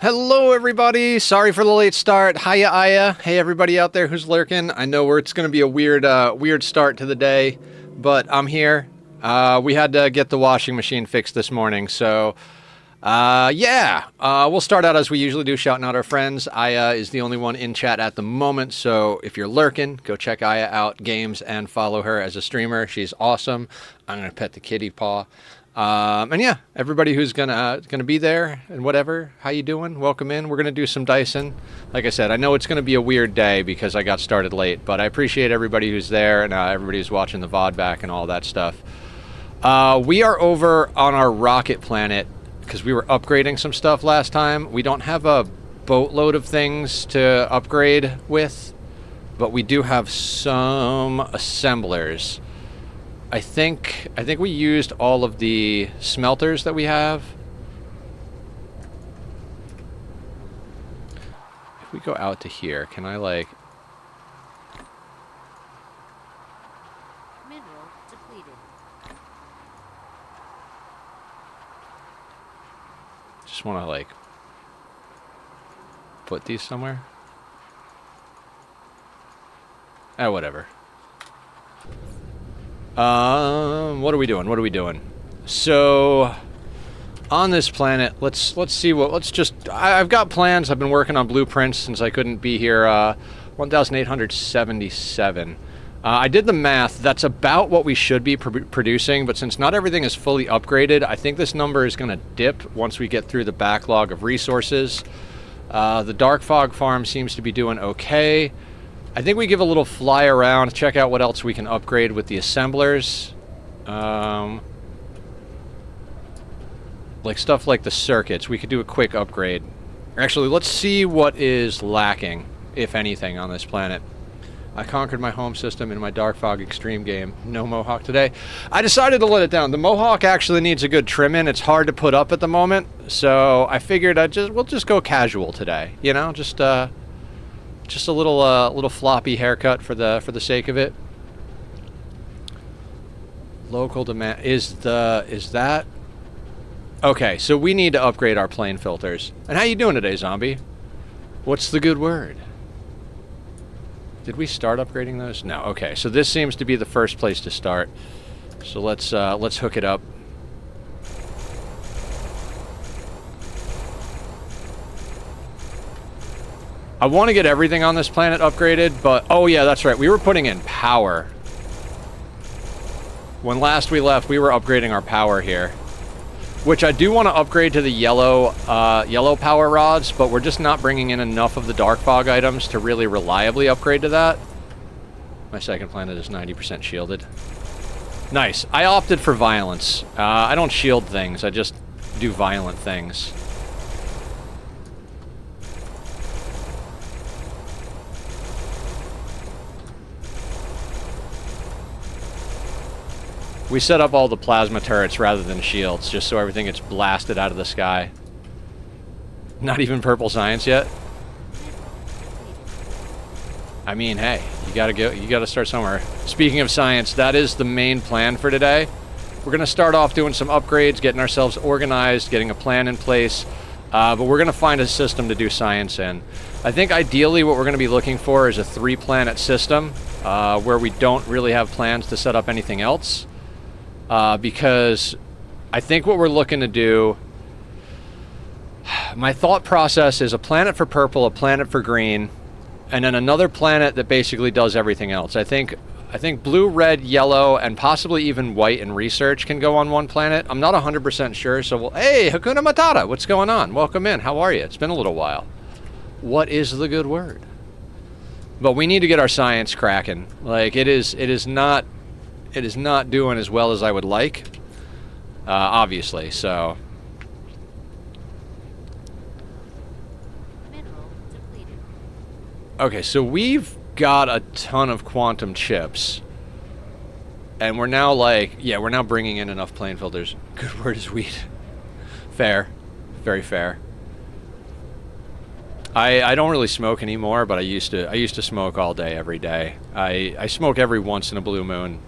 Hello, everybody. Sorry for the late start. Hiya, Aya. Hey, everybody out there who's lurking. I know it's going to be a weird start to the day, but I'm here. We had to get the washing machine fixed this morning, so we'll start out as we usually do, shouting out our friends. Aya is the only one in chat at the moment, so if you're lurking, go check Aya out games and follow her as a streamer. She's awesome. I'm gonna pet the kitty paw. And yeah, everybody who's gonna be there and whatever, how you doing? Welcome in. We're gonna do some Dyson. Like I said, I know it's gonna be a weird day because I got started late, but I appreciate everybody who's there and everybody who's watching the VOD back and all that stuff. We are over on our rocket planet because we were upgrading some stuff last time. We don't have a boatload of things to upgrade with, but we do have some assemblers. I think we used all of the smelters that we have. If we go out to here, can I like... Mineral depleted. Just want to like put these somewhere. Whatever. What are we doing? So, on this planet, let's see I've got plans. I've been working on blueprints since I couldn't be here, 1,877. I did the math. That's about what we should be producing, but since not everything is fully upgraded, I think this number is going to dip once we get through the backlog of resources. The Dark Fog farm seems to be doing okay. I think we give a little fly around, check out what else we can upgrade with the assemblers. Like stuff like the circuits, we could do a quick upgrade. Actually, let's see what is lacking, if anything, on this planet. I conquered my home system in my Dark Fog Extreme game. No Mohawk today. I decided to let it down. The Mohawk actually needs a good trim in. It's hard to put up at the moment, so I figured we'll just go casual today. You know, just a little floppy haircut for the sake of it. Local demand is that okay? So we need to upgrade our plane filters. And how you doing today, zombie? What's the good word? Did we start upgrading those? No. Okay. So this seems to be the first place to start. So let's hook it up. I want to get everything on this planet upgraded, but... Oh, yeah, that's right. We were putting in power. When last we left, we were upgrading our power here. Which I do want to upgrade to the yellow power rods, but we're just not bringing in enough of the Dark Fog items to really reliably upgrade to that. My second planet is 90% shielded. Nice. I opted for violence. I don't shield things. I just do violent things. We set up all the plasma turrets rather than shields, just so everything gets blasted out of the sky. Not even purple science yet? I mean, hey, you gotta start somewhere. Speaking of science, that is the main plan for today. We're gonna start off doing some upgrades, getting ourselves organized, getting a plan in place, but we're gonna find a system to do science in. I think ideally what we're gonna be looking for is a 3-planet system, where we don't really have plans to set up anything else. Because I think what we're looking to do, my thought process is a planet for purple, a planet for green, and then another planet that basically does everything else. I think blue, red, yellow, and possibly even white and research can go on one planet. I'm not 100% sure, so hey, Hakuna Matata, what's going on? Welcome in, how are you? It's been a little while. What is the good word? But we need to get our science cracking. Like, it is not doing as well as I would like, obviously, so. Mineral depleted. Okay, so we've got a ton of quantum chips, and we're now we're now bringing in enough plane filters. Good word is weed. Fair. Very fair. I don't really smoke anymore, but I used to smoke all day, every day. I smoke every once in a blue moon.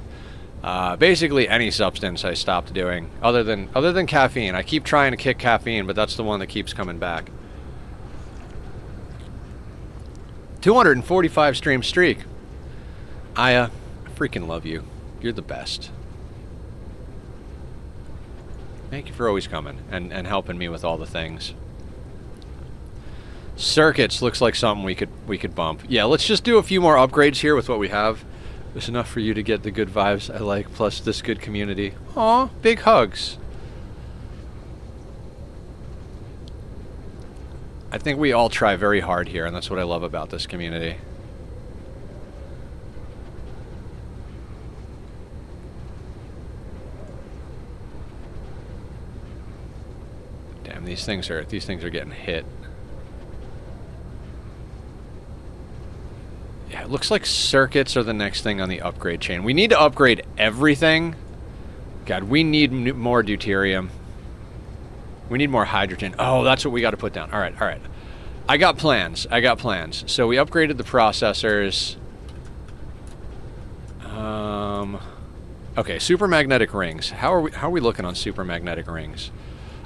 Basically any substance I stopped doing, other than caffeine. I keep trying to kick caffeine, but that's the one that keeps coming back. 245 stream streak. I freaking love you. You're the best. Thank you for always coming and helping me with all the things. Circuits looks like something we could bump. Yeah, let's just do a few more upgrades here with what we have. There's enough for you to get the good vibes I like, plus this good community. Aw, big hugs. I think we all try very hard here, and that's what I love about this community. Damn, these things are getting hit. Yeah, it looks like circuits are the next thing on the upgrade chain. We need to upgrade everything. God, we need more deuterium. We need more hydrogen. Oh, that's what we got to put down. All right, all right. I got plans. So we upgraded the processors. Okay, supermagnetic rings. How are we looking on supermagnetic rings?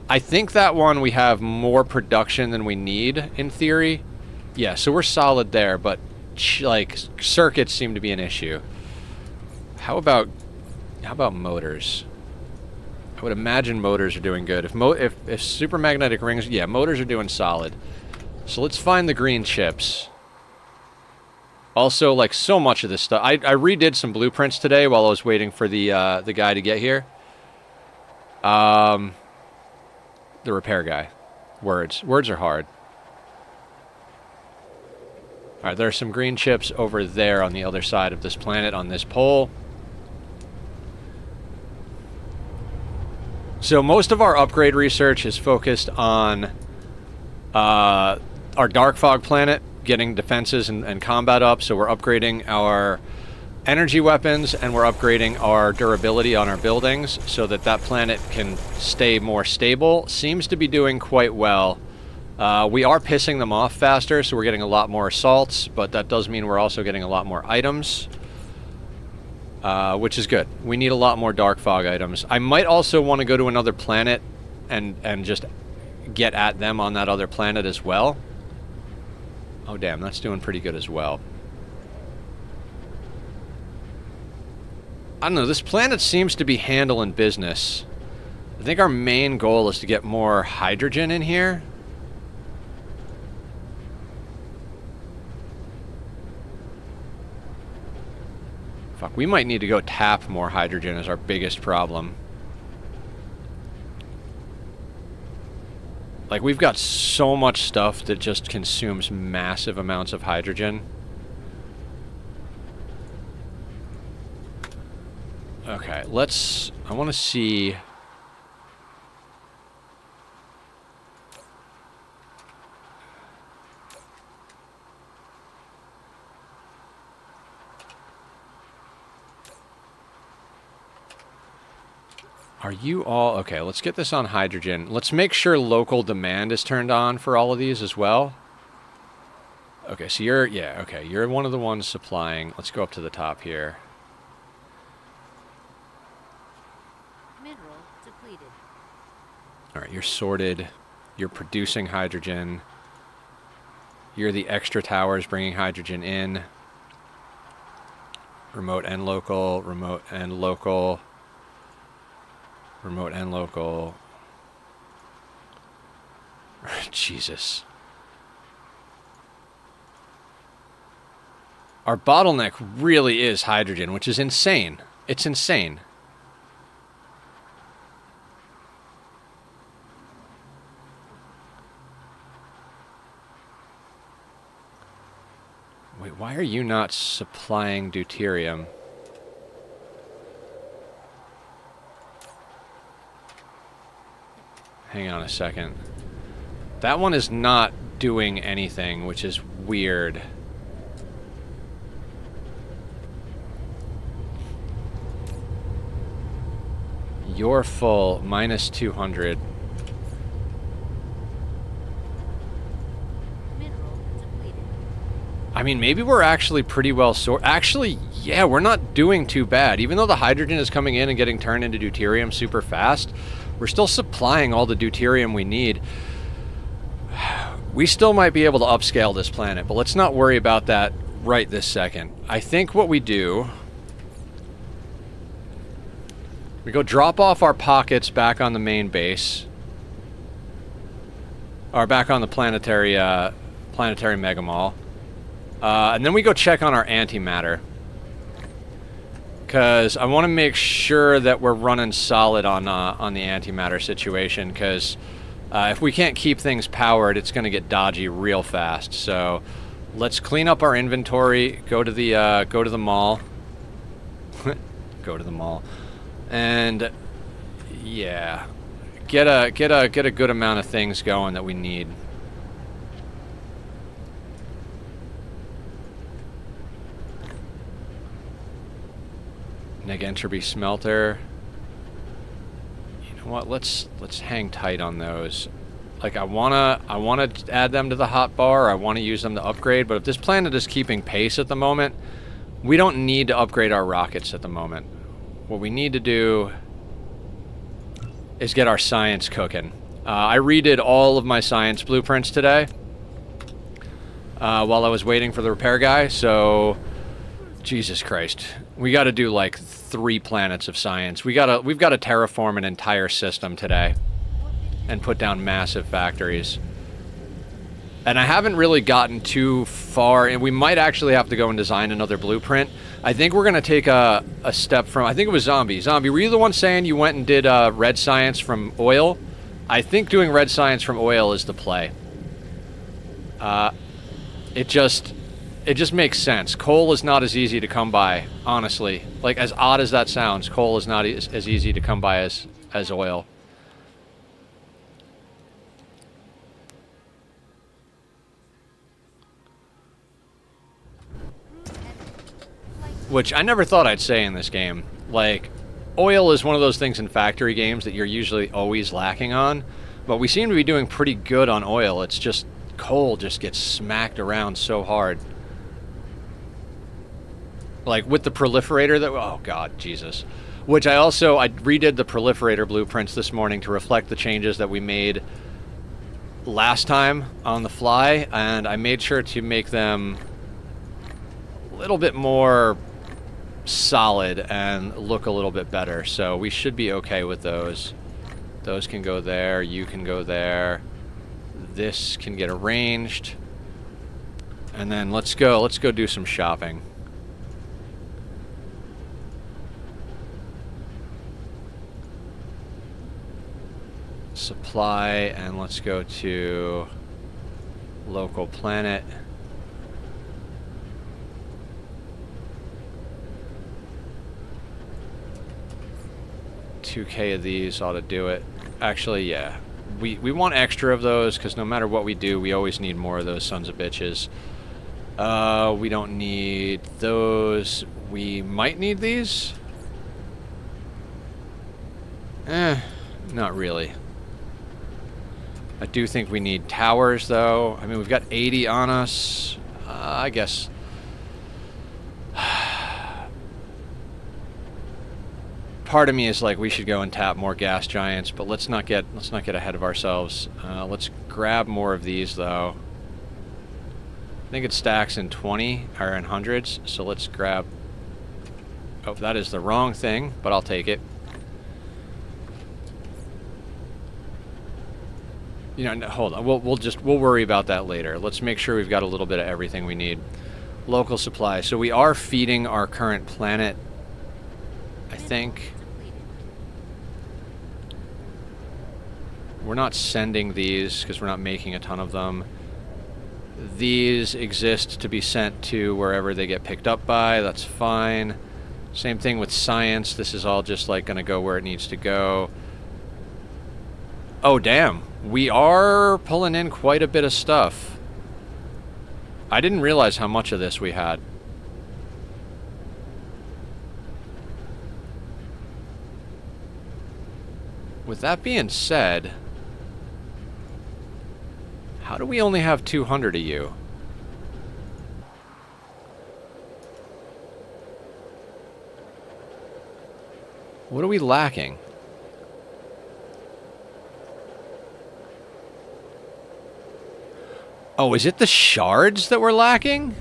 I think that one we have more production than we need in theory. Yeah, so we're solid there, but like circuits seem to be an issue. How about motors? I would imagine motors are doing good. If supermagnetic rings, yeah, motors are doing solid. So let's find the green chips. Also, like so much of this stuff, I redid some blueprints today while I was waiting for the guy to get here. The repair guy. Words are hard. All right, there are some green chips over there on the other side of this planet on this pole. So most of our upgrade research is focused on our dark fog planet, getting defenses and combat up. So we're upgrading our energy weapons and we're upgrading our durability on our buildings so that planet can stay more stable. Seems to be doing quite well. We are pissing them off faster, so we're getting a lot more assaults, but that does mean we're also getting a lot more items, which is good. We need a lot more dark fog items. I might also want to go to another planet and just get at them on that other planet as well. Oh, damn, that's doing pretty good as well. I don't know, this planet seems to be handling business. I think our main goal is to get more hydrogen in here. Fuck, we might need to go tap more hydrogen as our biggest problem. Like, we've got so much stuff that just consumes massive amounts of hydrogen. Okay, I want to see... Are you all... Okay, let's get this on hydrogen. Let's make sure local demand is turned on for all of these as well. Okay, so you're... Yeah, okay, you're one of the ones supplying. Let's go up to the top here. Mineral depleted. All right, you're sorted. You're producing hydrogen. You're the extra towers bringing hydrogen in. Remote and local, remote and local... Remote and local. Jesus. Our bottleneck really is hydrogen, which is insane. It's insane. Wait, why are you not supplying deuterium? Hang on a second. That one is not doing anything, which is weird. You're full, minus 200. Mineral depleted. I mean, maybe we're actually pretty well sorted. Actually, yeah, we're not doing too bad. Even though the hydrogen is coming in and getting turned into deuterium super fast, we're still supplying all the deuterium we need. We still might be able to upscale this planet, but let's not worry about that right this second. I think what we do... We go drop off our pockets back on the main base. Or back on the planetary Mega Mall. And then we go check on our antimatter. Because I want to make sure that we're running solid on the antimatter situation. Because if we can't keep things powered, it's going to get dodgy real fast. So let's clean up our inventory. Go to the mall. Go to the mall. And yeah, get a good amount of things going that we need. Neg entropy smelter. You know what? Let's hang tight on those. Like I wanna add them to the hot bar. I want to use them to upgrade. But if this planet is keeping pace at the moment, we don't need to upgrade our rockets at the moment. What we need to do is get our science cooking. I redid all of my science blueprints today while I was waiting for the repair guy, so Jesus Christ. We got to do like 3 planets of science. We've got to terraform an entire system today and put down massive factories. And I haven't really gotten too far, and we might actually have to go and design another blueprint. I think we're going to take a step from... I think it was Zombie. Zombie, were you the one saying you went and did red science from oil? I think doing red science from oil is the play. It just makes sense. Coal is not as easy to come by, honestly. Like, as odd as that sounds, coal is not as easy to come by as oil. Which I never thought I'd say in this game. Like, oil is one of those things in factory games that you're usually always lacking on. But we seem to be doing pretty good on oil. It's just, coal just gets smacked around so hard. Like, with the proliferator that... Oh, God, Jesus. Which I redid the proliferator blueprints this morning to reflect the changes that we made last time on the fly. And I made sure to make them a little bit more solid and look a little bit better, so we should be okay with those. Those can go there, you can go there, this can get arranged, and then let's go do some shopping. Supply, and let's go to local planet. 2K of these ought to do it. Actually, yeah. We want extra of those, because no matter what we do, we always need more of those sons of bitches. We don't need those. We might need these? Not really. I do think we need towers, though. I mean, we've got 80 on us. I guess... Part of me is like, we should go and tap more gas giants, but let's not get ahead of ourselves. Let's grab more of these, though. I think it stacks in 20 or in hundreds, so let's grab... Oh, that is the wrong thing, but I'll take it. You know, no, hold on. We'll worry about that later. Let's make sure we've got a little bit of everything we need. Local supply. So we are feeding our current planet, I think. We're not sending these because we're not making a ton of them. These exist to be sent to wherever they get picked up by. That's fine. Same thing with science. This is all just like going to go where it needs to go. Oh, damn. We are pulling in quite a bit of stuff. I didn't realize how much of this we had. With that being said, how do we only have 200 of you? What are we lacking? Oh, is it the shards that we're lacking?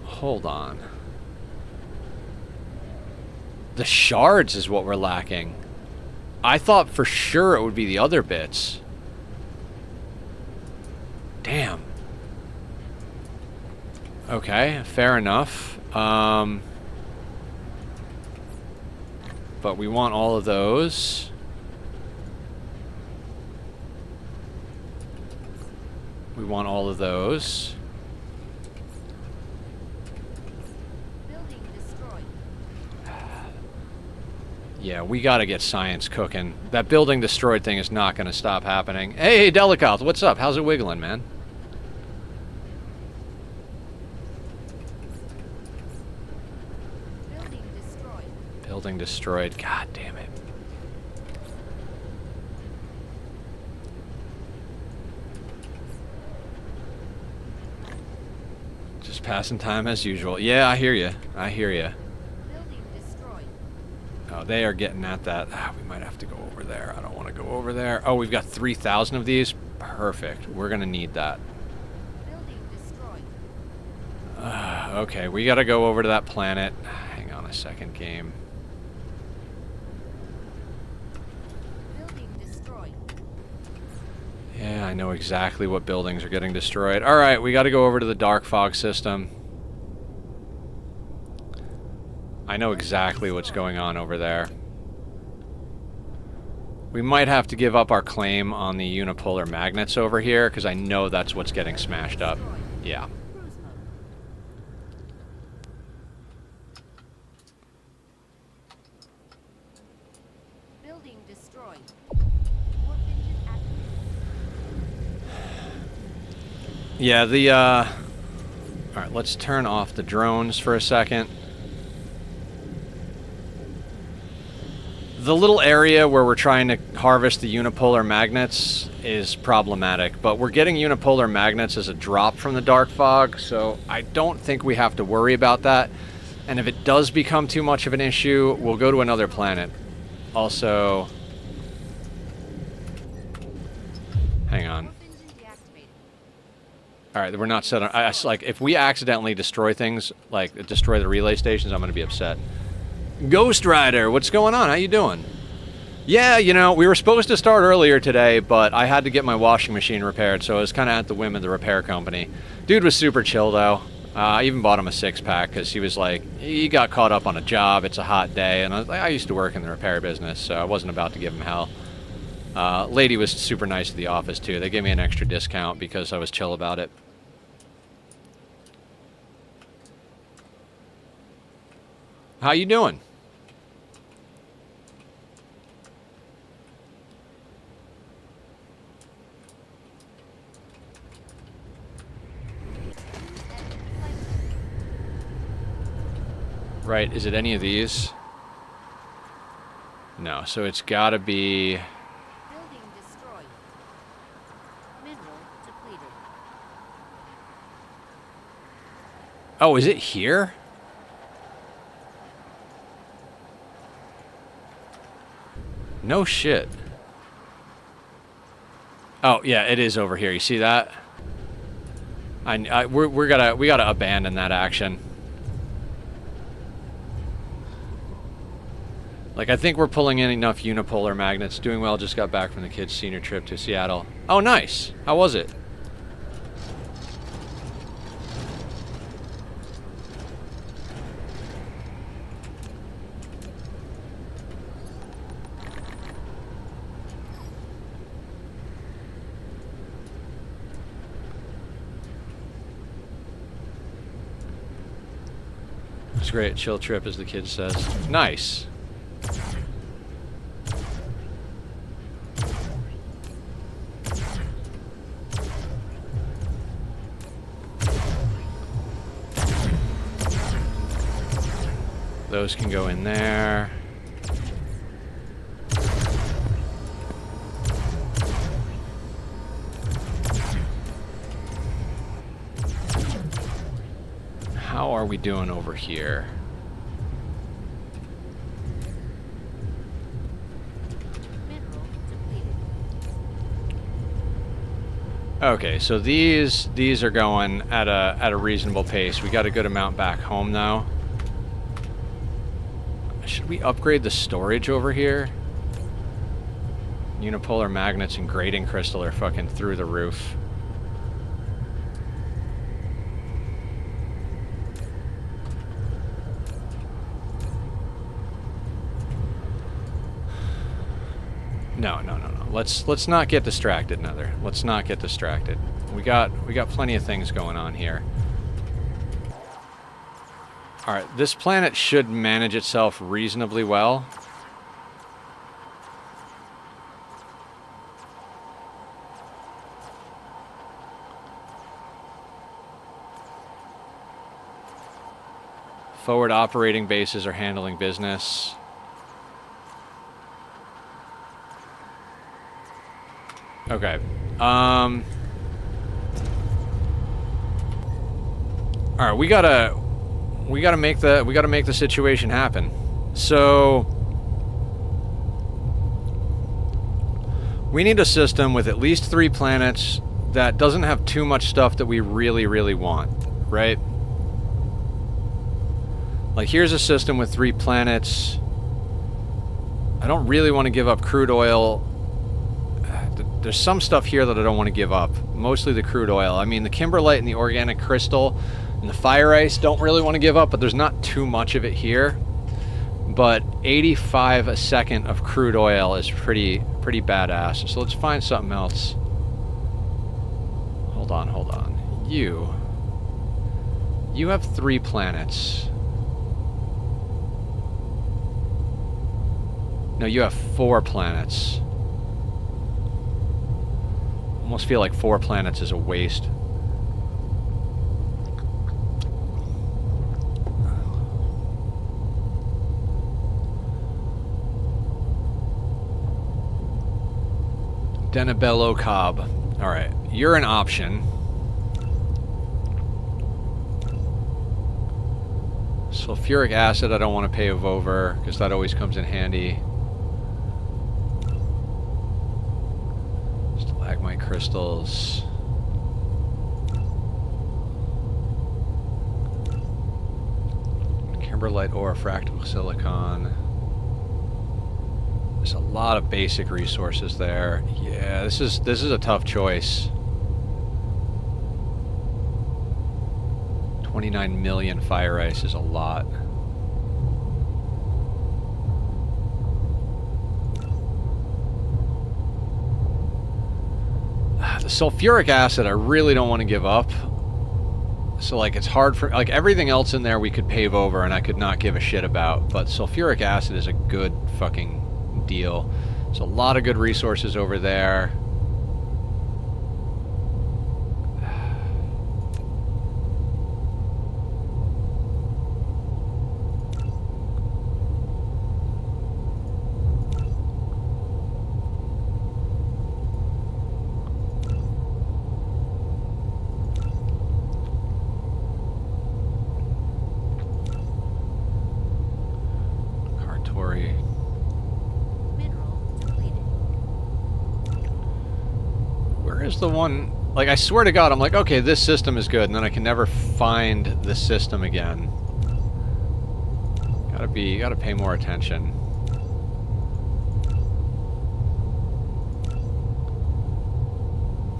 Hold on. The shards is what we're lacking. I thought for sure it would be the other bits. Damn. Okay, fair enough. But we want all of those. We want all of those. Building destroyed. Yeah, we gotta get science cooking. That building destroyed thing is not gonna stop happening. Hey, Delicath, what's up? How's it wiggling, man? Building destroyed. Building destroyed. God damn it. Just passing time as usual. Yeah, I hear you. I hear you. Building destroyed. Oh, they are getting at that. Ah, we might have to go over there. I don't want to go over there. Oh, we've got 3,000 of these. Perfect. We're going to need that. Building destroyed. Okay, we got to go over to that planet. Hang on a second, game. Building destroyed. Yeah, I know exactly what buildings are getting destroyed. All right, we got to go over to the dark fog system. I know exactly what's going on over there. We might have to give up our claim on the unipolar magnets over here, because I know that's what's getting smashed up. Yeah. Cruise mode. Building destroyed. Warp engine activated. Yeah, Alright, let's turn off the drones for a second. The little area where we're trying to harvest the unipolar magnets is problematic, but we're getting unipolar magnets as a drop from the dark fog, so I don't think we have to worry about that. And if it does become too much of an issue, we'll go to another planet. Also... Hang on. Warp engine deactivated. Alright, we're not set on... like, if we accidentally destroy things, like, destroy the relay stations, I'm gonna be upset. Ghost Rider, what's going on? How you doing? Yeah, you know, we were supposed to start earlier today, but I had to get my washing machine repaired, so I was kind of at the whim of the repair company. Dude was super chill, though. I even bought him a six-pack, because he was like, he got caught up on a job, it's a hot day, and I was like, I used to work in the repair business, so I wasn't about to give him hell. Lady was super nice at the office, too. They gave me an extra discount because I was chill about it. How you doing? Right, is it any of these? No, so it's gotta be... Building destroyed. Mineral depleted. Oh, is it here? No shit. Oh, yeah, it is over here. You see that? We gotta abandon that action. Like, I think we're pulling in enough unipolar magnets. Doing well, just got back from the kids' senior trip to Seattle. Oh, nice. How was it? It's great. Chill trip, as the kid says. Nice. Those can go in there. How are we doing over here? Okay, so these are going at a reasonable pace. We got a good amount back home though. Should we upgrade the storage over here? Unipolar magnets and grading crystal are fucking through the roof. No. Let's not get distracted, Nether. Let's not get distracted. We got plenty of things going on here. All right, this planet should manage itself reasonably well. Forward operating bases are handling business. Okay. All right, we gotta make the situation happen. So we need a system with at least 3 planets that doesn't have too much stuff that we really, really want, right? Like, here's a system with 3 planets. I don't really want to give up crude oil. There's some stuff here that I don't want to give up. Mostly the crude oil. I mean, the kimberlite and the organic crystal and the fire ice don't really want to give up, but there's not too much of it here. But 85 a second of crude oil is pretty badass. So let's find something else. Hold on. You have 3 planets. No, you have 4 planets. Almost feel like 4 planets is a waste. Denabello Cobb. Alright, you're an option. Sulfuric acid I don't want to pave over, because that always comes in handy. Stalagmite crystals. Kimberlite ore, fractal silicon. There's a lot of basic resources there. Yeah, this is a tough choice. 29 million fire ice is a lot. The sulfuric acid I really don't want to give up. So like it's hard for, like everything else in there we could pave over and I could not give a shit about, but sulfuric acid is a good fucking deal. There's a lot of good resources over there. The one, like, I swear to God, I'm like, okay, this system is good, and then I can never find the system again. Gotta pay more attention.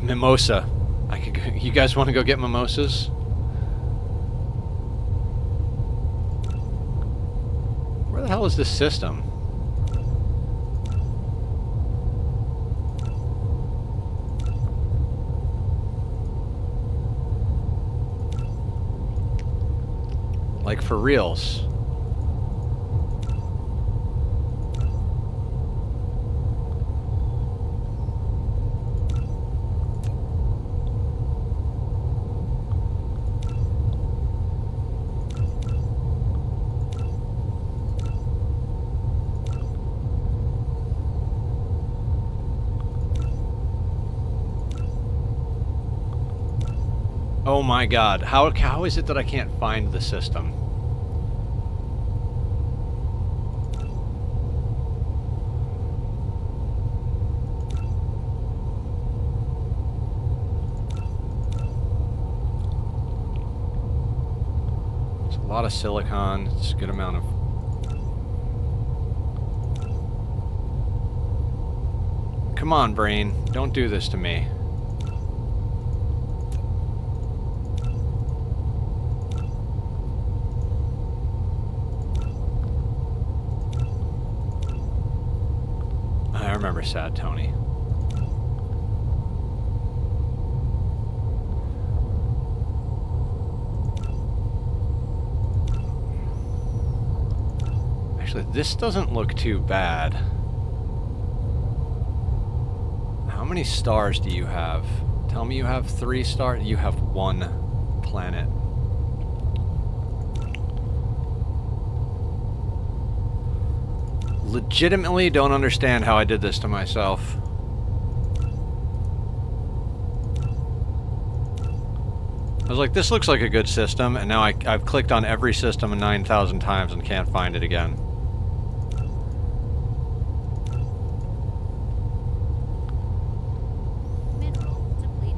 Mimosa. I could go, you guys want to go get mimosas? Where the hell is this system? Like, for reals. Oh my God, how is it that I can't find the system? lot of silicon. It's a good amount of... Come on, brain. Don't do this to me. I remember Sad Tony. Actually, this doesn't look too bad. How many stars do you have? Tell me you have 3 stars. You have 1 planet. Legitimately don't understand how I did this to myself. I was like, this looks like a good system, and now I've clicked on every system 9,000 times and can't find it again. Mineral depleted.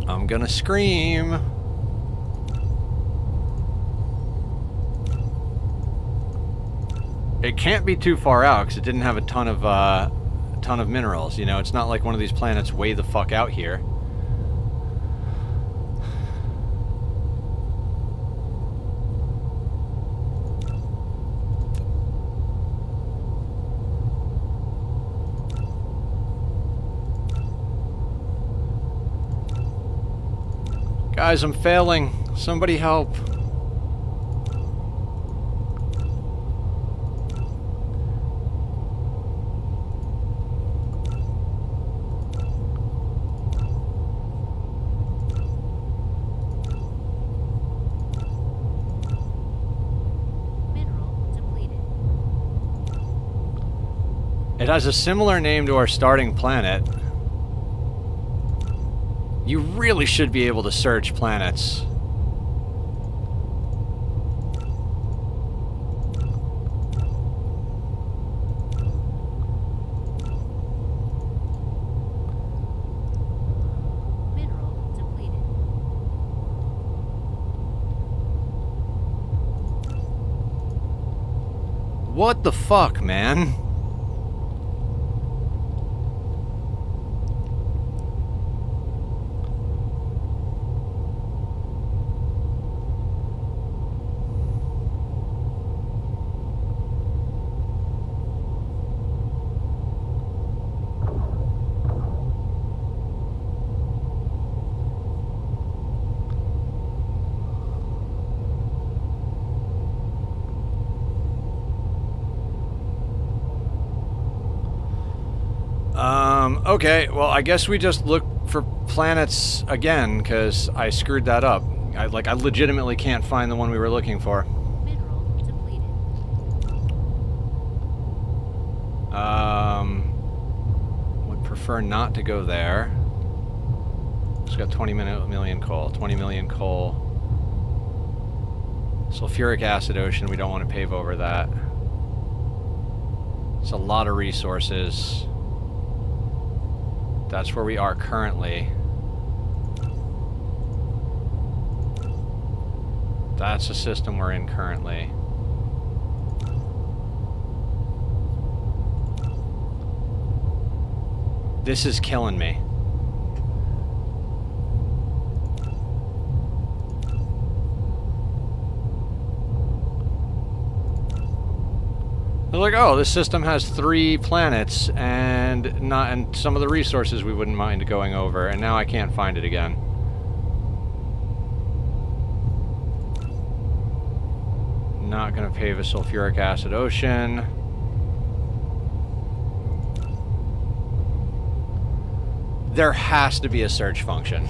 I'm gonna scream. It can't be too far out because it didn't have a ton of minerals. You know, it's not like one of these planets way the fuck out here. Guys, I'm failing. Somebody help. Mineral depleted. It has a similar name to our starting planet. You really should be able to search planets. Mineral depleted. What the fuck, man? Okay, well, I guess we just look for planets again, because I screwed that up. I legitimately can't find the one we were looking for. Mineral depleted. Would prefer not to go there. It's got 20 million coal. 20 million coal. Sulfuric acid ocean, we don't want to pave over that. It's a lot of resources. That's where we are currently. That's the system we're in currently. This is killing me. I was like, oh, this system has 3 planets and some of the resources we wouldn't mind going over, and now I can't find it again. Not gonna pave a sulfuric acid ocean. There has to be a search function.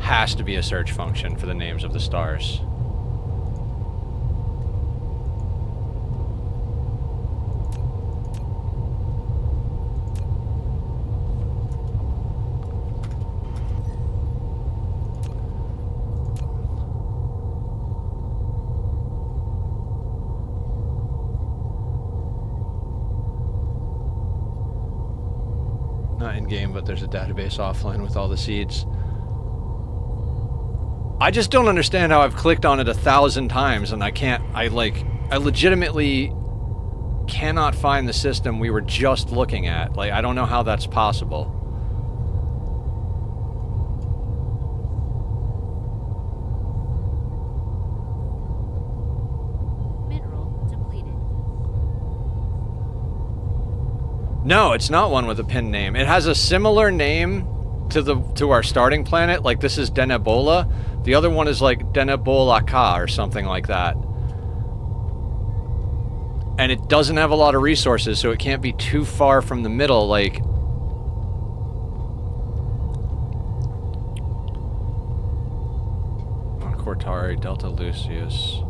Has to be a search function for the names of the stars. not in game, but there's a database offline with all the seeds. I just don't understand how I've clicked on it 1,000 times and I legitimately cannot find the system we were just looking at. Like, I don't know how that's possible. Mineral depleted. No, it's not one with a pin name. It has a similar name to our starting planet. Like, this is Denebola. The other one is like Denebolaka or something like that. And it doesn't have a lot of resources, so it can't be too far from the middle, like... Cortari, Delta Lucius...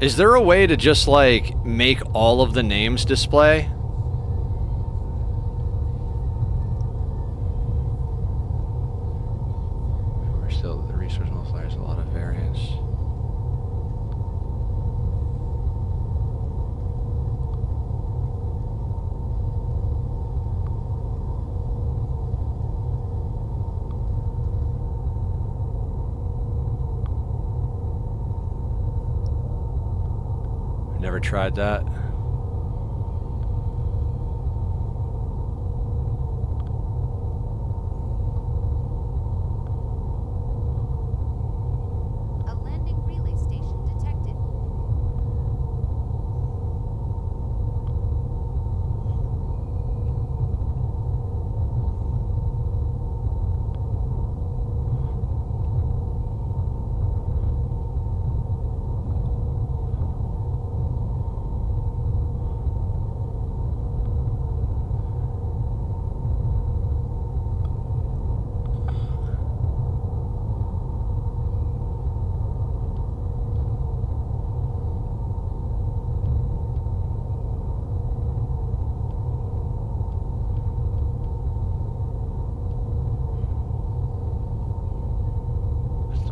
Is there a way to just, like, make all of the names display? We're still, the resource multiplier is a lot of variance. Never tried that. A landing relay station detected.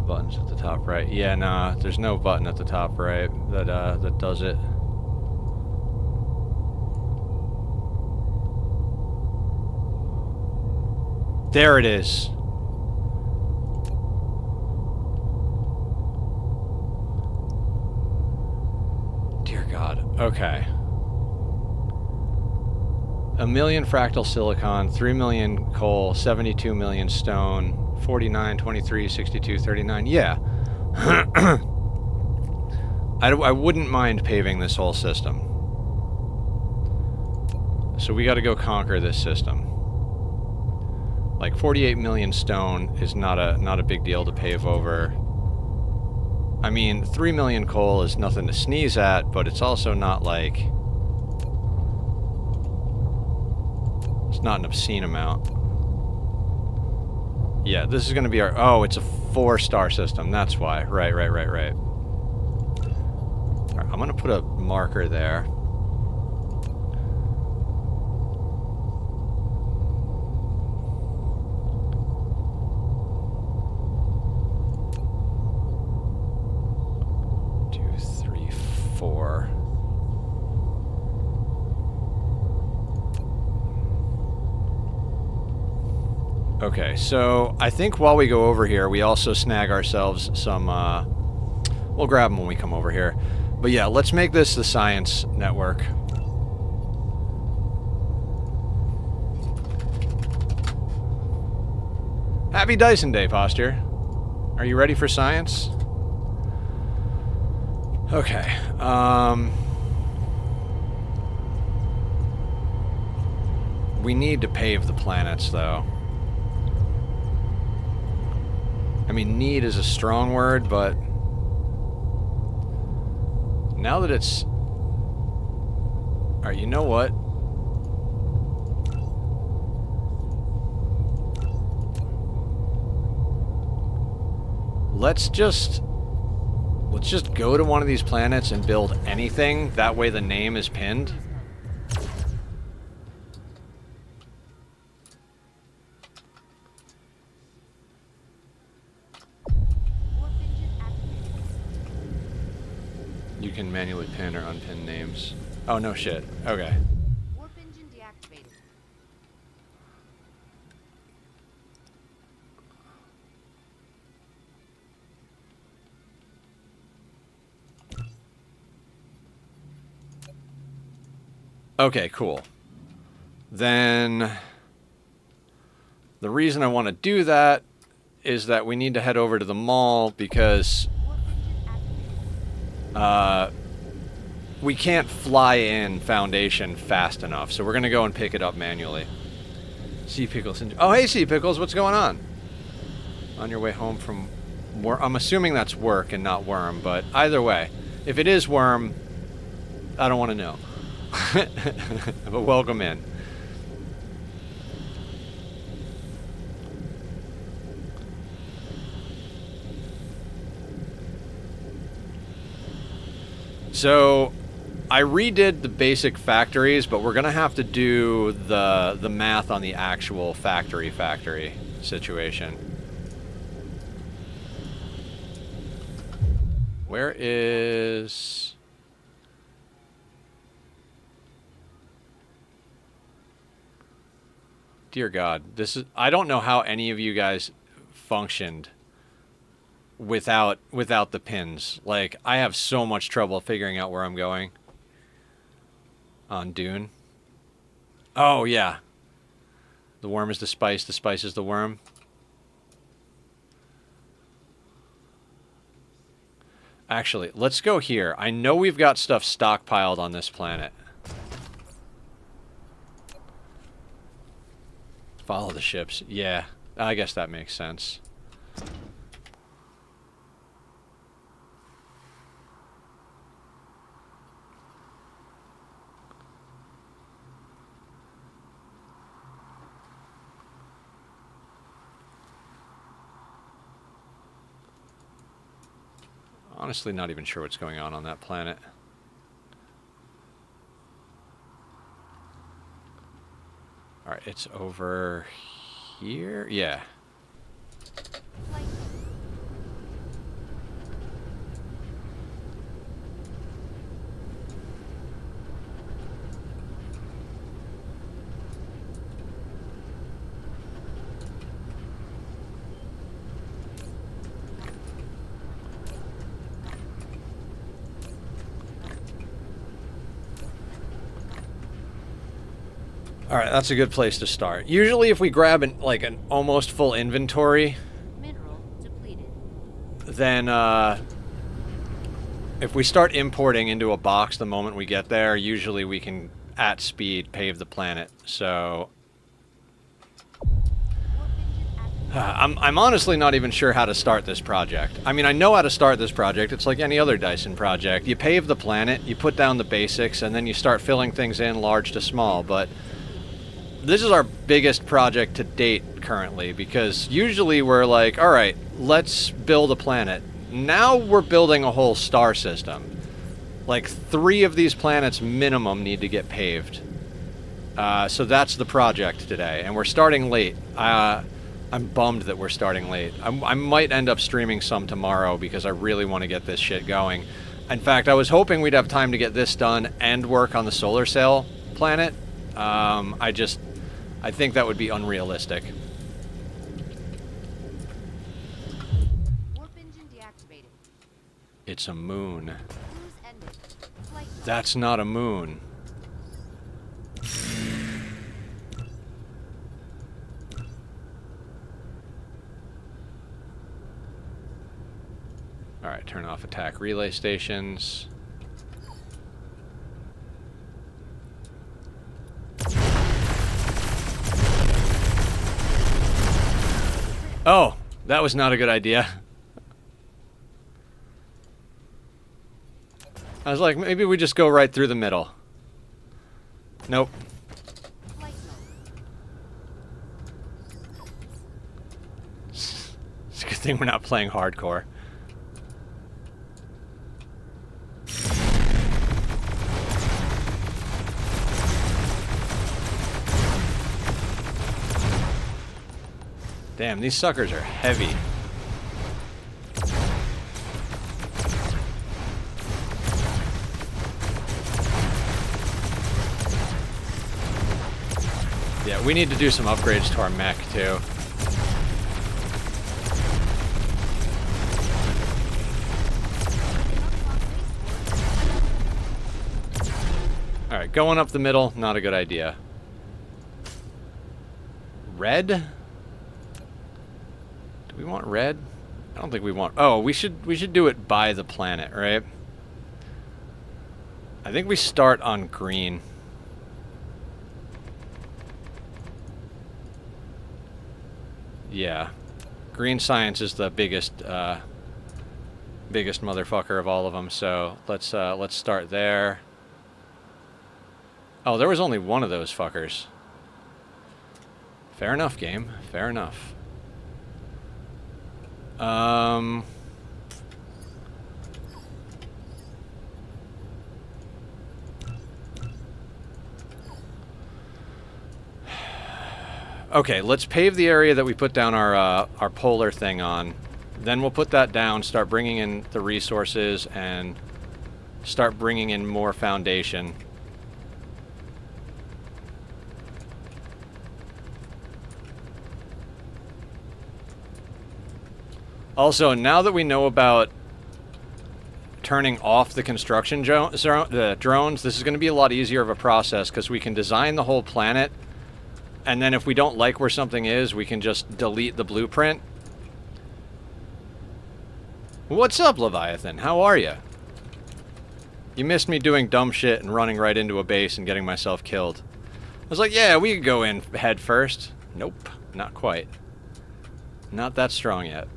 Buttons at the top right. Yeah, nah, there's no button at the top right that does it. There it is. Dear God. Okay. 1 million fractal silicon, 3 million coal, 72 million stone, 49, 23, 62, 39. Yeah. I wouldn't mind paving this whole system. So we got to go conquer this system. Like 48 million stone is not a big deal to pave over. I mean, 3 million coal is nothing to sneeze at, but it's also not like... It's not an obscene amount. Yeah, this is going to be our... Oh, it's a 4-star system. That's why. Right. Alright, I'm going to put a marker there. Okay, so I think while we go over here, we also snag ourselves some, we'll grab them when we come over here. But yeah, let's make this the science network. Happy Dyson Day, Posture. Are you ready for science? Okay, we need to pave the planets, though. I mean, need is a strong word, but now that it's... Alright, you know what? Let's just go to one of these planets and build anything. That way the name is pinned. can manually pin or unpin names. Oh, no shit. Okay. Warp engine deactivated. Okay, cool. Then the reason I want to do that is that we need to head over to the mall because Warp engine activated. we can't fly in Foundation fast enough, so we're going to go and pick it up manually. Sea Pickles. Oh, hey, Sea Pickles, what's going on? On your way home from work. I'm assuming that's work and not worm, but either way, if it is worm, I don't want to know. But welcome in. So I redid the basic factories, but we're gonna have to do the math on the actual factory situation. Where is... Dear God, this is... I don't know how any of you guys functioned without the pins. Like, I have so much trouble figuring out where I'm going on Dune. Oh, yeah. The worm is the spice is the worm. Actually, let's go here. I know we've got stuff stockpiled on this planet. Follow the ships. Yeah, I guess that makes sense. Honestly, not even sure what's going on that planet. Alright, it's over here? Yeah. Flight mode. Alright, that's a good place to start. Usually if we grab an almost full inventory, Mineral depleted. then if we start importing into a box the moment we get there, usually we can, at speed, pave the planet. So Warp engine activated. I'm honestly not even sure how to start this project. I mean, I know how to start this project. It's like any other Dyson project. You pave the planet, you put down the basics, and then you start filling things in large to small. But this is our biggest project to date currently, because usually we're like, all right, let's build a planet. Now we're building a whole star system. Like 3 of these planets minimum need to get paved. So that's the project today, and we're starting late. I'm bummed that we're starting late. I might end up streaming some tomorrow because I really want to get this shit going. In fact, I was hoping we'd have time to get this done and work on the solar sail planet. I think that would be unrealistic. Warp engine deactivated. It's a moon. Cruise ended. Flight mode. That's not a moon. Alright, turn off attack relay stations. Oh, that was not a good idea. I was like, maybe we just go right through the middle. Nope. Flight mode. It's a good thing we're not playing hardcore. Damn, these suckers are heavy. Alright, we need to do some upgrades to our mech, too. Alright, going up the middle, not a good idea. Red? Do we want red? I don't think we want... Oh, we should do it by the planet, right? I think we start on green. Yeah. Green science is the biggest biggest motherfucker of all of them, so let's start there. Oh, there was only one of those fuckers. Fair enough, game. Fair enough. Okay, let's pave the area that we put down our polar thing on. Then we'll put that down, start bringing in the resources, and start bringing in more foundation. Also, now that we know about turning off the construction drones, this is going to be a lot easier of a process because we can design the whole planet, and then if we don't like where something is, we can just delete the blueprint. What's up, Leviathan? How are you? You missed me doing dumb shit and running right into a base and getting myself killed. I was like, yeah, we could go in head first. Nope, not quite. Not that strong yet.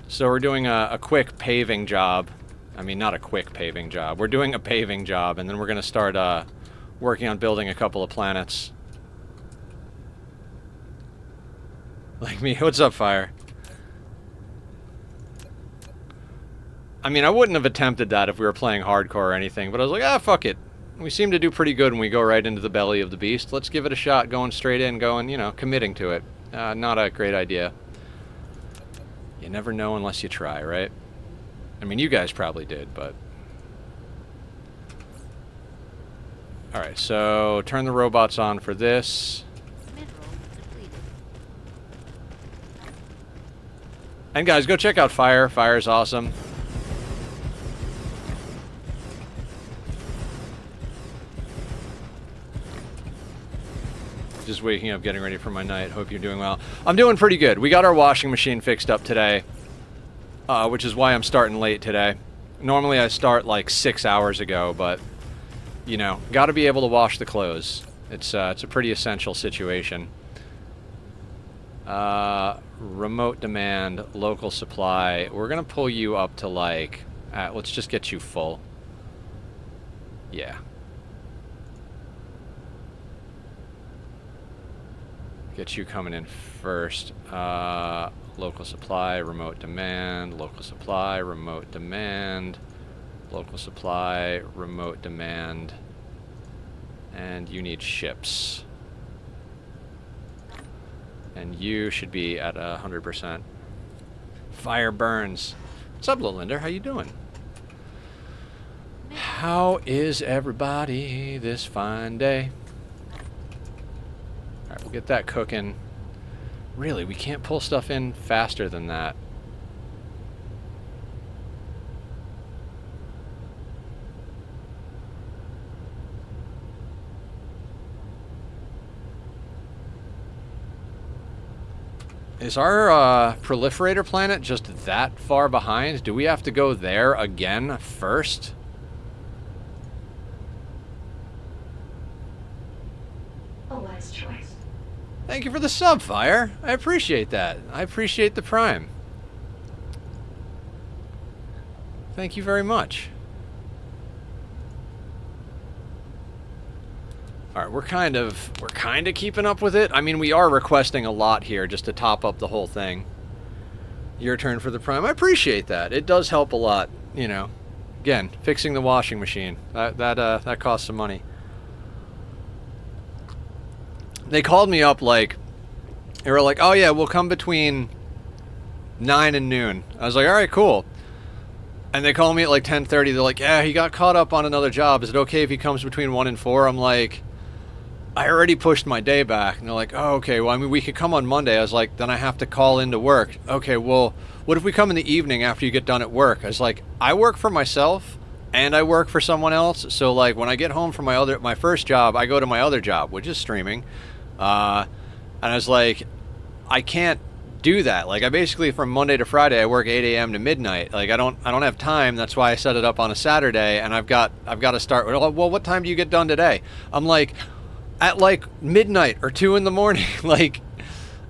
So we're doing a quick paving job. I mean, not a quick paving job. We're doing a paving job, and then we're going to start working on building a couple of planets. Like me. What's up, Fire? I mean, I wouldn't have attempted that if we were playing hardcore or anything, but I was like, ah, fuck it. We seem to do pretty good when we go right into the belly of the beast. Let's give it a shot, going straight in, going, you know, committing to it. Not a great idea. You never know unless you try, right? I mean, you guys probably did, but... Alright, so turn the robots on for this. And guys, go check out Fire. Fire's awesome. Just waking up, getting ready for my night. Hope you're doing well. I'm doing pretty good. We got our washing machine fixed up today, which is why I'm starting late today. Normally I start like 6 hours ago, but, you know, got to be able to wash the clothes. It's a pretty essential situation. Remote demand, local supply. We're going to pull you up to like, let's just get you full. Yeah. Get you coming in first. Local supply, remote demand, local supply, remote demand, local supply, remote demand. And you need ships. And you should be at 100%. Fire burns. What's up, Lilinder? How you doing? How is everybody this fine day? Alright, we'll get that cooking. Really, we can't pull stuff in faster than that. Is our proliferator planet just that far behind? Do we have to go there again first? A wise choice. Thank you for the sub, Fire. I appreciate that. I appreciate the Prime. Thank you very much. Alright, we're kind of keeping up with it. I mean, we are requesting a lot here just to top up the whole thing. Your turn for the Prime. I appreciate that. It does help a lot, you know. Again, fixing the washing machine. That costs some money. They called me up like, they were like, oh yeah, we'll come between 9 and noon. I was like, alright, cool. And they call me at like 10:30. They're like, yeah, he got caught up on another job. Is it okay if he comes between 1 and 4? I'm like, I already pushed my day back. And they're like, oh, okay, well, I mean, we could come on Monday. I was like, then I have to call into work. Okay, well, what if we come in the evening after you get done at work? I was like, I work for myself and I work for someone else. So like when I get home from my first job, I go to my other job, which is streaming. And I was like, I can't do that. Like I basically from Monday to Friday, I work 8 a.m. to midnight. Like I don't have time. That's why I set it up on a Saturday. And I've got to start. Well, what time do you get done today? I'm like, at like midnight or 2 in the morning. Like,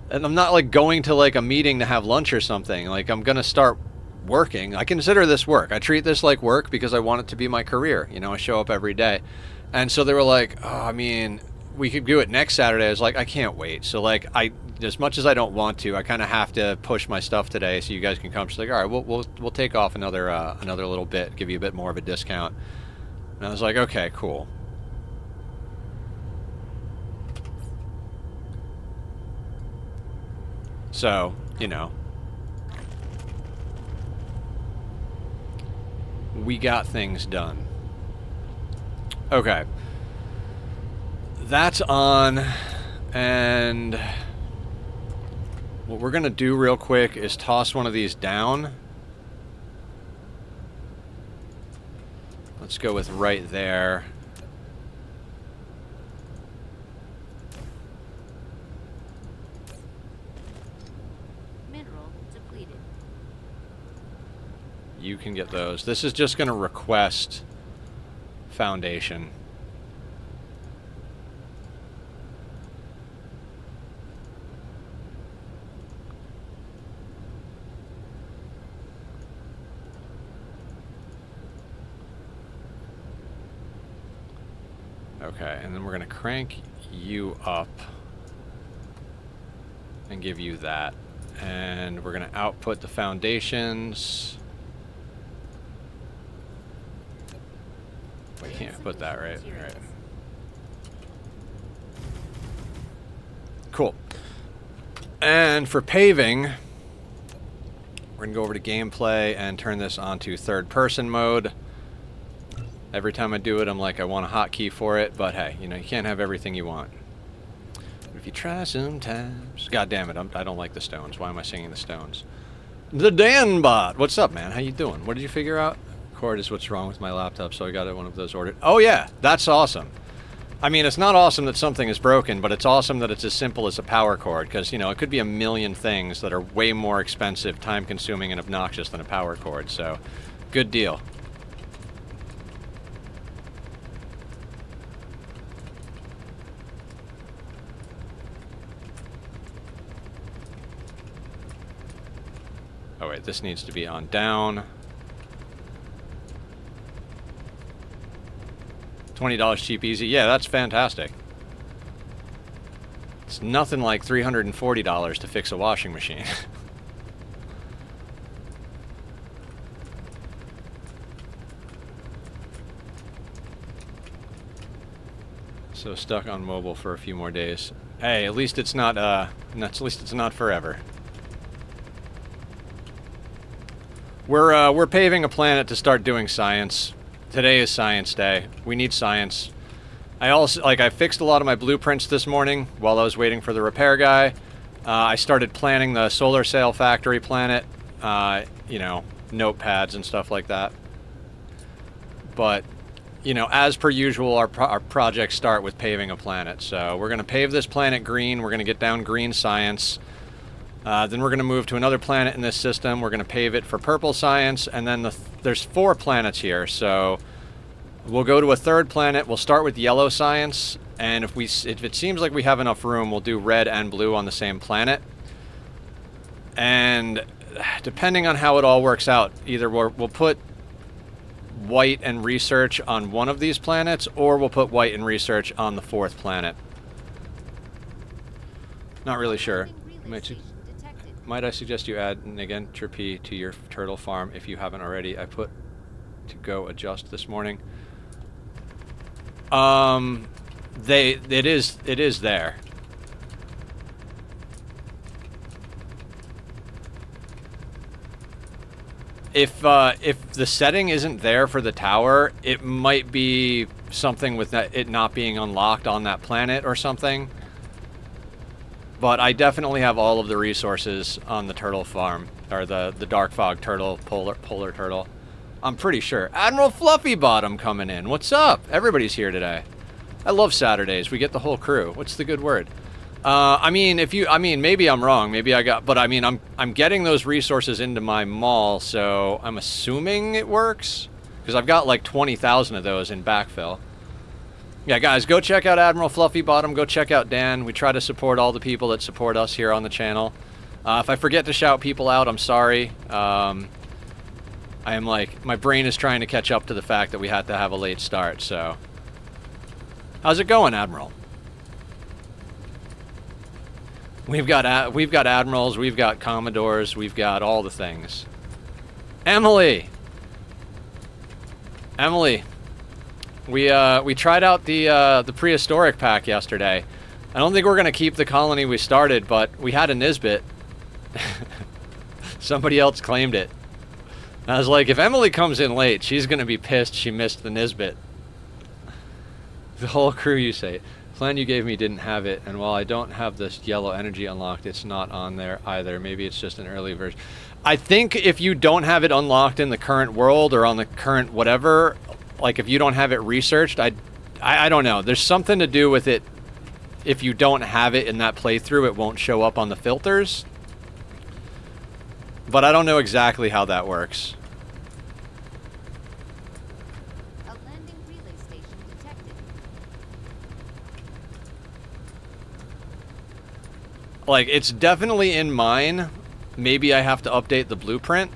and I'm not like going to like a meeting to have lunch or something. Like I'm gonna start working. I consider this work. I treat this like work because I want it to be my career. You know, I show up every day. And so they were like, oh, I mean, we could do it next Saturday. I was like, I can't wait. So like as much as I don't want to, I kind of have to push my stuff today so you guys can come. She's like, all right, we'll take off another little bit, give you a bit more of a discount. And I was like, okay, cool. So, you know, we got things done. Okay. That's on, and what we're going to do real quick is toss one of these down. Let's go with right there. Mineral depleted. You can get those. This is just going to request foundation. Okay, and then we're going to crank you up and give you that. And we're going to output the foundations. We can't put that right. Right. Cool. And for paving, we're going to go over to gameplay and turn this onto third-person mode. Every time I do it, I'm like, I want a hotkey for it, but hey, you know, you can't have everything you want. But if you try sometimes... God damn it, I don't like the Stones. Why am I singing the Stones? The Danbot! What's up, man? How you doing? What did you figure out? Cord is what's wrong with my laptop, so I got one of those ordered. Oh yeah, that's awesome. I mean, it's not awesome that something is broken, but it's awesome that it's as simple as a power cord, because, you know, it could be a million things that are way more expensive, time-consuming, and obnoxious than a power cord, so good deal. Oh wait, this needs to be on down. $20 cheap easy. Yeah, that's fantastic. It's nothing like $340 to fix a washing machine. So stuck on mobile for a few more days. Hey, at least it's not at least it's not forever. We're paving a planet to start doing science. Today is Science Day. We need science. I fixed a lot of my blueprints this morning while I was waiting for the repair guy. I started planning the solar sail factory planet, you know, notepads and stuff like that. But, you know, as per usual, our projects start with paving a planet. So we're going to pave this planet green. We're going to get down green science. Then we're going to move to another planet in this system. We're going to pave it for purple science, and then there's 4 planets here, so we'll go to a third planet. We'll start with yellow science, and if it seems like we have enough room, we'll do red and blue on the same planet. And depending on how it all works out, either we'll put white and research on one of these planets, or we'll put white and research on the 4th planet. Not really sure. Might I suggest you add an entropy to your turtle farm if you haven't already? I put to go adjust this morning. It is there. If the setting isn't there for the tower, it might be something with it not being unlocked on that planet or something. But I definitely have all of the resources on the turtle farm, or the dark fog turtle, polar turtle. I'm pretty sure. Admiral Fluffy Bottom coming in. What's up? Everybody's here today. I love Saturdays. We get the whole crew. What's the good word? I mean, maybe I'm wrong. Maybe but I mean, I'm getting those resources into my mall, so I'm assuming it works. Because I've got like 20,000 of those in backfill. Yeah, guys, go check out Admiral Fluffy Bottom. Go check out Dan. We try to support all the people that support us here on the channel. If I forget to shout people out, I'm sorry. I am like, my brain is trying to catch up to the fact that we had to have a late start, so. How's it going, Admiral? We've got admirals, we've got commodores, we've got all the things. Emily, we tried out the prehistoric pack yesterday. I don't think we're gonna keep the colony we started, but we had a Nisbet. Somebody else claimed it. And I was like, if Emily comes in late, she's gonna be pissed she missed the Nisbet. The whole crew, you say. Plan you gave me didn't have it, and while I don't have this yellow energy unlocked, it's not on there either. Maybe it's just an early version. I think if you don't have it unlocked in the current world or on the current whatever, like if you don't have it researched, I don't know. There's something to do with it. If you don't have it in that playthrough, it won't show up on the filters. But I don't know exactly how that works. Like, it's definitely in mine. Maybe I have to update the blueprint.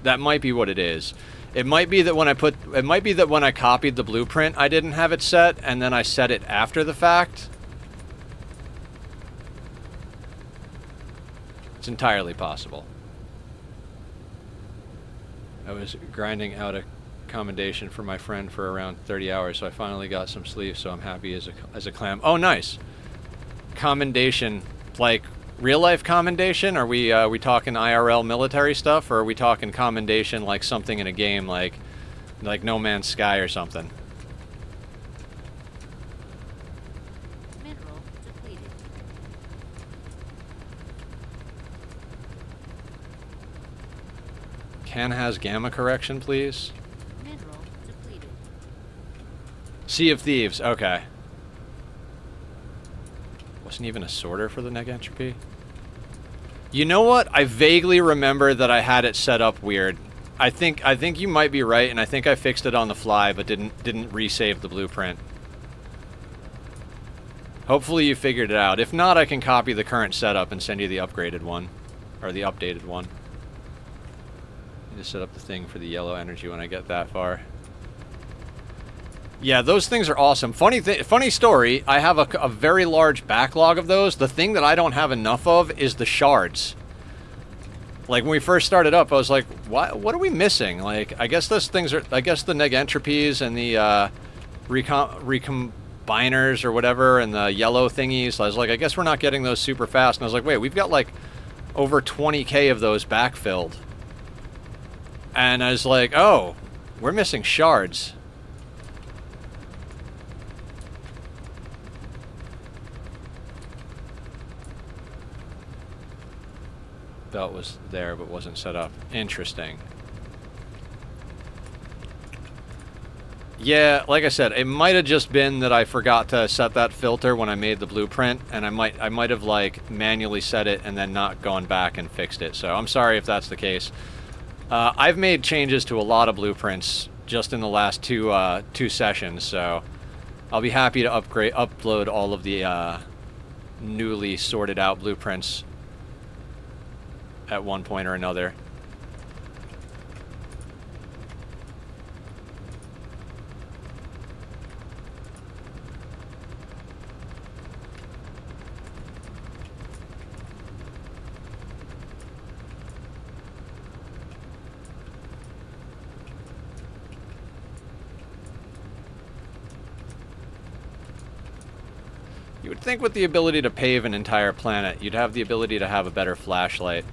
That might be what it is. It might be that when I copied the blueprint, I didn't have it set, and then I set it after the fact. It's entirely possible. I was grinding out a commendation for my friend for around 30 hours, so I finally got some sleep, so I'm happy as a clam. Oh, nice. Commendation. Like real life commendation? Are we talking IRL military stuff, or are we talking commendation like something in a game like No Man's Sky or something? Mineral depleted. Can has gamma correction, please? Mineral depleted. Sea of Thieves, okay. Wasn't even a sorter for the neg entropy. You know what? I vaguely remember that I had it set up weird. I think you might be right, and I think I fixed it on the fly, but didn't resave the blueprint. Hopefully you figured it out. If not, I can copy the current setup and send you the upgraded one, or the updated one. Just set up the thing for the yellow energy when I get that far. Yeah, those things are awesome. Funny story, I have a very large backlog of those. The thing that I don't have enough of is the shards. Like, when we first started up, I was like, what are we missing? Like, I guess those things are, I guess the neg entropies and the recombiners or whatever, and the yellow thingies. I was like, I guess we're not getting those super fast. And I was like, wait, we've got like over 20K of those backfilled. And I was like, oh, we're missing shards. Belt was there but wasn't set up. Interesting. Yeah, like I said, it might have just been that I forgot to set that filter when I made the blueprint, and I might have like manually set it and then not gone back and fixed it. So I'm sorry if that's the case. I've made changes to a lot of blueprints just in the last two sessions, so I'll be happy to upload all of the newly sorted out blueprints at one point or another. You would think with the ability to pave an entire planet, you'd have the ability to have a better flashlight.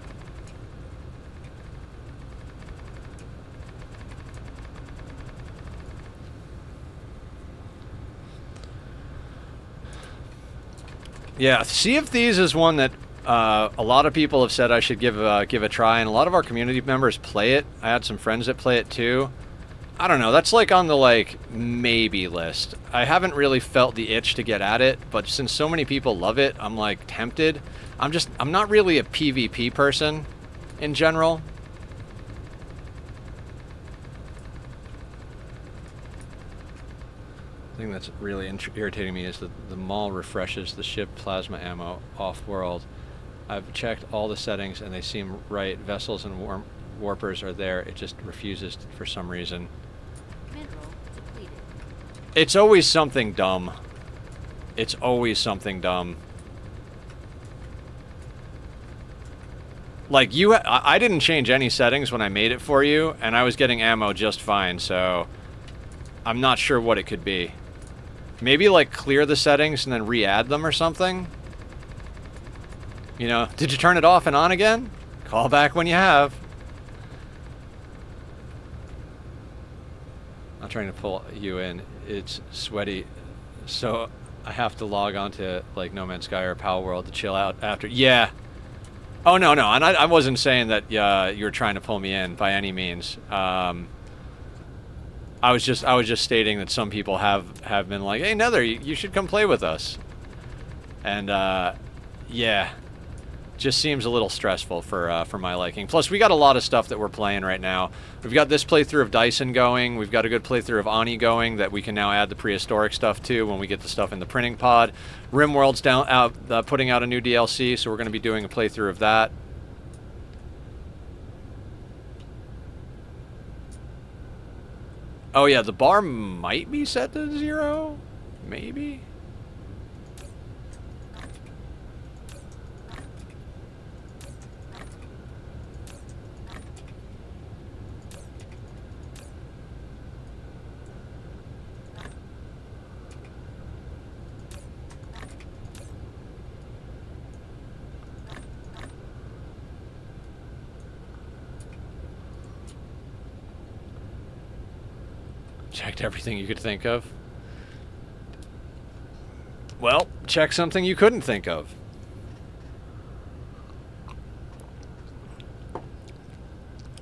Yeah, Sea of Thieves is one that a lot of people have said I should give a try, and a lot of our community members play it. I had some friends that play it too. I don't know, that's like on the like maybe list. I haven't really felt the itch to get at it, but since so many people love it, I'm like tempted. I'm not really a PvP person in general. The thing that's really irritating me is that the mall refreshes the ship plasma ammo off-world. I've checked all the settings and they seem right. Vessels and warpers are there. It just refuses for some reason. Mineral depleted. It's always something dumb. It's always something dumb. Like, I didn't change any settings when I made it for you, and I was getting ammo just fine, so I'm not sure what it could be. Maybe, like, clear the settings and then re-add them or something? You know, did you turn it off and on again? Call back when you have. I'm trying to pull you in. It's sweaty, so I have to log on to, like, No Man's Sky or Pal World to chill out after. Yeah. Oh, no, and I wasn't saying that you were trying to pull me in by any means. I was just stating that some people have been like, hey, Nether, you should come play with us. And, yeah. Just seems a little stressful for my liking. Plus, we got a lot of stuff that we're playing right now. We've got this playthrough of Dyson going. We've got a good playthrough of Ani going that we can now add the prehistoric stuff to when we get the stuff in the printing pod. RimWorld's putting out a new DLC, so we're going to be doing a playthrough of that. Oh yeah, the bar might be set to 0? Maybe? Checked everything you could think of. Well, check something you couldn't think of.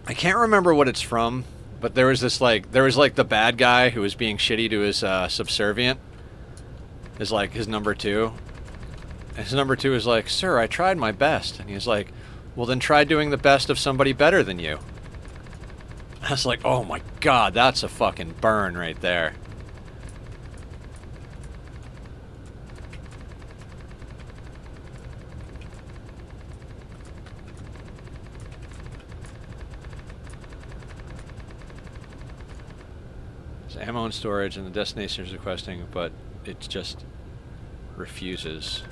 I can't remember what it's from, but there was the bad guy who was being shitty to his subservient. Is like his number 2. And his number 2 is like, "Sir, I tried my best." And he's like, "Well, then try doing the best of somebody better than you." I was like, oh my god, that's a fucking burn right there. There's ammo and storage and the destination is requesting, but it just refuses.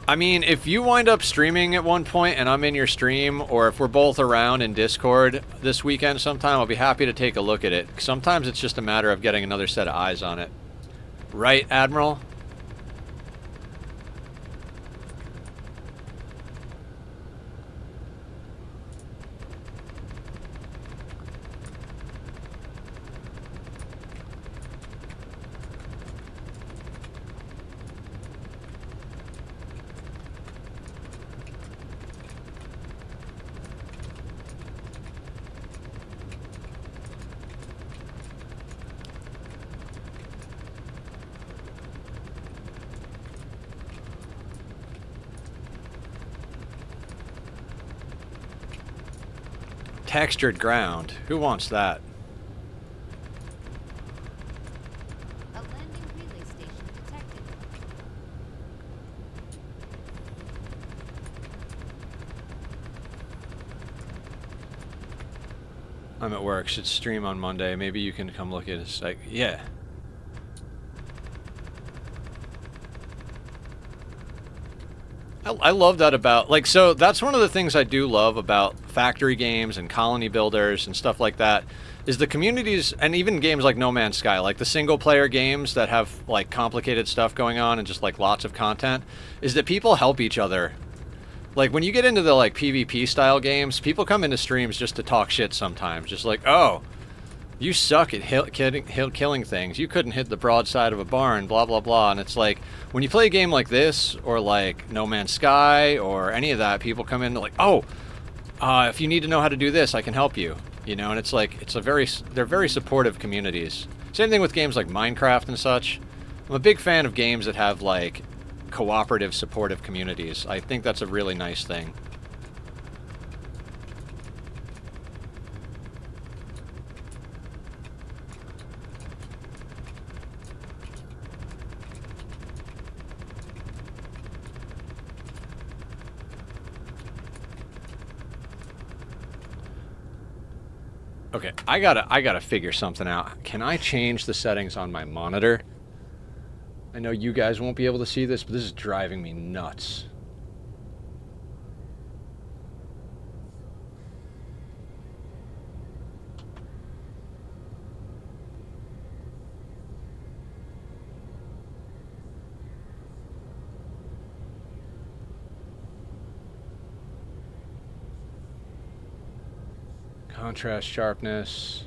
I mean, if you wind up streaming at one point and I'm in your stream, or if we're both around in Discord this weekend sometime, I'll be happy to take a look at it. Sometimes it's just a matter of getting another set of eyes on it. Right, Admiral? Textured ground. Who wants that? A landing relay station detected. I'm at work. Should stream on Monday. Maybe you can come look at it. Like, yeah. I love that about, like, so that's one of the things I do love about factory games and colony builders and stuff like that, is the communities, and even games like No Man's Sky, like the single player games that have like complicated stuff going on and just like lots of content, is that people help each other. Like when you get into the like PvP style games, people come into streams just to talk shit sometimes, just like, oh, you suck at killing things. You couldn't hit the broadside of a barn, blah, blah, blah. And it's like, when you play a game like this, or like No Man's Sky, or any of that, people come in like, oh, if you need to know how to do this, I can help you. You know, and it's like, they're very supportive communities. Same thing with games like Minecraft and such. I'm a big fan of games that have like cooperative, supportive communities. I think that's a really nice thing. Okay, I gotta figure something out. Can I change the settings on my monitor? I know you guys won't be able to see this, but this is driving me nuts. Contrast, sharpness.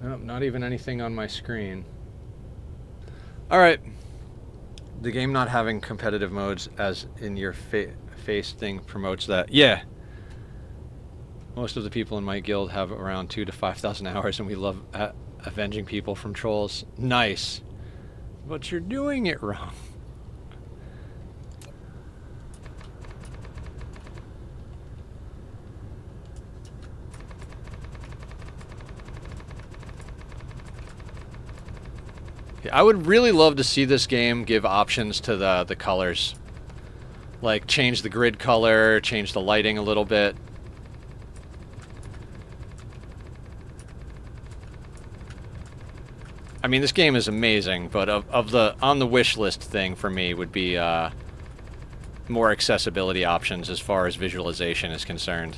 Nope, not even anything on my screen. Alright. The game not having competitive modes as in your face thing promotes that. Yeah. Most of the people in my guild have around 2,000 to 5,000 hours, and we love avenging people from trolls. Nice. But you're doing it wrong. Yeah, I would really love to see this game give options to the colors. Like, change the grid color, change the lighting a little bit. I mean, this game is amazing, but of the on the wish list thing for me would be more accessibility options as far as visualization is concerned.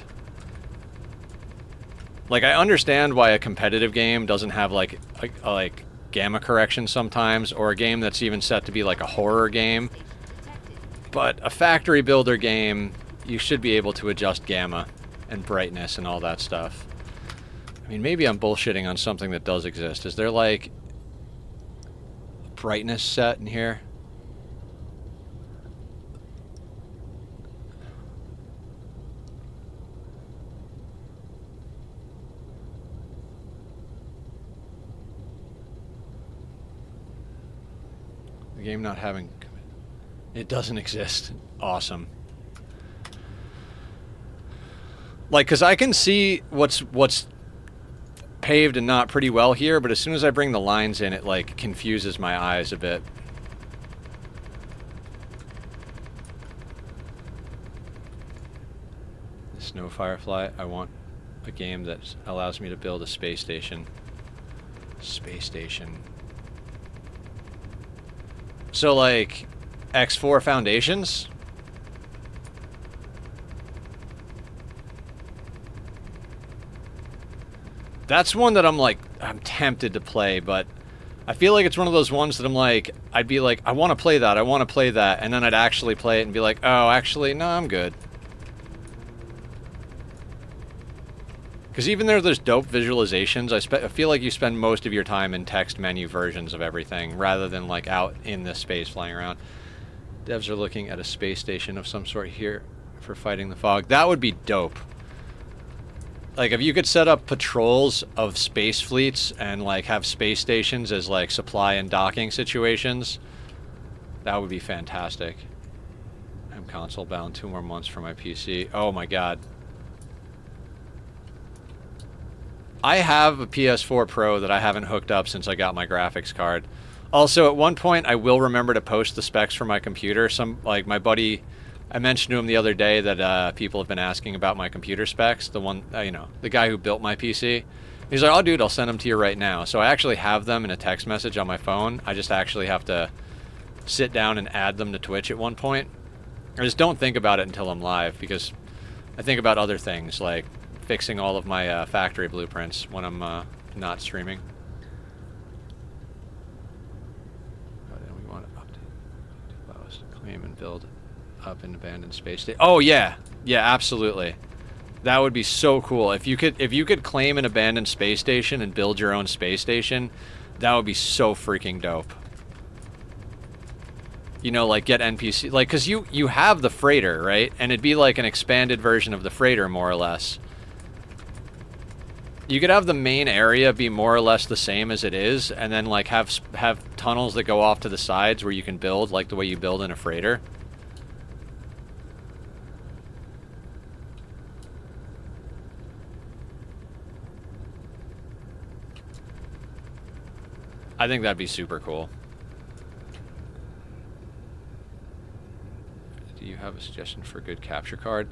Like, I understand why a competitive game doesn't have like gamma correction sometimes, or a game that's even set to be like a horror game. But a factory builder game, you should be able to adjust gamma and brightness and all that stuff. I mean, maybe I'm bullshitting on something that does exist. Is there like brightness set in here? The game not having... It doesn't exist. Awesome. Like, because I can see what's paved and not pretty well here, but as soon as I bring the lines in, it like confuses my eyes a bit. Snow Firefly. I want a game that allows me to build a space station. Space station. So like X4 Foundations? That's one that I'm tempted to play, but I feel like it's one of those ones that I'd be like, I want to play that, and then I'd actually play it and be like, oh, actually, no, I'm good. Because even though there's dope visualizations, I feel like you spend most of your time in text menu versions of everything, rather than like out in the space flying around. Devs are looking at a space station of some sort here for fighting the fog. That would be dope. Like, if you could set up patrols of space fleets and, like, have space stations as, like, supply and docking situations, that would be fantastic. I'm console bound 2 more months for my PC. Oh my god. I have a PS4 Pro that I haven't hooked up since I got my graphics card. Also, at one point, I will remember to post the specs for my computer. Like, my buddy... I mentioned to him the other day that people have been asking about my computer specs. The one, you know, the guy who built my PC. He's like, oh, dude, I'll send them to you right now. So I actually have them in a text message on my phone. I just actually have to sit down and add them to Twitch at one point. I just don't think about it until I'm live, because I think about other things, like fixing all of my factory blueprints when I'm not streaming. Oh, then we want to update, claim and build up an abandoned space station. Oh yeah, yeah, absolutely. That would be so cool if you could claim an abandoned space station and build your own space station. That would be so freaking dope. You know, like get NPC, like, cause you have the freighter, right? And it'd be like an expanded version of the freighter, more or less. You could have the main area be more or less the same as it is, and then like have tunnels that go off to the sides where you can build like the way you build in a freighter. I think that'd be super cool. Do you have a suggestion for a good capture card?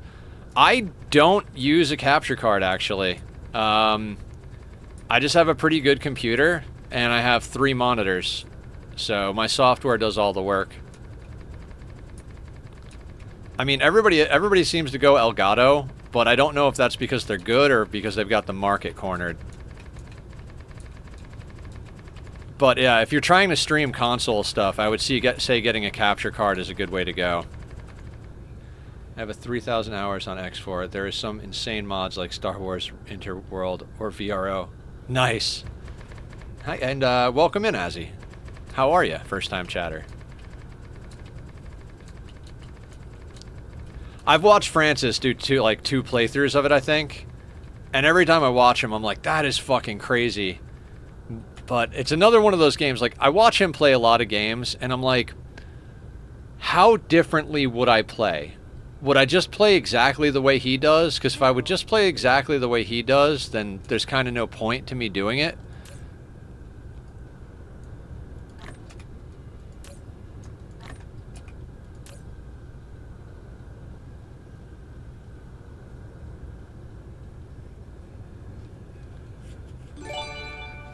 I don't use a capture card, actually. I just have a pretty good computer, and I have 3 monitors. So my software does all the work. I mean, everybody seems to go Elgato, but I don't know if that's because they're good or because they've got the market cornered. But yeah, if you're trying to stream console stuff, I would say getting a capture card is a good way to go. I have a 3,000 hours on X4. There is some insane mods like Star Wars Interworld or VRO. Nice. Hi, and welcome in, Azzy. How are you, first-time chatter? I've watched Francis do two playthroughs of it, I think. And every time I watch him, I'm like, that is fucking crazy. But it's another one of those games, like, I watch him play a lot of games, and I'm like, how differently would I play? Would I just play exactly the way he does? Because if I would just play exactly the way he does, then there's kind of no point to me doing it.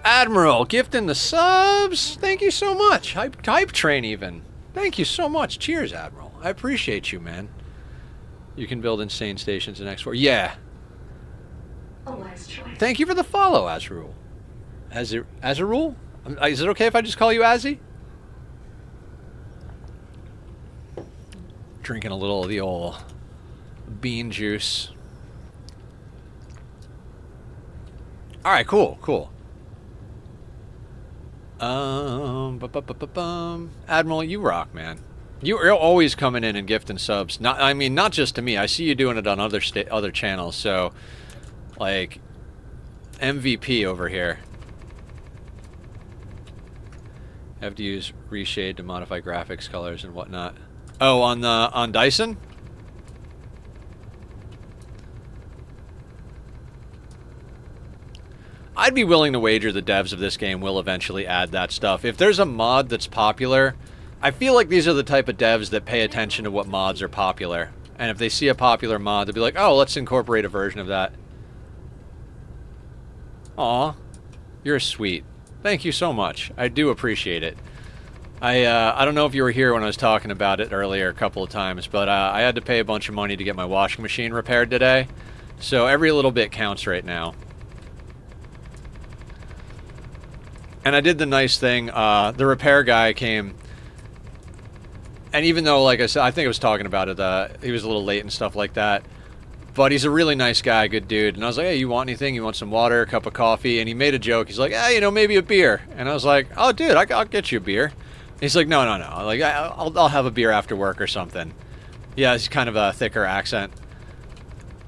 Admiral, gifting the subs. Thank you so much. Hype train even. Thank you so much. Cheers, Admiral. I appreciate you, man. You can build insane stations in X4. Yeah. A wise choice. Thank you for the follow, Azrul. Azrul? Is it okay if I just call you Azzy? Drinking a little of the old bean juice. Alright, cool, cool. Admiral, you rock, man. You're always coming in and gifting subs. Not just to me. I see you doing it on other channels. So, like, MVP over here. Have to use reshade to modify graphics, colors, and whatnot. Oh, on Dyson. I'd be willing to wager the devs of this game will eventually add that stuff. If there's a mod that's popular, I feel like these are the type of devs that pay attention to what mods are popular. And if they see a popular mod, they'll be like, oh, let's incorporate a version of that. Aw, you're sweet. Thank you so much. I do appreciate it. I don't know if you were here when I was talking about it earlier a couple of times, but I had to pay a bunch of money to get my washing machine repaired today. So every little bit counts right now. And I did the nice thing. The repair guy came, and even though, like I said, I think I was talking about it, he was a little late and stuff like that, but he's a really nice guy, good dude. And I was like, hey, you want anything? You want some water, a cup of coffee? And he made a joke. He's like, hey, you know, maybe a beer. And I was like, oh, dude, I'll get you a beer. And he's like, no. Like, I'll have a beer after work or something. Yeah, it's kind of a thicker accent.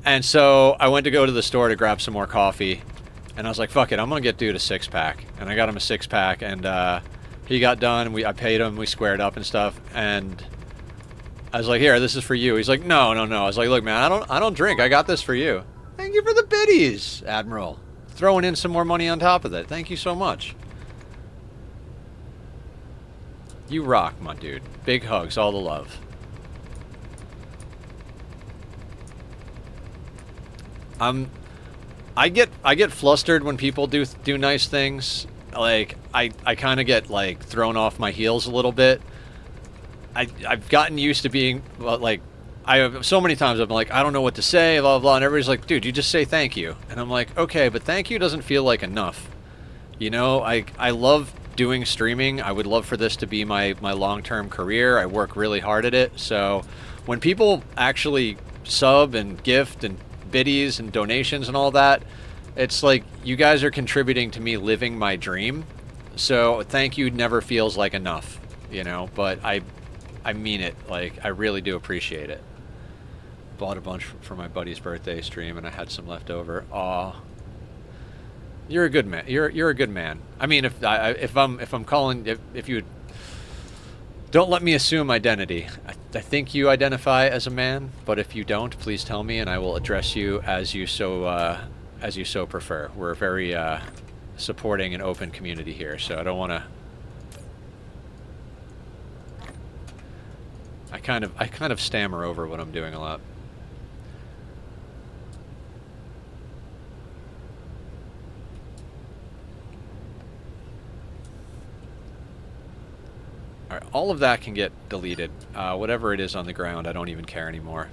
And so I went to go to the store to grab some more coffee. And I was like, fuck it, I'm going to get dude a 6-pack. And I got him a 6-pack, and he got done. I paid him, we squared up and stuff. And I was like, here, this is for you. He's like, no. I was like, look, man, I don't drink. I got this for you. Thank you for the biddies, Admiral. Throwing in some more money on top of that. Thank you so much. You rock, my dude. Big hugs, all the love. I get flustered when people do nice things. Like, I kind of get, like, thrown off my heels a little bit. I've gotten used to being, well, like, I have so many times I've been like, I don't know what to say, blah, blah, blah, and everybody's like, dude, you just say thank you. And I'm like, okay, but thank you doesn't feel like enough. You know, I love doing streaming. I would love for this to be my long-term career. I work really hard at it. So when people actually sub and gift and biddies and donations and all that, it's like you guys are contributing to me living my dream. So thank you never feels like enough, you know, but I mean it. Like, I really do appreciate it. Bought a bunch for my buddy's birthday stream, and I had some left over. Aw, you're a good man. You're a good man. I mean, if I'm calling, if you don't let me assume identity. I think you identify as a man, but if you don't, please tell me, and I will address you as you so prefer. We're a very supporting and open community here, so I don't want to. I kind of stammer over what I'm doing a lot. All right, all of that can get deleted. Whatever it is on the ground, I don't even care anymore.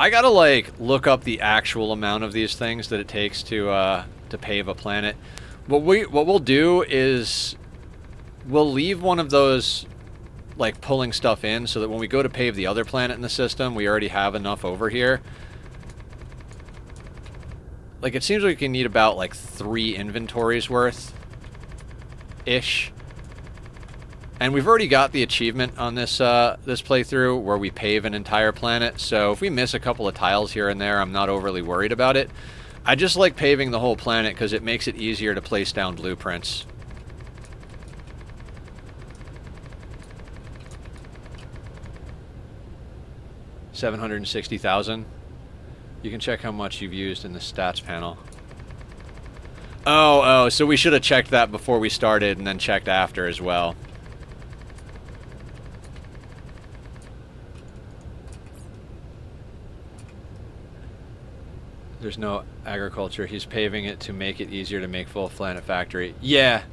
I gotta like look up the actual amount of these things that it takes to pave a planet. What we'll do is we'll leave one of those like pulling stuff in so that when we go to pave the other planet in the system, we already have enough over here. Like, it seems like we can need about like 3 inventories worth ish. And we've already got the achievement on this this playthrough where we pave an entire planet. So if we miss a couple of tiles here and there, I'm not overly worried about it. I just like paving the whole planet because it makes it easier to place down blueprints. $760,000. You can check how much you've used in the stats panel. Oh, so we should have checked that before we started and then checked after as well. There's no agriculture. He's paving it to make it easier to make full planet factory. Yeah.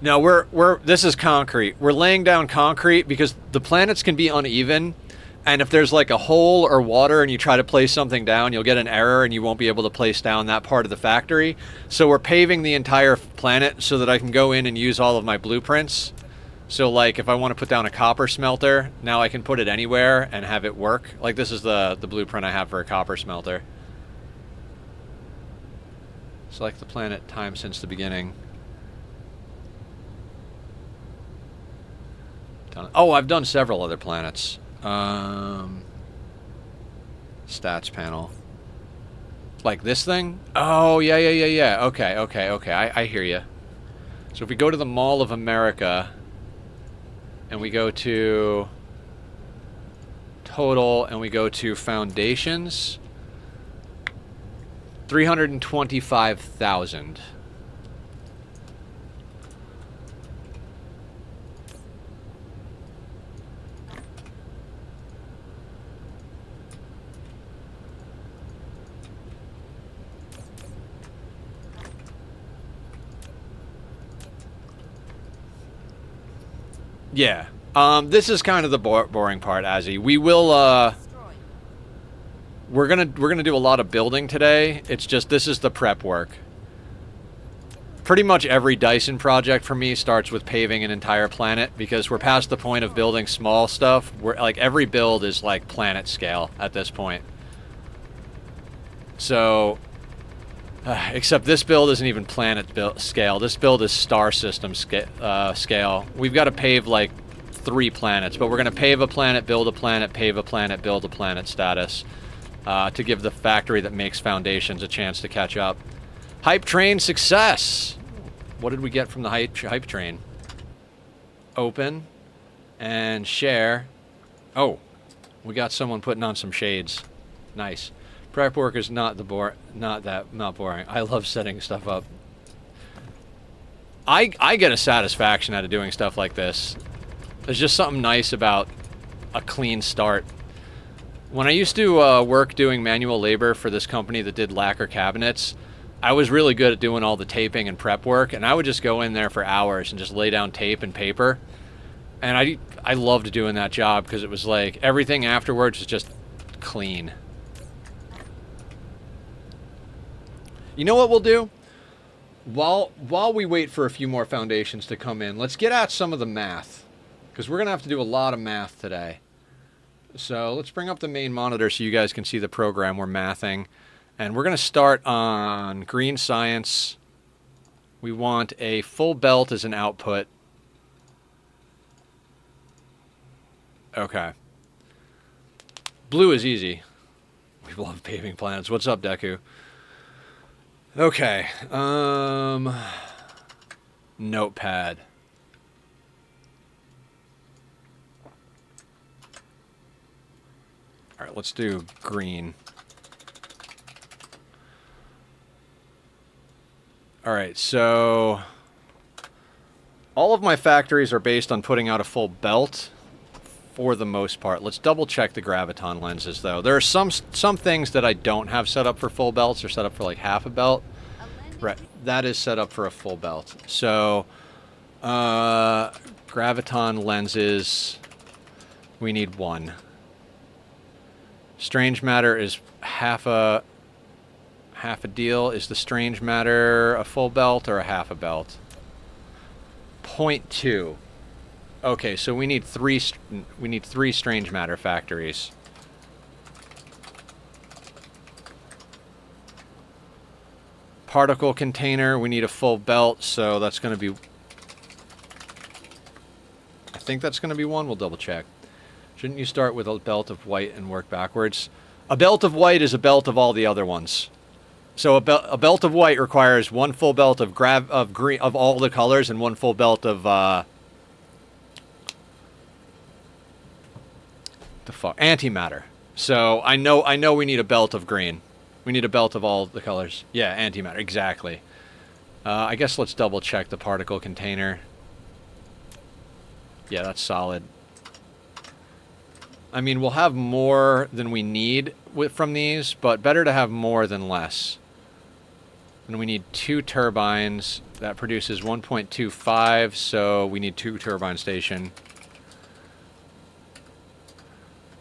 No, this is concrete. We're laying down concrete because the planets can be uneven, and if there's like a hole or water and you try to place something down, you'll get an error and you won't be able to place down that part of the factory. So we're paving the entire planet so that I can go in and use all of my blueprints. So like if I want to put down a copper smelter, now I can put it anywhere and have it work. Like this is the blueprint I have for a copper smelter. Select the planet time since the beginning. Oh, I've done several other planets. Stats panel. Like this thing? Oh, yeah. Okay. I hear you. So if we go to the Mall of America and we go to total and we go to foundations, 325,000. Yeah. This is kind of the boring part, Azzy. We will, we're gonna do a lot of building today. It's just, this is the prep work. Pretty much every Dyson project for me starts with paving an entire planet because we're past the point of building small stuff. We're like, every build is like planet scale at this point. So, except this build isn't even planet scale. This build is star system scale. We've got to pave like 3 planets, but we're going to pave a planet, build a planet, pave a planet, build a planet status to give the factory that makes foundations a chance to catch up. Hype train success! What did we get from the hype train? Open and share. Oh, we got someone putting on some shades. Nice. Prep work is not boring. I love setting stuff up. I get a satisfaction out of doing stuff like this. There's just something nice about a clean start. When I used to work doing manual labor for this company that did lacquer cabinets, I was really good at doing all the taping and prep work, and I would just go in there for hours and just lay down tape and paper. And I loved doing that job because it was like everything afterwards was just clean. You know what we'll do? While we wait for a few more foundations to come in, let's get at some of the math, because we're going to have to do a lot of math today. So let's bring up the main monitor so you guys can see the program we're mathing. And we're going to start on green science. We want a full belt as an output. Okay. Blue is easy. We love paving plans. What's up, Deku? Okay. Notepad. All right, let's do green. All right, so all of my factories are based on putting out a full belt for the most part. Let's double check the graviton lenses though. There are some things that I don't have set up for full belts. They're set up for like half a belt. Right, that is set up for a full belt. So graviton lenses, we need one. Strange matter is half a deal. Is the strange matter a full belt or a half a belt? 0.2. Okay, so we need three strange matter factories. Particle container, we need a full belt, so that's going to be... I think that's going to be one. We'll double check. Shouldn't you start with a belt of white and work backwards? A belt of white is a belt of all the other ones. So a belt of white requires one full belt of green of all the colors and one full belt of antimatter. So I know we need a belt of green. We need a belt of all the colors. Yeah, antimatter, exactly. I guess let's double check the particle container. Yeah, that's solid. I mean, we'll have more than we need from these, but better to have more than less. And we need 2 turbines. That produces 1.25, so we need 2 turbine station.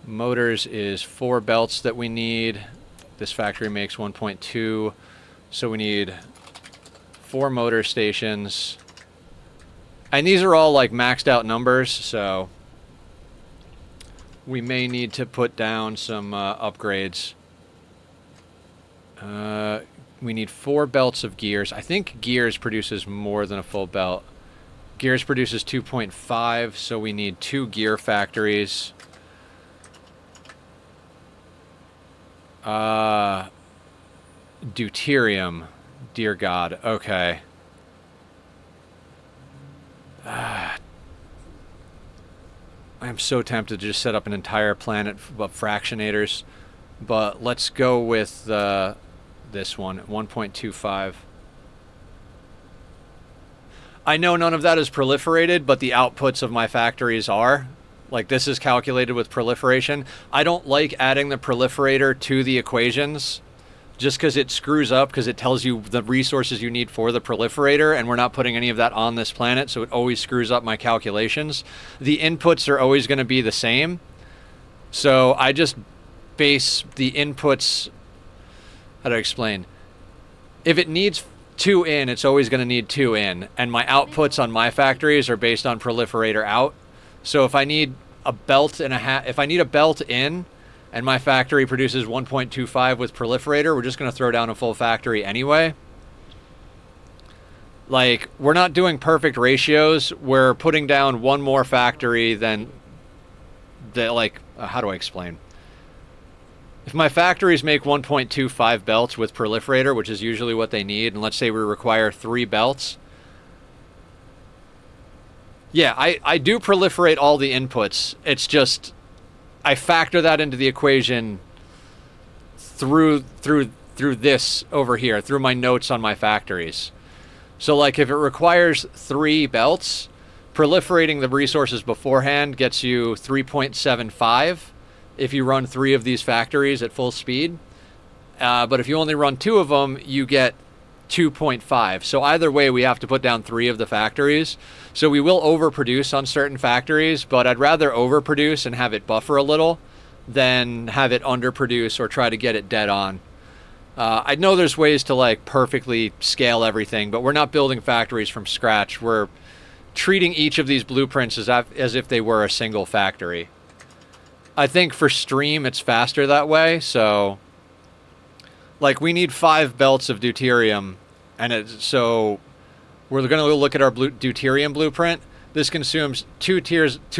Motors is 4 belts that we need. This factory makes 1.2, so we need 4 motor stations. And these are all like maxed out numbers, so we may need to put down some upgrades. We need 4 belts of gears. I think gears produces more than a full belt. Gears produces 2.5, so we need 2 gear factories. Deuterium. Dear God. Okay. I am so tempted to just set up an entire planet of fractionators, but let's go with this one, 1.25. I know none of that is proliferated, but the outputs of my factories are. Like, this is calculated with proliferation. I don't like adding the proliferator to the equations just because it screws up, because it tells you the resources you need for the proliferator, and we're not putting any of that on this planet, so it always screws up my calculations. The inputs are always going to be the same, so I just base the inputs... How do I explain? If it needs 2 in, it's always going to need 2 in, and my outputs on my factories are based on proliferator out. So if I need a belt and if I need a belt in, and my factory produces 1.25 with proliferator, we're just going to throw down a full factory anyway. Like, we're not doing perfect ratios. We're putting down one more factory than the, like, how do I explain? If my factories make 1.25 belts with proliferator, which is usually what they need, and let's say we require 3 belts. Yeah, I do proliferate all the inputs. It's just I factor that into the equation through this over here, through my notes on my factories. So like if it requires 3 belts, proliferating the resources beforehand gets you 3.75. if you run 3 of these factories at full speed. But if you only run 2 of them, you get 2.5. So either way, we have to put down 3 of the factories. So we will overproduce on certain factories, but I'd rather overproduce and have it buffer a little than have it underproduce or try to get it dead on. I know there's ways to like perfectly scale everything, but we're not building factories from scratch. We're treating each of these blueprints as if they were a single factory. I think for stream, it's faster that way, so... Like, we need 5 belts of deuterium, and so we're going to look at our deuterium blueprint. This consumes 2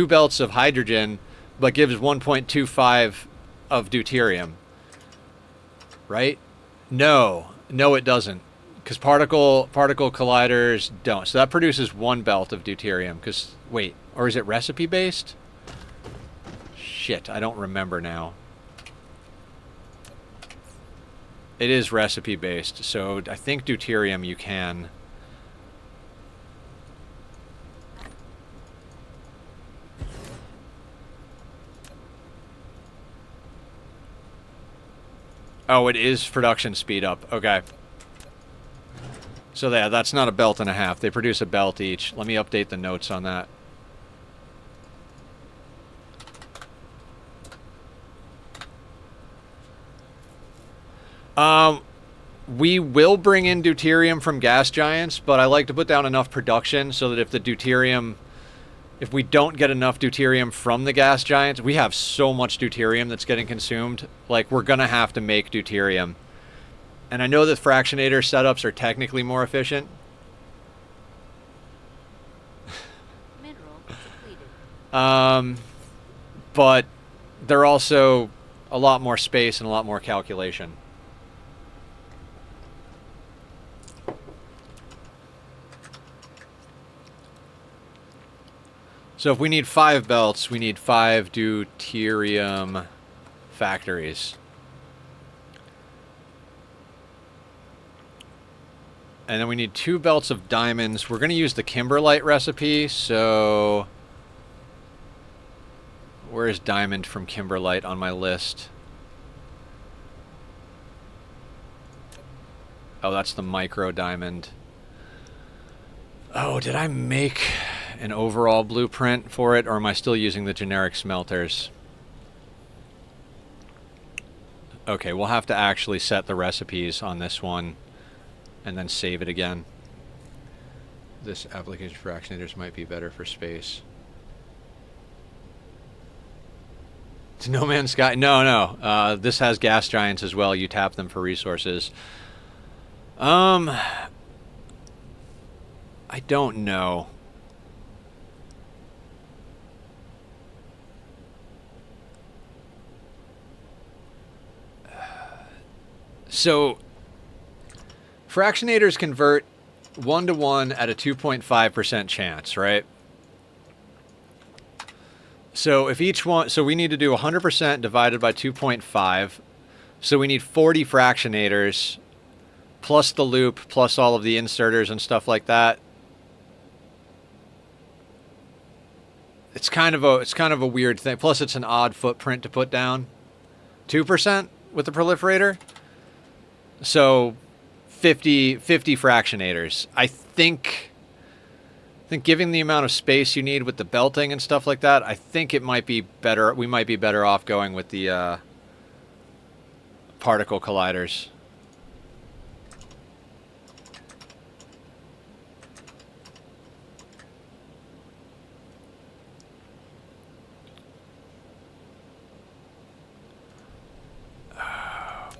belts of hydrogen, but gives 1.25 of deuterium. Right? No, it doesn't, because particle colliders don't. So that produces 1 belt of deuterium. Because wait, or is it recipe based? Shit, I don't remember now. It is recipe based, so I think deuterium you can. Oh, it is production speed up. Okay. So yeah, that's not a belt and a half. They produce a belt each. Let me update the notes on that. We will bring in deuterium from gas giants, but I like to put down enough production so that if we don't get enough deuterium from the gas giants, we have so much deuterium that's getting consumed, like we're gonna have to make deuterium. And I know that fractionator setups are technically more efficient. Mineral depleted. But they're also a lot more space and a lot more calculation. So if we need 5 belts, we need 5 deuterium factories. And then we need 2 belts of diamonds. We're going to use the kimberlite recipe, so... Where is diamond from kimberlite on my list? Oh, that's the micro diamond. Oh, did I make an overall blueprint for it, or am I still using the generic smelters? Okay, we'll have to actually set the recipes on this one and then save it again. This application for fractionators might be better for space. To No Man's Sky? No. This has gas giants as well. You tap them for resources. I don't know. So, fractionators convert 1-to-1 at a 2.5% chance, right? So if each one, so we need to do 100% divided by 2.5. So we need 40 fractionators, plus the loop, plus all of the inserters and stuff like that. It's kind of a weird thing. Plus it's an odd footprint to put down. 2% with the proliferator. So 50 fractionators. I think given the amount of space you need with the belting and stuff like that, I think it might be better. We might be better off going with the particle colliders.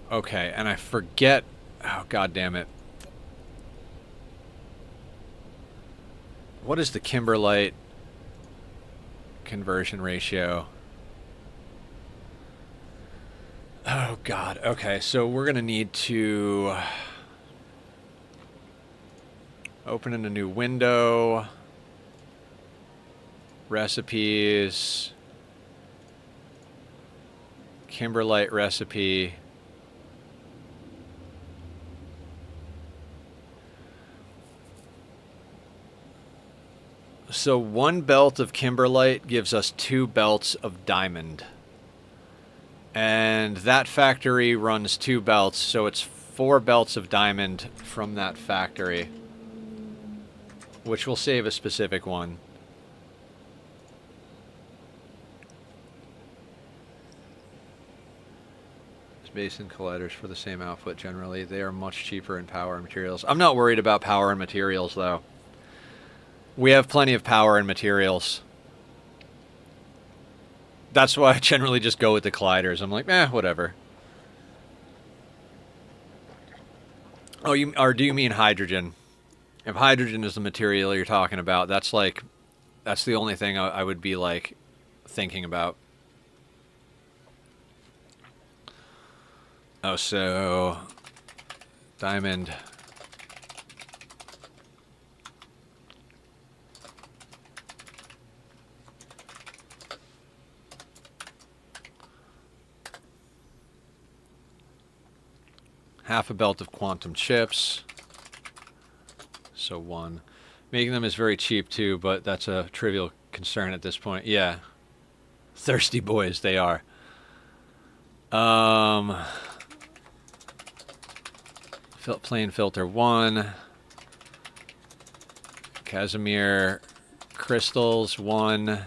Okay, and I forget. Oh, God damn it. What is the kimberlite conversion ratio? Oh, God. Okay, so we're going to need to open in a new window. Recipes. Kimberlite recipe. So 1 belt of kimberlite gives us 2 belts of diamond. And that factory runs 2 belts, so it's 4 belts of diamond from that factory, which will save a specific one. Basin colliders for the same output generally. They are much cheaper in power and materials. I'm not worried about power and materials, though. We have plenty of power and materials. That's why I generally just go with the colliders. I'm like, whatever. Oh, do you mean hydrogen? If hydrogen is the material you're talking about, that's the only thing I would be like thinking about. Oh, so diamond. Half a belt of quantum chips. So 1. Making them is very cheap too, but that's a trivial concern at this point. Yeah. Thirsty boys they are. Plane filter 1. Casimir crystals 1.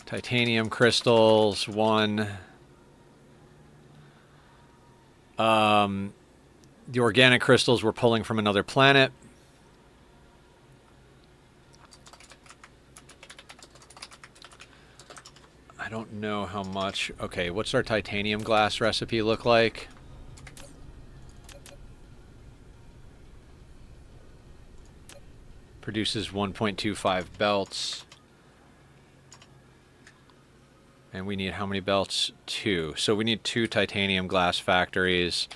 Titanium crystals 1. The organic crystals we're pulling from another planet. I don't know how much. Okay, what's our titanium glass recipe look like? Produces 1.25 belts. And we need how many belts? 2. So we need 2 titanium glass factories.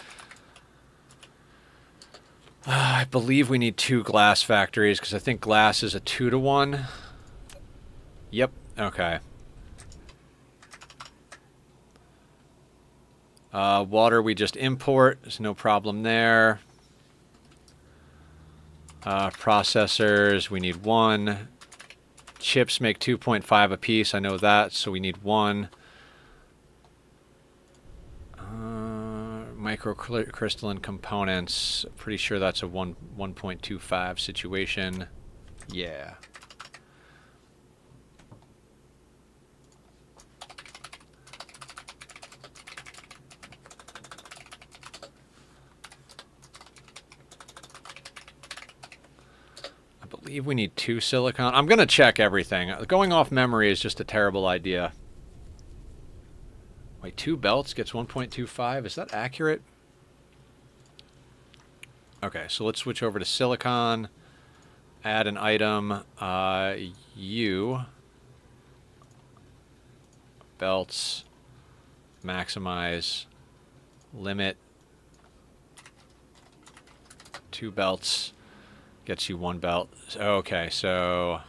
I believe we need 2 glass factories because I think glass is a 2-to-1. Yep. Okay. Water we just import. There's no problem there. Processors, we need 1. Chips make 2.5 apiece. I know that, so we need 1. Microcrystalline components. Pretty sure that's a 1.25 situation. Yeah. I believe we need 2 silicon. I'm going to check everything. Going off memory is just a terrible idea. Wait, 2 belts gets 1.25? Is that accurate? Okay, so let's switch over to silicon. Add an item. U. Belts. Maximize. Limit. 2 belts. Gets you 1 belt. Okay, so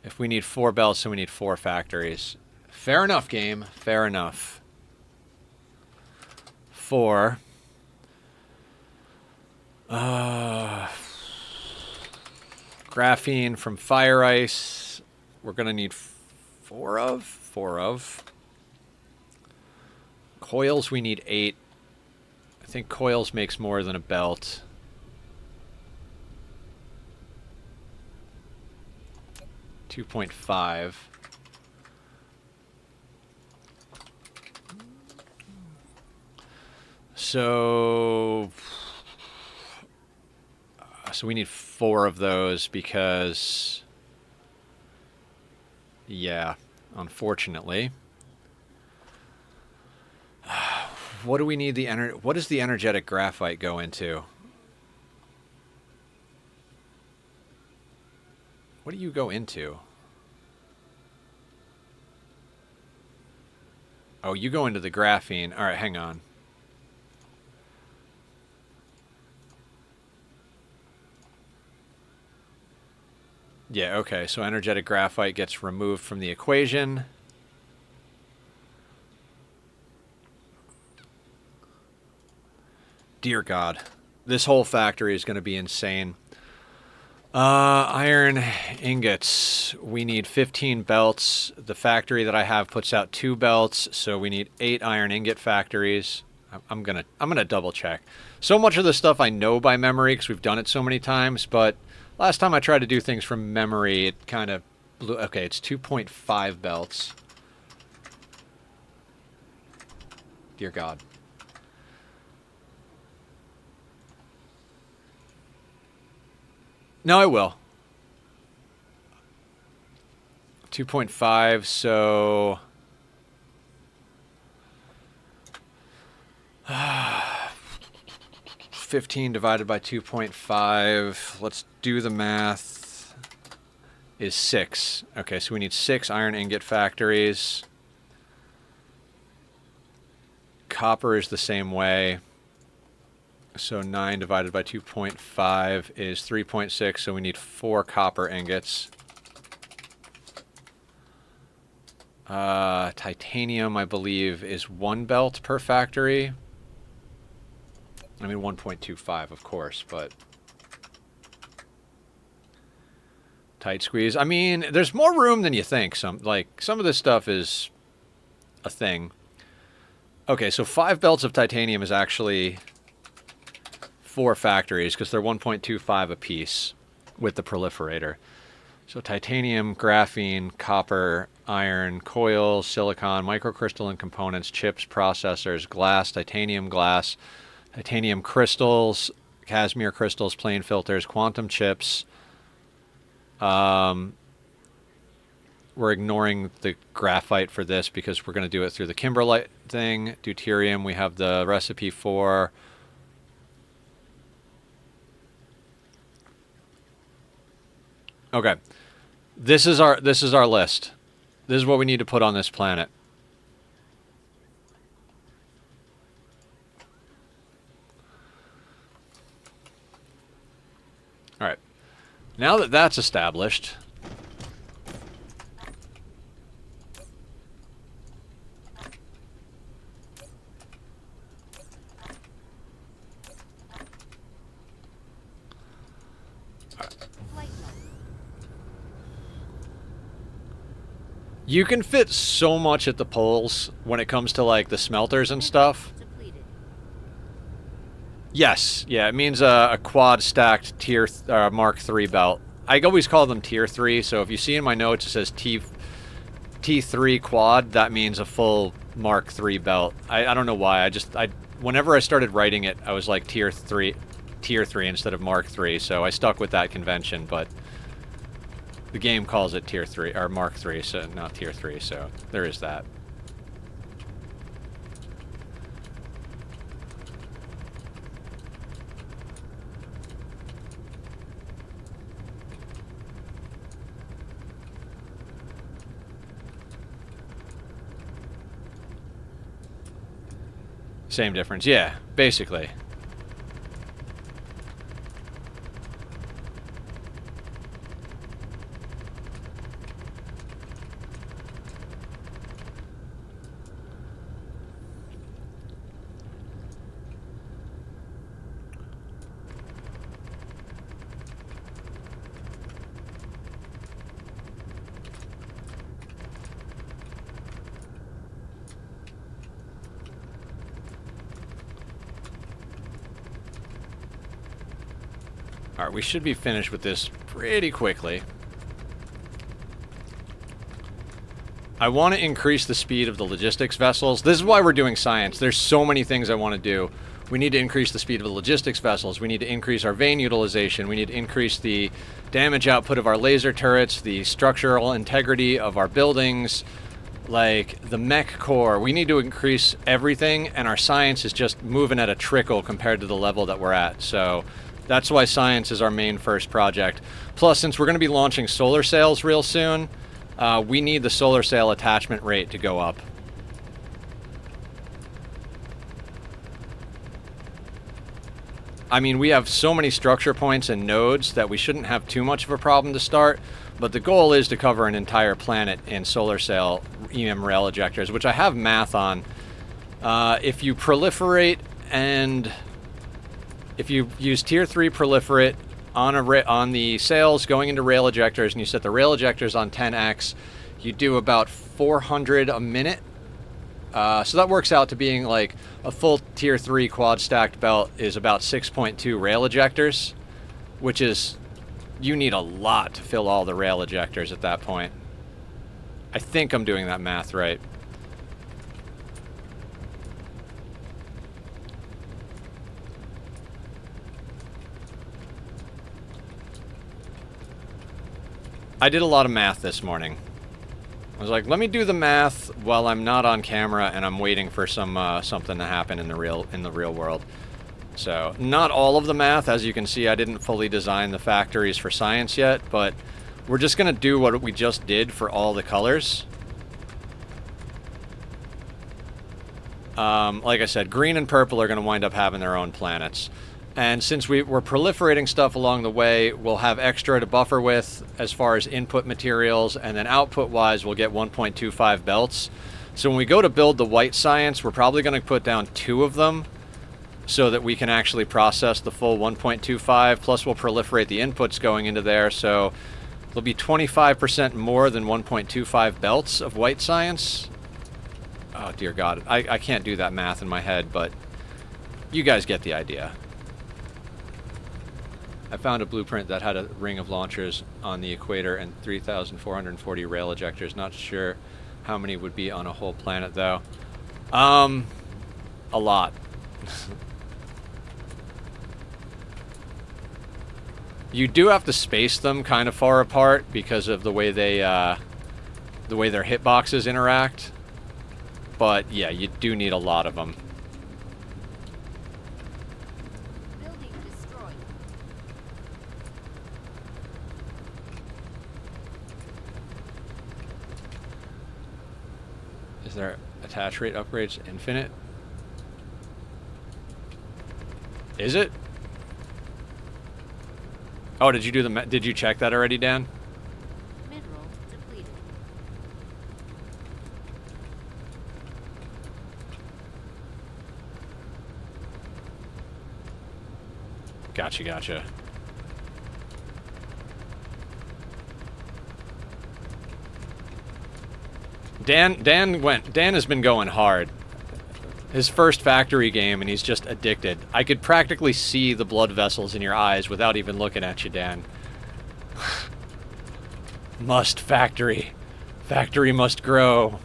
if we need 4 belts, then we need 4 factories. Fair enough, game. Fair enough. 4. Graphene from fire ice. We're going to need 4 of. 4 of. Coils we need 8. I think coils makes more than a belt. 2.5. So we need 4 of those because, yeah, unfortunately. What do we need what does the energetic graphite go into? What do you go into? Oh, you go into the graphene. All right, hang on. Yeah, okay, so energetic graphite gets removed from the equation. Dear God, this whole factory is going to be insane. Iron ingots. We need 15 belts. The factory that I have puts out 2 belts, so we need 8 iron ingot factories. I'm gonna double check. So much of this stuff I know by memory because we've done it so many times, but last time I tried to do things from memory, it kind of blew. Okay, it's 2.5 belts. Dear God. No, I will. 2.5, so... 15 divided by 2.5. Let's do the math. Is 6. Okay, so we need 6 iron ingot factories. Copper is the same way. So 9 divided by 2.5 is 3.6, so we need 4 copper ingots. Titanium, I believe, is 1 belt per factory. I mean, 1.25, of course, but... Tight squeeze. I mean, there's more room than you think. Some of this stuff is a thing. Okay, so 5 belts of titanium is actually... 4 factories because they're 1.25 apiece with the proliferator. So titanium, graphene, copper, iron, coils, silicon, microcrystalline components, chips, processors, glass, titanium crystals, Casimir crystals, plane filters, quantum chips. We're ignoring the graphite for this because we're going to do it through the kimberlite thing. Deuterium, we have the recipe for... Okay, this is our list. This is what we need to put on this planet. All right. Now that that's established, you can fit so much at the poles when it comes to like the smelters and stuff. Yes, yeah, it means a quad stacked tier Mark III belt. I always call them tier 3, so if you see in my notes it says T3 quad, that means a full Mark III belt. I don't know why. Whenever I started writing it, I was like tier 3 instead of Mark III, so I stuck with that convention, but the game calls it tier 3 or Mark III, so not tier 3, so there is that. Same difference, yeah, basically. Alright, we should be finished with this pretty quickly. I want to increase the speed of the logistics vessels. This is why we're doing science. There's so many things I want to do. We need to increase the speed of the logistics vessels. We need to increase our vein utilization. We need to increase the damage output of our laser turrets, the structural integrity of our buildings, like the mech core. We need to increase everything, and our science is just moving at a trickle compared to the level that we're at. So that's why science is our main first project. Plus, since we're going to be launching solar sails real soon, we need the solar sail attachment rate to go up. I mean, we have so many structure points and nodes that we shouldn't have too much of a problem to start, but the goal is to cover an entire planet in solar sail EM rail ejectors, which I have math on. If you proliferate and if you use tier 3 proliferate on the sails going into rail ejectors, and you set the rail ejectors on 10x, you do about 400 a minute. So that works out to being like a full tier 3 quad stacked belt is about 6.2 rail ejectors, which is, you need a lot to fill all the rail ejectors at that point. I think I'm doing that math right. I did a lot of math this morning. I was like, let me do the math while I'm not on camera and I'm waiting for something to happen in the real world. So, not all of the math. As you can see, I didn't fully design the factories for science yet, but we're just going to do what we just did for all the colors. Like I said, green and purple are going to wind up having their own planets. And since we're proliferating stuff along the way, we'll have extra to buffer with as far as input materials, and then output-wise, we'll get 1.25 belts. So when we go to build the white science, we're probably going to put down 2 of them so that we can actually process the full 1.25, plus we'll proliferate the inputs going into there, so there'll be 25% more than 1.25 belts of white science. Oh, dear God. I can't do that math in my head, but you guys get the idea. I found a blueprint that had a ring of launchers on the equator and 3,440 rail ejectors. Not sure how many would be on a whole planet, though. A lot. You do have to space them kind of far apart because of the way their hitboxes interact. But yeah, you do need a lot of them. Is there attach rate upgrades infinite? Is it? Oh, did you check that already, Dan? Mineral depleted. Gotcha. Dan has been going hard. His first factory game, and he's just addicted. I could practically see the blood vessels in your eyes without even looking at you, Dan. Must factory. Factory must grow.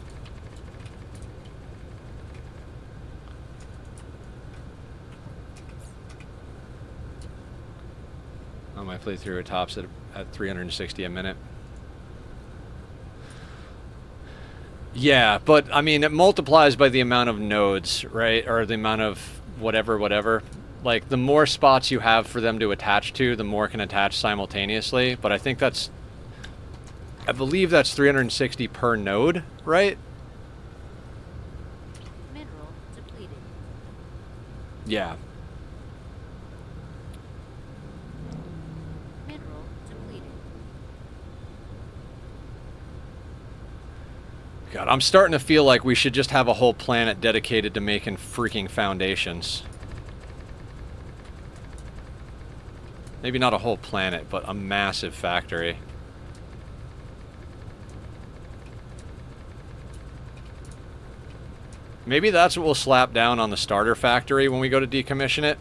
Oh, my playthrough tops at 360 a minute. Yeah, but I mean, it multiplies by the amount of nodes, right? Or the amount of whatever. Like, the more spots you have for them to attach to, the more can attach simultaneously. But I think I believe that's 360 per node, right? Mineral depleted. Yeah. Mineral depleted. God, I'm starting to feel like we should just have a whole planet dedicated to making freaking foundations. Maybe not a whole planet, but a massive factory. Maybe that's what we'll slap down on the starter factory when we go to decommission it.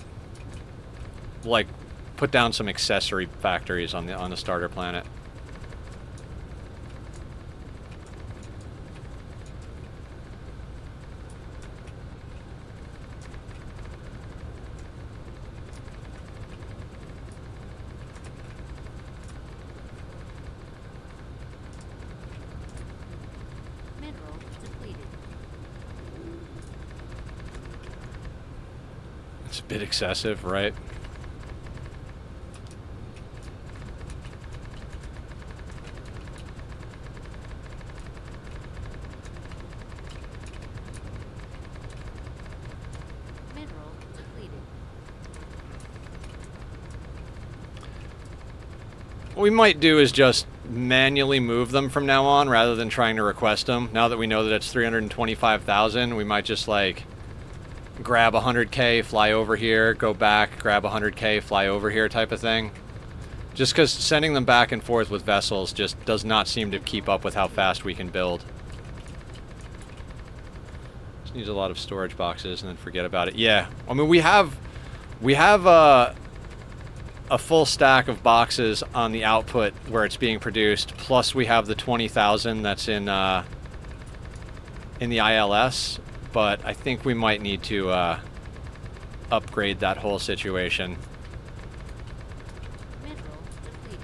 Like, put down some accessory factories on the starter planet. It's a bit excessive, right? Mineral depleted. What we might do is just manually move them from now on rather than trying to request them. Now that we know that it's 325,000, we might just like grab 100K, fly over here, go back, grab 100K, fly over here type of thing. Just because sending them back and forth with vessels just does not seem to keep up with how fast we can build. Just needs a lot of storage boxes and then forget about it. Yeah, I mean we have a full stack of boxes on the output where it's being produced. Plus we have the 20,000 that's in the ILS. But I think we might need to upgrade that whole situation. Mineral depleted.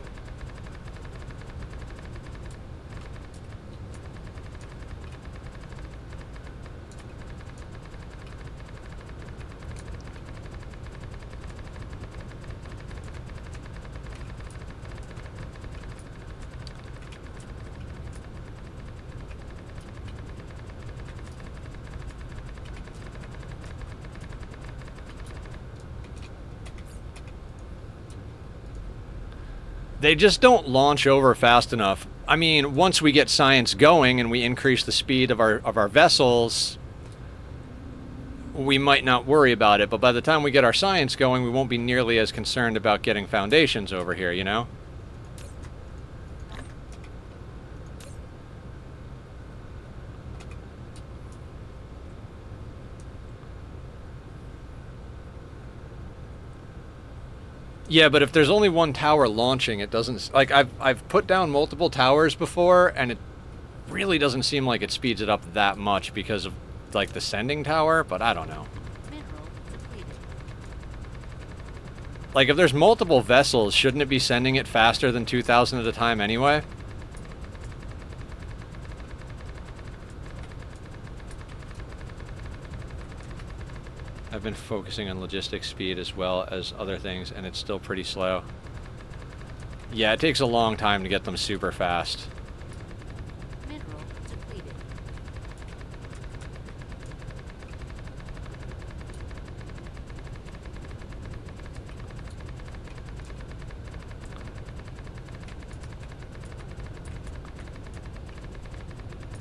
They just don't launch over fast enough. I mean, once we get science going and we increase the speed of our vessels, we might not worry about it. But by the time we get our science going, we won't be nearly as concerned about getting foundations over here, you know? Yeah, but if there's only one tower launching, it doesn't... Like, I've put down multiple towers before, and it really doesn't seem like it speeds it up that much because of, like, the sending tower, but I don't know. Mineral depleted. Like, if there's multiple vessels, shouldn't it be sending it faster than 2,000 at a time anyway? I've been focusing on logistics speed as well as other things, and it's still pretty slow. Yeah, it takes a long time to get them super fast. Mineral depleted.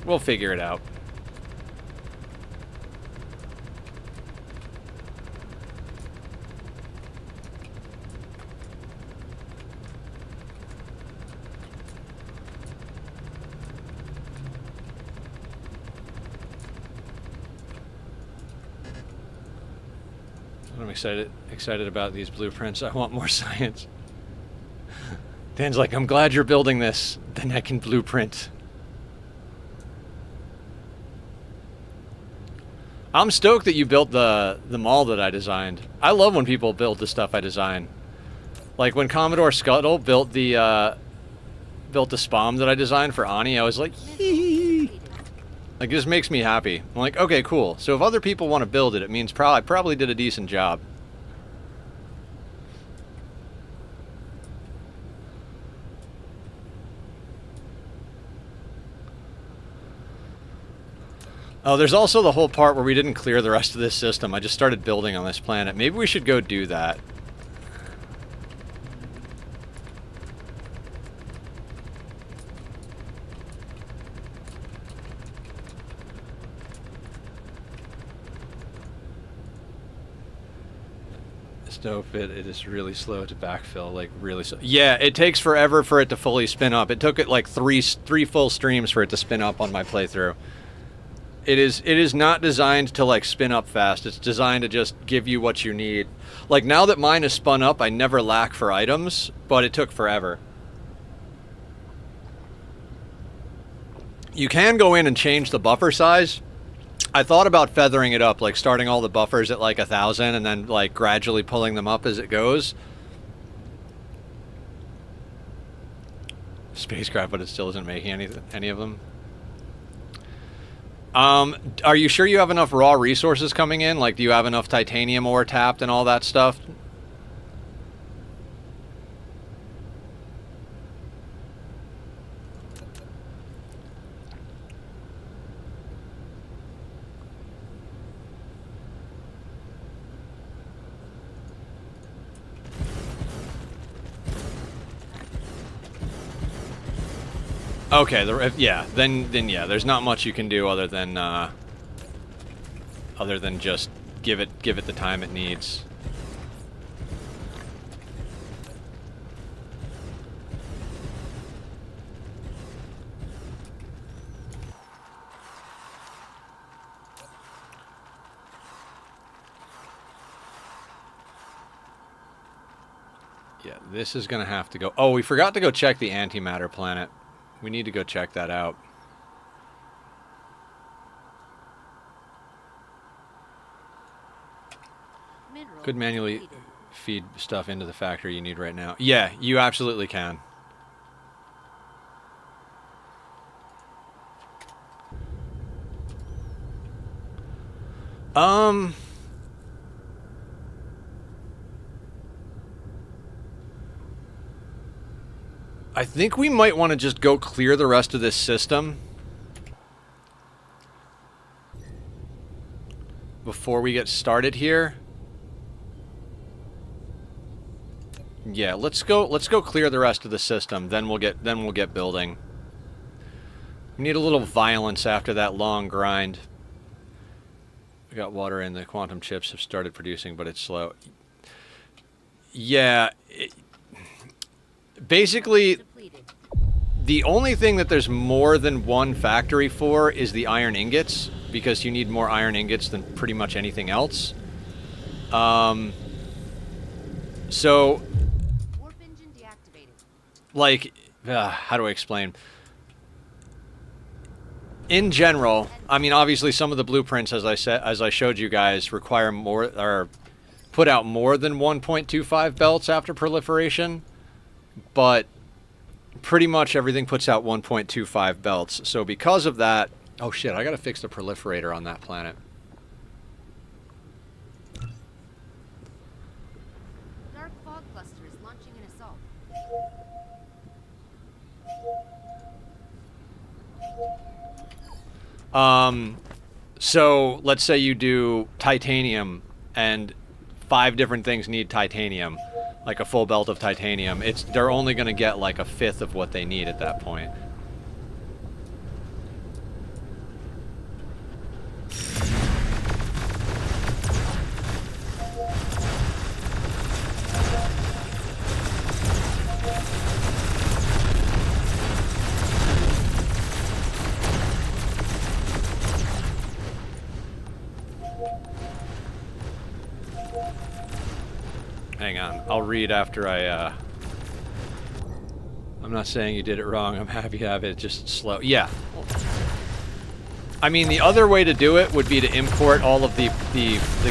We'll figure it out. I'm excited about these blueprints. I want more science. Dan's like, I'm glad you're building this. Then I can blueprint. I'm stoked that you built the mall that I designed. I love when people build the stuff I design. Like when Commodore Scuttle built the spam that I designed for Ani, I was like, hee. Like, it just makes me happy. I'm like, okay, cool. So if other people want to build it, it means I probably did a decent job. Oh, there's also the whole part where we didn't clear the rest of this system. I just started building on this planet. Maybe we should go do that. Dope. It is really slow to backfill, like really slow. Yeah, it takes forever for it to fully spin up. It took it like three full streams for it to spin up on my playthrough. It is not designed to like spin up fast. It's designed to just give you what you need. Like now that mine is spun up, I never lack for items, but it took forever. You can go in and change the buffer size. I thought about feathering it up, like starting all the buffers at like 1,000 and then like gradually pulling them up as it goes. Spacecraft, but it still isn't making any of them. Are you sure you have enough raw resources coming in? Like, do you have enough titanium ore tapped and all that stuff? Okay, yeah, then yeah, there's not much you can do other than just give it the time it needs. Yeah, this is going to have to go... Oh, we forgot to go check the antimatter planet. We need to go check that out. Mineral Could manually depleted. feed stuff into the factory you need right now. Yeah, you absolutely can. I think we might want to just go clear the rest of this system before we get started here. Yeah, let's go clear the rest of the system, then we'll get building. We need a little violence after that long grind. We got water in, the quantum chips have started producing, but it's slow. Yeah, basically Depleted. the only thing that there's more than one factory for is the iron ingots, because you need more iron ingots than pretty much anything else. So, Warp engine deactivated. like, how do I explain? In general, I mean, obviously some of the blueprints, as I showed you guys, require more, or put out more than 1.25 belts after proliferation, but pretty much everything puts out 1.25 belts. So because of that, oh shit, I gotta fix the proliferator on that planet. Dark fog cluster is launching an assault. So let's say you do titanium and 5 different things need titanium, like a full belt of titanium. They're only going to get like a fifth of what they need at that point. Hang on, I'll read after I'm not saying you did it wrong, I'm happy to have it just slow. Yeah. I mean, the other way to do it would be to import all of the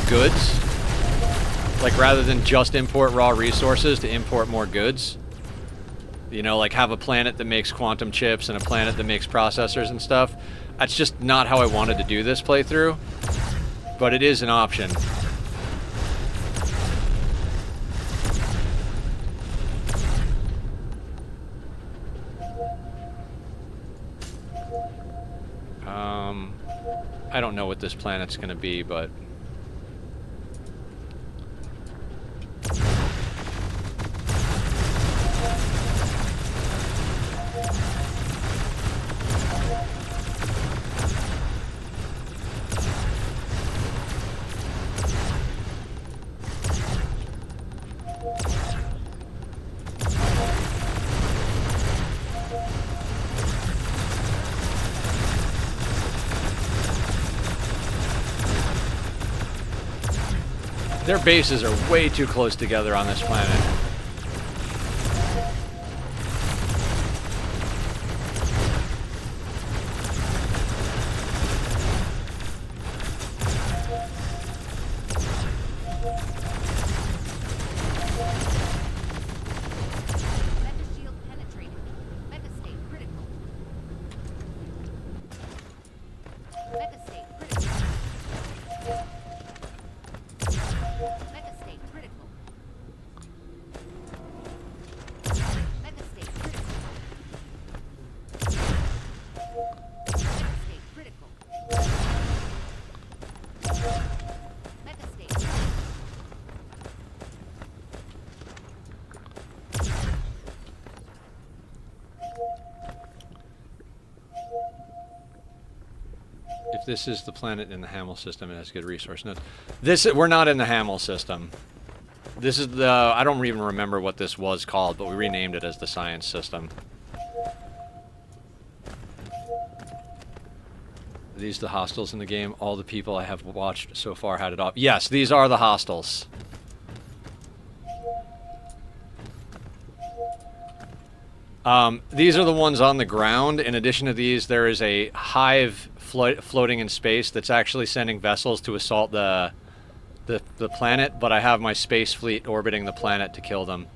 goods. Like, rather than just import raw resources, to import more goods. You know, like have a planet that makes quantum chips and a planet that makes processors and stuff. That's just not how I wanted to do this playthrough. But it is an option. I don't know what this planet's gonna be, but... Their bases are way too close together on this planet. Mega shield penetrated. Mega state critical. Mega state critical. Mega state critical. Mega state critical. Mega state critical. Mega state critical. If this is the planet in the Hamel system, it has good resource nodes. We're not in the Hamel system. This is the, I don't even remember what this was called, but we renamed it as the science system. Are these the hostiles in the game? All the people I have watched so far had it off. Yes, these are the hostiles. These are the ones on the ground. In addition to these, there is a hive floating in space that's actually sending vessels to assault the planet, but I have my space fleet orbiting the planet to kill them.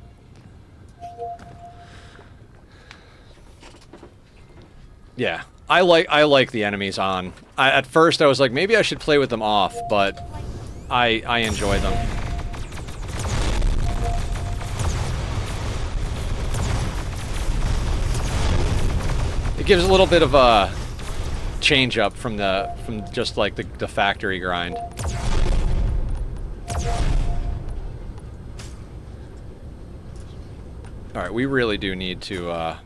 Yeah, I like the enemies on. At first I was like, maybe I should play with them off, but I enjoy them. It gives a little bit of a change up from just like the factory grind. All right, we really do need to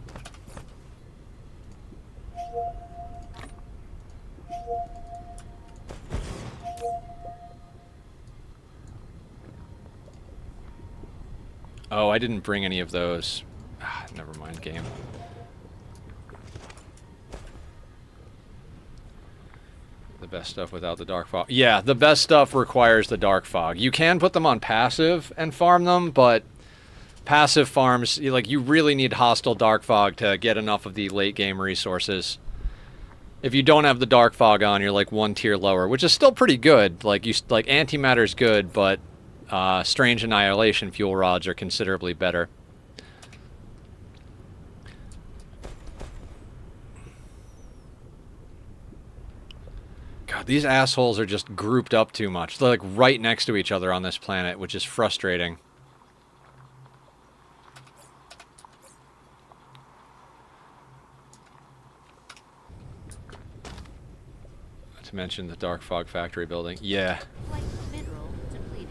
oh, I didn't bring any of those. Ah, never mind, game. The best stuff without the dark fog. Yeah, the best stuff requires the dark fog. You can put them on passive and farm them, but passive farms, you really need hostile dark fog to get enough of the late game resources. If you don't have the dark fog on, you're like one tier lower, which is still pretty good. Like antimatter's good, but strange annihilation fuel rods are considerably better. God, these assholes are just grouped up too much. They're like right next to each other on this planet, which is frustrating. Not to mention the Dark Fog factory building. Yeah. Like mineral depleted.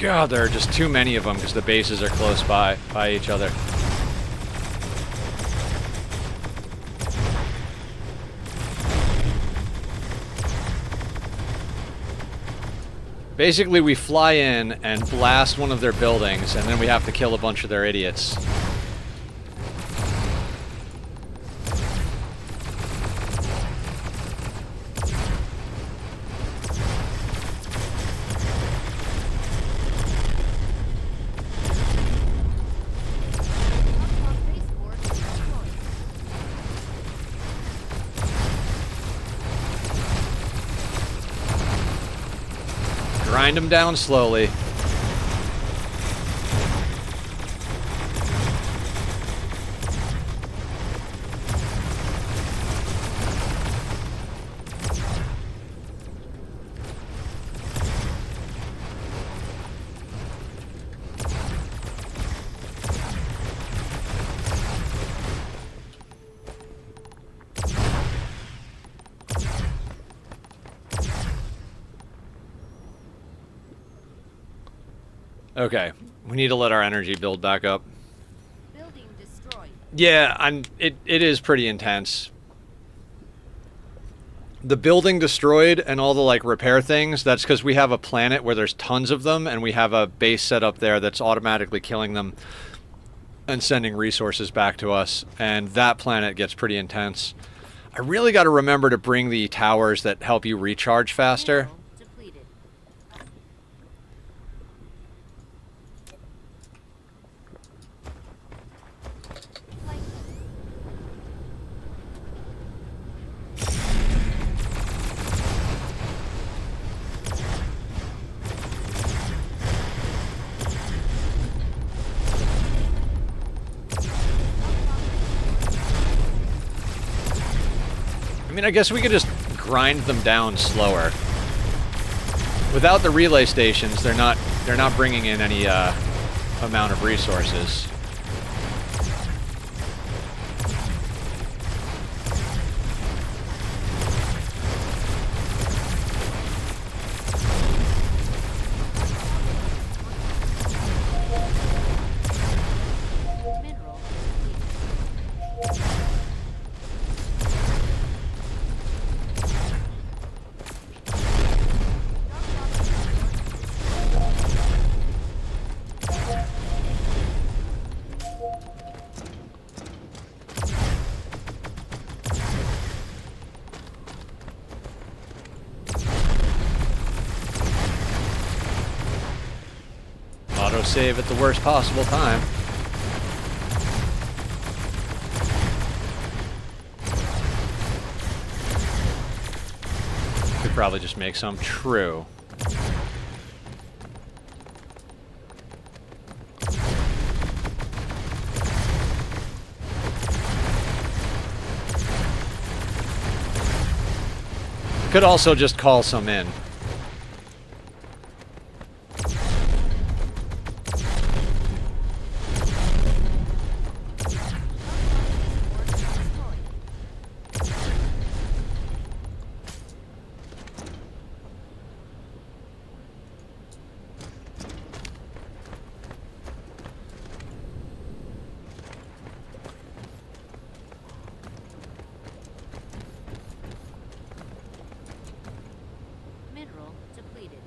God, there are just too many of them because the bases are close by each other. Basically, we fly in and blast one of their buildings, and then we have to kill a bunch of their idiots. Grind them down slowly. Okay, we need to let our energy build back up. Building destroyed. Yeah, it is pretty intense. The building destroyed and all the like repair things, that's because we have a planet where there's tons of them and we have a base set up there that's automatically killing them and sending resources back to us, and that planet gets pretty intense. I really got to remember to bring the towers that help you recharge faster. Mineral depleted. Like I mean, I guess we could just grind them down slower. Without the relay stations, they're not bringing in any amount of resources. Auto save at the worst possible time. Could probably just make some true. Could also just call some in. Mineral depleted.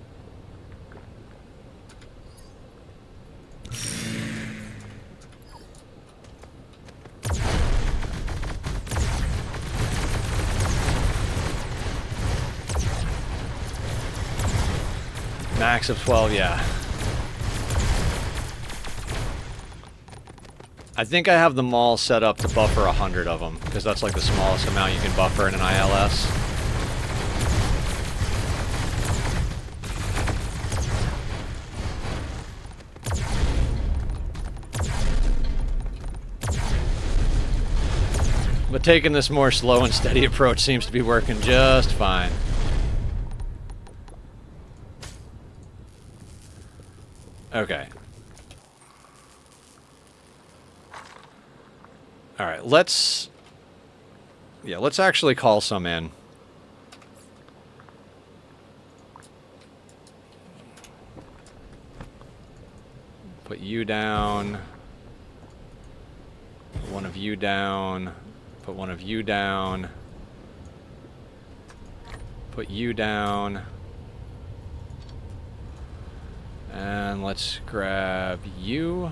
Max of 12, yeah. I think I have them all set up to buffer 100 of them, because that's like the smallest amount you can buffer in an ILS. But taking this more slow and steady approach seems to be working just fine. Okay. All right, let's actually call some in. Put you down. Put one of you down. Put one of you down. Put you down. And let's grab you.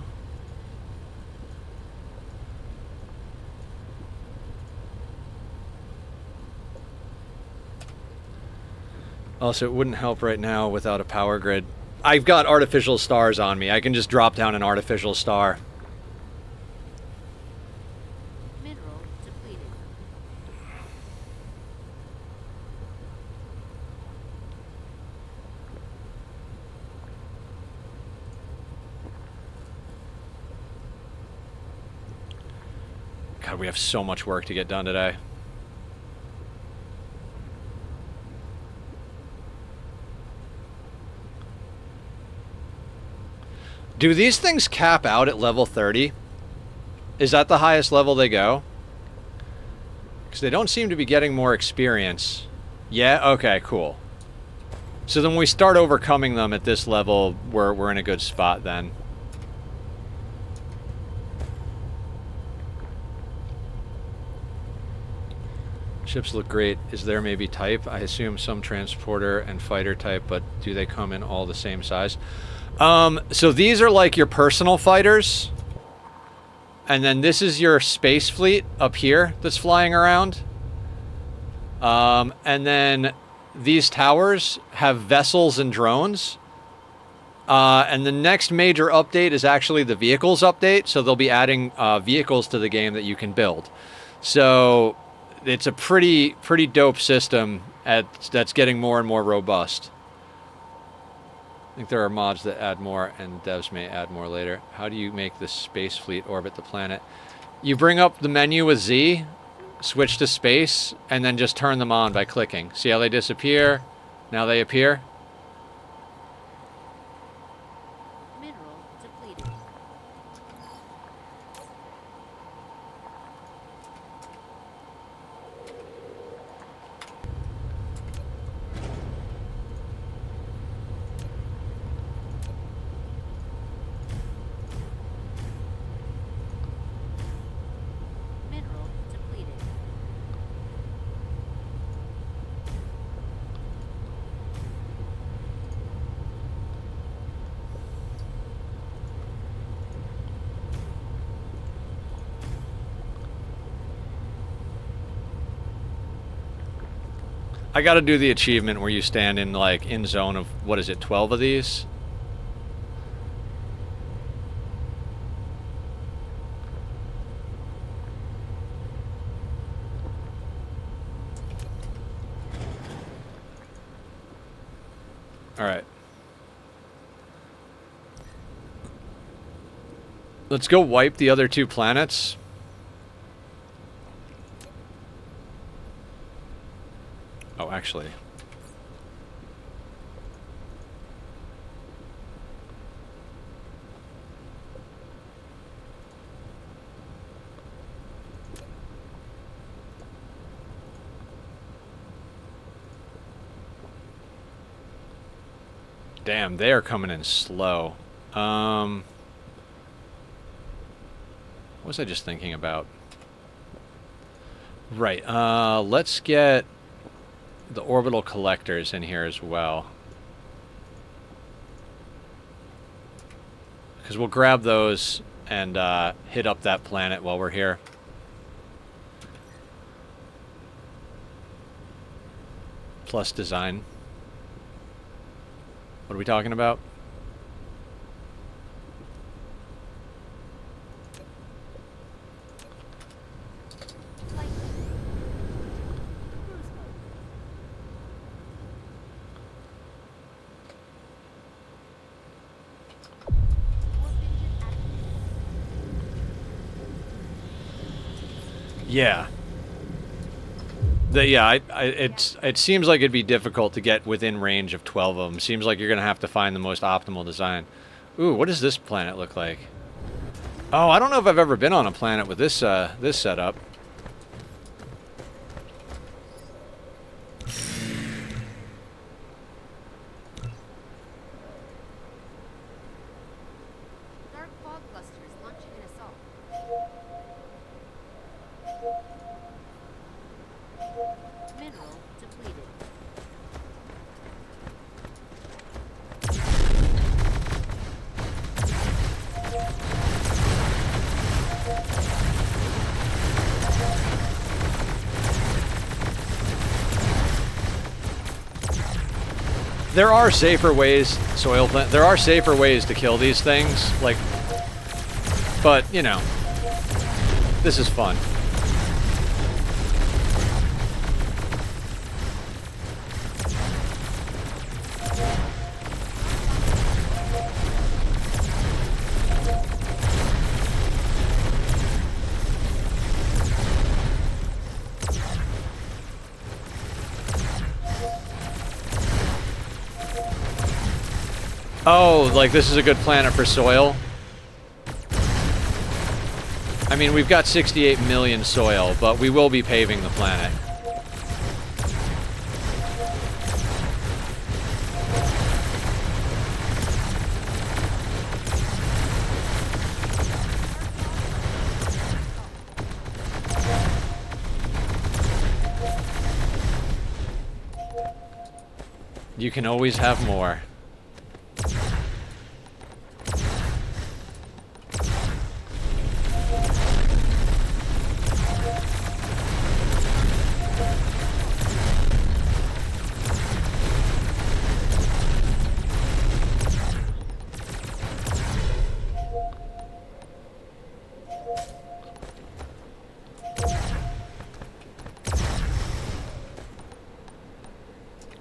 Also, it wouldn't help right now without a power grid. I've got artificial stars on me. I can just drop down an artificial star. Mineral depleted. God, we have so much work to get done today. Do these things cap out at level 30? Is that the highest level they go? Because they don't seem to be getting more experience. Yeah? Okay, cool. So then when we start overcoming them at this level, we're in a good spot then. Ships look great. Is there maybe type? I assume some transporter and fighter type, but do they come in all the same size? So these are like your personal fighters. And then this is your space fleet up here that's flying around. And then these towers have vessels and drones. And the next major update is actually the vehicles update. So they'll be adding vehicles to the game that you can build. So it's a pretty dope system that's getting more and more robust. I think there are mods that add more, and devs may add more later. How do you make the space fleet orbit the planet? You bring up the menu with Z, switch to space, and then just turn them on by clicking. See how they disappear? Now they appear. Mineral depleted. Mineral depleted. I gotta do the achievement where you stand in, like, in zone of, what is it, 12 of these? All right. Let's go wipe the other 2 planets. Oh, actually. Damn, they are coming in slow. What was I just thinking about? Right, let's get the orbital collectors in here as well. Because we'll grab those and hit up that planet while we're here. Plus design. What are we talking about? Yeah. It seems like it'd be difficult to get within range of 12 of them. Seems like you're gonna have to find the most optimal design. Ooh, what does this planet look like? Oh, I don't know if I've ever been on a planet with this this setup. Dark fog clusters launching an assault. Mineral depleted. There are safer ways, there are safer ways to kill these things, like, but, you know, this is fun. Oh, like this is a good planet for soil? I mean, we've got 68 million soil, but we will be paving the planet. You can always have more.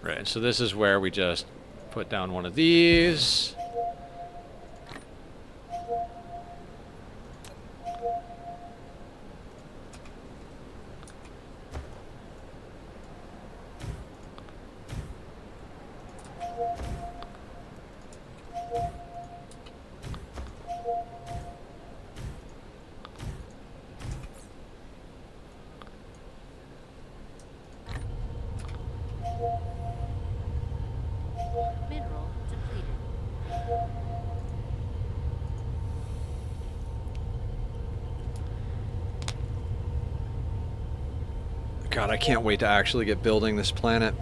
Right, so this is where we just put down one of these. Mineral depleted. God, I can't wait to actually get building this planet.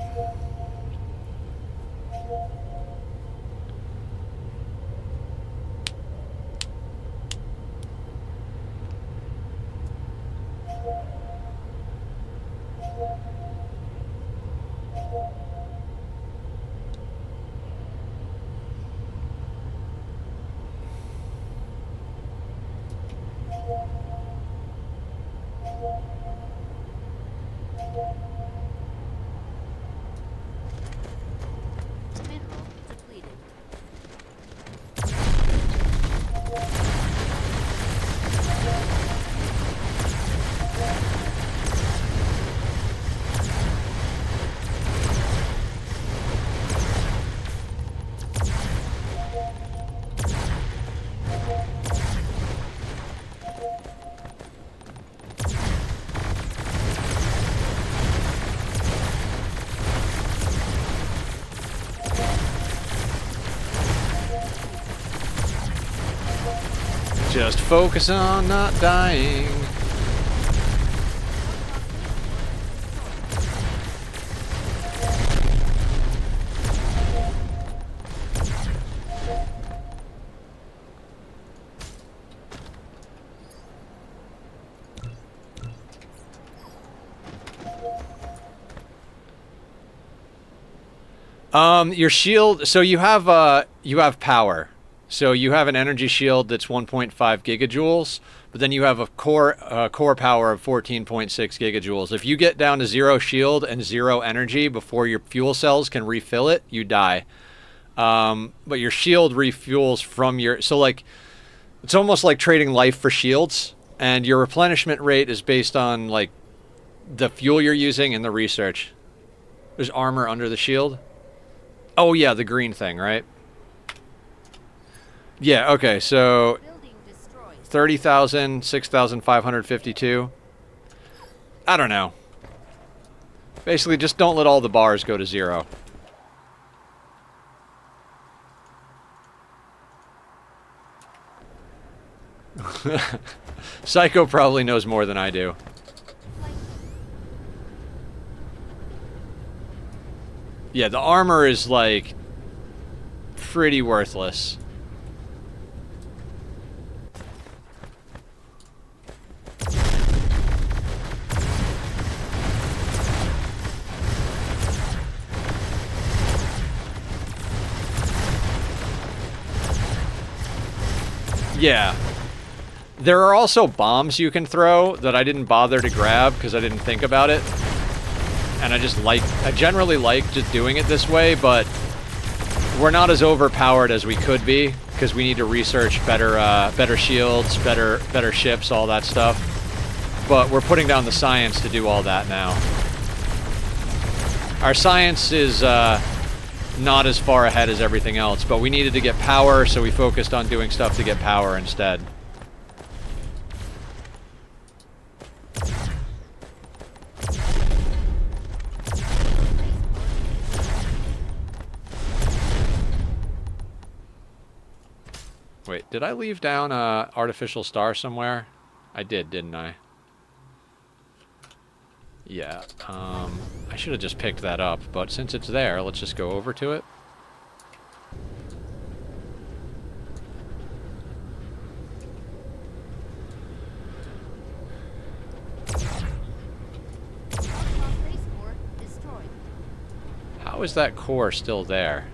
Just focus on not dying. Your shield, so you have power. So you have an energy shield that's 1.5 gigajoules, but then you have a core power of 14.6 gigajoules. If you get down to 0 shield and 0 energy before your fuel cells can refill it, you die. But your shield refuels from your, so like, it's almost like trading life for shields, and your replenishment rate is based on like the fuel you're using and the research. There's armor under the shield. Oh yeah, the green thing, right? Yeah, okay, so 30,000, 6,552. I don't know. Basically, just don't let all the bars go to 0. Psycho probably knows more than I do. Yeah, the armor is, like, pretty worthless. Yeah. There are also bombs you can throw that I didn't bother to grab because I didn't think about it. And I generally like just doing it this way, but we're not as overpowered as we could be because we need to research better shields, better ships, all that stuff. But we're putting down the science to do all that now. Our science is not as far ahead as everything else, but we needed to get power, so we focused on doing stuff to get power instead. Wait, did I leave down a artificial star somewhere? I did, didn't I? Yeah, I should have just picked that up, but since it's there, let's just go over to it. How is that core still there?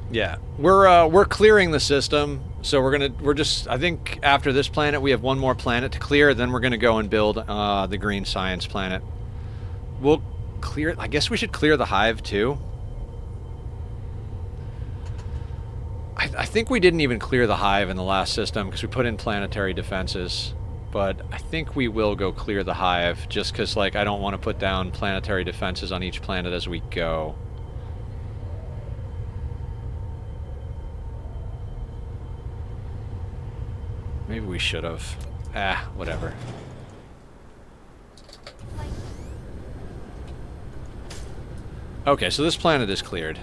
Yeah, we're clearing the system, so we're just, I think after this planet we have one more planet to clear, then we're gonna go and build the green science planet. We'll clear, I guess we should clear the hive too. I think we didn't even clear the hive in the last system because we put in planetary defenses, but I think we will go clear the hive just because, like, I don't want to put down planetary defenses on each planet as we go. Maybe we should have. Ah, whatever. Okay, so this planet is cleared.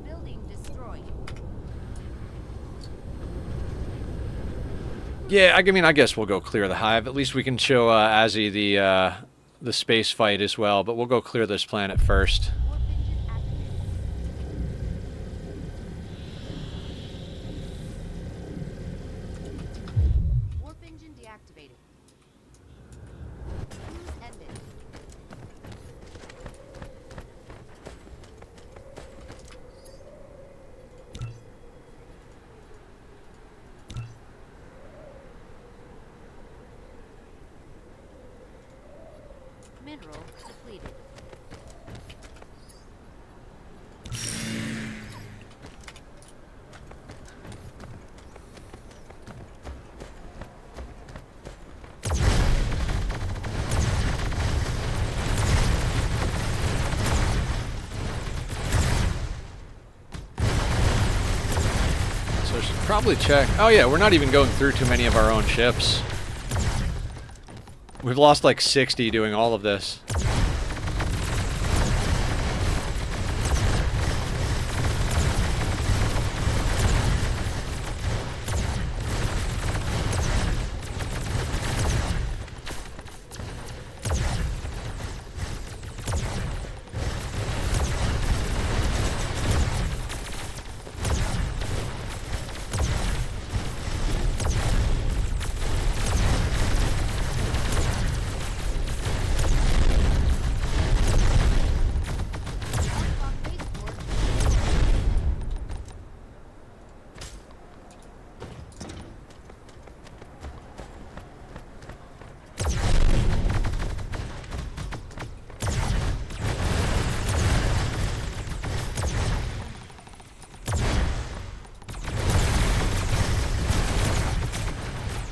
Building destroyed. Yeah, I mean, I guess we'll go clear the hive. At least we can show Azzy the space fight as well, but we'll go clear this planet first. Warp engine deactivated. Fuse ended. Mineral depleted. Probably check. Oh yeah, we're not even going through too many of our own ships. We've lost like 60 doing all of this.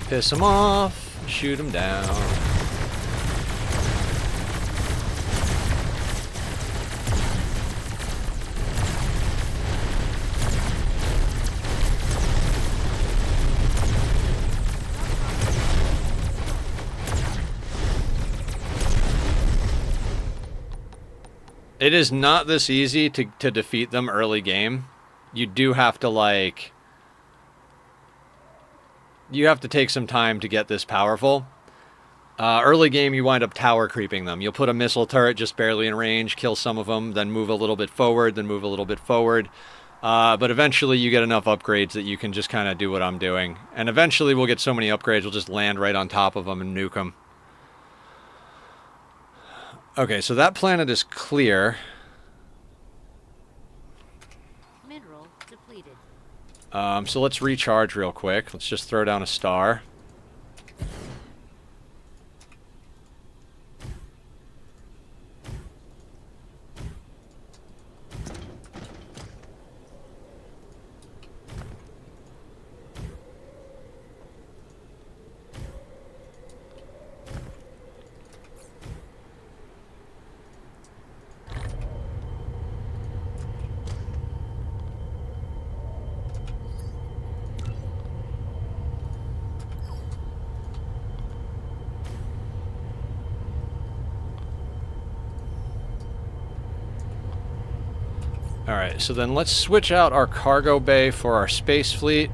Piss him off, shoot him down. It is not this easy to defeat them early game. You do have to, like... You have to take some time to get this powerful. Early game, you wind up tower creeping them. You'll put a missile turret just barely in range, kill some of them, then move a little bit forward, then move a little bit forward. But eventually you get enough upgrades that you can just kind of do what I'm doing. And eventually we'll get so many upgrades, we'll just land right on top of them and nuke them. Okay, so that planet is clear. Mineral depleted. So let's recharge real quick. Let's just throw down a star. Alright, so then let's switch out our cargo bay for our space fleet.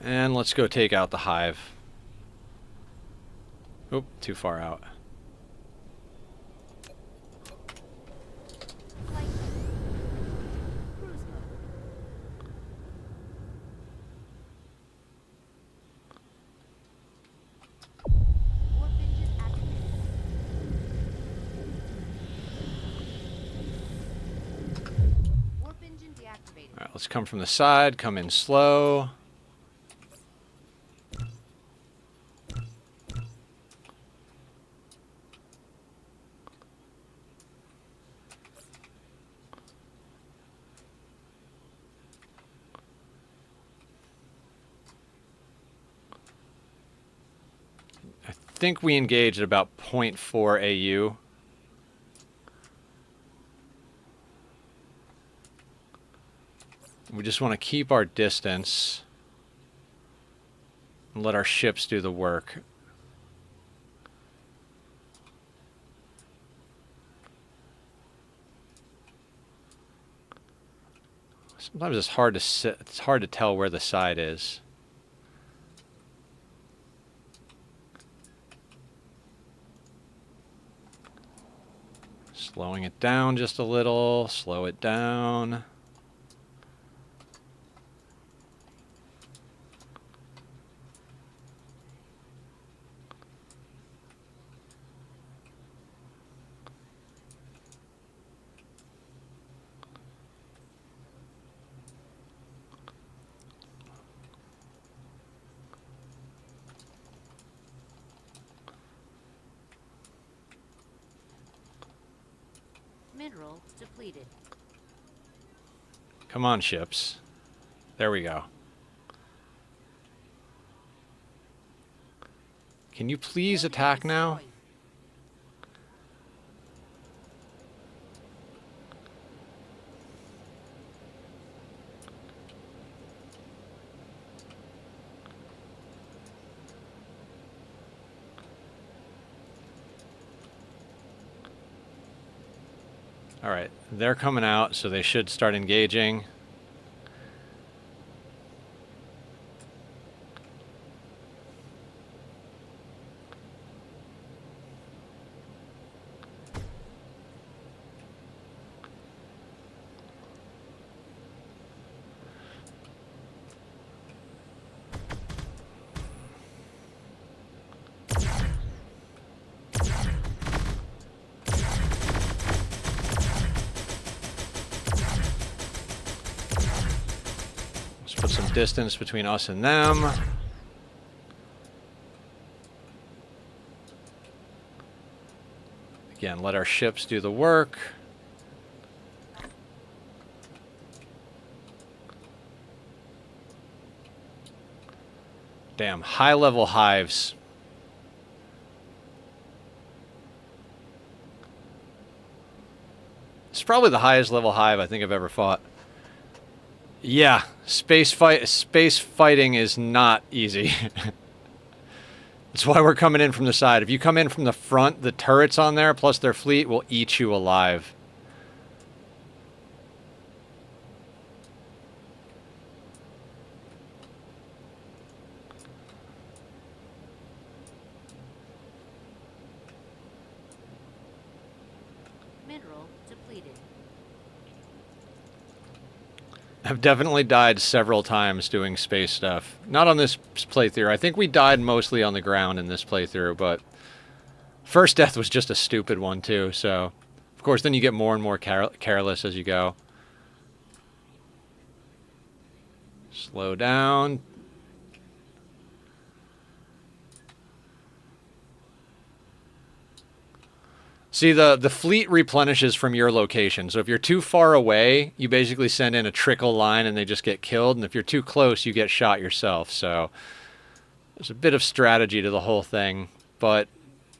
And let's go take out the hive. Oop, too far out. Cruise mode. Warp engine activated. Warp engine deactivated. Alright, let's come from the side, come in slow. I think we engaged at about 0.4 AU. We just want to keep our distance and let our ships do the work. Sometimes it's hard to tell where the side is. Slowing it down just a little, slow it down. Mineral depleted. Come on, ships. There we go. Can you please attack now? All right, they're coming out, so they should start engaging. Put some distance between us and them. Again, let our ships do the work. Damn, high-level hives. It's probably the highest level hive I think I've ever fought. Yeah, space fighting is not easy. That's why we're coming in from the side. If you come in from the front, the turrets on there, plus their fleet, will eat you alive. Mineral depleted. I've definitely died several times doing space stuff. Not on this playthrough. I think we died mostly on the ground in this playthrough, but first death was just a stupid one too, so of course then you get more and more careless as you go. Slow down. See, the fleet replenishes from your location. So if you're too far away, you basically send in a trickle line and they just get killed. And if you're too close, you get shot yourself. So there's a bit of strategy to the whole thing. But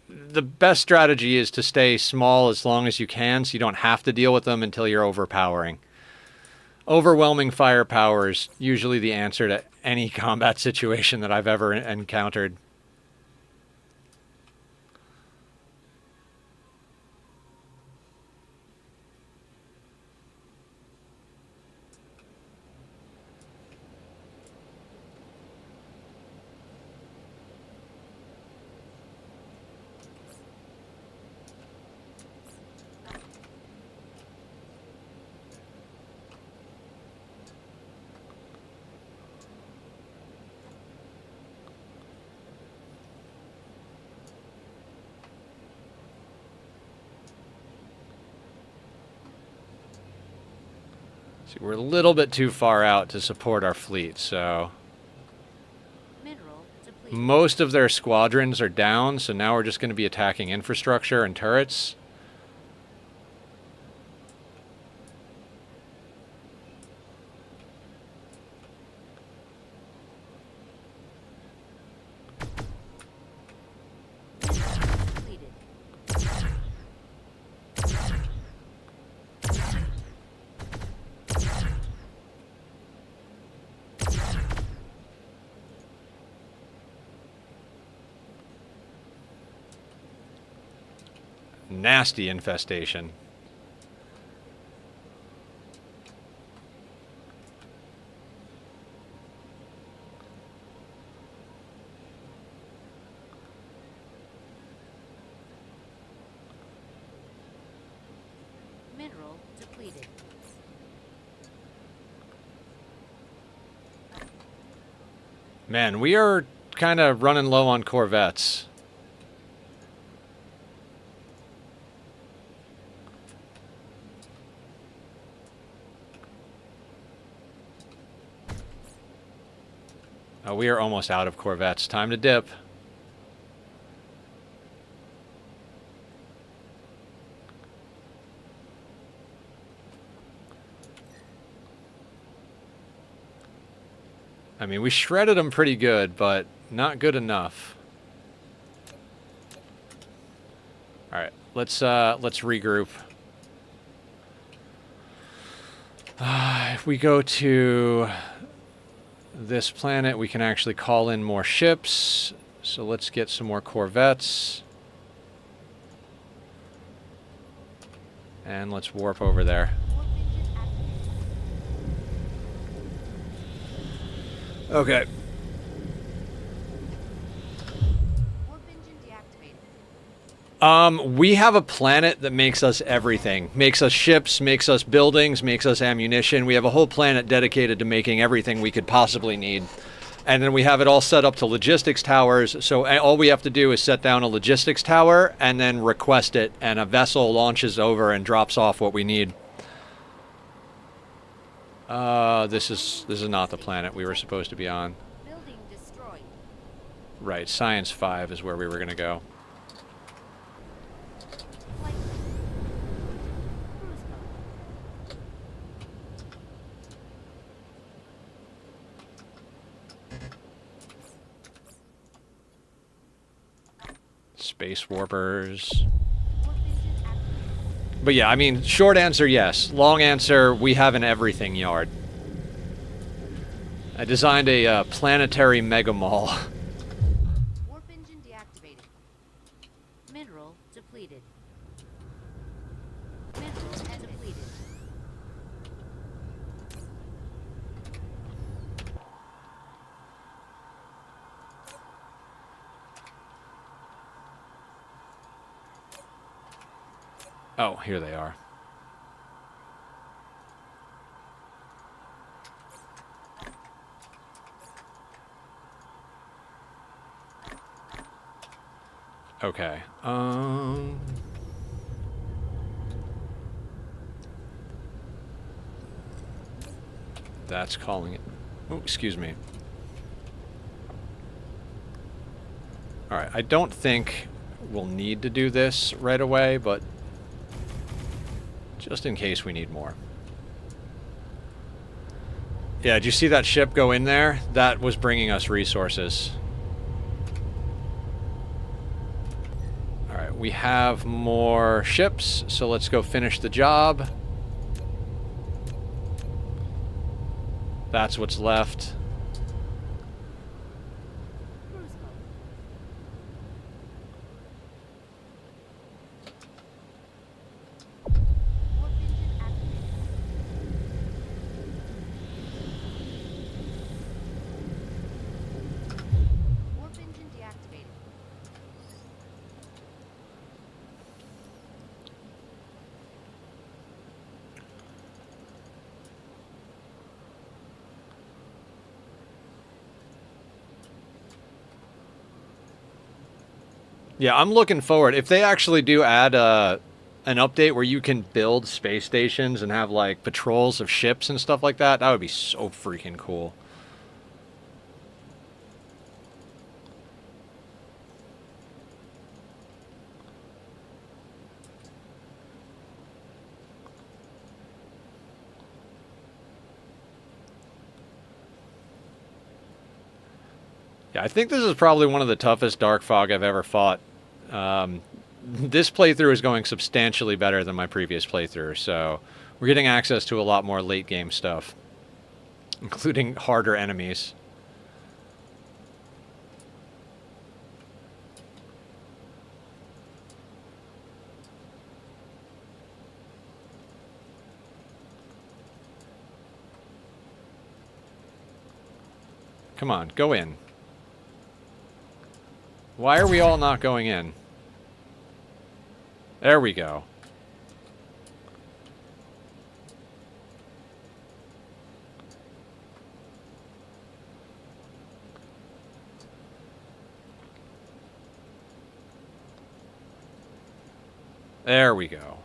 the best strategy is to stay small as long as you can so you don't have to deal with them until you're overpowering. Overwhelming firepower is usually the answer to any combat situation that I've ever encountered. See, we're a little bit too far out to support our fleet, so Mineral depleted. most of their squadrons are down, so now we're just going to be attacking infrastructure and turrets. Depleted. Nasty infestation. Mineral depleted. Man, we are kind of running low on corvettes. Oh, we are almost out of corvettes. Time to dip. I mean, we shredded them pretty good, but not good enough. All right, let's regroup. If we go to this planet, we can actually call in more ships. So let's get some more Corvettes. And let's warp over there. Warp engine activated. Okay. Warp engine deactivated. We have a planet that makes us everything. Makes us ships, makes us buildings, makes us ammunition. We have a whole planet dedicated to making everything we could possibly need. And then we have it all set up to logistics towers, so all we have to do is set down a logistics tower and then request it, and a vessel launches over and drops off what we need. This is not the planet we were supposed to be on. Building destroyed. Right, Science 5 is where we were going to go. Flight. Cruise mode. Space warpers. Warp engine activated. But yeah, I mean, short answer, yes. Long answer, we have an everything yard. I designed a planetary mega mall. Warp engine deactivated. Mineral depleted. Mineral depleted. Oh, here they are. Okay. That's calling it. Oh, excuse me. All right. I don't think we'll need to do this right away, but just in case we need more. Yeah, did you see that ship go in there? That was bringing us resources. Alright, we have more ships, so let's go finish the job. That's what's left. Cruise mode. Warp engine activated. Warp engine deactivated. Yeah, I'm looking forward. If they actually do add an update where you can build space stations and have like patrols of ships and stuff like that, that would be so freaking cool. Yeah, I think this is probably one of the toughest Dark Fog I've ever fought. This playthrough is going substantially better than my previous playthrough, so we're getting access to a lot more late game stuff, including harder enemies. Come on, go in. Why are we all not going in? There we go. There we go.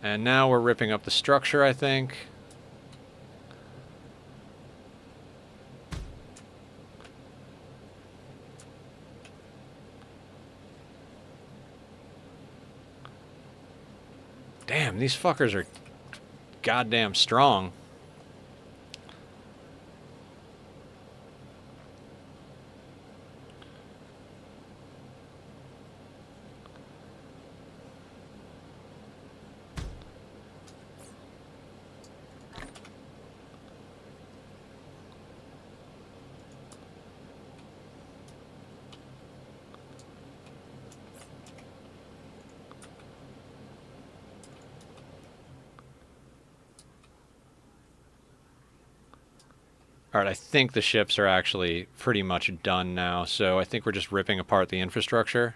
And now we're ripping up the structure, I think. Damn, these fuckers are goddamn strong. Alright, I think the ships are actually pretty much done now, so I think we're just ripping apart the infrastructure.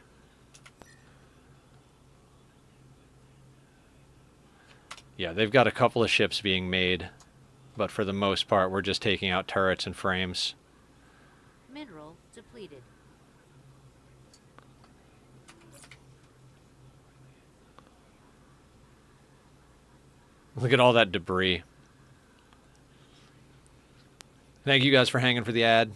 Yeah, they've got a couple of ships being made, but for the most part, we're just taking out turrets and frames. Mineral depleted. Look at all that debris. Thank you guys for hanging for the ad.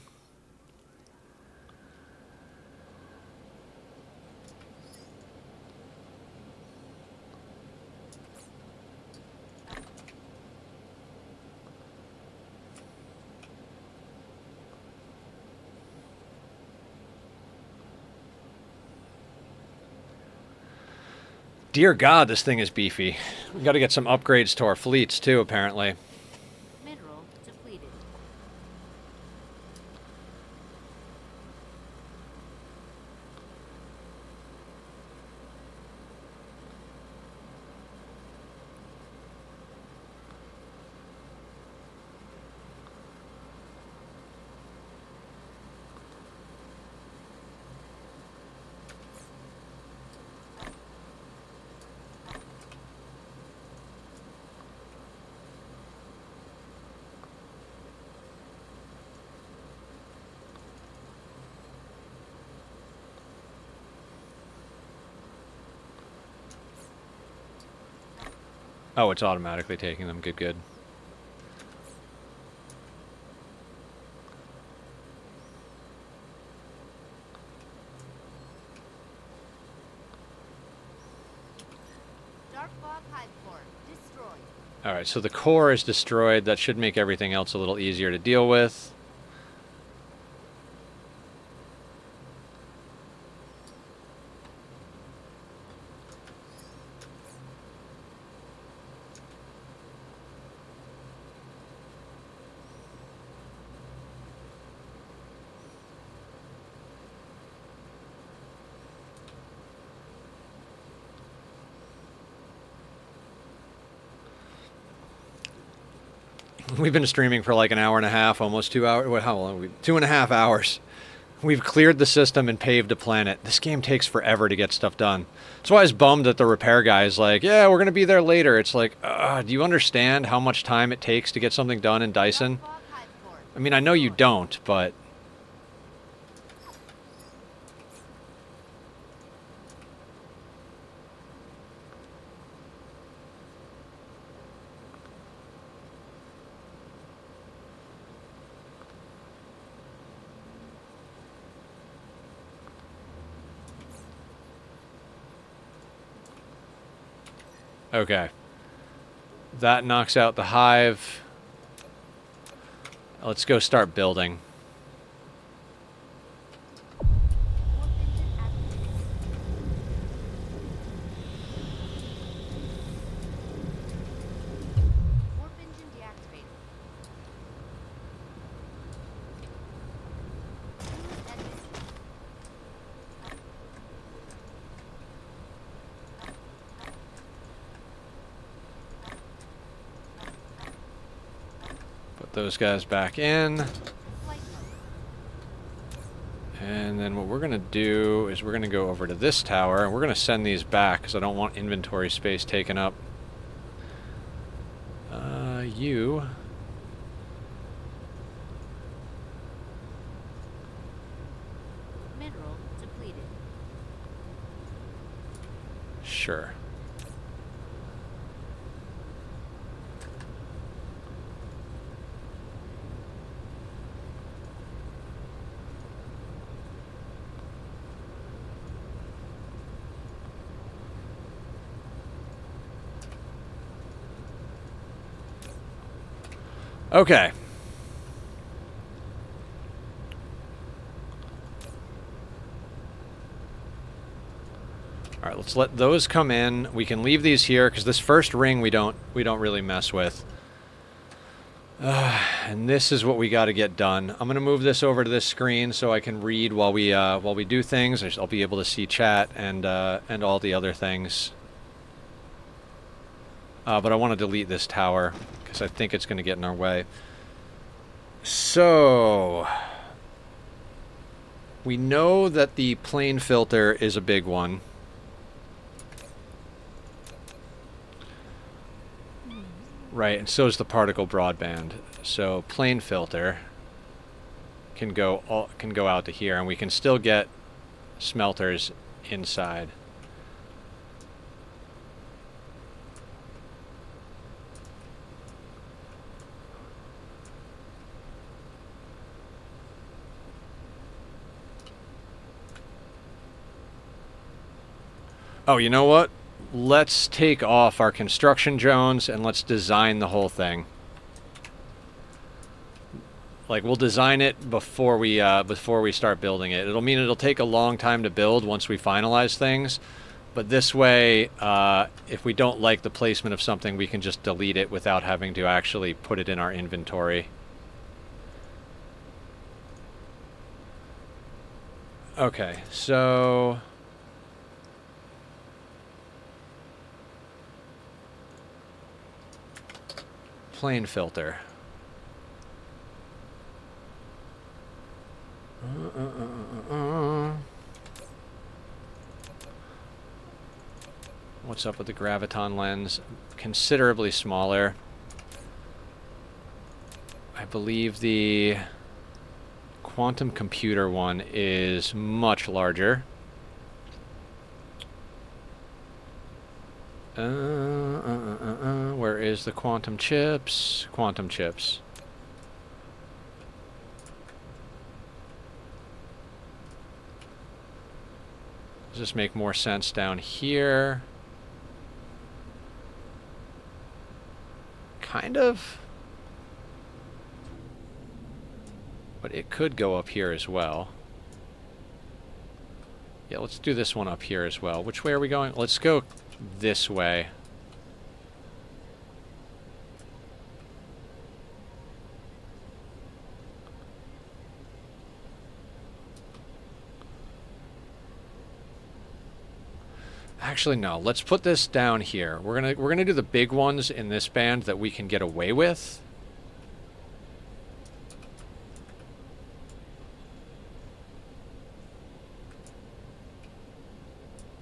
Dear God, this thing is beefy. We got to get some upgrades to our fleets too, apparently. Mineral depleted. Oh, it's automatically taking them. Good, good. Dark fog hive core destroyed. Alright, so the core is destroyed. That should make everything else a little easier to deal with. We've been streaming for like an hour and a half, almost 2 hours. What, how long? 2.5 hours. We've cleared the system and paved a planet. This game takes forever to get stuff done. That's why I was bummed that the repair guy is like, yeah, we're going to be there later. It's like, do you understand how much time it takes to get something done in Dyson? Dark fog hive core I mean, I know you don't, but... Okay. That knocks out the hive. Let's go start building. Warp engine activated. Warp engine deactivated. Use engine. Put those guys back in. Flight mode. And then what we're going to do is we're going to go over to this tower, and we're going to send these back because I don't want inventory space taken up. You... Mineral depleted. Sure. Okay. All right, let's let those come in. We can leave these here because this first ring we don't really mess with. And this is what we got to get done. I'm gonna move this over to this screen so I can read while we do things. I'll be able to see chat and all the other things. But I want to delete this tower because I think it's going to get in our way. So we know that the plane filter is a big one. Right, and so is the particle broadband. So plane filter can go out to here, and we can still get smelters inside. Oh, you know what? Let's take off our construction drones and let's design the whole thing. Like, we'll design it before we start building it. It'll take a long time to build once we finalize things, but this way, if we don't like the placement of something, we can just delete it without having to actually put it in our inventory. Okay, so plane filter. What's up with the graviton lens? Considerably smaller. I believe the quantum computer one is much larger. Where is the quantum chips? Quantum chips. Does this make more sense down here? Kind of. But it could go up here as well. Yeah, let's do this one up here as well. Which way are we going? Let's go this way. Actually, no. Let's put this down here. We're gonna do the big ones in this band that we can get away with.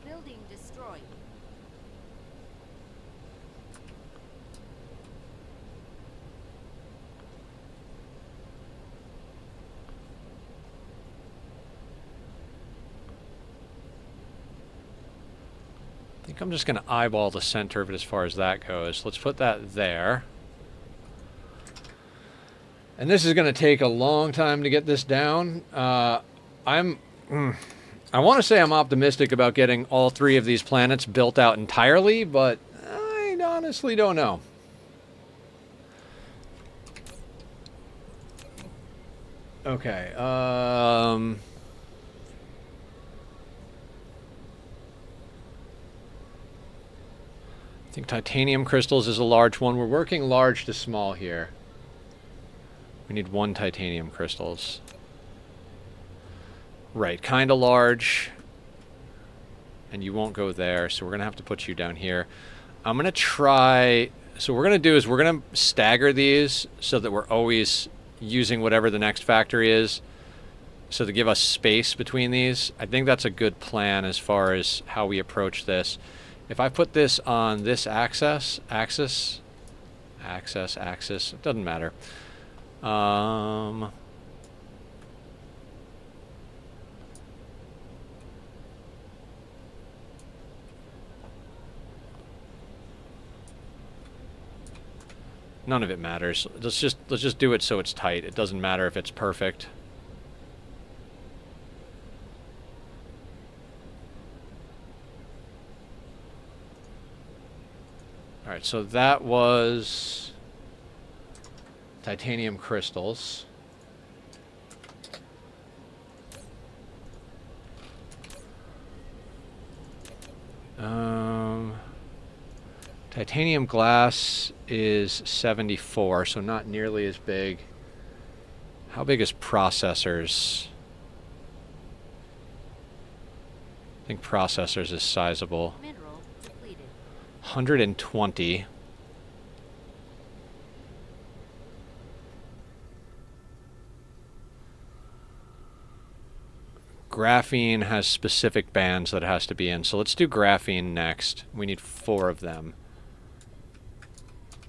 Building destroyed. I think I'm just going to eyeball the center of it as far as that goes. Let's put that there. And this is going to take a long time to get this down. I want to say I'm optimistic about getting all 3 of these planets built out entirely, but I honestly don't know. Okay, I think titanium crystals is a large one. We're working large to small here. We need 1 titanium crystals. Right, kind of large. And you won't go there, so we're going to have to put you down here. I'm going to try... So what we're going to do is we're going to stagger these so that we're always using whatever the next factory is, so to give us space between these. I think that's a good plan as far as how we approach this. If I put this on this axis, it doesn't matter. None of it matters. Let's just do it so it's tight. It doesn't matter if it's perfect. Alright, so that was Titanium crystals. Titanium glass is 74, so not nearly as big. How big is processors? I think processors is sizable. Mineral depleted. 120. Graphene has specific bands that it has to be in, so let's do graphene next. We need 4 of them.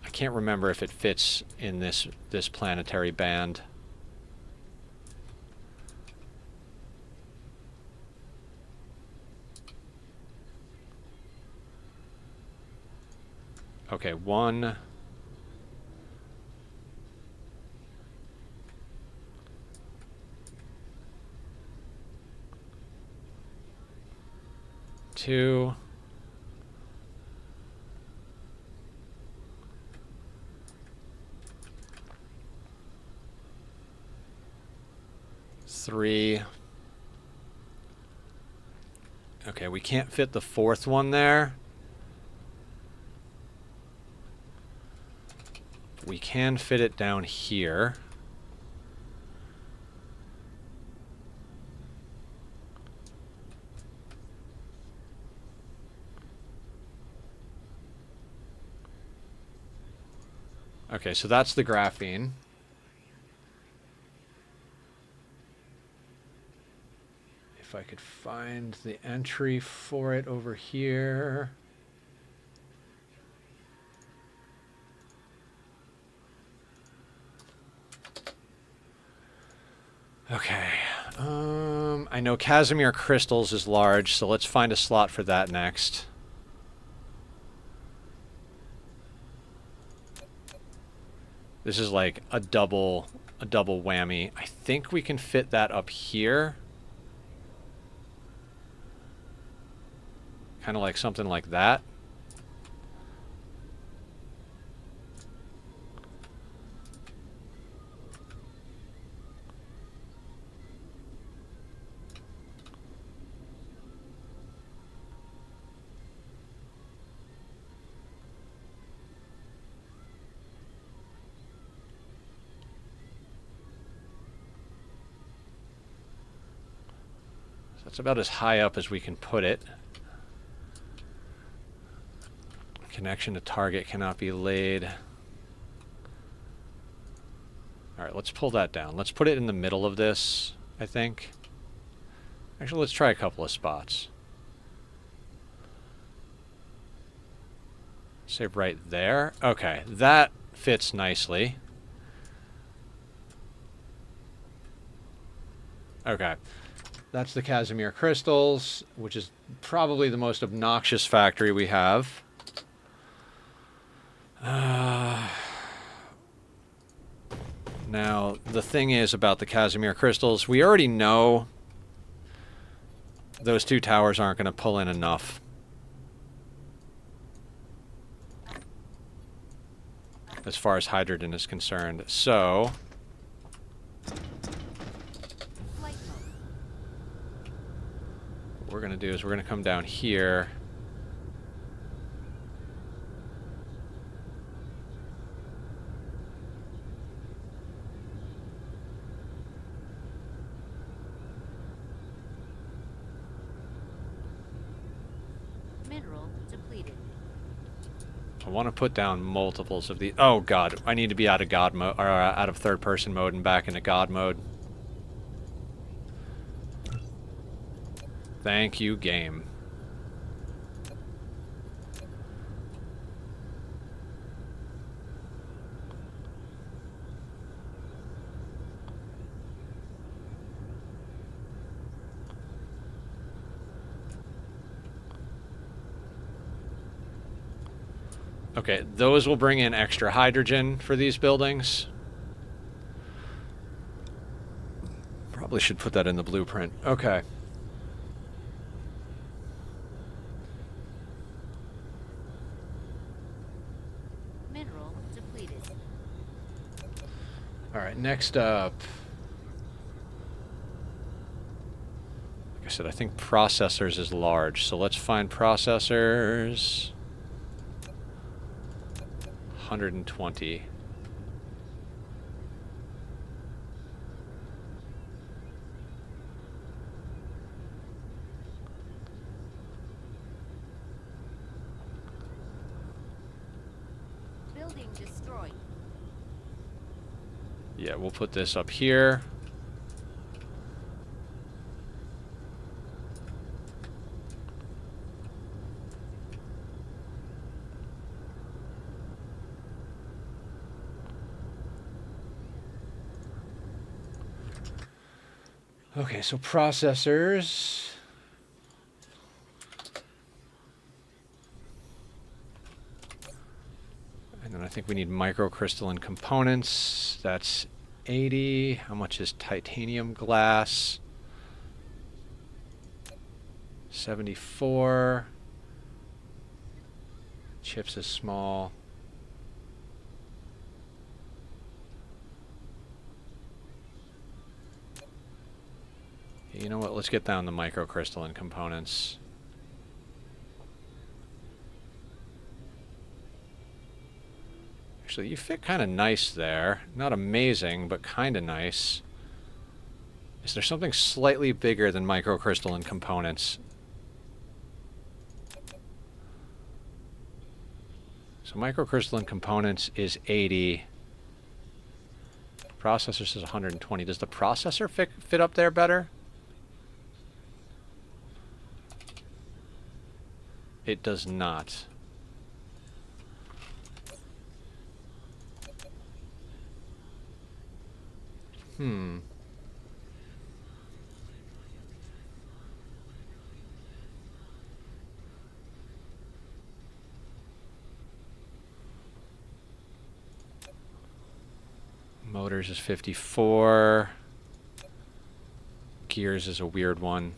I can't remember if it fits in this planetary band. Okay, 1. Two. 3. Okay, we can't fit the 4th one there. We can fit it down here. Okay, so that's the graphene. If I could find the entry for it over here. Okay. I know Casimir crystals is large, so let's find a slot for that next. This is like a double whammy. I think we can fit that up here. Kind of like something like that. That's about as high up as we can put it. Connection to target cannot be laid. Alright, let's pull that down. Let's put it in the middle of this, I think. Actually, let's try a couple of spots. Say right there. Okay, that fits nicely. Okay. That's the Casimir crystals, which is probably the most obnoxious factory we have. Now, the thing is about the Casimir crystals, we already know those 2 towers aren't going to pull in enough. As far as hydrogen is concerned. So Flight mode. what we're going to do is we're going to come down here. Mineral depleted. I want to put down multiples of the... Oh god, I need to be out of god mode, or out of third person mode and back into god mode. Thank you, game. Okay, those will bring in extra hydrogen for these buildings. Probably should put that in the blueprint. Okay. Mineral depleted. next up, like I said, I think processors is large, so let's find processors. 120. Building destroyed. Yeah, we'll put this up here. Okay, so processors. And then I think we need microcrystalline components. That's 80. How much is titanium glass? 74. Chips is small. You know what? Let's get down the microcrystalline components. Actually, you fit kind of nice there. Not amazing, but kind of nice. Is there something slightly bigger than microcrystalline components? So microcrystalline components is 80. Processor says 120. Does the processor fit up there better? It does not. Motors is 54. Gears is a weird one.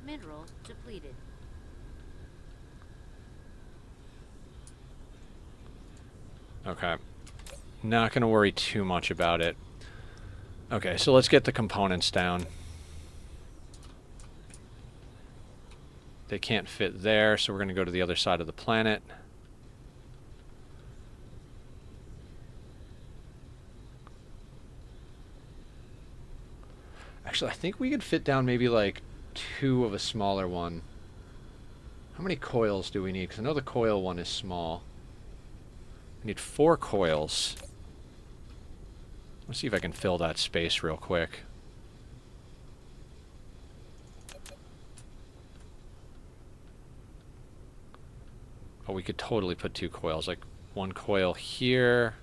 Mineral depleted. Okay. Not going to worry too much about it. Okay, so let's get the components down. They can't fit there, so we're going to go to the other side of the planet. Actually, I think we could fit down maybe like 2 of a smaller one. How many coils do we need? Because I know the coil one is small. We need 4 coils. Let's see if I can fill that space real quick. Oh, we could totally put 2 coils. Like 1 coil here.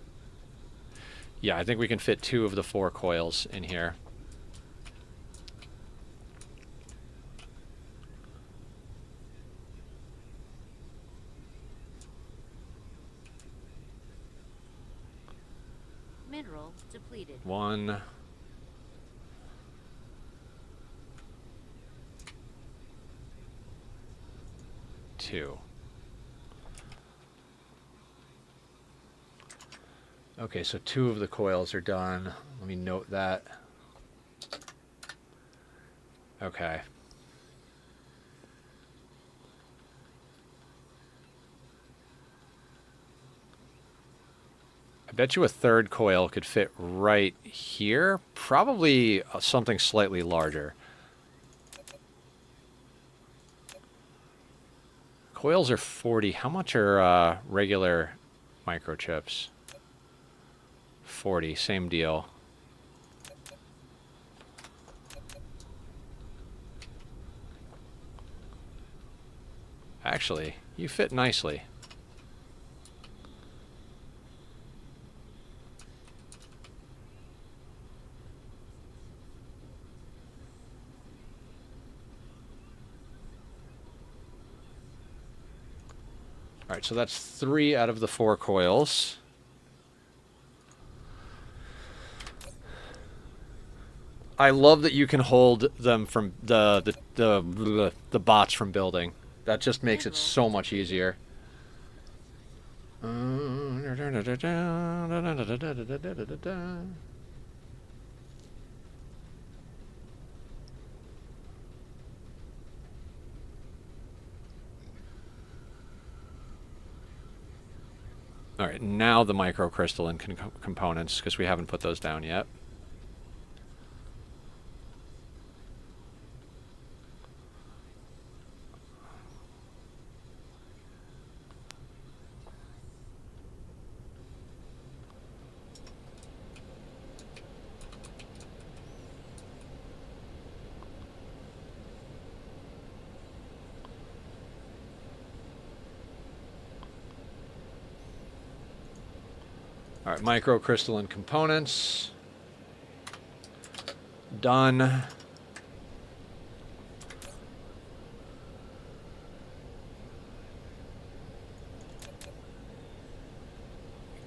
Yeah, I think we can fit 2 of the 4 coils in here. Mineral depleted. 1. 2. Okay, so 2 of the coils are done. Let me note that. Okay. I bet you a 3rd coil could fit right here. Probably something slightly larger. Coils are 40. How much are regular microchips? 40. Same deal. Actually, you fit nicely. All right, so that's 3 out of the 4 coils. I love that you can hold them from the bots from building. That just makes it so much easier. All right, now the microcrystalline components, because we haven't put those down yet. All right, microcrystalline components. Done.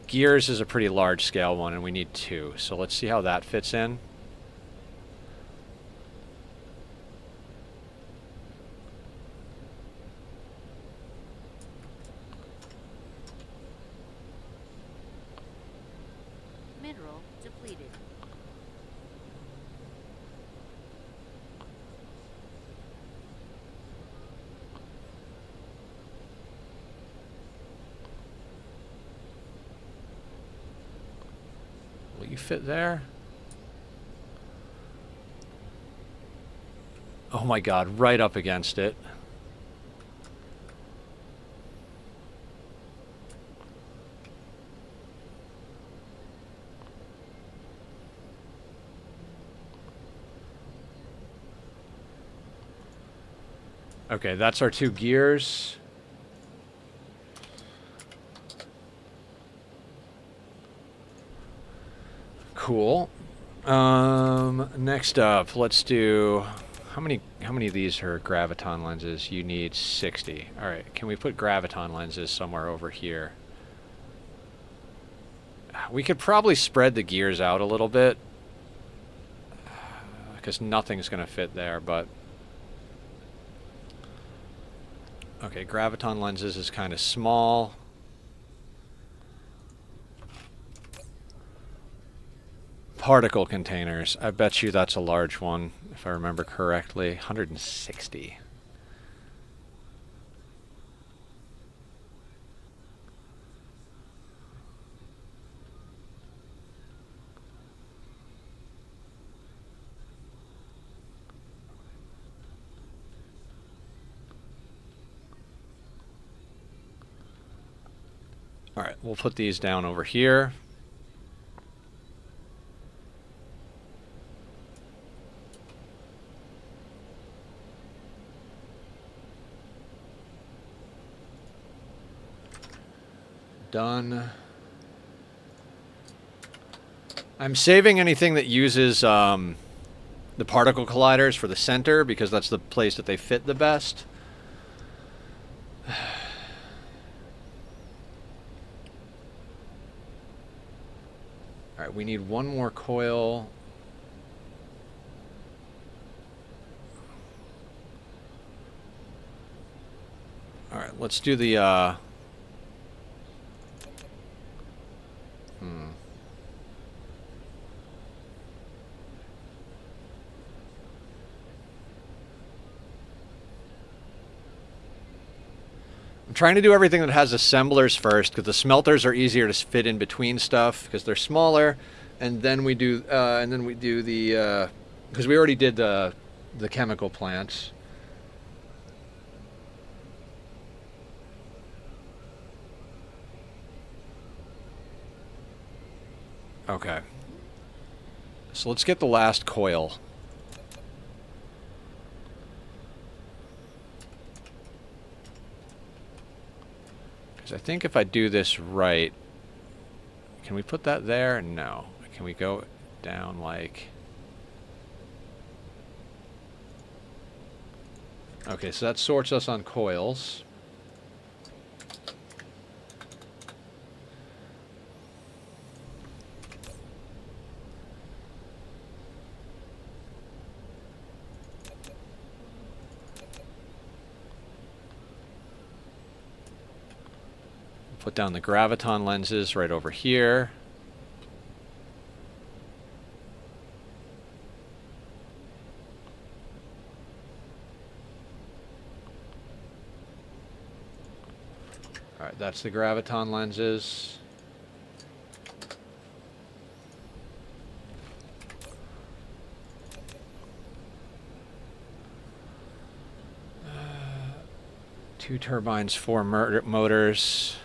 Gears is a pretty large scale one, and we need 2. So let's see how that fits in. Mineral depleted. Will you fit there? Oh my god, right up against it. Okay, that's our 2 gears. Cool. Next up, let's do... How many of these are graviton lenses? You need 60. All right, can we put graviton lenses somewhere over here? We could probably spread the gears out a little bit, because nothing's going to fit there, but... Okay, graviton lenses is kind of small. Particle containers. I bet you that's a large one, if I remember correctly. 160. All right, we'll put these down over here. Done. I'm saving anything that uses the particle colliders for the center, because that's the place that they fit the best. Alright, we need one more coil. Alright, let's do the I'm trying to do everything that has assemblers first, because the smelters are easier to fit in between stuff because they're smaller, and then we do the because we already did the chemical plants. Okay. So let's get the last coil. I think if I do this right, can we put that there? No. Can we go down like... Okay, so that sorts us on coils. put down the graviton lenses right over here. Alright, that's the graviton lenses. Two turbines, four motors.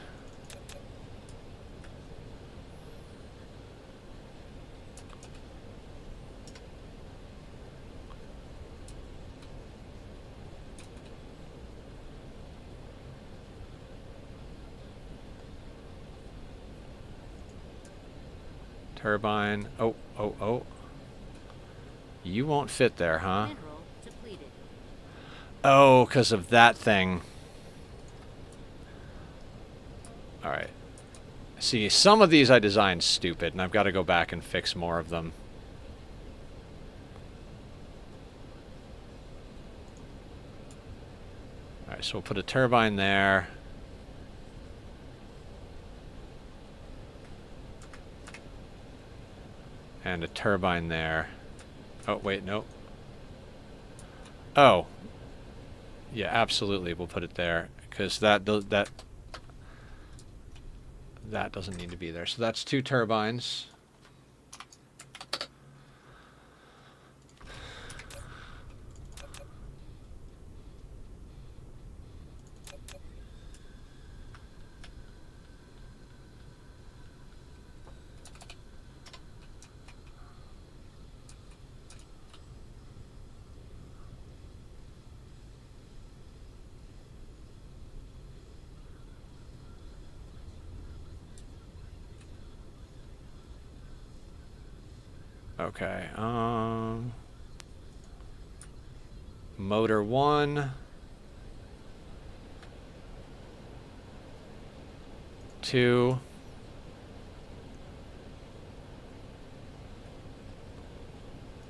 Turbine. Oh, oh, oh. You won't fit there, huh? Mineral depleted. Oh, because of that thing. Alright. See, some of these I designed stupid, and I've got to go back and fix more of them. Alright, so we'll put a turbine there. And a turbine there. Oh, wait, no. Oh. Yeah, absolutely, we'll put it there. Because that doesn't need to be there. So that's two turbines. Okay, motor 1, 2,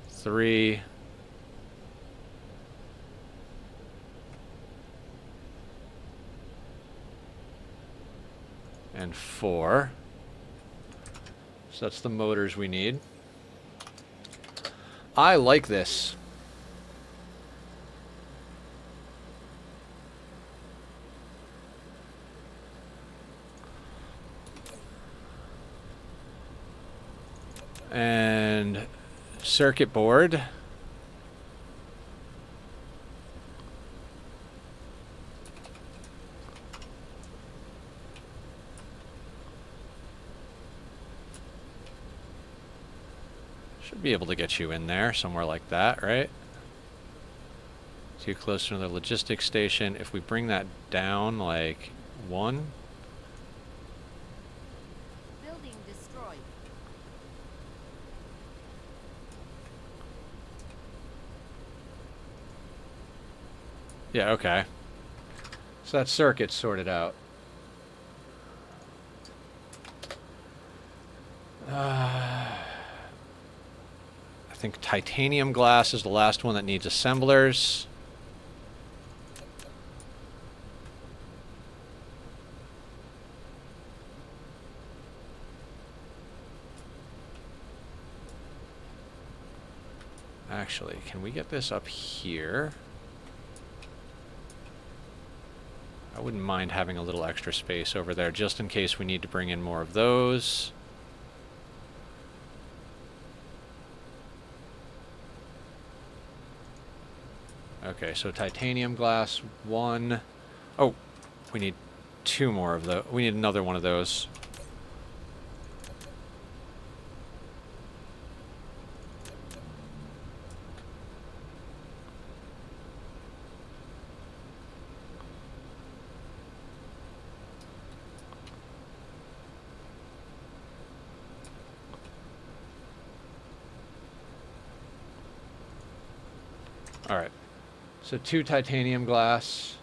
3, 4. So that's the motors we need. I like this. And circuit board. Should be able to get you in there somewhere like that, right? Too close to another logistics station. If we bring that down like 1. Building destroyed. Yeah, okay. So that circuit's sorted out. I think titanium glass is the last one that needs assemblers. Actually, can we get this up here? I wouldn't mind having a little extra space over there just in case we need to bring in more of those. Okay, so titanium glass 1. Oh, we need 2 more of those. We need another one of those. All right. So 2 titanium glass.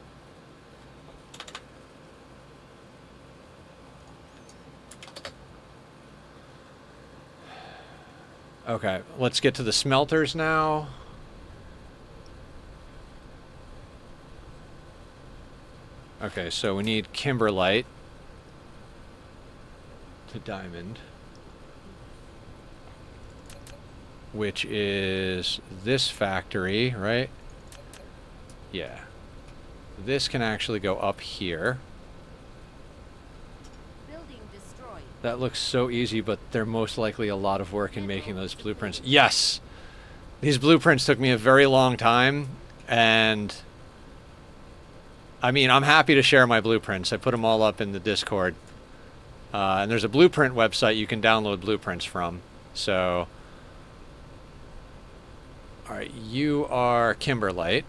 Okay, let's get to the smelters now. Okay, so we need kimberlite. to diamond, which is this factory, right? Yeah. This can actually go up here. Building destroyed. That looks so easy, but they're most likely a lot of work in making those blueprints. Yes! These blueprints took me a very long time, and I mean, I'm happy to share my blueprints. I put them all up in the Discord. And there's a blueprint website you can download blueprints from. So, alright, you are Kimberlite.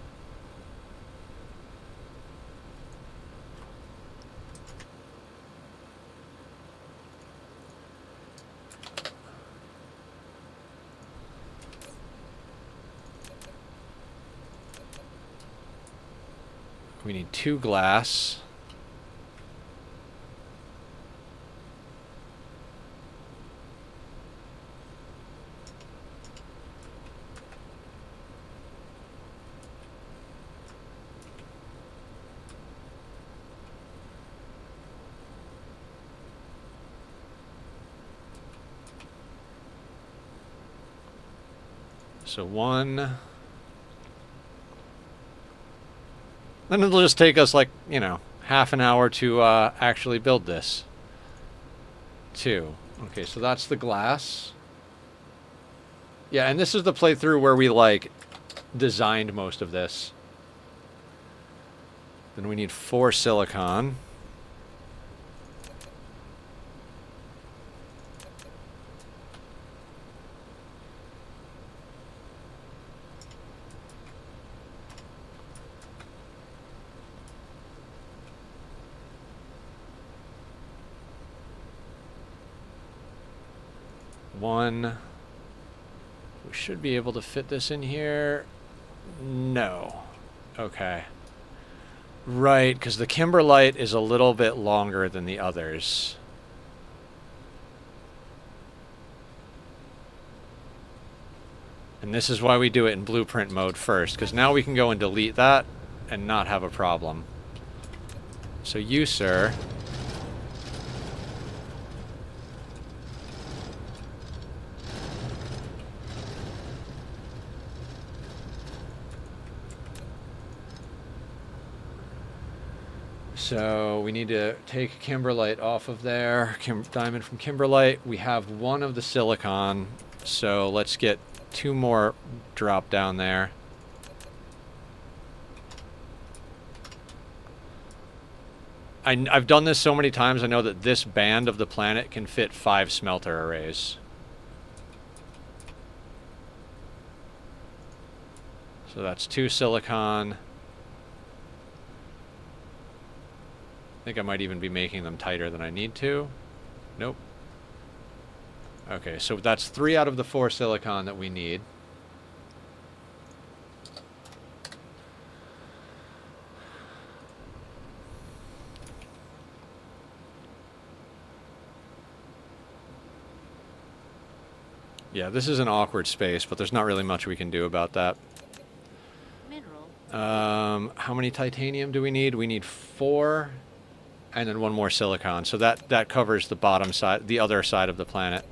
We need 2 glass. So 1. Then it'll just take us, like, you know, half an hour to actually build this. 2. Okay, so that's the glass. Yeah, and this is the playthrough where we, like, designed most of this. Then we need 4 silicon. One. We should be able to fit this in here. No. Okay. Right, because the Kimberlite is a little bit longer than the others. And this is why we do it in blueprint mode first, because now we can go and delete that and not have a problem. So you, sir... So we need to take Kimberlite off of there. Diamond from Kimberlite. We have 1 of the silicon, so let's get 2 more drop down there. I've done this so many times, I know that this band of the planet can fit 5 smelter arrays. So that's 2 silicon. I think I might even be making them tighter than I need to. Nope. Okay, so that's 3 out of the 4 silicon that we need. Yeah, this is an awkward space, but there's not really much we can do about that. Mineral. How many titanium do we need? We need 4. And then 1 more silicon. So that covers the bottom side, the other side of the planet.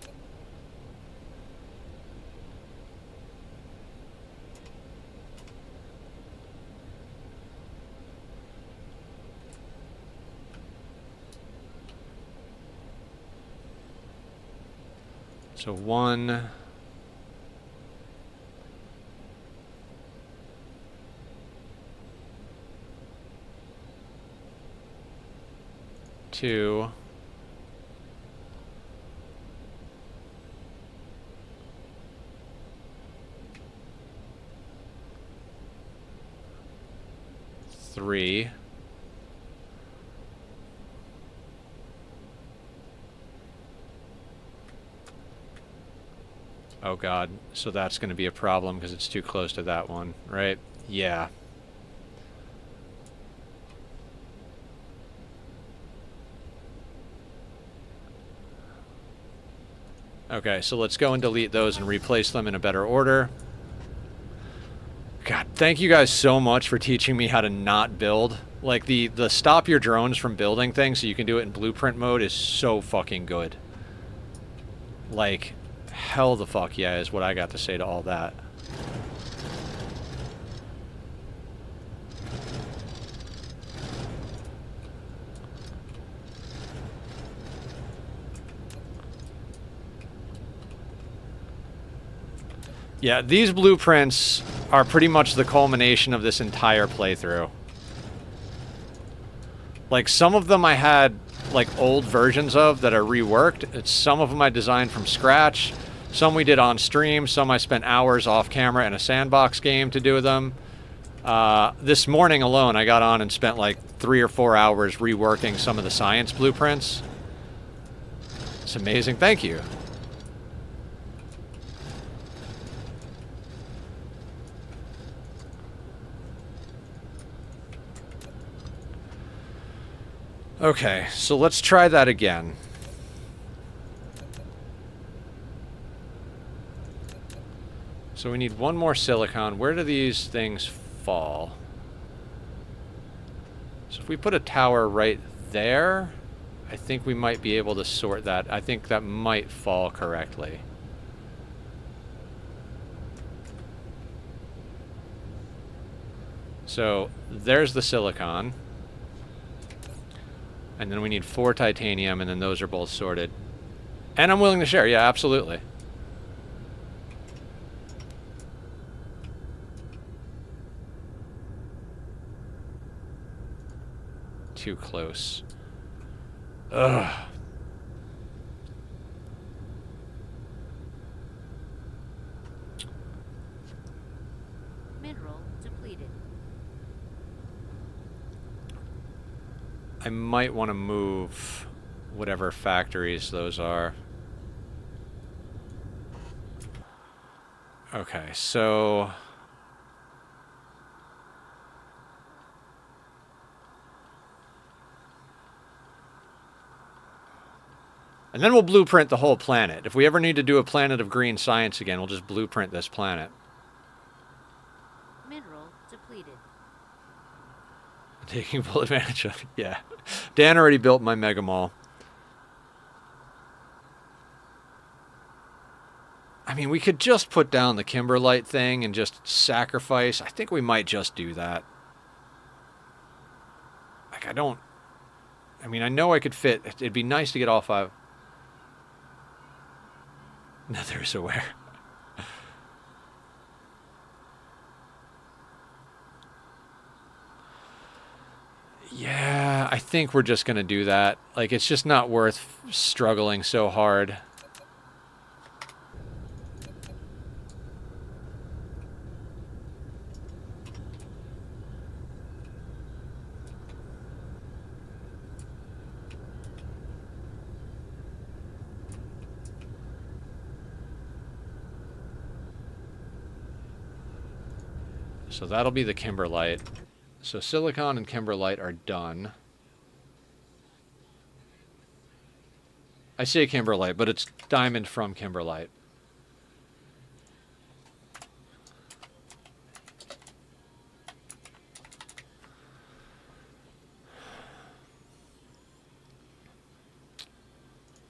So 1... 2. 3. Oh god, so that's going to be a problem because it's too close to that one, right? Yeah. Okay, so let's go and delete those and replace them in a better order. God, thank you guys so much for teaching me how to not build. Like, the stop your drones from building things so you can do it in blueprint mode is so fucking good. Like, hell the fuck yeah is what I got to say to all that. Yeah, these blueprints are pretty much the culmination of this entire playthrough. Like, some of them I had, like, old versions of that are reworked. Some of them I designed from scratch. Some we did on stream. Some I spent hours off camera in a sandbox game to do them. This morning alone, I got on and spent, like, 3 or 4 hours reworking some of the science blueprints. It's amazing. Thank you. Okay, so let's try that again. So we need one more silicon. Where do these things fall? So if we put a tower right there, I think we might be able to sort that. I think that might fall correctly. So there's the silicon. And then we need 4 titanium, and then those are both sorted. And I'm willing to share. Yeah, absolutely. Too close. Ugh. Mineral depleted. I might want to move whatever factories those are. Okay, so... And then we'll blueprint the whole planet. If we ever need to do a planet of green science again, we'll just blueprint this planet. Mineral depleted. Taking full advantage of it, yeah. Dan already built my mega mall. I mean, we could just put down the Kimberlite thing and just sacrifice. I think we might just do that. Like, I mean, I know I could fit. It'd be nice to get all 5. Nether's aware. Yeah, I think we're just going to do that. Like, it's just not worth struggling so hard. So that'll be the Kimberlite. So silicon and Kimberlite are done. I say Kimberlite, but it's diamond from Kimberlite.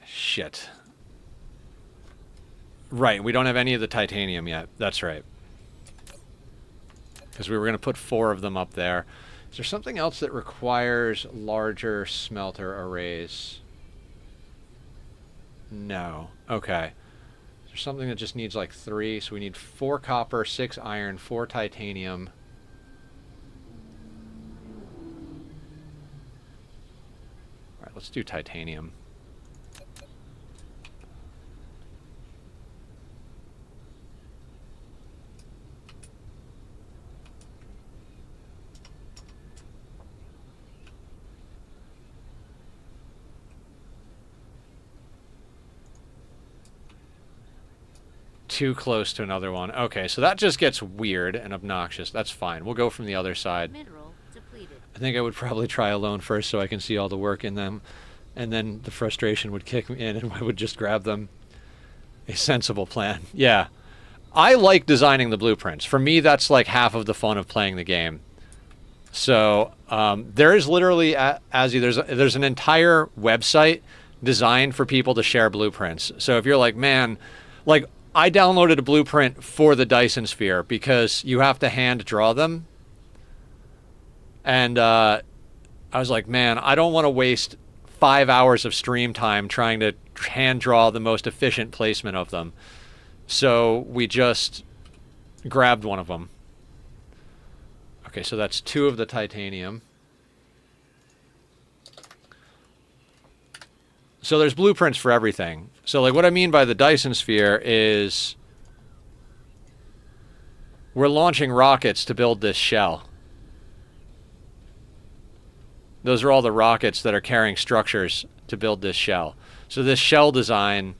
Shit. Right, we don't have any of the titanium yet. That's right. Because we were going to put 4 of them up there. Is there something else that requires larger smelter arrays? No. Okay. Is there something that just needs like 3? So we need 4 copper, 6 iron, 4 titanium. Alright, let's do titanium. Too close to another one. Okay, so that just gets weird and obnoxious. That's fine. We'll go from the other side. Mineral depleted. I think I would probably try alone first so I can see all the work in them. And then the frustration would kick me in and I would just grab them. A sensible plan. Yeah. I like designing the blueprints. For me, that's like half of the fun of playing the game. So there is literally, Azzy, there's an entire website designed for people to share blueprints. So if you're like, man, like I downloaded a blueprint for the Dyson sphere because you have to hand draw them. And I was like, man, I don't want to waste 5 hours of stream time trying to hand draw the most efficient placement of them. So we just grabbed one of them. Okay, so that's 2 of the titanium. So there's blueprints for everything. So like what I mean by the Dyson sphere is we're launching rockets to build this shell. Those are all the rockets that are carrying structures to build this shell. So this shell design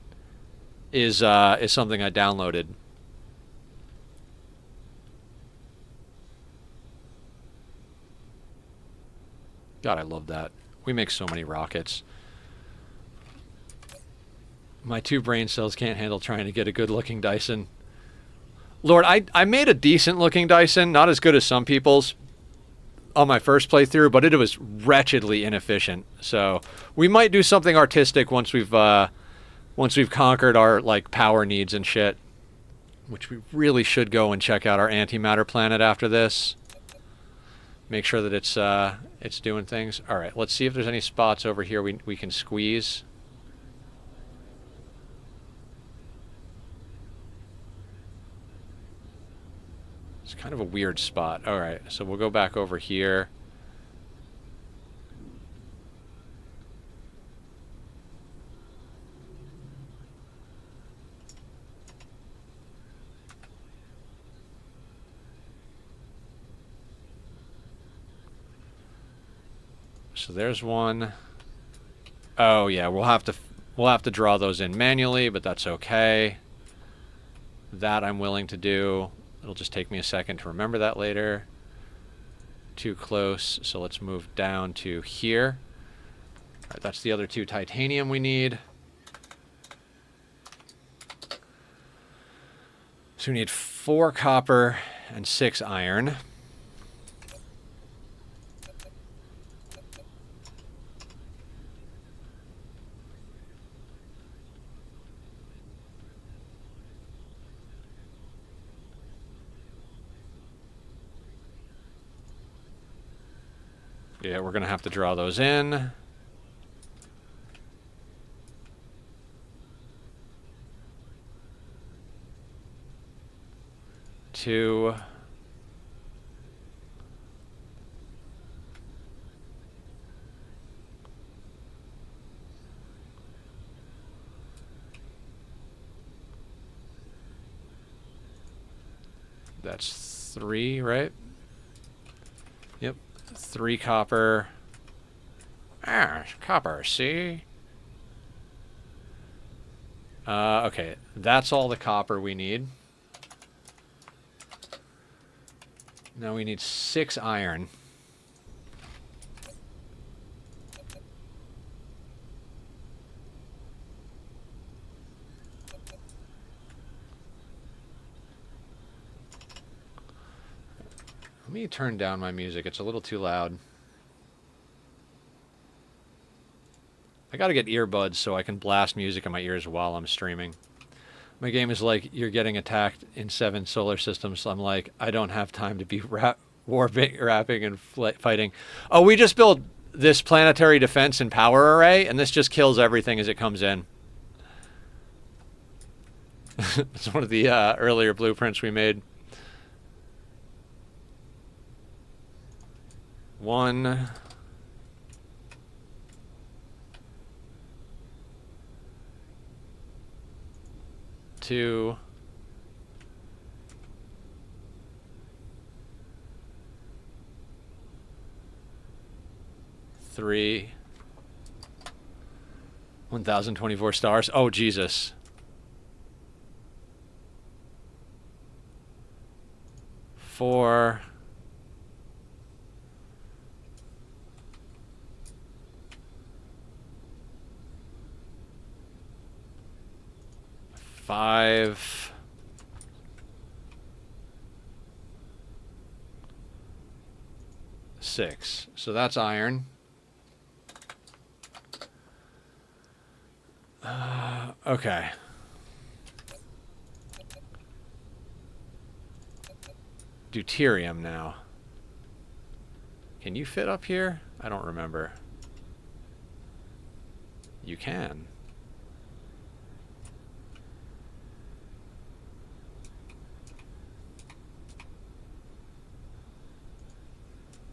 is something I downloaded. God, I love that. We make so many rockets. My 2 brain cells can't handle trying to get a good-looking Dyson. Lord, I made a decent-looking Dyson, not as good as some people's, on my first playthrough, but it was wretchedly inefficient. So we might do something artistic once we've conquered our like power needs and shit. Which we really should go and check out our antimatter planet after this. Make sure that it's doing things. All right, let's see if there's any spots over here we can squeeze. It's kind of a weird spot. All right, so we'll go back over here. So there's one. Oh yeah, we'll have to draw those in manually, but that's okay. That I'm willing to do. It'll just take me a second to remember that later. Too close, so let's move down to here. All right, that's the other 2 titanium we need. So we need 4 copper and 6 iron. Yeah, we're going to have to draw those in. Two. That's 3, right? Yep. 3 copper. Ah, copper, see? Okay, that's all the copper we need. Now we need 6 iron. Let me turn down my music. It's a little too loud. I gotta get earbuds so I can blast music in my ears while I'm streaming. My game is like, you're getting attacked in 7 solar systems. So I'm like, I don't have time to be rapping and fighting. Oh, we just built this planetary defense and power array, and this just kills everything as it comes in. It's one of the earlier blueprints we made. 1. 2. 3. 1024 stars. Oh, Jesus. 4. 5. 6. So that's iron. Okay. Deuterium now. Can you fit up here? I don't remember. You can.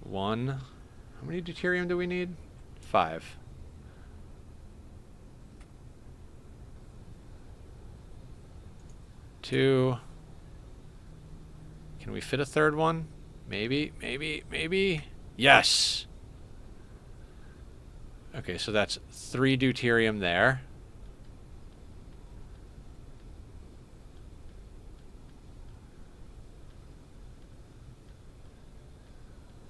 One. How many deuterium do we need? 5. Two. Can we fit a third one? Maybe, maybe, maybe. Yes! Okay, so that's 3 deuterium there.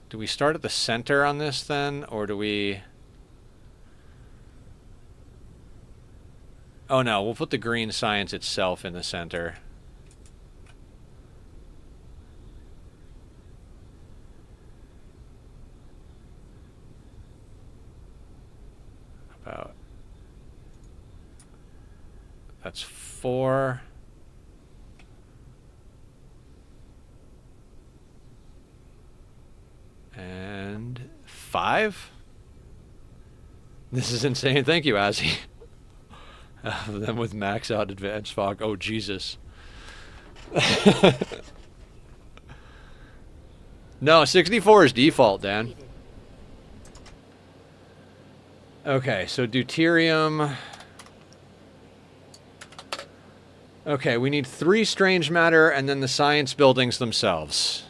Do we start at the center on this then, or do we... Oh no, we'll put the green science itself in the center. About... That's 4... And 5? This is insane. Thank you, Azzy. Them with max out advanced fog. Oh, Jesus. No, 64 is default, Dan. Okay, so deuterium. Okay, we need 3 strange matter and then the science buildings themselves.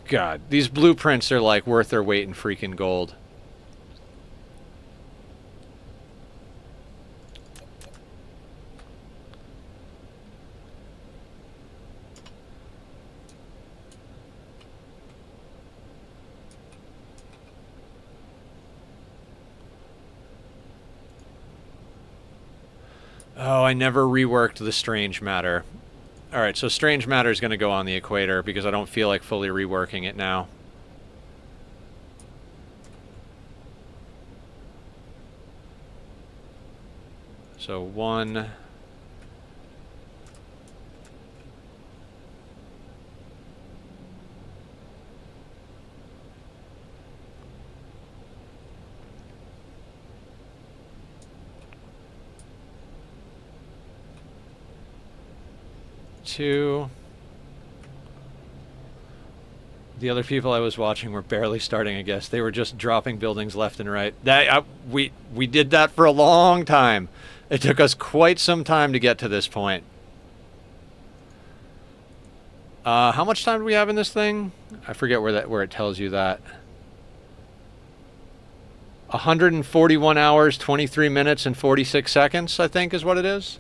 God, these blueprints are like worth their weight in freaking gold. Oh, I never reworked the strange matter. Alright, so strange matter is going to go on the equator because I don't feel like fully reworking it now. So 1... Two. The other people I was watching were barely starting, I guess. They were just dropping buildings left and right. We did that for a long time. It took us quite some time to get to this point. How much time do we have in this thing? I forget where it tells you that. 141 hours, 23 minutes, and 46 seconds, I think is what it is.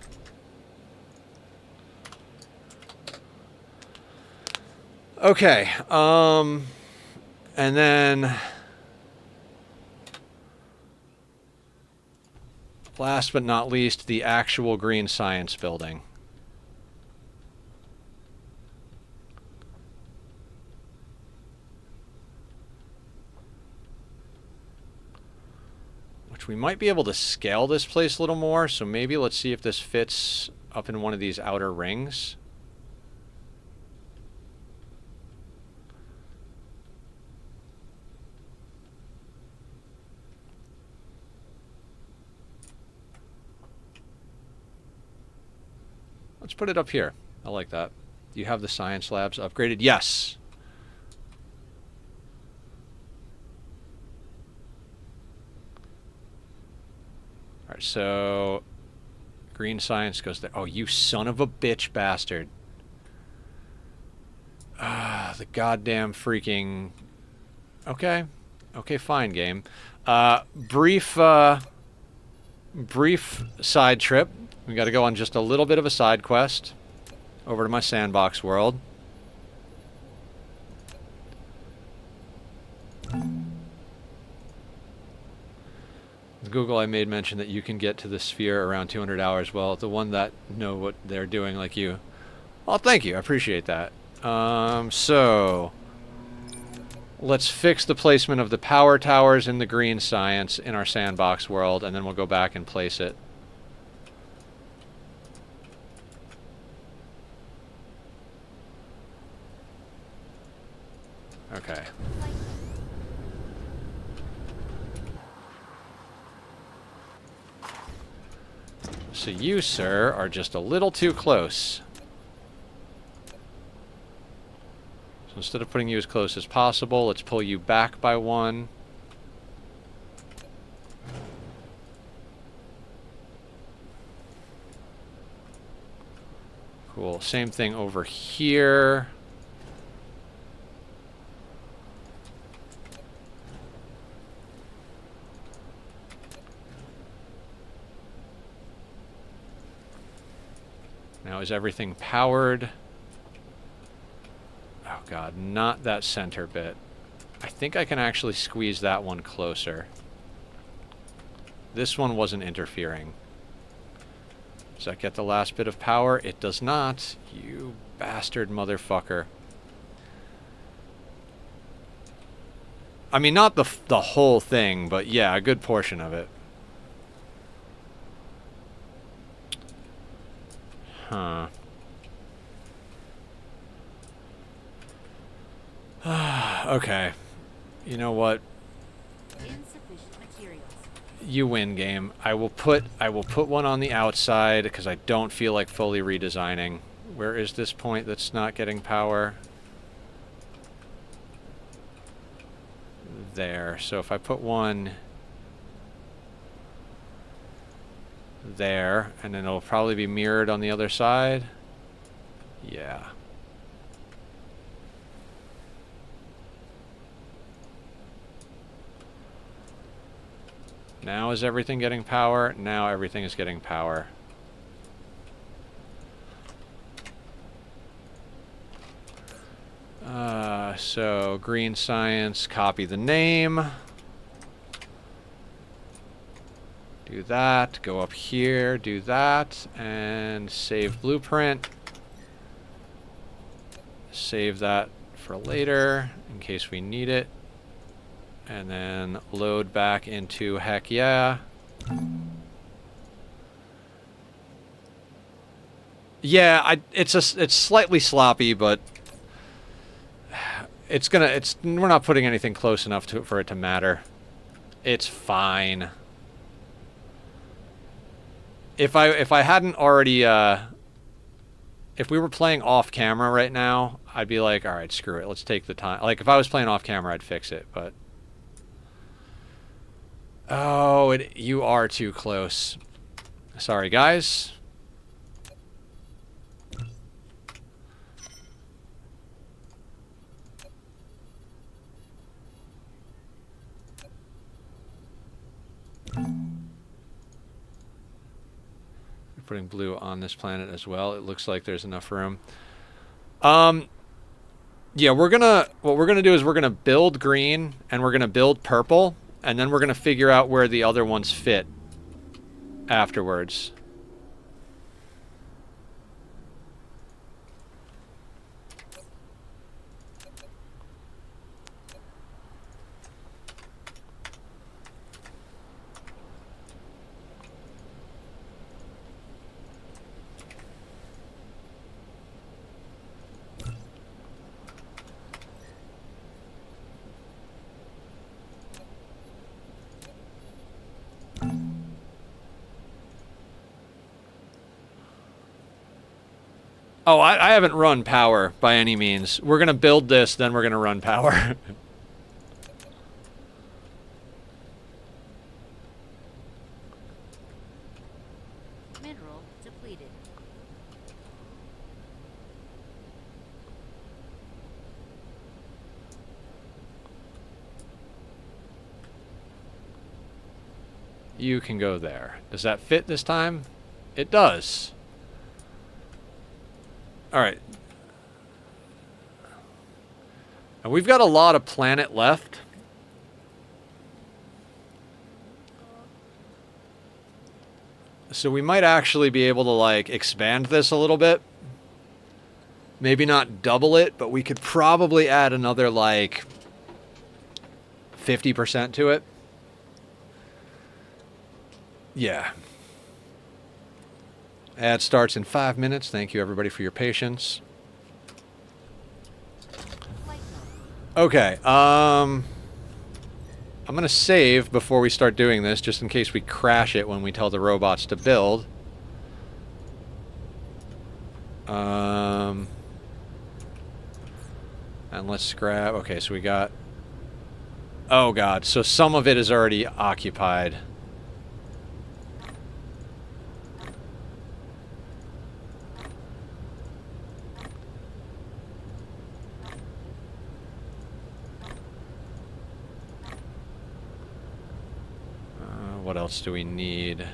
Okay, and then last but not least, the actual green science building. Which we might be able to scale this place a little more, so maybe let's see if this fits up in one of these outer rings. Let's put it up here. I like that. Do you have the science labs upgraded? Yes. All right, so green science goes there. Oh, you son of a bitch bastard. Ah, the goddamn freaking... Okay. Okay, fine, game. Brief side trip. We got to go on just a little bit of a side quest over to my sandbox world. Google, I made mention that you can get to the sphere around 200 hours. Well, the one that know what they're doing like you. Well, thank you. I appreciate that. So Let's fix the placement of the power towers in the green science in our sandbox world, and then we'll go back and place it. Okay. So you, sir, are just a little too close. So instead of putting you as close as possible, let's pull you back by one. Cool. Same thing over here. Now, is everything powered? Oh god, not that center bit. I think I can actually squeeze that one closer. This one wasn't interfering. Does that get the last bit of power? It does not. You bastard motherfucker. I mean, not the whole thing, but yeah, a good portion of it. Huh. Okay. You know what? Insufficient materials. You win, game. I will put one on the outside because I don't feel like fully redesigning. Where is this point that's not getting power? There. So if I put one there, and then it'll probably be mirrored on the other side. Yeah. Now is everything getting power? Now everything is getting power. So green science, copy the name. Do that, go up here, do that, and save blueprint. Save that for later, in case we need it. And then load back into heck yeah. Yeah, it's slightly sloppy, but we're not putting anything close enough for it to matter. It's fine. If I hadn't already, if we were playing off camera right now, I'd be like, all right, screw it. Let's take the time. Like, if I was playing off camera, I'd fix it, but. Oh, you are too close. Sorry, guys. Putting blue on this planet as well. It looks like there's enough room. Yeah, what we're gonna do is we're gonna build green and we're gonna build purple, and then we're gonna figure out where the other ones fit afterwards. Oh, I haven't run power by any means. We're going to build this, then we're going to run power. Mineral depleted. You can go there. Does that fit this time? It does. All right. And we've got a lot of planet left. So we might actually be able to, like, expand this a little bit. Maybe not double it, but we could probably add another, like, 50% to it. Yeah. Ad starts in 5 minutes. Thank you, everybody, for your patience. Okay, I'm going to save before we start doing this, just in case we crash it when we tell the robots to build. And let's grab... Okay, so we got... Oh, God. So some of it is already occupied. What else do we need?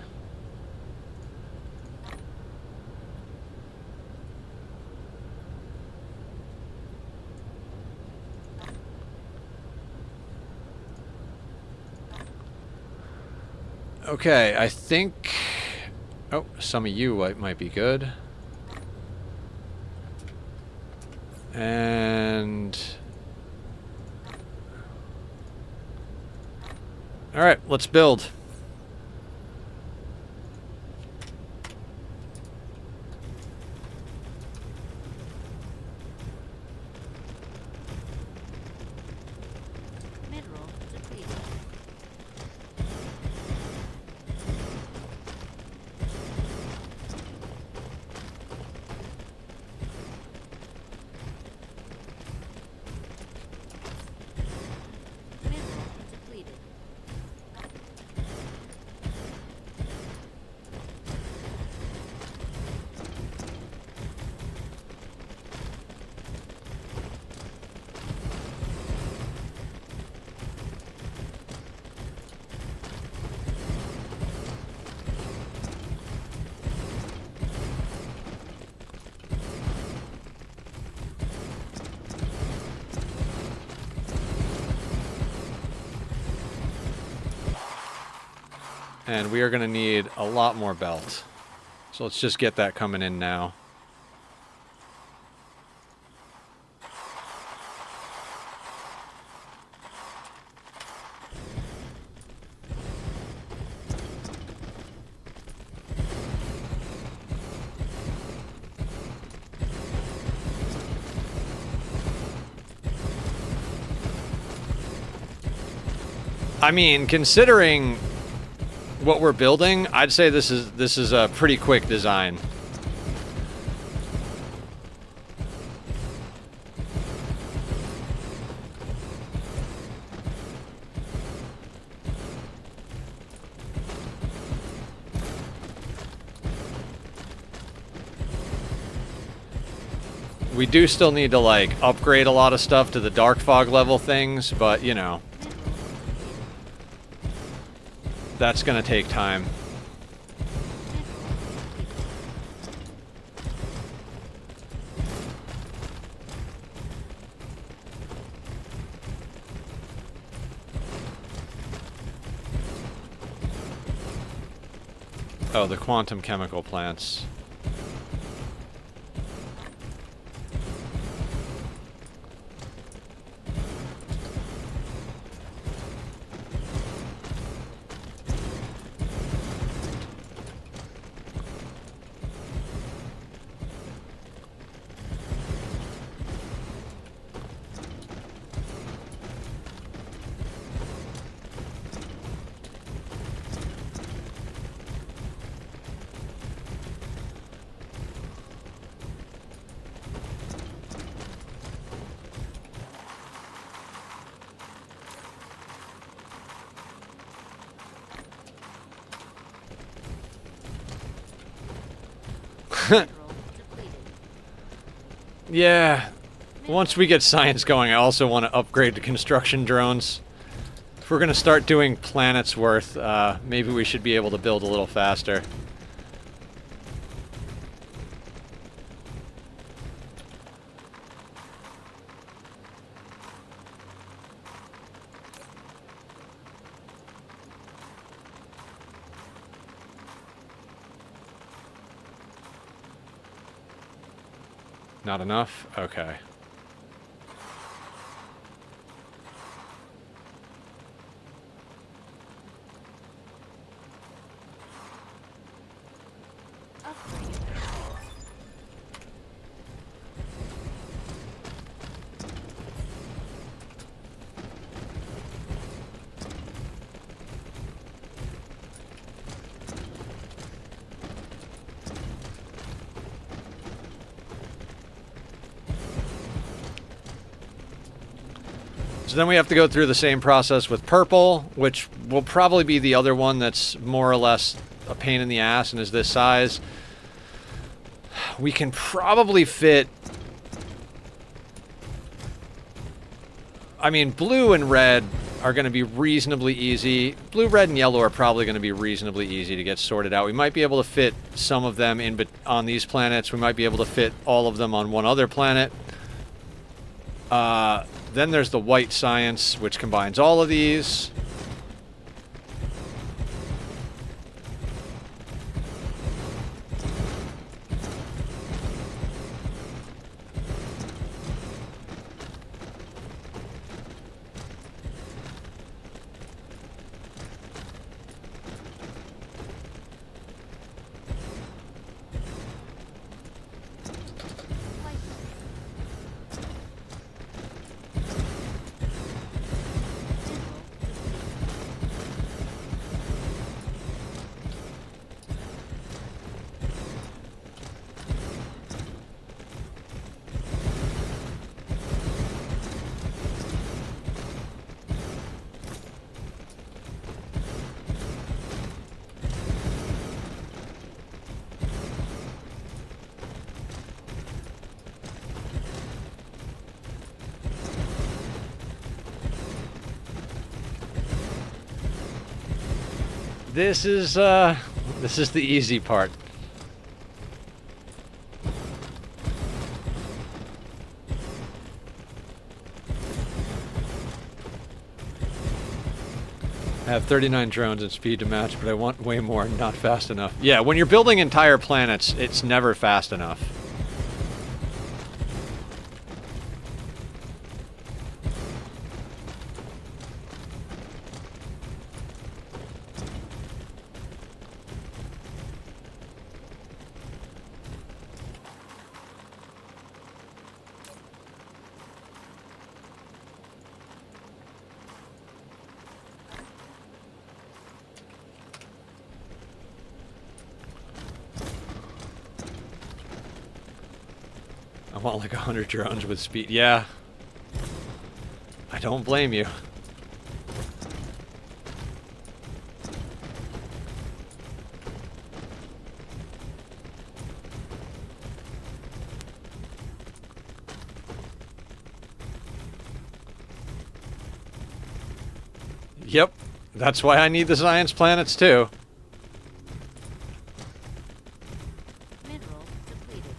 Okay, I think... Oh, some of you might be good. And... Alright, let's build. Mineral depleted. Mineral depleted. And we are going to need a lot more belt. So let's just get that coming in now. I mean, considering what we're building, I'd say this is a pretty quick design. We do still need to, like, upgrade a lot of stuff to the dark fog level things, but, you know, that's gonna take time. Oh, the quantum chemical plants. Yeah. Once we get science going, I also want to upgrade the construction drones. If we're going to start doing planets worth, maybe we should be able to build a little faster. Not enough? Okay. So then we have to go through the same process with purple, which will probably be the other one that's more or less a pain in the ass and is this size. We can probably fit... I mean, blue and red are going to be reasonably easy. Blue, red, and yellow are probably going to be reasonably easy to get sorted out. We might be able to fit some of them on these planets. We might be able to fit all of them on one other planet. Then there's the white science, which combines all of these. This is the easy part. I have 39 drones and speed to match, but I want way more, not fast enough. Yeah, when you're building entire planets, it's never fast enough. I want like 100 drones with speed. Yeah. I don't blame you. Yep. That's why I need the science planets too. Mineral depleted.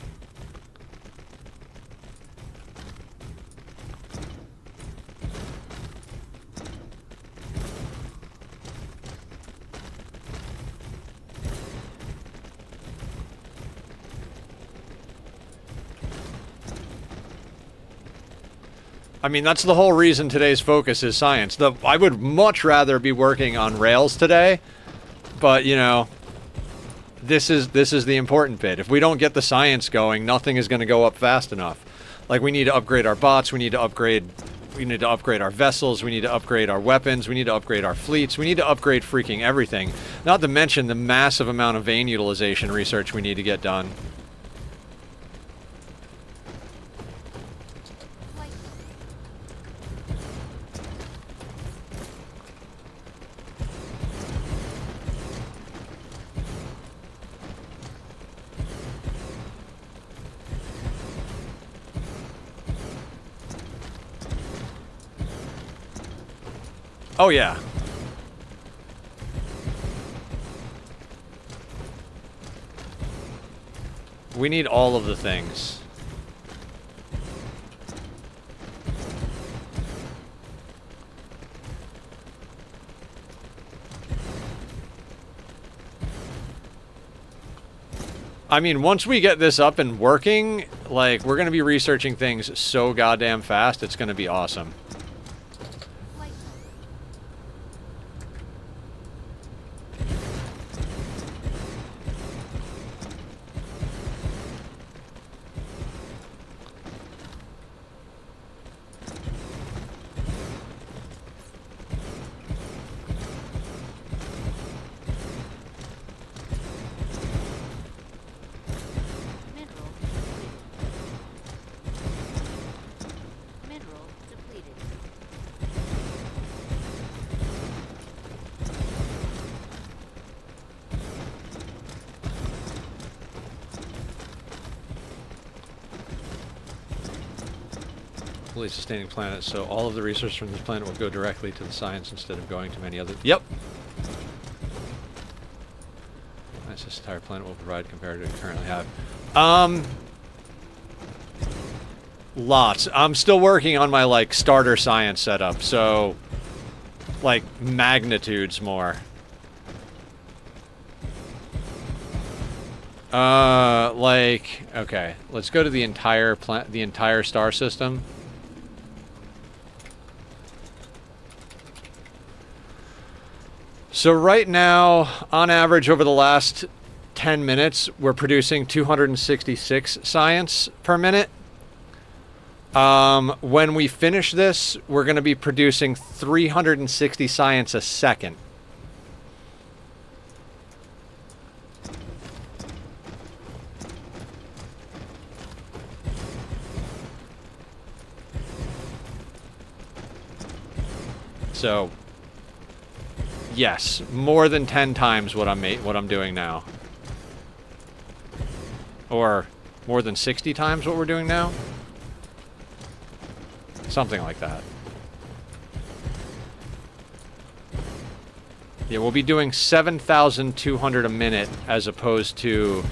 I mean, that's the whole reason today's focus is science. I would much rather be working on rails today, but, you know, this is the important bit. If we don't get the science going, nothing is going to go up fast enough. Like, we need to upgrade our bots, we need to upgrade our vessels, we need to upgrade our weapons, we need to upgrade our fleets, we need to upgrade freaking everything. Not to mention the massive amount of vein utilization research we need to get done. Oh, yeah. We need all of the things. I mean, once we get this up and working, like, we're going to be researching things so goddamn fast, it's going to be awesome. Mineral depleted. fully sustaining planet, so all of the resources from this planet will go directly to the science instead of going to many other... Yep! This entire planet will provide compared to what we currently have. Lots. I'm still working on my, like, starter science setup, so... like, magnitudes more. Like... okay, let's go to the entire star system. So right now, on average, over the last 10 minutes, we're producing 266 science per minute. When we finish this, we're going to be producing 360 science a second. So... yes, more than 10 times what I'm doing now. Or more than 60 times what we're doing now? Something like that. Yeah, we'll be doing 7,200 a minute as opposed to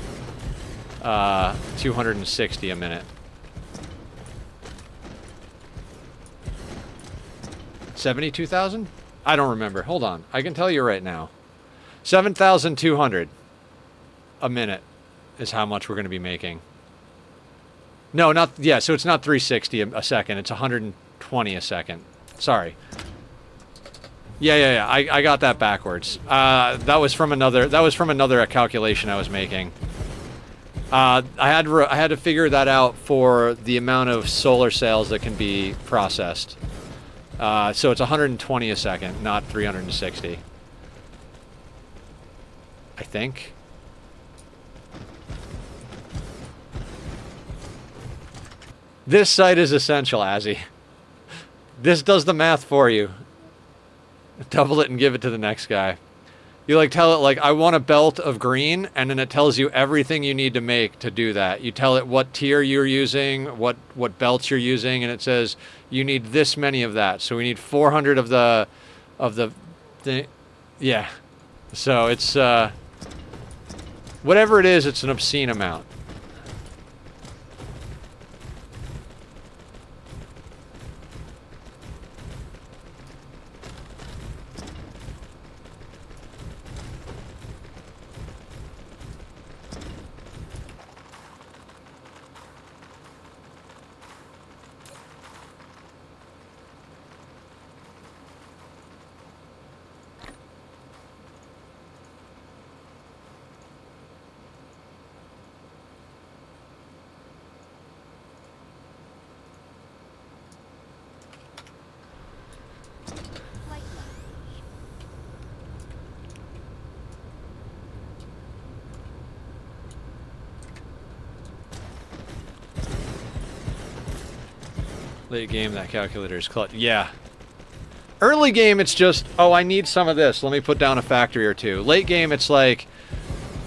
260 a minute. 72,000? I don't remember. Hold on. I can tell you right now. 7,200 a minute is how much we're going to be making. No, not... yeah, so it's not 360 a second. It's 120 a second. Sorry. Yeah. I got that backwards. That was from another calculation I was making. I had to figure that out for the amount of solar cells that can be processed. So it's 120 a second, not 360. I think. This site is essential, Azzy. This does the math for you. Double it and give it to the next guy. You like tell it like, I want a belt of green, and then it tells you everything you need to make to do that. You tell it what tier you're using, what belts you're using, and it says you need this many of that. So we need 400 of the yeah. So it's whatever it is, it's an obscene amount. Late game, that calculator is clutch. Yeah. Early game, it's just, oh, I need some of this. Let me put down a factory or two. Late game, it's like,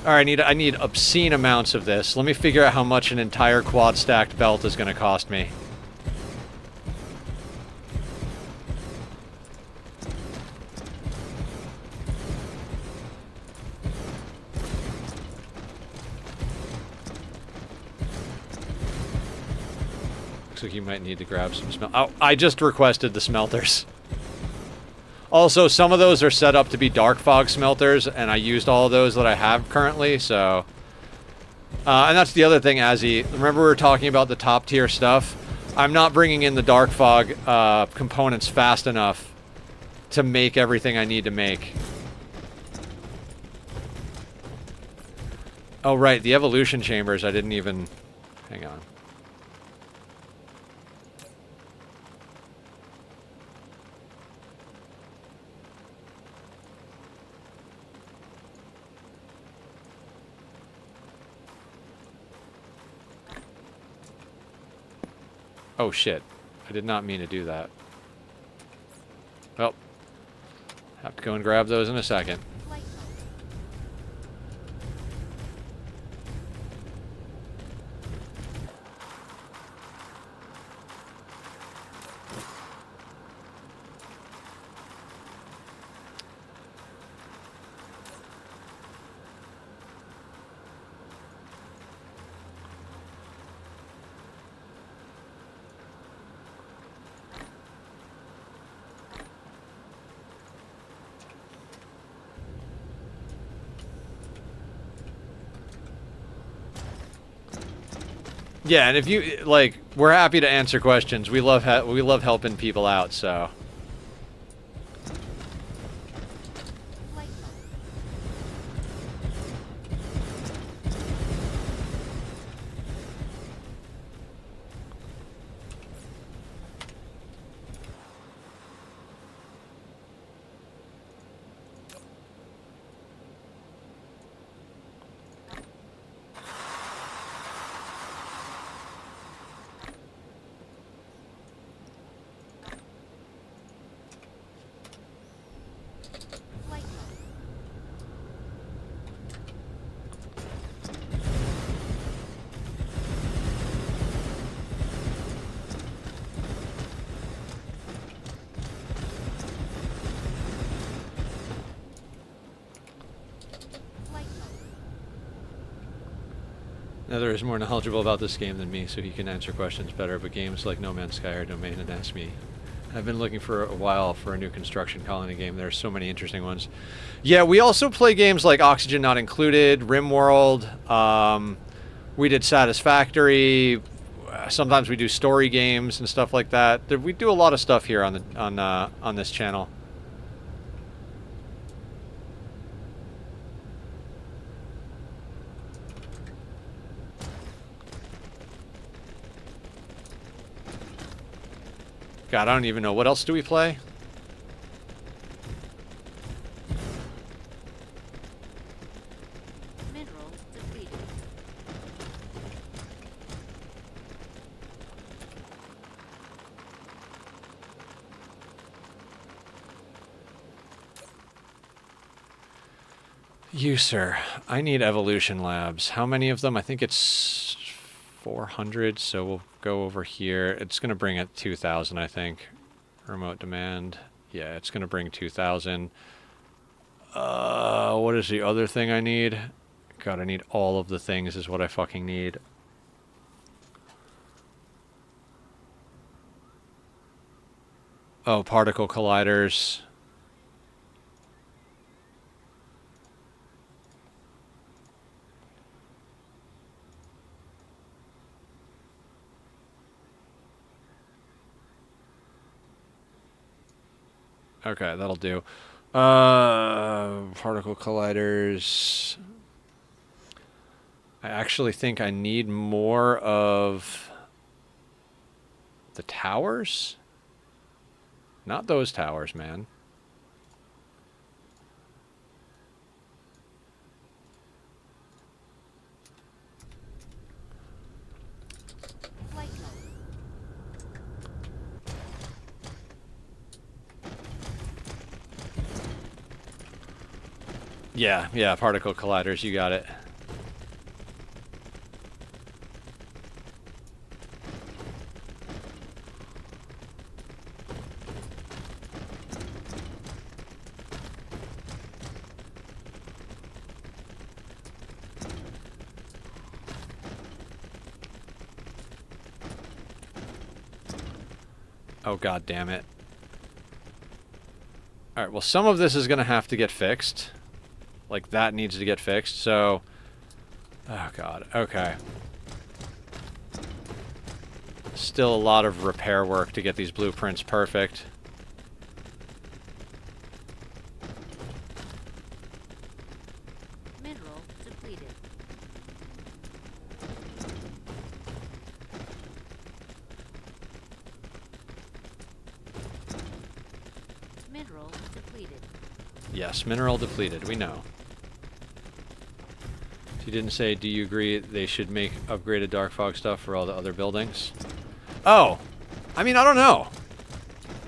all right, I need obscene amounts of this. Let me figure out how much an entire quad stacked belt is going to cost me. Looks like you might need to grab some oh, I just requested the smelters. Also, some of those are set up to be dark fog smelters, and I used all of those that I have currently, so... and that's the other thing, Azzy. Remember we were talking about the top tier stuff? I'm not bringing in the dark fog components fast enough to make everything I need to make. Oh, right, the evolution chambers, I didn't even... hang on. Oh shit. I did not mean to do that. Well, have to go and grab those in a second. Yeah, and if you like, we're happy to answer questions. We love helping people out. So. Flight mode. Flight mode. Flight mode. Nether is more knowledgeable about this game than me, so he can answer questions better, but games like No Man's Sky are domain and ask me. I've been looking for a while for a new construction colony game. There are so many interesting ones. Yeah, we also play games like Oxygen Not Included, RimWorld, we did Satisfactory, sometimes we do story games and stuff like that. We do a lot of stuff here on this channel. God, I don't even know. What else do we play? Mineral depleted. You, sir. I need evolution labs. How many of them? I think it's 400, so we'll go over here. It's going to bring it 2,000, I think. Remote demand. Yeah, it's going to bring 2,000. What is the other thing I need? God, I need all of the things is what I fucking need. Oh, particle colliders. Okay, that'll do. Particle colliders. I actually think I need more of the towers. Not those towers, man. Flight mode. Yeah, particle colliders, you got it. Oh, god damn it. Alright, well, some of this is going to have to get fixed. Like, that needs to get fixed, so... Oh, God. Okay. Still a lot of repair work to get these blueprints perfect. Mineral depleted. Mineral depleted. Yes, mineral depleted, we know. She didn't say, do you agree they should make upgraded dark fog stuff for all the other buildings? Oh! I mean, I don't know.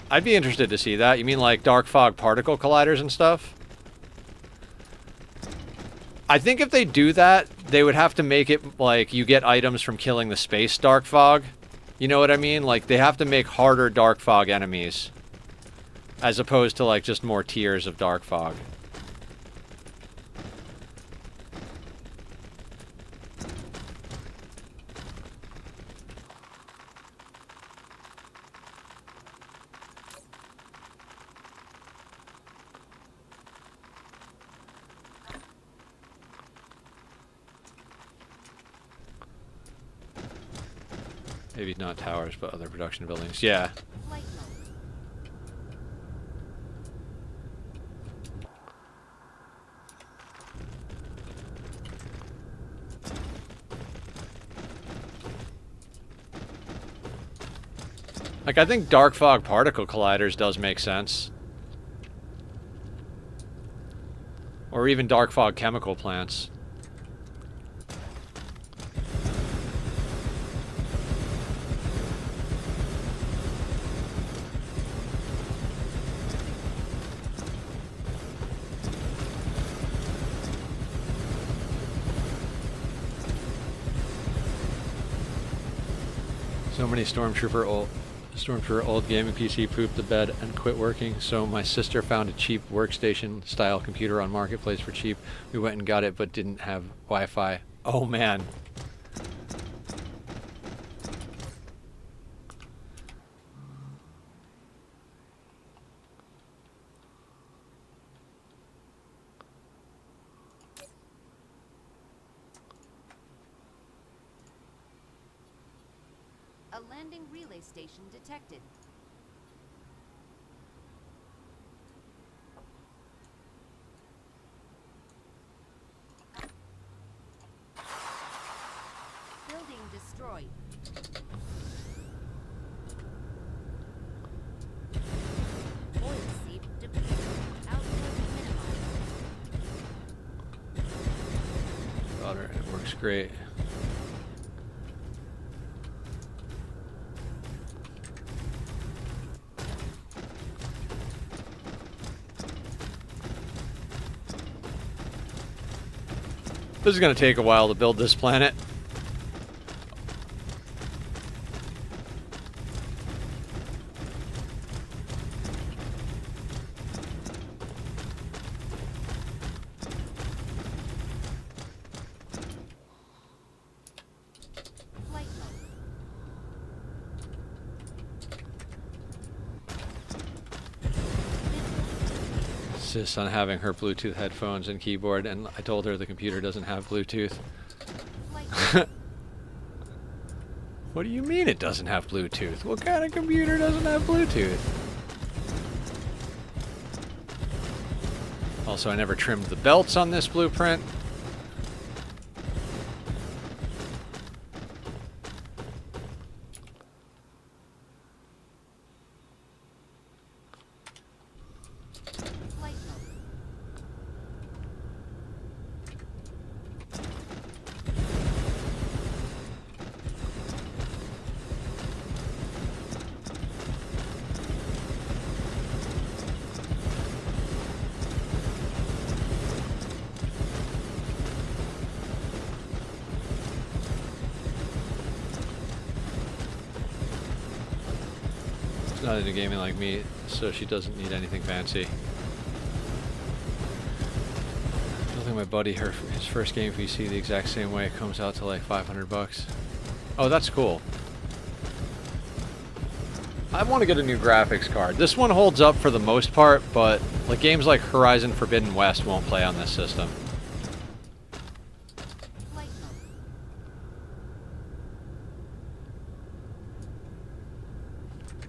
I'd be interested to see that. You mean like dark fog particle colliders and stuff? I think if they do that, they would have to make it like you get items from killing the space dark fog. You know what I mean? Like, they have to make harder dark fog enemies. As opposed to like just more tiers of dark fog. Maybe not towers, but other production buildings. Yeah. Flight mode. Like, I think dark fog particle colliders does make sense. Or even dark fog chemical plants. So many Stormtrooper old gaming PC pooped the bed and quit working, so my sister found a cheap workstation style computer on Marketplace for cheap. We went and got it but didn't have Wi-Fi. Oh man. A landing relay station detected. Building destroyed. Oil seep depleted. Output minimized. Got her. It works great. This is going to take a while to build this planet. Flight mode. Insists on having her Bluetooth headphones and keyboard, and I told her the computer doesn't have Bluetooth. Flight mode. What do you mean it doesn't have Bluetooth? What kind of computer doesn't have Bluetooth? Also, I never trimmed the belts on this blueprint. Flight mode. She's not into gaming like me, so she doesn't need anything fancy. I think my buddy, his first game PC the exact same way, it comes out to like 500 bucks. Oh, that's cool. I want to get a new graphics card. This one holds up for the most part, but like games like Horizon Forbidden West won't play on this system. Flight mode.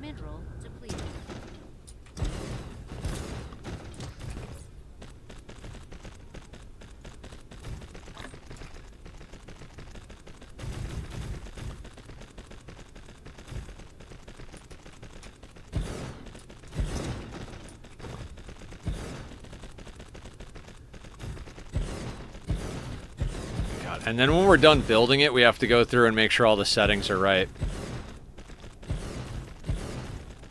Mineral depleted. God. And then when we're done building it, we have to go through and make sure all the settings are right.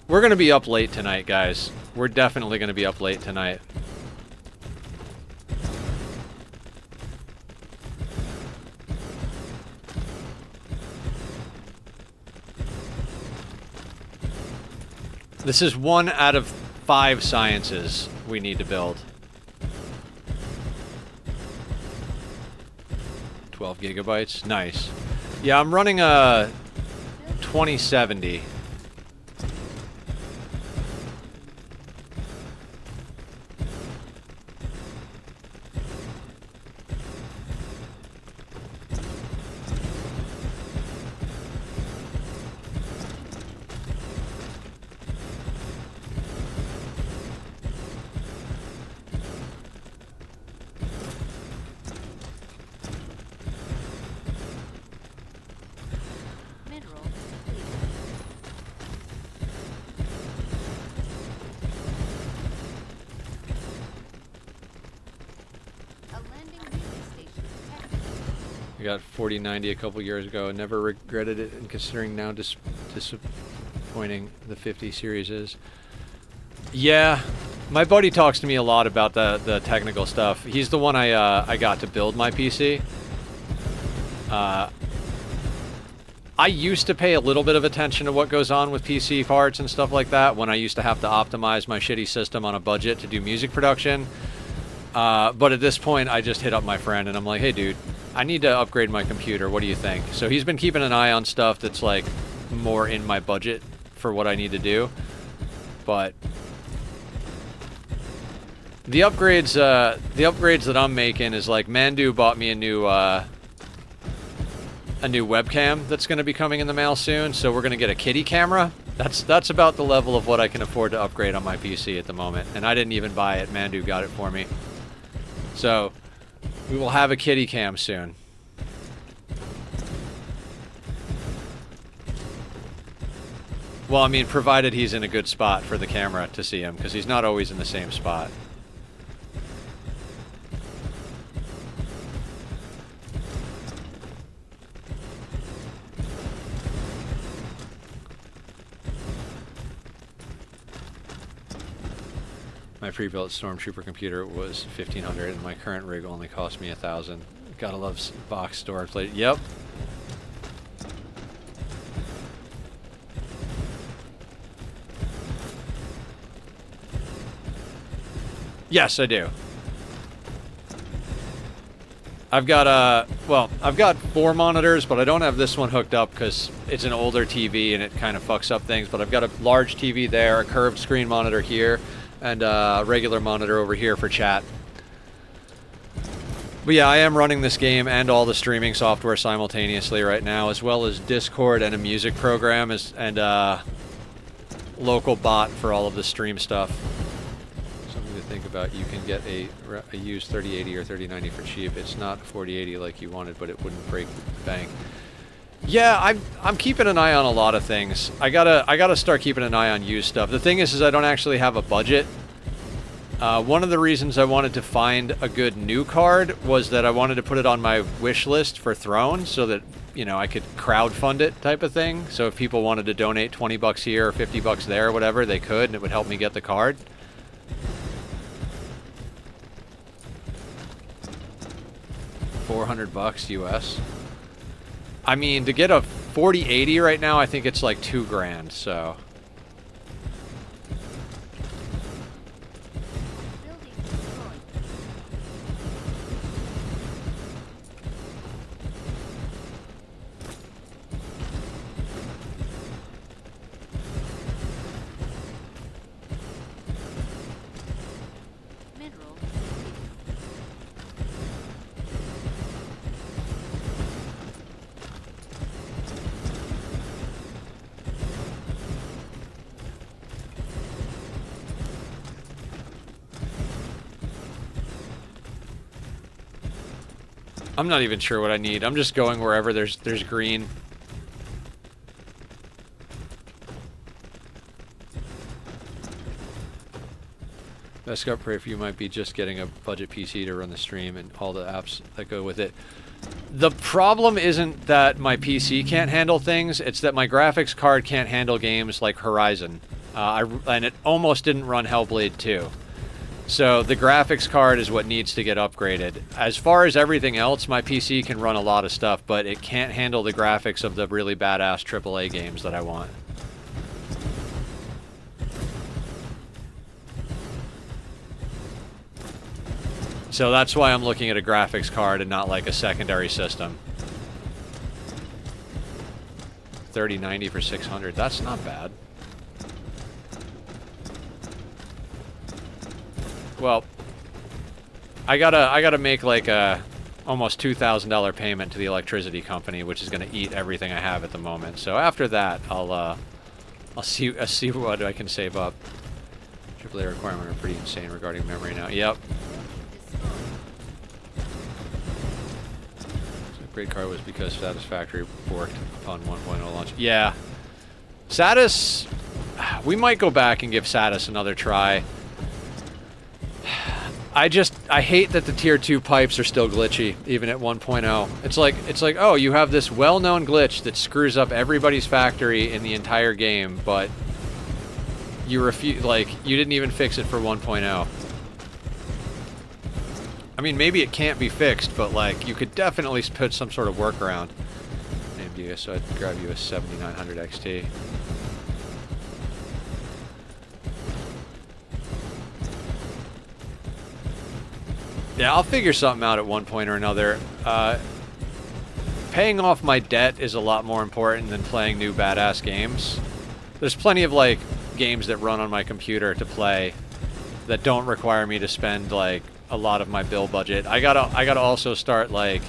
We're going to be up late tonight, guys. We're definitely going to be up late tonight. This is 1 out of 5 sciences we need to build. 12 gigabytes. Nice. Yeah, I'm running a 2070. I got 4090 a couple years ago. Never regretted it, and considering now disappointing the 50 series is. Yeah, my buddy talks to me a lot about the technical stuff. He's the one I got to build my PC. I used to pay a little bit of attention to what goes on with PC parts and stuff like that when I used to have to optimize my shitty system on a budget to do music production. But at this point, I just hit up my friend and I'm like, hey, dude, I need to upgrade my computer. What do you think? So he's been keeping an eye on stuff that's like more in my budget for what I need to do. But the upgrades that I'm making is like Mandu bought me a new webcam that's going to be coming in the mail soon, so we're going to get a kitty camera. That's about the level of what I can afford to upgrade on my PC at the moment, and I didn't even buy it. Mandu got it for me. So we will have a kitty cam soon. Well, I mean, provided he's in a good spot for the camera to see him, because he's not always in the same spot. My pre-built Stormtrooper computer was $1,500, and my current rig only cost me $1,000. Gotta love box storage plate. Yep. Yes, I do. I've got I've got 4 monitors, but I don't have this one hooked up because it's an older TV and it kind of fucks up things. But I've got a large TV there, a curved screen monitor here, and a regular monitor over here for chat. But yeah, I am running this game and all the streaming software simultaneously right now, as well as Discord and a music program and local bot for all of the stream stuff. Something to think about. You can get a used 3080 or 3090 for cheap. It's not 4080 like you wanted, but it wouldn't break the bank. Yeah, I'm keeping an eye on a lot of things. I gotta start keeping an eye on used stuff. The thing is I don't actually have a budget. One of the reasons I wanted to find a good new card was that I wanted to put it on my wish list for Throne, so that, you know, I could crowdfund it type of thing. So if people wanted to donate 20 bucks here or 50 bucks there or whatever, they could, and it would help me get the card. $400 US. I mean, to get a 4080 right now, I think it's like $2 grand, so. Building destroyed. Mineral. I'm not even sure what I need. I'm just going wherever there's green. Best upgrade for you might be just getting a budget PC to run the stream and all the apps that go with it. The problem isn't that my PC can't handle things, it's that my graphics card can't handle games like Horizon. And it almost didn't run Hellblade 2. So the graphics card is what needs to get upgraded. As far as everything else, my PC can run a lot of stuff, but it can't handle the graphics of the really badass AAA games that I want. So that's why I'm looking at a graphics card and not like a secondary system. 3090 for 600, that's not bad. Well, I gotta make like a almost $2,000 payment to the electricity company, which is gonna eat everything I have at the moment. So after that, I'll see what I can save up. AAA requirement are pretty insane regarding memory now. Yep. So upgrade card was because Satisfactory worked upon 1.0 launch. Yeah, Satis. We might go back and give Satis another try. I hate that the tier 2 pipes are still glitchy, even at 1.0. It's like, oh, you have this well-known glitch that screws up everybody's factory in the entire game, but you you didn't even fix it for 1.0. I mean, maybe it can't be fixed, but like, you could definitely put some sort of workaround. AMD, so I'd grab you a 7900 XT. Yeah, I'll figure something out at one point or another. Paying off my debt is a lot more important than playing new badass games. There's plenty of like games that run on my computer to play that don't require me to spend like a lot of my bill budget. I gotta also start like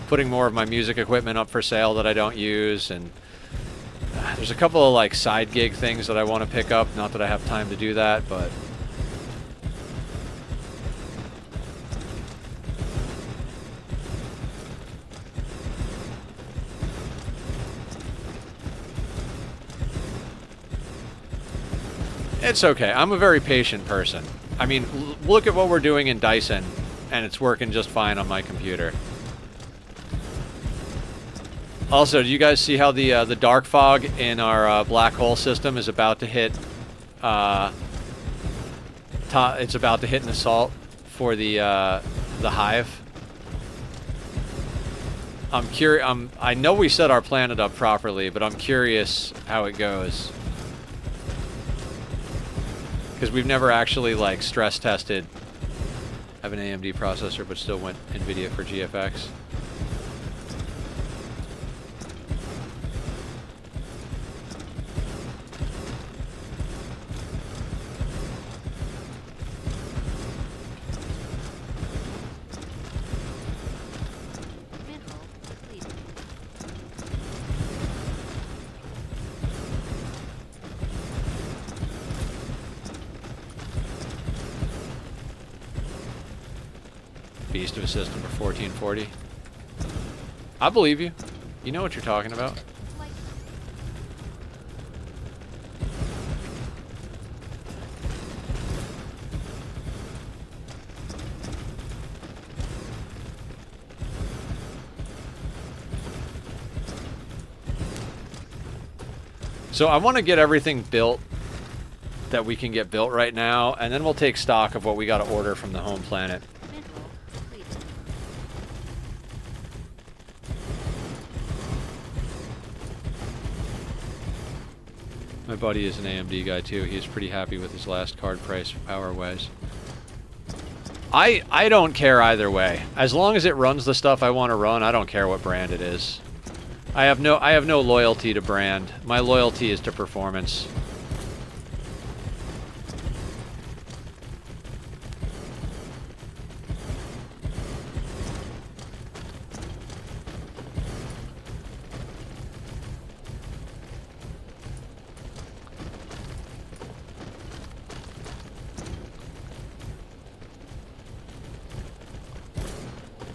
putting more of my music equipment up for sale that I don't use, and there's a couple of like side gig things that I want to pick up. Not that I have time to do that, but it's okay. I'm a very patient person. I mean, look at what we're doing in Dyson, and it's working just fine on my computer. Also, do you guys see how the dark fog in our black hole system is about to hit? It's about to hit an assault for the hive. I'm curious. I know we set our planet up properly, but I'm curious how it goes. Because we've never actually like stress tested. I have an AMD processor, but still went NVIDIA for GFX. Mineral depleted. Beast of a system for 1440. I believe you. You know what you're talking about. Light. So I want to get everything built that we can get built right now, and then we'll take stock of what we got to order from the home planet. Mineral depleted. My buddy is an AMD guy too. He's pretty happy with his last card price power-wise. I don't care either way. As long as it runs the stuff I want to run, I don't care what brand it is. I have no loyalty to brand. My loyalty is to performance.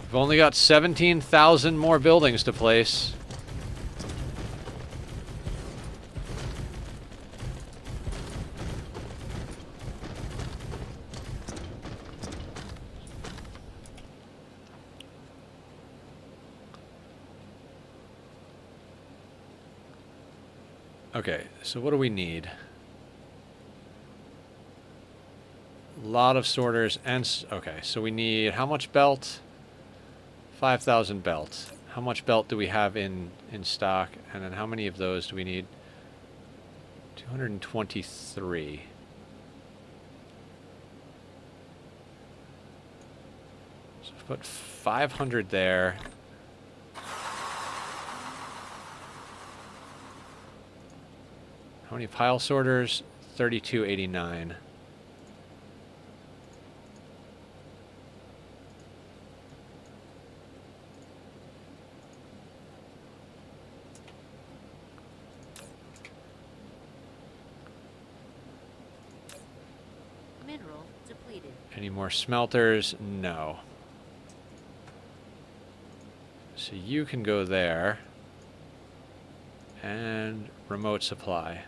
We've only got 17,000 more buildings to place. Okay, so what do we need? A lot of sorters and... Okay, so we need how much belt? 5,000 belt. How much belt do we have in stock? And then how many of those do we need? 223. So put 500 there. How many pile sorters? 3289. Mineral depleted. Any more smelters? No. So you can go there. And remote supply.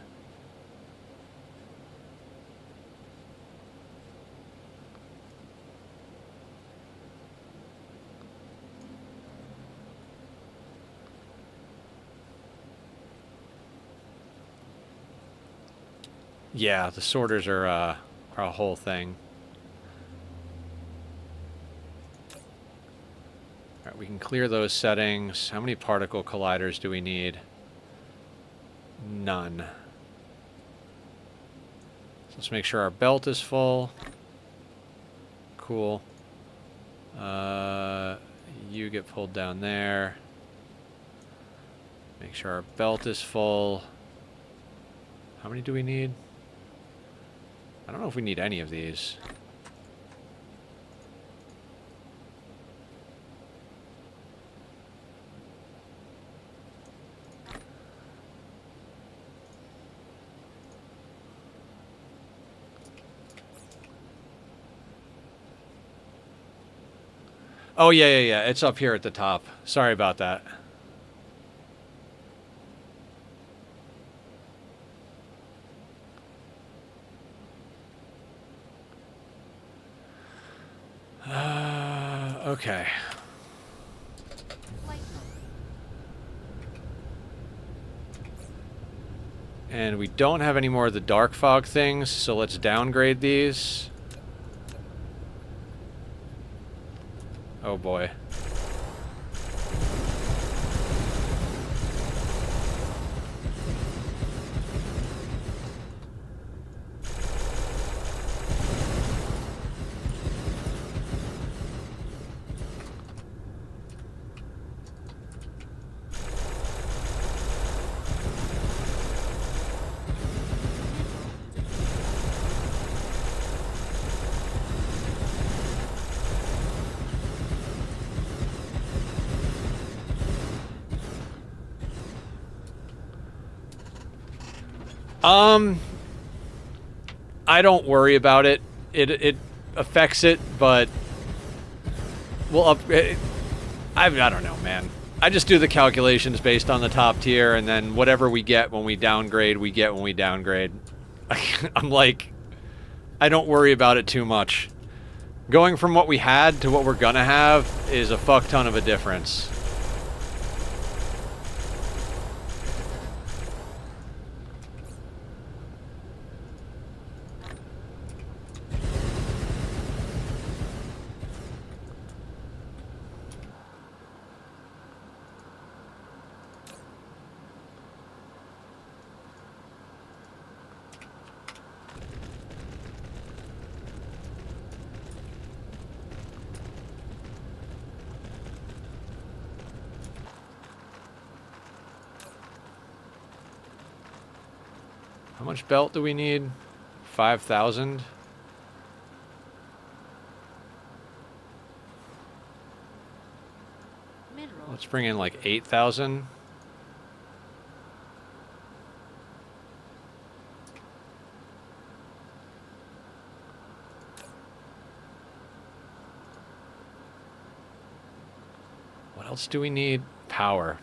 Yeah, the sorters are a whole thing. All right, we can clear those settings. How many particle colliders do we need? None. So let's make sure our belt is full. Cool. You get pulled down there. Make sure our belt is full. How many do we need? I don't know if we need any of these. Oh, yeah. It's up here at the top. Sorry about that. Okay. Flight mode. And we don't have any more of the dark fog things, so let's downgrade these. Oh boy. I don't worry about it. It affects it, but we'll up. I don't know, man. I just do the calculations based on the top tier, and then whatever we get when we downgrade, we get when we downgrade. I'm like, I don't worry about it too much. Going from what we had to what we're gonna have is a fuck ton of a difference. How much belt do we need? 5,000? Mineral. Let's bring in like 8,000. What else do we need? Power.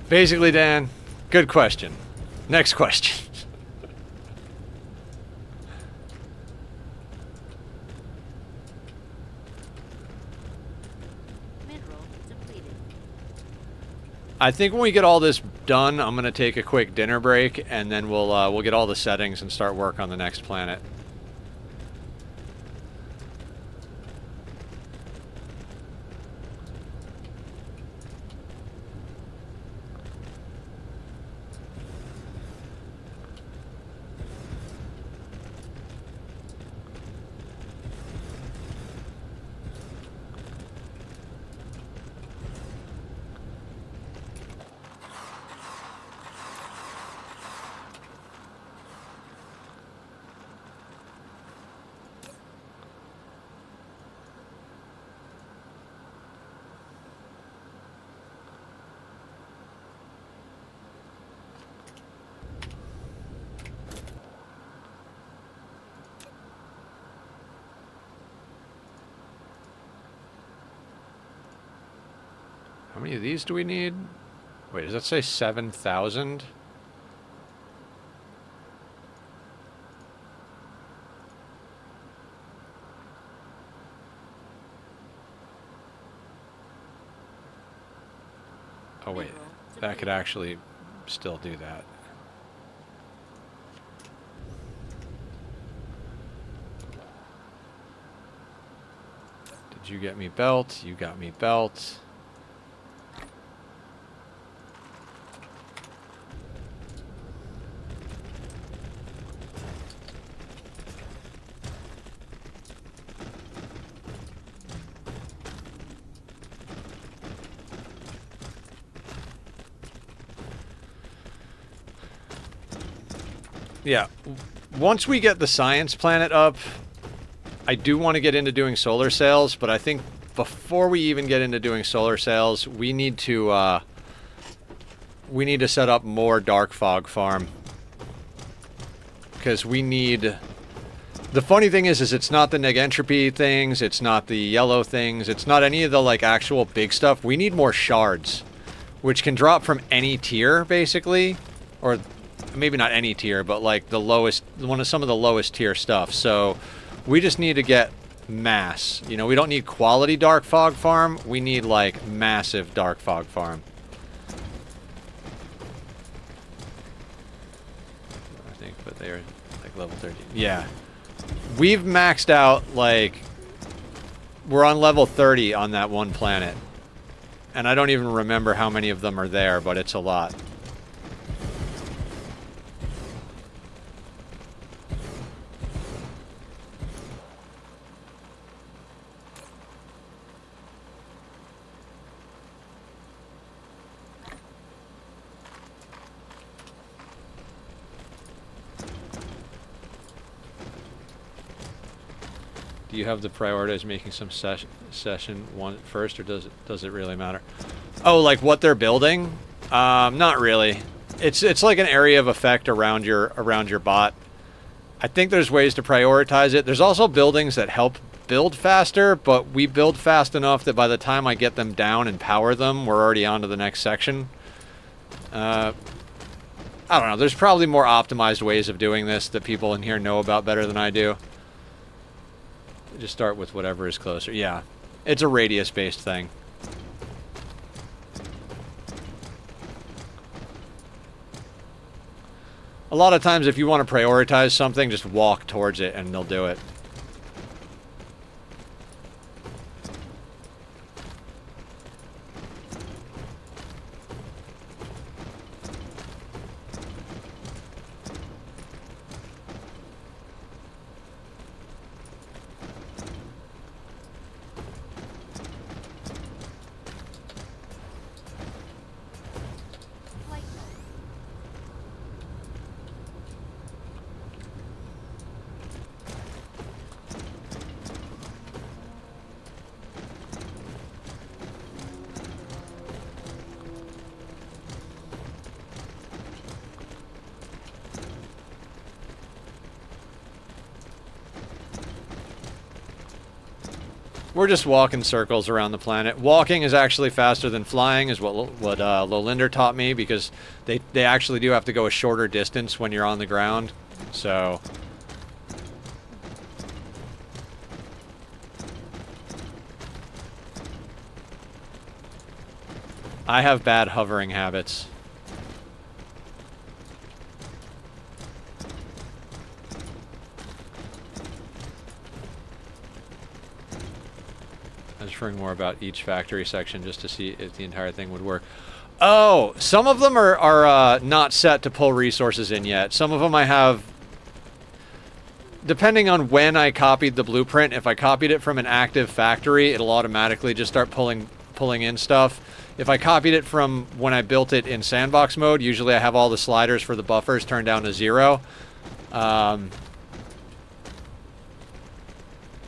Basically, Dan, good question. Next question. Mineral depleted. I think when we get all this done, I'm gonna take a quick dinner break, and then we'll get all the settings and start work on the next planet. How many of these do we need? Wait, does that say 7,000? Oh wait, that could actually still do that. Did you get me belt? You got me belt. Yeah, once we get the science planet up, I do want to get into doing solar sails, but I think before we even get into doing solar sails, we need to set up more dark fog farm. Because we need... The funny thing is it's not the neg entropy things, it's not the yellow things, it's not any of the, like, actual big stuff. We need more shards, which can drop from any tier, basically. Or maybe not any tier, but, like, the lowest... some of the lowest tier stuff. So... we just need to get mass. You know, we don't need quality dark fog farm. We need, like, massive dark fog farm. I think, but they're, like, level 13. Yeah. We've maxed out, like... we're on level 30 on that one planet. And I don't even remember how many of them are there, but it's a lot. Do you have to prioritize making some session one first, or does it really matter? Oh, like what they're building? Not really. It's like an area of effect around your bot. I think there's ways to prioritize it. There's also buildings that help build faster, but we build fast enough that by the time I get them down and power them, we're already on to the next section. I don't know. There's probably more optimized ways of doing this that people in here know about better than I do. Just start with whatever is closer. Yeah, it's a radius-based thing. A lot of times if you want to prioritize something, just walk towards it and they'll do it. We're just walking circles around the planet. Walking is actually faster than flying, is what Lolinder taught me, because they actually do have to go a shorter distance when you're on the ground. So I have bad hovering habits. I was referring more about each factory section just to see if the entire thing would work. Oh, some of them are not set to pull resources in yet. Some of them I have, depending on when I copied the blueprint. If I copied it from an active factory, it'll automatically just start pulling in stuff. If I copied it from when I built it in sandbox mode, usually I have all the sliders for the buffers turned down to 0.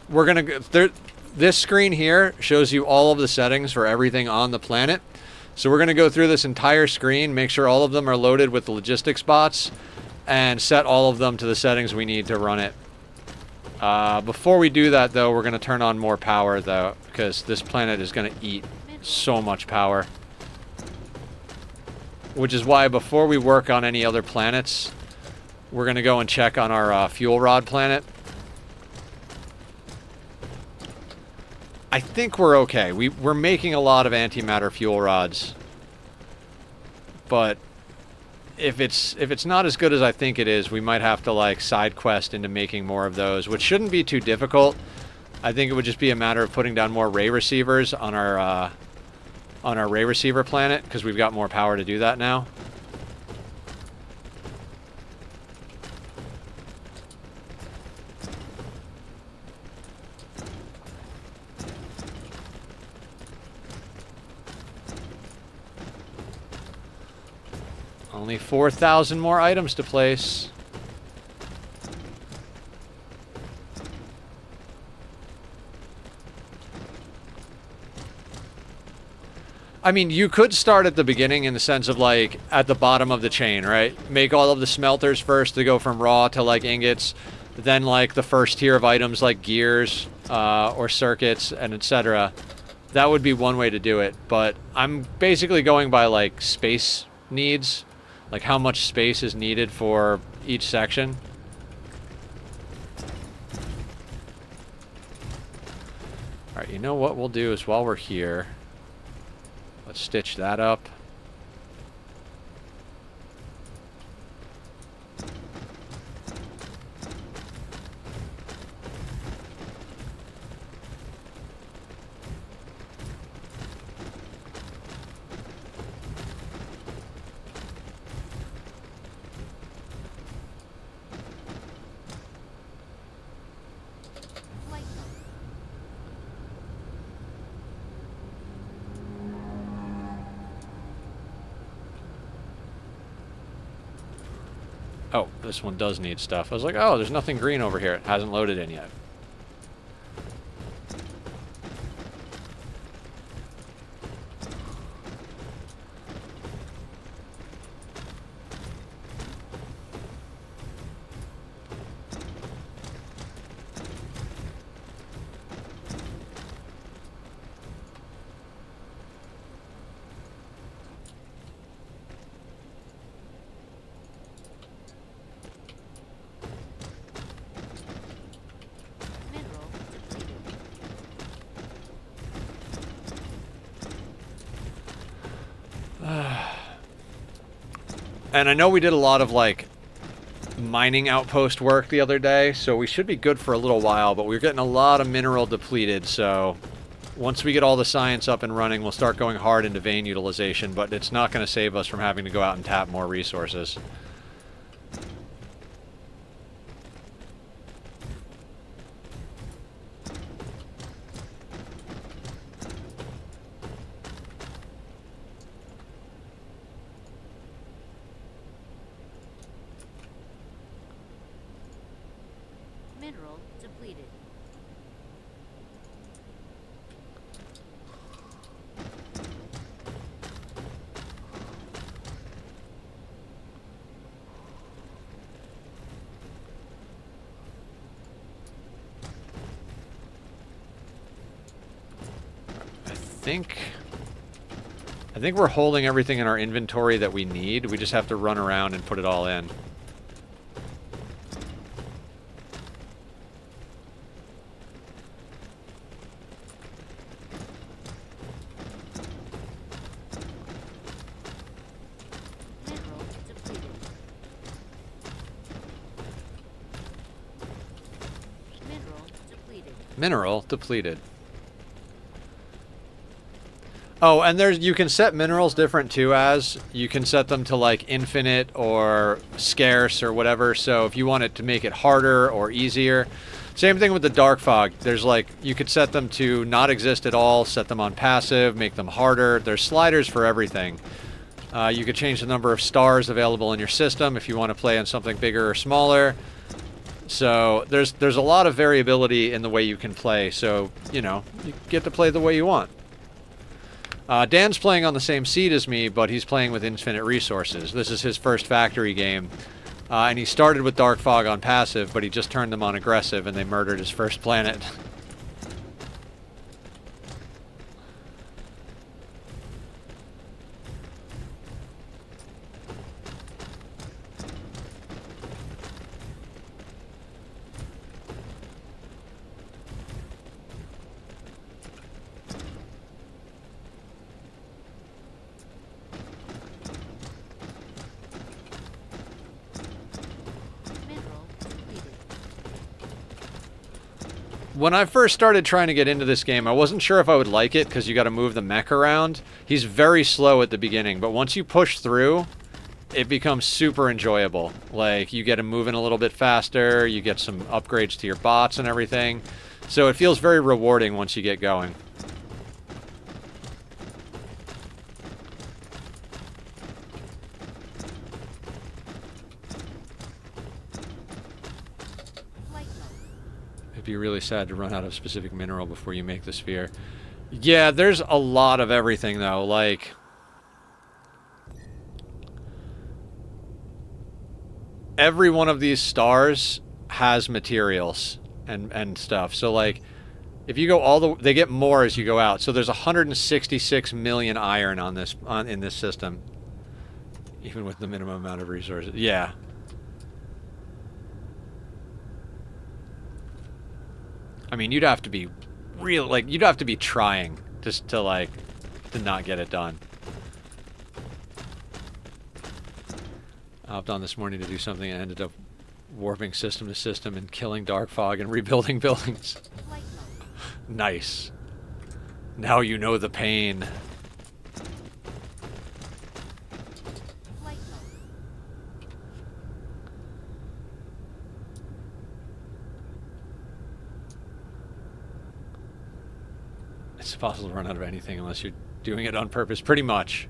We're gonna go... This screen here shows you all of the settings for everything on the planet. So we're going to go through this entire screen, make sure all of them are loaded with the logistics bots, and set all of them to the settings we need to run it. Before we do that, though, we're going to turn on more power, though, because this planet is going to eat So much power. Which is why before we work on any other planets, we're going to go and check on our fuel rod planet. I think we're okay. We're making a lot of antimatter fuel rods. But if it's not as good as I think it is, we might have to like side quest into making more of those, which shouldn't be too difficult. I think it would just be a matter of putting down more ray receivers on our ray receiver planet, because we've got more power to do that now. Only 4,000 more items to place. I mean, you could start at the beginning in the sense of, like, at the bottom of the chain, right? Make all of the smelters first to go from raw to, like, ingots. Then, like, the first tier of items like gears or circuits and etc. That would be one way to do it. But I'm basically going by, like, space needs. Like, how much space is needed for each section. Alright, you know what we'll do is while we're here, let's stitch that up. Flight mode. Oh, this one does need stuff. I was like, oh, there's nothing green over here. It hasn't loaded in yet. Mineral depleted. And I know we did a lot of, like, mining outpost work the other day, so we should be good for a little while, but we're getting a lot of mineral depleted, so once we get all the science up and running, we'll start going hard into vein utilization, but it's not going to save us from having to go out and tap more resources. Mineral depleted. I think we're holding everything in our inventory that we need. We just have to run around and put it all in. Mineral depleted. Mineral depleted. Mineral depleted. Oh, and you can set minerals different too, as you can set them to like infinite or scarce or whatever. So if you want it to make it harder or easier, same thing with the dark fog. There's like, you could set them to not exist at all, set them on passive, make them harder. There's sliders for everything. You could change the number of stars available in your system if you want to play on something bigger or smaller. So there's a lot of variability in the way you can play. So, you know, you get to play the way you want. Dan's playing on the same seed as me, but he's playing with infinite resources. This is his first factory game. And he started with Dark Fog on passive, but he just turned them on aggressive and they murdered his first planet. When I first started trying to get into this game, I wasn't sure if I would like it because you got to move the mech around. He's very slow at the beginning, but once you push through, it becomes super enjoyable. Like, you get him moving a little bit faster, you get some upgrades to your bots and everything. So it feels very rewarding once you get going. It'd be really sad to run out of specific mineral before you make the sphere. Yeah, there's a lot of everything, though. Like, every one of these stars has materials and stuff. So, like, if you go all the... They get more as you go out. So there's 166 million iron on this in this system. Even with the minimum amount of resources. Yeah. I mean, you'd have to be real... Like, you'd have to be trying just to, like, to not get it done. I hopped on this morning to do something and ended up warping system to system and killing dark fog and rebuilding buildings. Nice. Now you know the pain. It's impossible to run out of anything unless you're doing it on purpose, pretty much.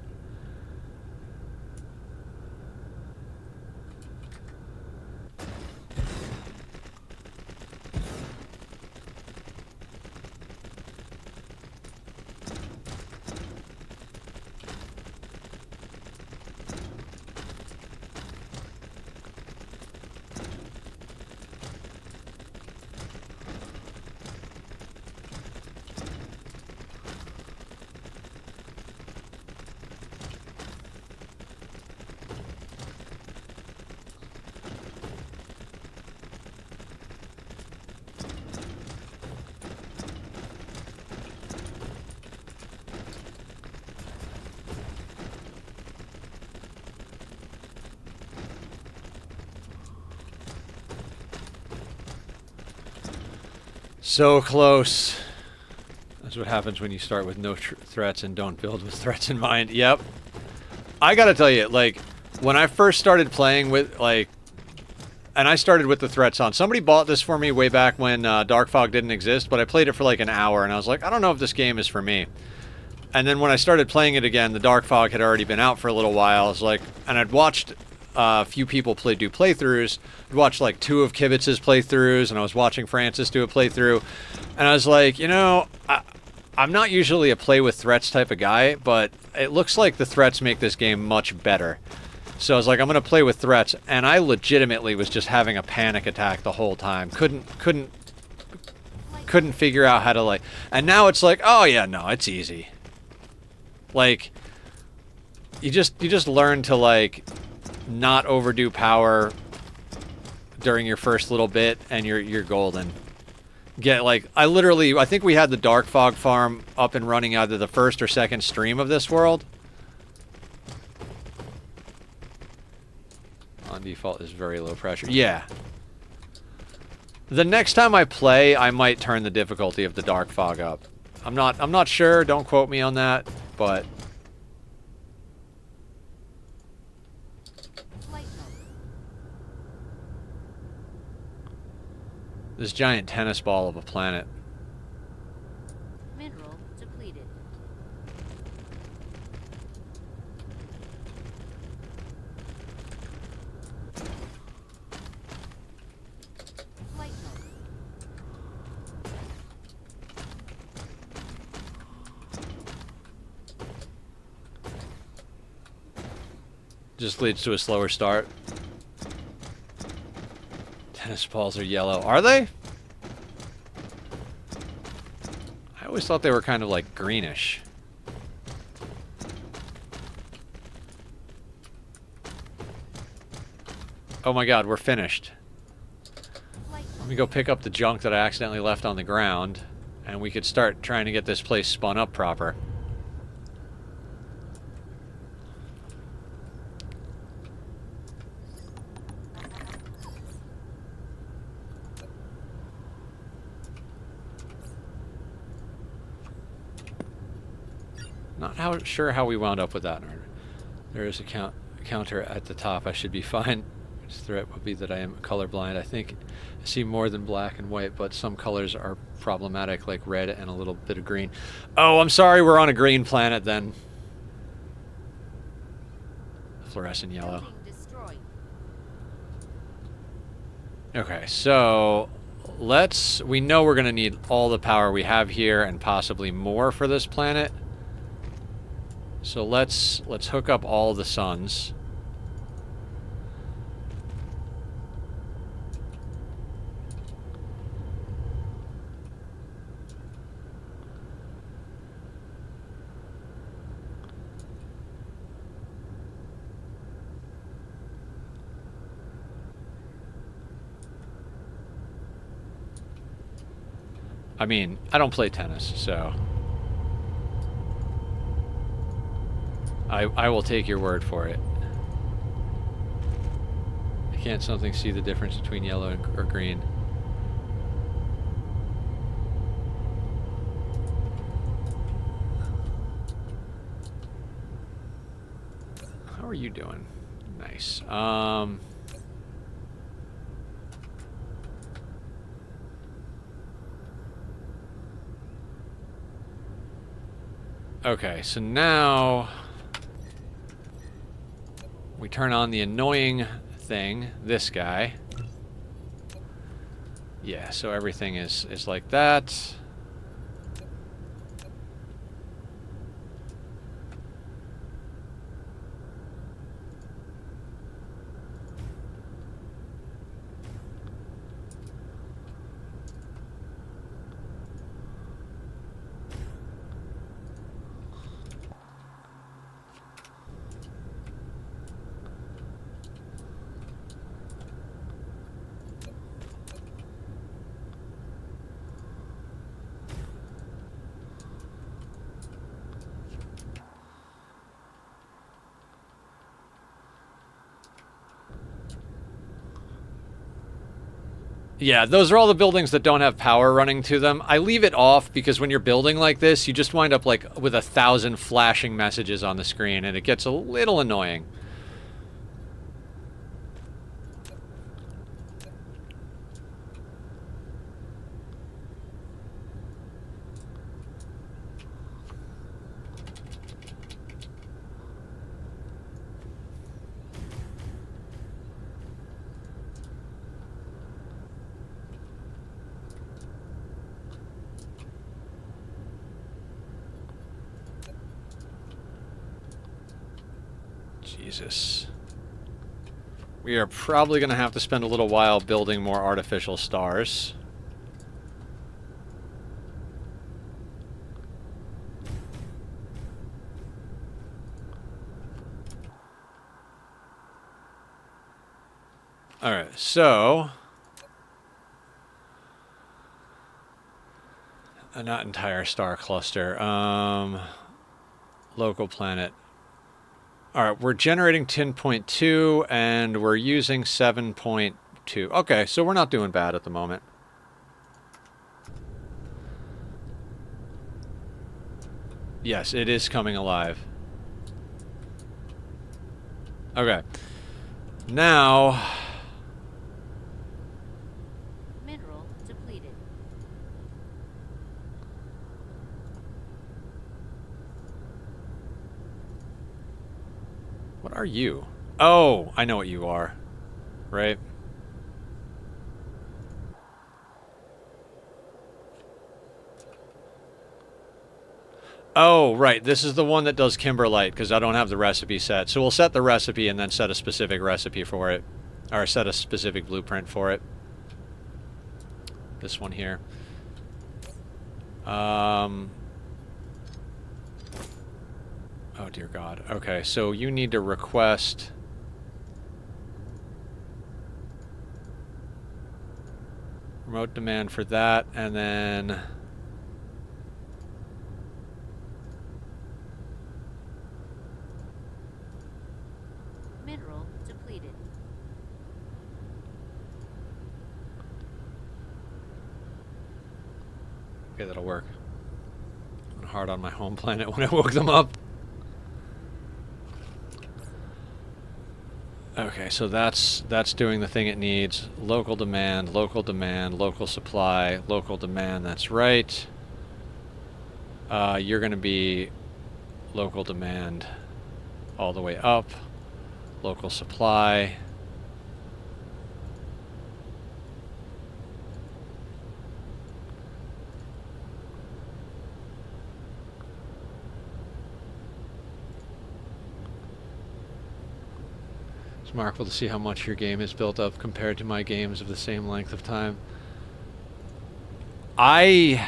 So close. That's what happens when you start with no threats and don't build with threats in mind. Yep. I gotta tell you, like, when I first started playing with, like, and I started with the threats on. Somebody bought this for me way back when Dark Fog didn't exist, but I played it for like an hour, and I was like, I don't know if this game is for me. And then when I started playing it again, the Dark Fog had already been out for a little while. I was like, and I'd watched a few people do playthroughs. I'd watched like 2 of Kibitz's playthroughs, and I was watching Francis do a playthrough. And I was like, you know, I'm not usually a play with threats type of guy, but it looks like the threats make this game much better. So I was like, I'm going to play with threats, and I legitimately was just having a panic attack the whole time. Couldn't figure out how to, like... And now it's like, oh yeah, no, it's easy. Like, you just learn to, like, not overdo power during your first little bit, and you're golden. Get, like, I think we had the Dark Fog farm up and running either the first or second stream of this world. On default is very low pressure. Yeah. The next time I play, I might turn the difficulty of the Dark Fog up. I'm not sure, don't quote me on that, but this giant tennis ball of a planet. Mineral depleted. Light mode. Just leads to a slower start. Tennis balls are yellow. Are they? I always thought they were kind of like greenish. Oh my god, we're finished. Let me go pick up the junk that I accidentally left on the ground, and we could start trying to get this place spun up proper. Not sure how we wound up with that. There is a counter at the top. I should be fine. Its threat would be that I am colorblind. I think I see more than black and white, but some colors are problematic, like red and a little bit of green. Oh, I'm sorry, we're on a green planet then. Fluorescent yellow. Building destroyed. Okay, so we know we're going to need all the power we have here and possibly more for this planet. So let's hook up all the suns. I mean, I don't play tennis, so I will take your word for it. Can't something see the difference between yellow or green? How are you doing? Nice. Okay, so now we turn on the annoying thing, this guy. Yeah, so everything is like that. Yeah, those are all the buildings that don't have power running to them. I leave it off because when you're building like this, you just wind up like with 1,000 flashing messages on the screen, and it gets a little annoying. Jesus. We are probably going to have to spend a little while building more artificial stars. Alright, so... not entire star cluster. Local planet. Alright, we're generating 10.2 and we're using 7.2. Okay, so we're not doing bad at the moment. Yes, it is coming alive. Okay. Now... Mineral depleted. What are you? Oh, I know what you are. Right? Oh, right. This is the one that does Kimberlite, because I don't have the recipe set. So we'll set the recipe and then set a specific recipe for it. Or set a specific blueprint for it. This one here. Oh, dear God. Okay, so you need to request... remote demand for that, and then... Mineral depleted. Okay, that'll work. going hard on my home planet when I woke them up. Okay, so that's doing the thing it needs. Local demand, local supply, local demand. That's right. You're going to be local demand all the way up. Local supply. It's remarkable to see how much your game is built up compared to my games of the same length of time. I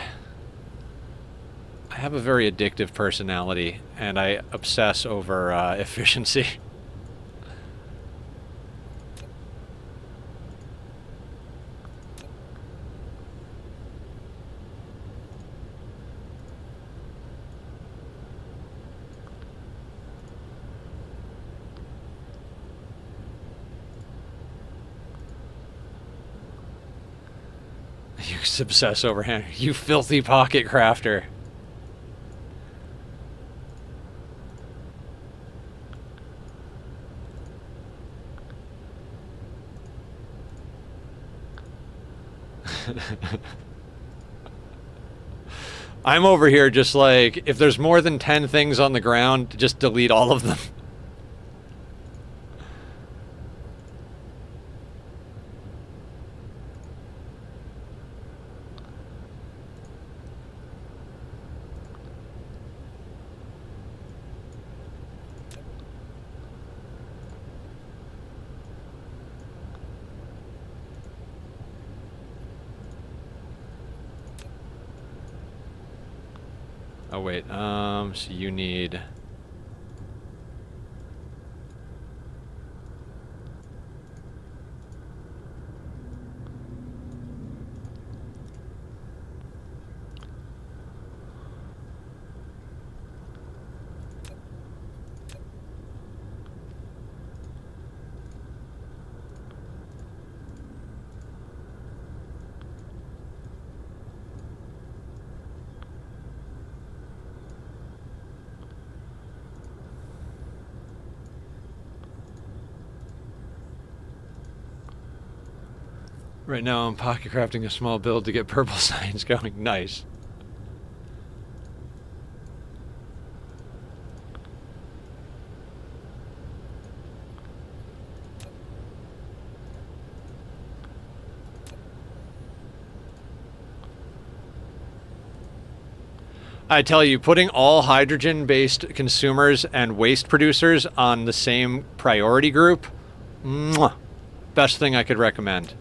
have a very addictive personality, and I obsess over efficiency. You obsess over hand. You filthy pocket crafter. I'm over here just like, if there's more than 10 things on the ground, just delete all of them. Oh wait, so you need... Right now I'm pocket crafting a small build to get purple signs going. Nice. I tell you, putting all hydrogen-based consumers and waste producers on the same priority group, mwah, best thing I could recommend.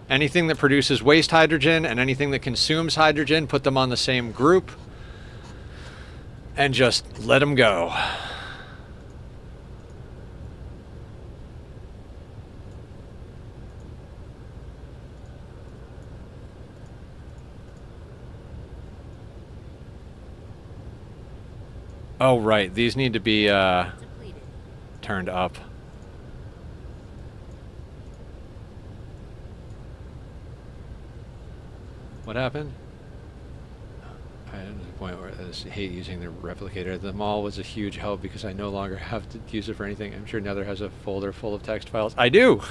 Anything that produces waste hydrogen and anything that consumes hydrogen, put them on the same group and just let them go. Oh, right. These need to be turned up. What happened? I am at the point where I hate using the replicator. The mall was a huge help because I no longer have to use it for anything. I'm sure Nether has a folder full of text files. I do!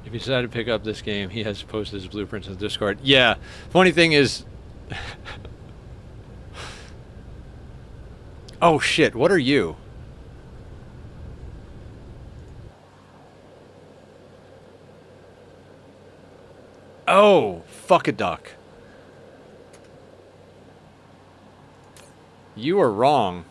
If you decide to pick up this game, he has posted his blueprints in the Discord. Yeah. Funny thing is... oh shit, what are you? Oh, fuck a duck. You are wrong.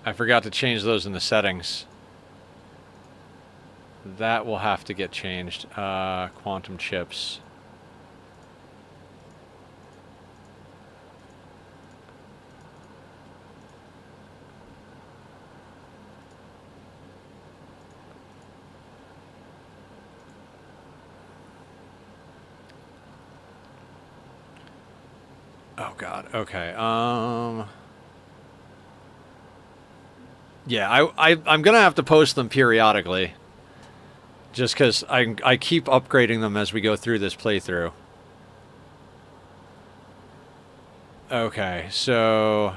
I forgot to change those in the settings. That will have to get changed. Quantum chips. Oh God. Okay. Yeah, I'm gonna have to post them periodically. Just because I keep upgrading them as we go through this playthrough. Okay, so...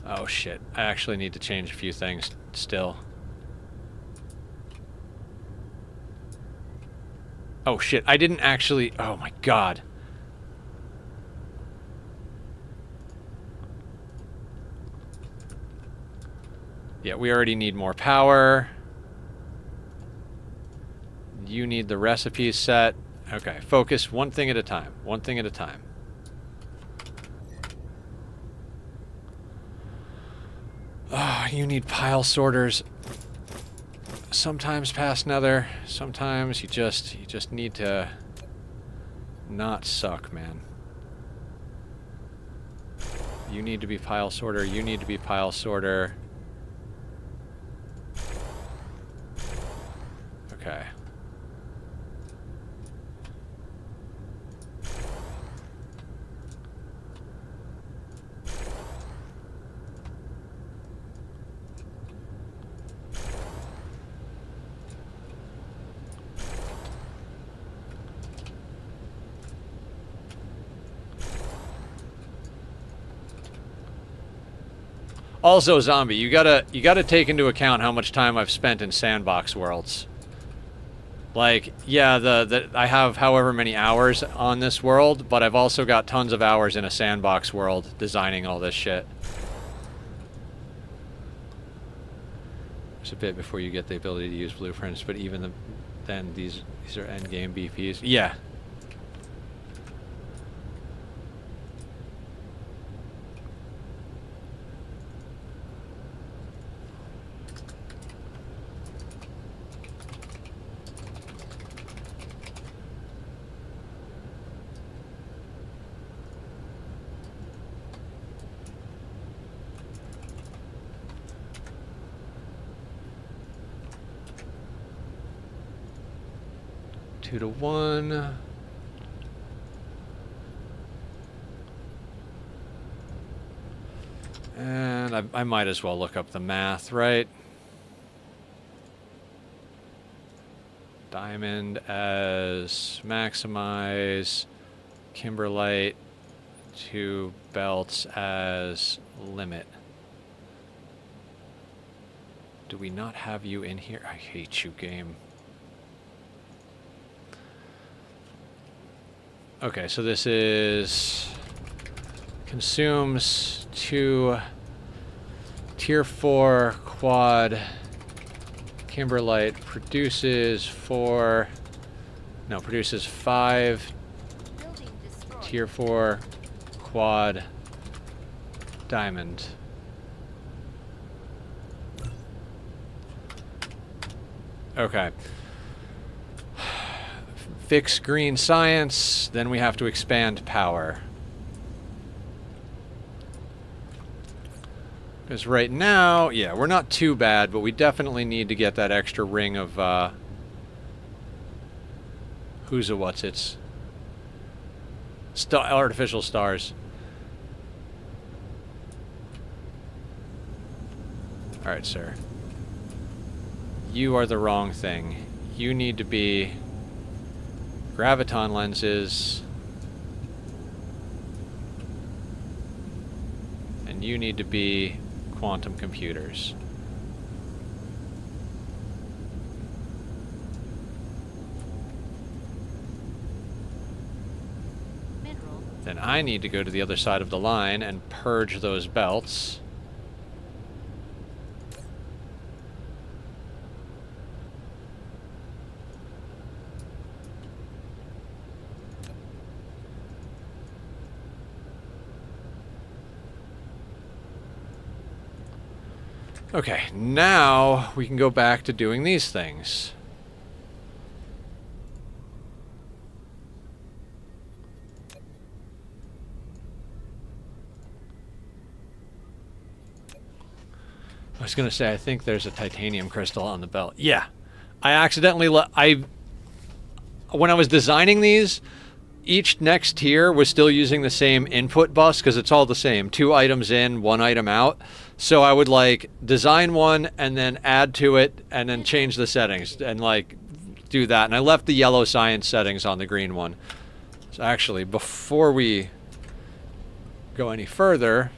Oh shit, I actually need to change a few things still. Oh shit, I didn't actually... Oh my God. Yeah, we already need more power. You need the recipes set. Okay, focus one thing at a time. One thing at a time. Oh, you need pile sorters. Sometimes past nether. Sometimes you just need to not suck, man. You need to be pile sorter. You need to be pile sorter. Okay. Also, zombie, you gotta take into account how much time I've spent in sandbox worlds. Like, yeah, I have however many hours on this world, but I've also got tons of hours in a sandbox world designing all this shit. There's a bit before you get the ability to use blueprints, but even then these are endgame BPs. Yeah. Two to one. And I might as well look up the math, right? Diamond as maximize, kimberlite, 2 belts as limit. Do we not have you in here? I hate you, game. Okay, so this is consumes 2 tier 4 quad kimberlite, produces 5 Building destroyed. tier 4 quad diamond. Okay. Fix green science, then we have to expand power. Because right now, yeah, we're not too bad, but we definitely need to get that extra ring of, what's-its? Artificial stars. Alright, sir. You are the wrong thing. You need to be graviton lenses. And you need to be quantum computers. Then I need to go to the other side of the line and purge those belts. Okay, now we can go back to doing these things. I was going to say, I think there's a titanium crystal on the belt. Yeah. I accidentally when I was designing these, each next tier was still using the same input bus because it's all the same. 2 items in, 1 item out. So I would like design one and then add to it and then change the settings and like do that. And I left the yellow science settings on the green one. So actually, before we go any further,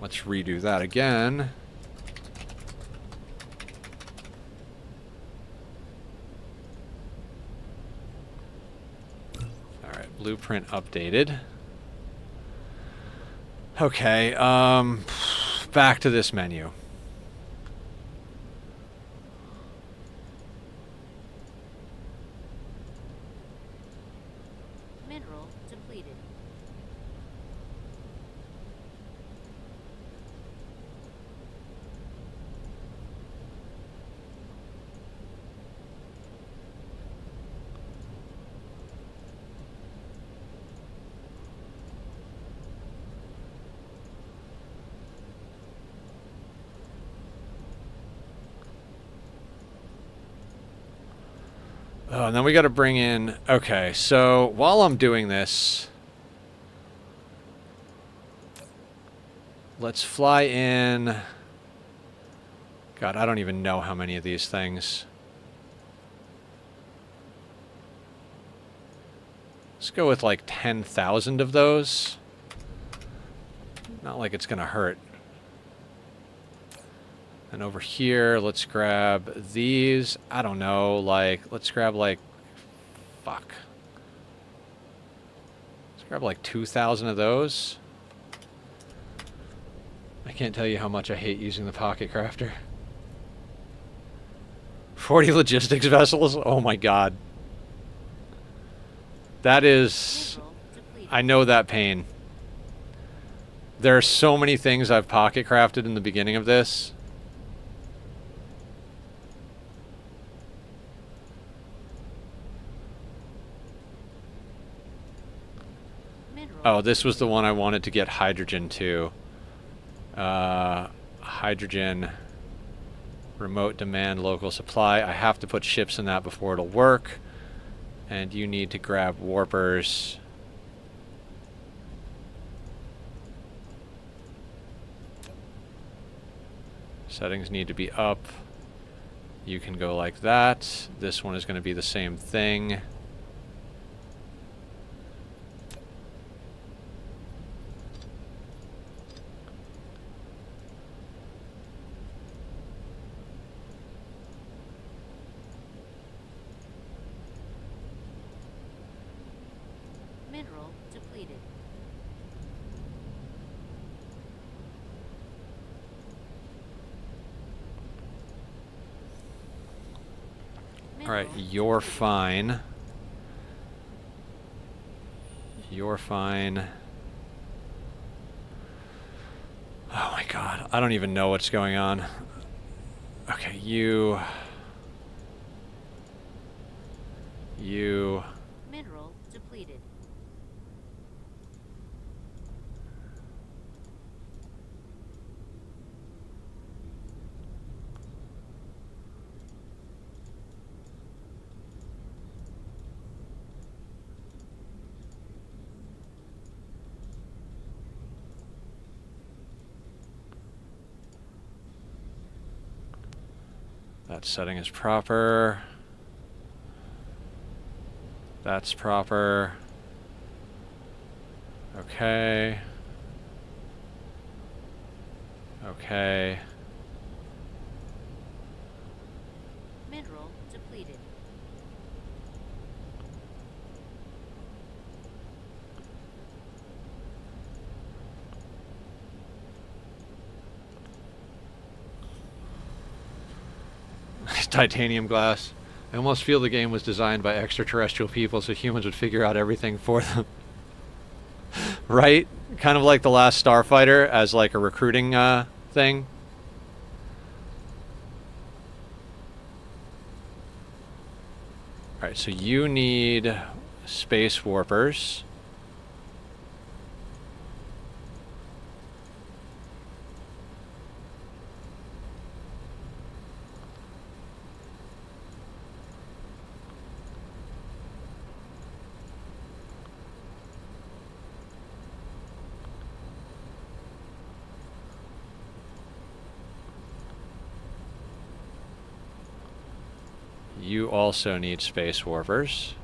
let's redo that again. All right, blueprint updated. Okay, back to this menu. Mineral depleted. Oh, and then we got to bring in... Okay, so while I'm doing this, let's fly in... God, I don't even know how many of these things. Let's go with like 10,000 of those. Not like it's going to hurt. And over here, let's grab these. I don't know, like, let's grab like, fuck. Let's grab like 2,000 of those. I can't tell you how much I hate using the pocket crafter. 40 logistics vessels? Oh my god. That is... Mineral depleted. I know that pain. There are so many things I've pocket crafted in the beginning of this. Mineral Oh, this was the depleted. one I wanted to get hydrogen to. Hydrogen, remote demand, local supply. I have to put ships in that before it'll work. And you need to grab warpers. Settings need to be up. You can go like that. This one is going to be the same thing. Mineral depleted. Alright, Mineral you're depleted. fine. You're fine. Oh my god, I don't even know what's going on. Okay, you... Mineral depleted. That setting is proper. That's proper. Okay. Okay. Mineral depleted. Titanium glass. I almost feel the game was designed by extraterrestrial people so humans would figure out everything for them. Right? Kind of like the last Starfighter as like a recruiting thing. Alright, so you need space warpers. You also need space warpers.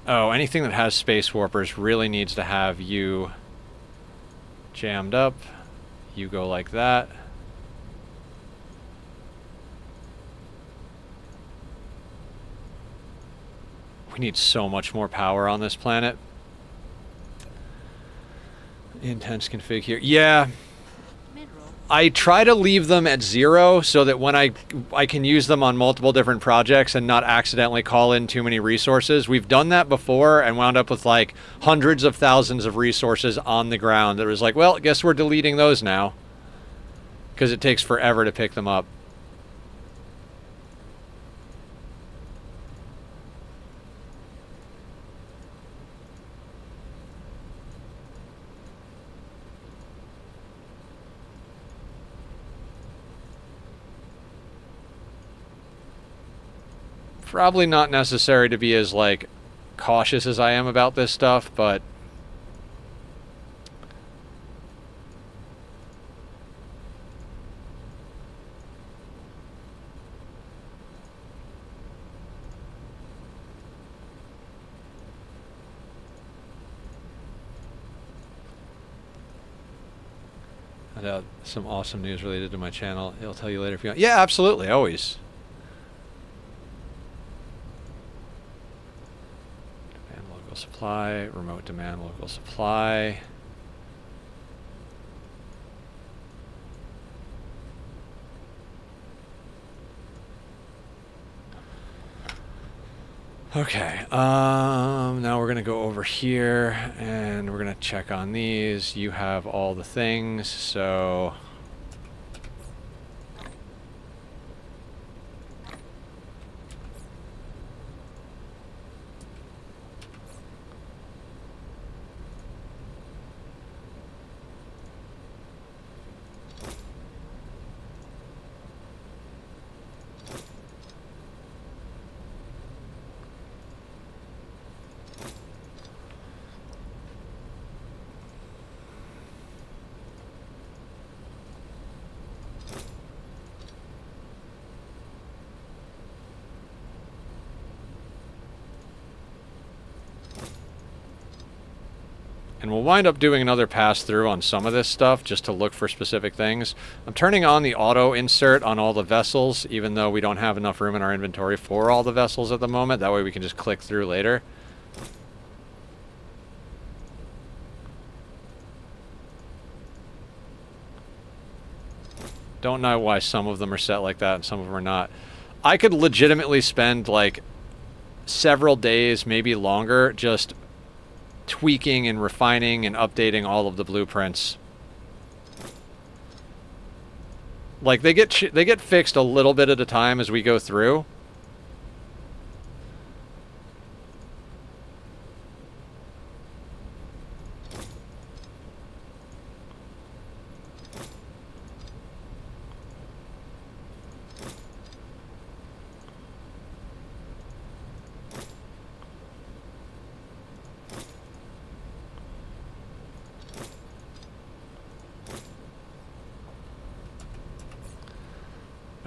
Oh, anything that has space warpers really needs to have you jammed up. You go like that. We need so much more power on this planet. Intense config here. Yeah. Mineral. I try to leave them at 0 so that when I can use them on multiple different projects and not accidentally call in too many resources. We've done that before and wound up with like hundreds of thousands of resources on the ground. That was like, well, guess we're deleting those now. Because it takes forever to pick them up. Probably not necessary to be as, like, cautious as I am about this stuff, but... I got some awesome news related to my channel. I'll tell you later if you want. Yeah, absolutely, always. Supply, remote demand, local supply. Okay, now we're gonna go over here and we're gonna check on these. You have all the things, so... And we'll wind up doing another pass through on some of this stuff just to look for specific things. I'm turning on the auto insert on all the vessels, even though we don't have enough room in our inventory for all the vessels at the moment. That way we can just click through later. Don't know why some of them are set like that and some of them are not. I could legitimately spend like several days, maybe longer, just tweaking and refining and updating all of the blueprints. Like they get fixed a little bit at a time as we go through.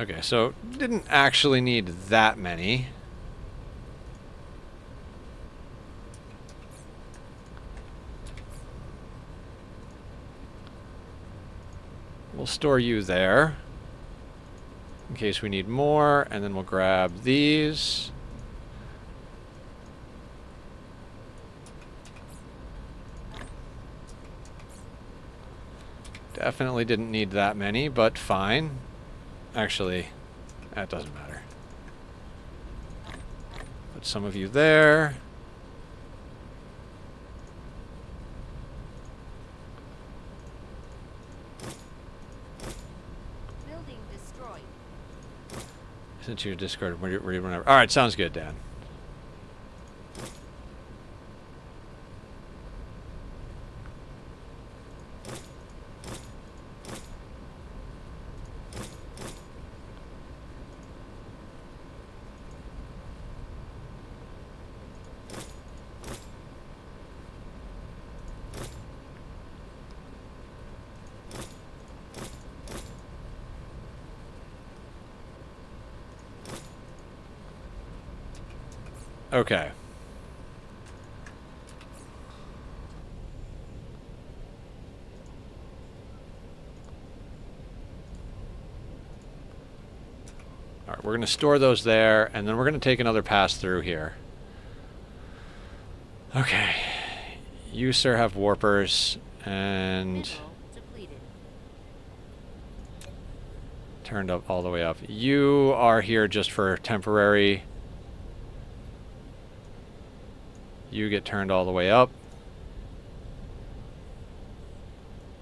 Okay, so didn't actually need that many. We'll store you there in case we need more, and then we'll grab these. Definitely didn't need that many, but fine. Actually, that doesn't matter. Put some of you there. Building destroyed. Since you discarded, whatever. All right, sounds good, Dan. Okay. All right, we're going to store those there, and then we're going to take another pass through here. Okay. You, sir, have warpers, and Mineral depleted. turned up all the way up. You are here just for temporary. You get turned all the way up.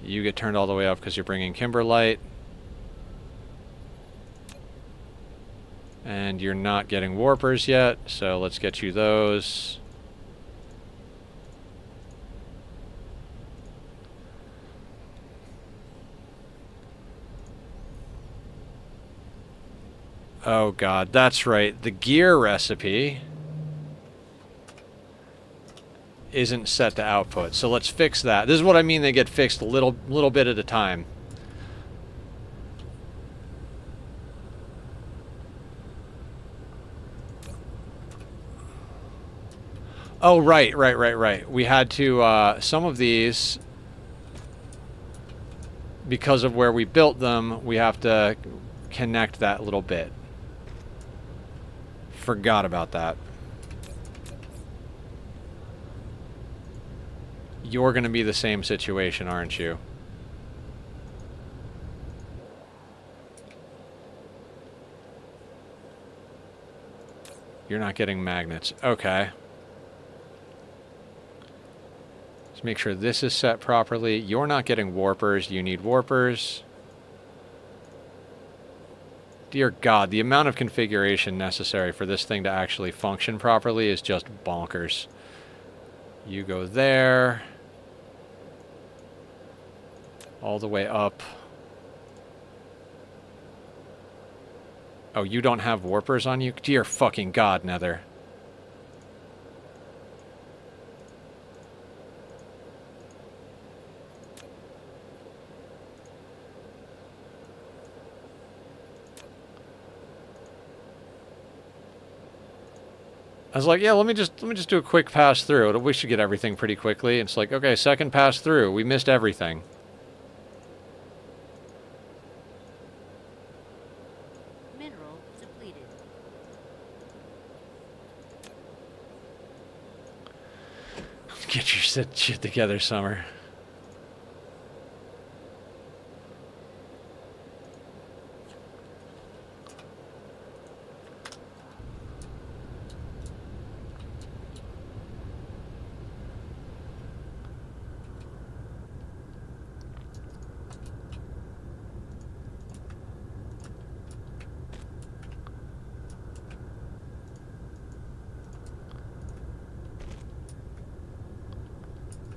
You get turned all the way up because you're bringing Kimberlite. And you're not getting warpers yet, so let's get you those. Oh god, that's right. The gear recipe isn't set to output, so let's fix that. This is what I mean, they get fixed a little bit at a time. Oh, right. We had to, some of these, because of where we built them, we have to connect that little bit. Forgot about that. You're going to be the same situation, aren't you? You're not getting magnets. Okay. Let's make sure this is set properly. You're not getting warpers. You need warpers. Dear God, the amount of configuration necessary for this thing to actually function properly is just bonkers. You go there. All the way up. Oh, you don't have warpers on you? Dear fucking God, Nether. I was like, yeah, let me just do a quick pass through. We should get everything pretty quickly. It's like, okay, second pass through. We missed everything. Mineral depleted. Get your shit together, Summer.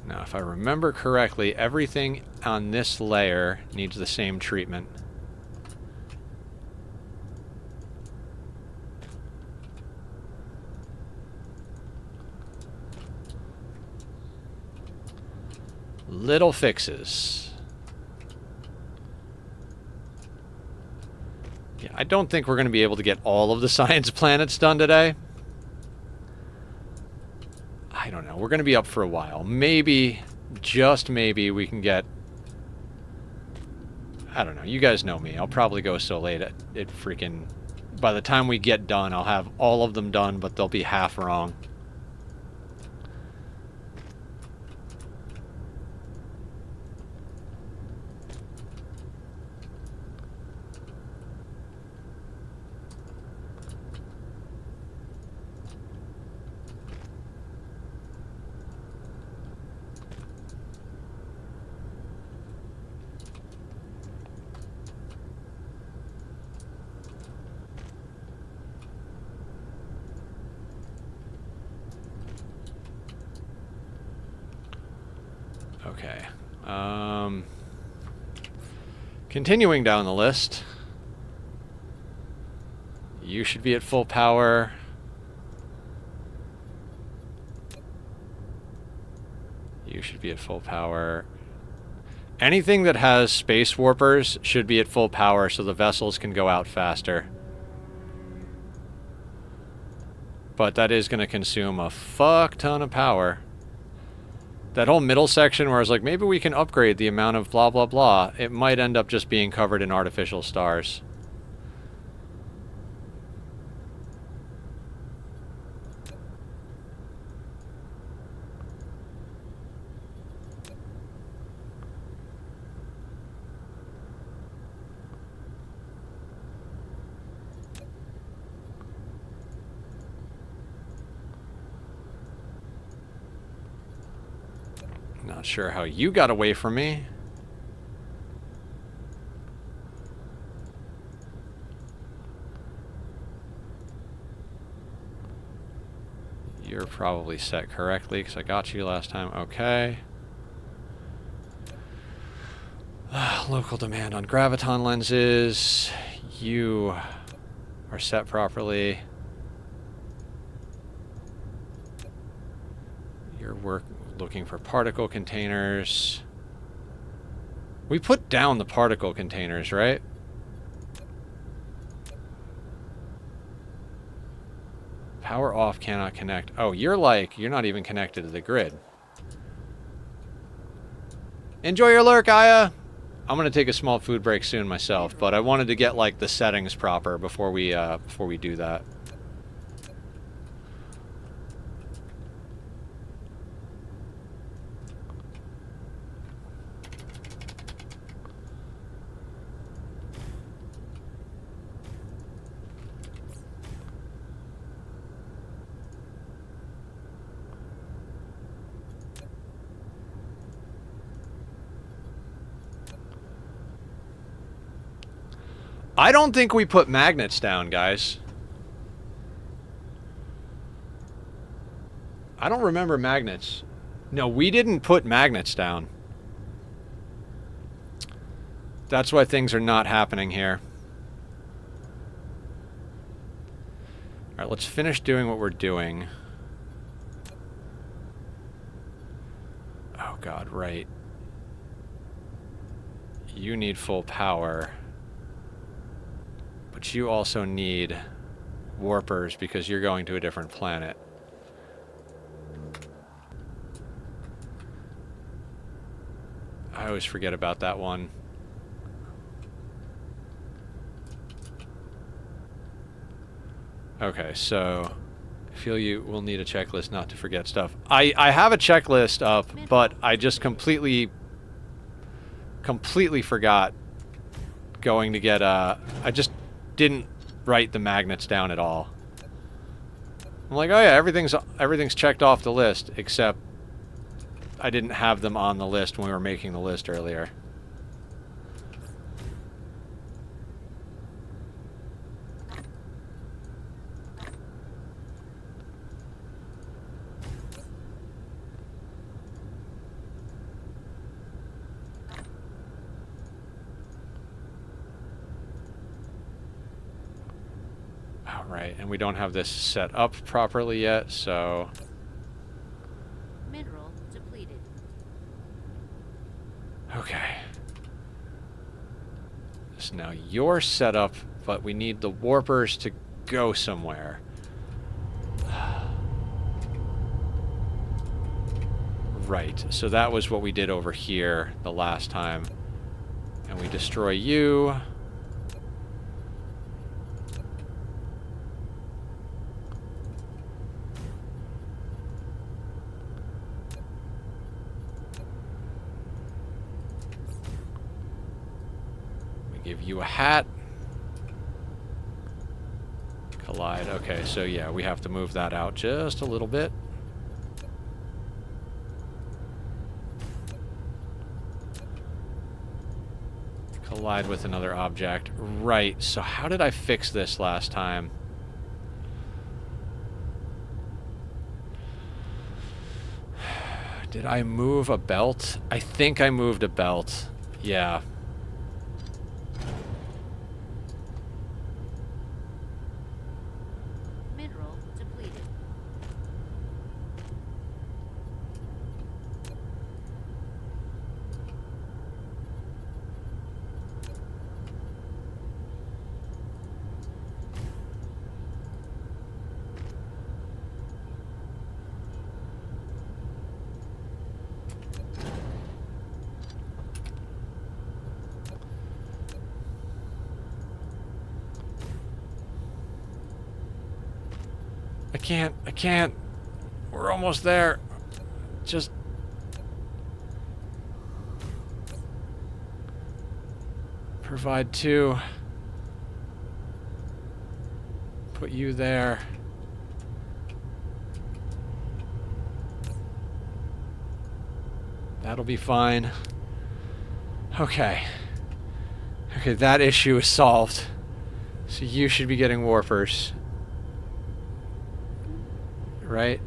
Now, if I remember correctly, everything on this layer needs the same treatment. Little fixes. Yeah, I don't think we're going to be able to get all of the science planets done today. I don't know. We're going to be up for a while. Maybe, just maybe, we can get I don't know. You guys know me. I'll probably go so late at it freaking... By the time we get done, I'll have all of them done, but they'll be half wrong. Okay. Continuing down the list. You should be at full power. You should be at full power. Anything that has space warpers should be at full power so the vessels can go out faster. But that is going to consume a fuck ton of power. That whole middle section where I was like, maybe we can upgrade the amount of blah, blah, blah, it might end up just being covered in artificial stars. Not sure how you got away from me. You're probably set correctly because I got you last time. Okay. Local demand on graviton lenses. You are set properly. Your work looking for particle containers. We put down the particle containers, right? Power off, cannot connect. Oh, you're not even connected to the grid. Enjoy your lurk, Aya! I'm gonna take a small food break soon myself, but I wanted to get like the settings proper before we do that. I don't think we put magnets down, guys. I don't remember magnets. No, we didn't put magnets down. That's why things are not happening here. Alright, let's finish doing what we're doing. Oh god, right. You need full power. But you also need warpers because you're going to a different planet. I always forget about that one. Okay, so I feel you will need a checklist not to forget stuff. I have a checklist up, but I just completely forgot going to get I just didn't write the magnets down at all. I'm like, oh yeah, everything's checked off the list, except I didn't have them on the list when we were making the list earlier. Right, and we don't have this set up properly yet, so... Mineral depleted. Okay. So now you're set up, but we need the warpers to go somewhere. Right, so that was what we did over here the last time. And we destroy you. We give you a hat. Collide. Okay, so yeah, we have to move that out just a little bit. Collide with another object. Right, so how did I fix this last time? Did I move a belt? I think I moved a belt. Yeah. Mineral depleted. I can't. We're almost there. Just... provide 2. Put you there. That'll be fine. Okay. Okay, that issue is solved. So you should be getting warpers. Right?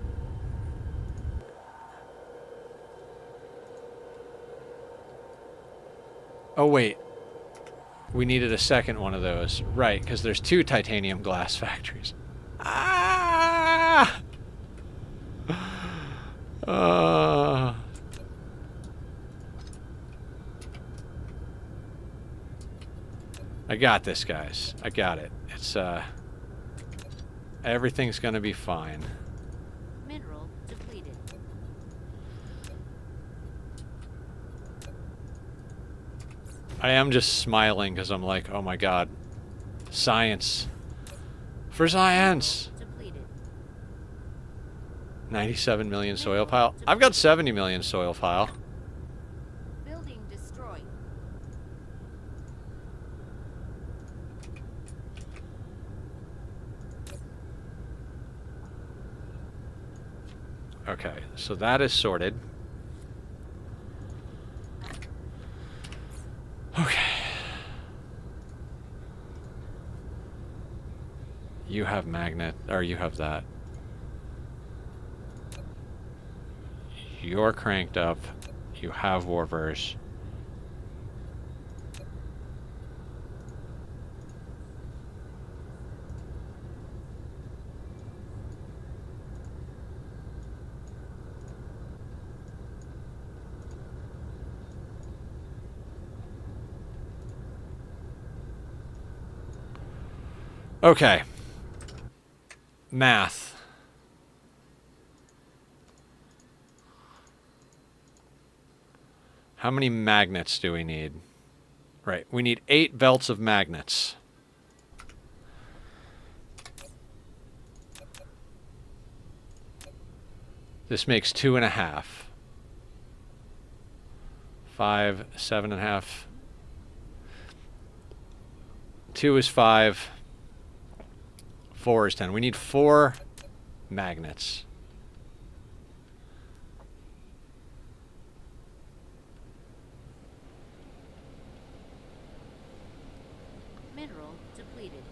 Oh, wait. We needed a second one of those. Right, because there's 2 titanium glass factories. Ah! I got this, guys. I got it. It's, everything's gonna be fine. Mineral depleted. I am just smiling because I'm like, oh my god. Science. For science! Depleted. 97 million soil pile. I've got 70 million soil pile. Building destroyed. Okay, so that is sorted. Okay. You have magnet, or you have that. You're cranked up. You have warpers. Okay. Math. How many magnets do we need? Right, we need 8 belts of magnets. This makes 2.5. 5, 7.5. 2 is 5. 4 is 10. We need 4 magnets. Mineral depleted.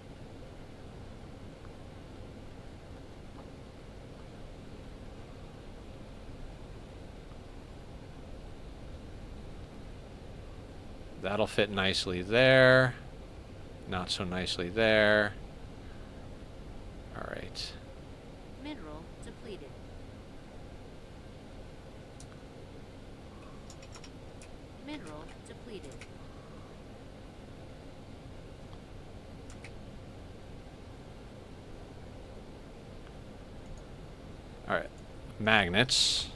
That'll fit nicely there. Not so nicely there. All right. Mineral depleted. Mineral depleted. All right. Magnets.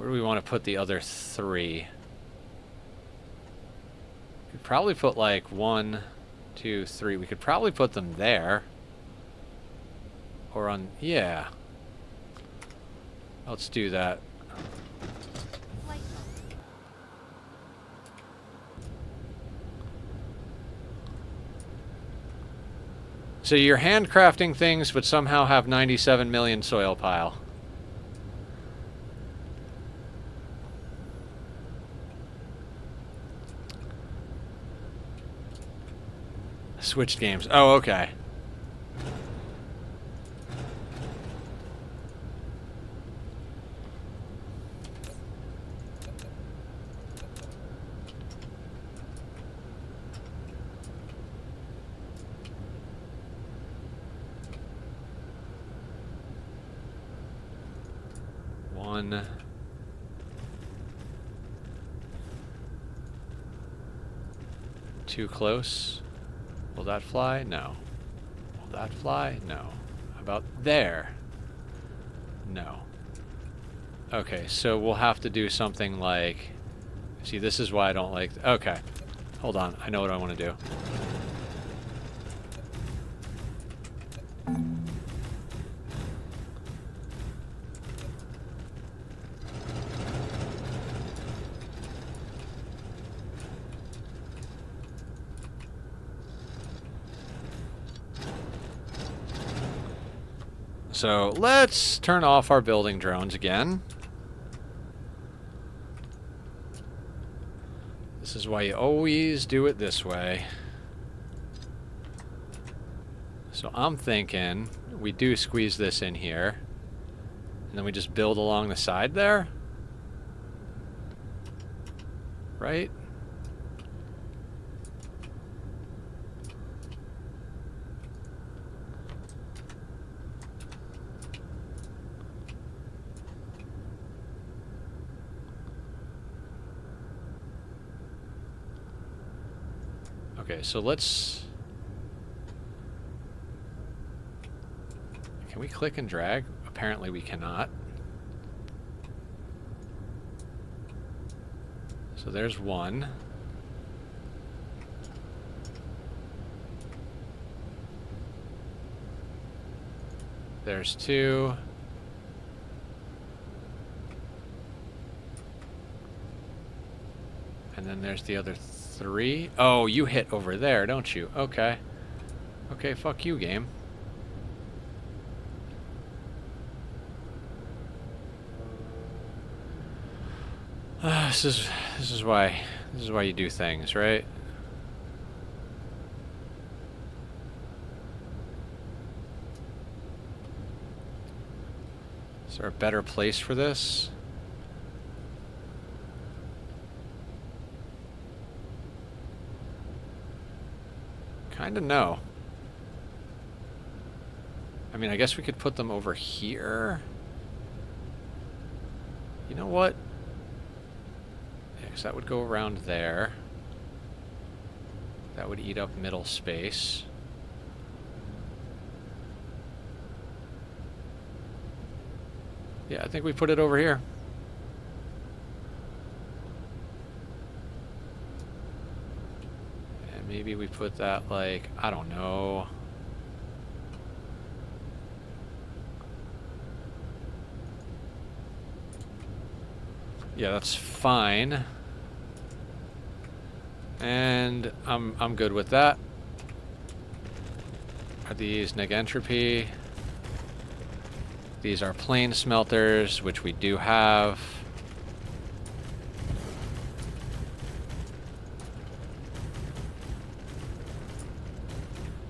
Where do we want to put the other 3? Could probably put like 1, 2, 3. We could probably put them there. Or on, yeah. Let's do that. Flight mode. So you're handcrafting things, but somehow have 97 million soil pile. Switched games. Oh, okay. One. Too close. Will that fly? No. Will that fly? No. How about there? No. Okay, so we'll have to do something like... See, this is why I don't like... Okay. Hold on. I know what I want to do. So let's turn off our building drones again. This is why you always do it this way. So I'm thinking we do squeeze this in here. And then we just build along the side there. Right? Okay, so let's... Can we click and drag? Apparently we cannot. So there's one. There's 2. And then there's the other 3. Oh, you hit over there, don't you? Okay. Okay, fuck you, game. This is why you do things, right? Is there a better place for this? Kinda no. I mean, I guess we could put them over here. You know what? Yeah, 'cause that would go around there. That would eat up middle space. Yeah, I think we put it over here. And maybe we put that like, I don't know. Yeah, that's fine. And I'm good with that. Are these neg entropy? These are plane smelters, which we do have.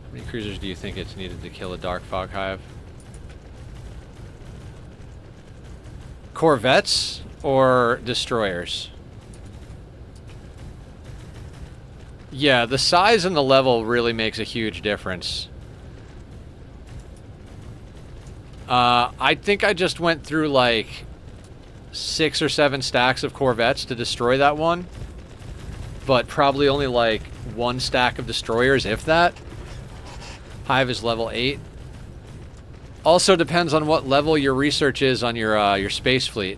How many cruisers do you think it's needed to kill a dark fog hive? Corvettes or destroyers? Yeah, the size and the level really makes a huge difference. I think I just went through like 6 or 7 stacks of Corvettes to destroy that one. But probably only like 1 stack of destroyers, if that. Hive is level 8. Also depends on what level your research is on your space fleet.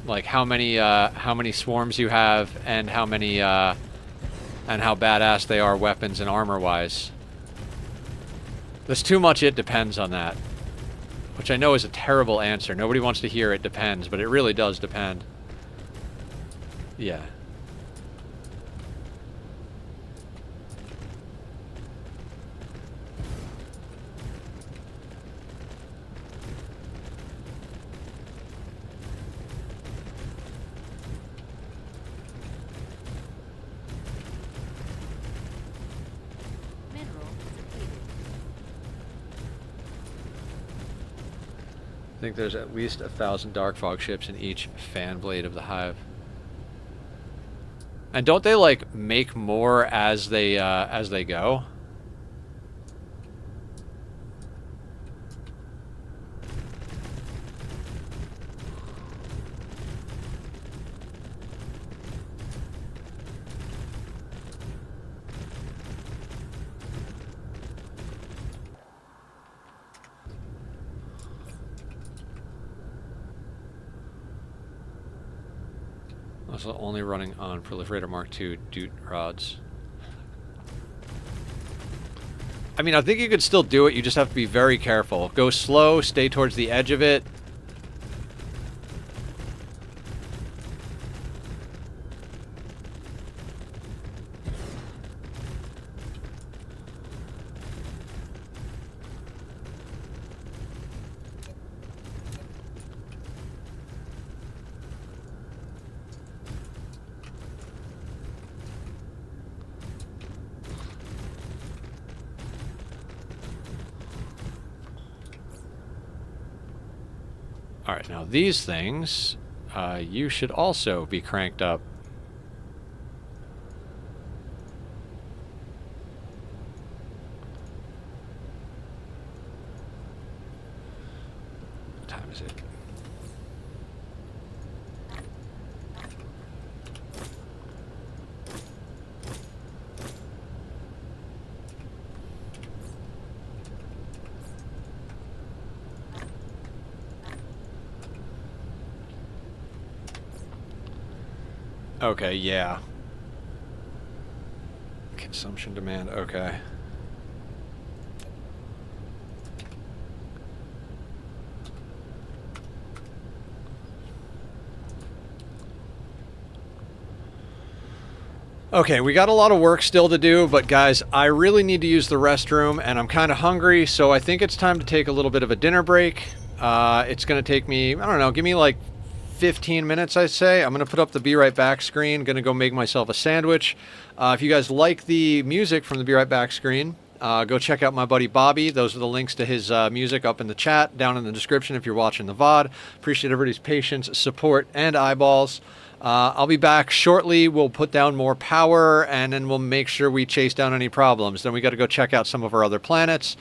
like how many swarms you have and how many and how badass they are weapons and armor wise. There's too much it depends on that, which I know is a terrible answer. Nobody wants to hear it depends, but it really does depend. Yeah. I think there's at least 1,000 Dark Fog ships in each fan blade of the Hive. And don't they like make more as they go? Also only running on Proliferator Mark II Doot rods. I mean, I think you could still do it, you just have to be very careful. Go slow, stay towards the edge of it. Alright, now these things, you should also be cranked up. What time is it? Okay, yeah. Consumption demand, okay. Okay, we got a lot of work still to do, but guys, I really need to use the restroom, and I'm kind of hungry, so I think it's time to take a little bit of a dinner break. It's going to take me, I don't know, give me like 15 minutes, I'd say. I'm going to put up the Be Right Back screen. Going to go make myself a sandwich. If you guys like the music from the Be Right Back screen, go check out my buddy Bobby. Those are the links to his music up in the chat, down in the description if you're watching the VOD. Appreciate everybody's patience, support, and eyeballs. I'll be back shortly. We'll put down more power, and then we'll make sure we chase down any problems. Then we got to go check out some of our other planets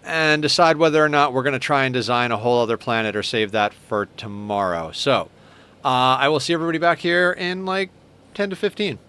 and decide whether or not we're going to try and design a whole other planet or save that for tomorrow. So, I will see everybody back here in like 10 to 15.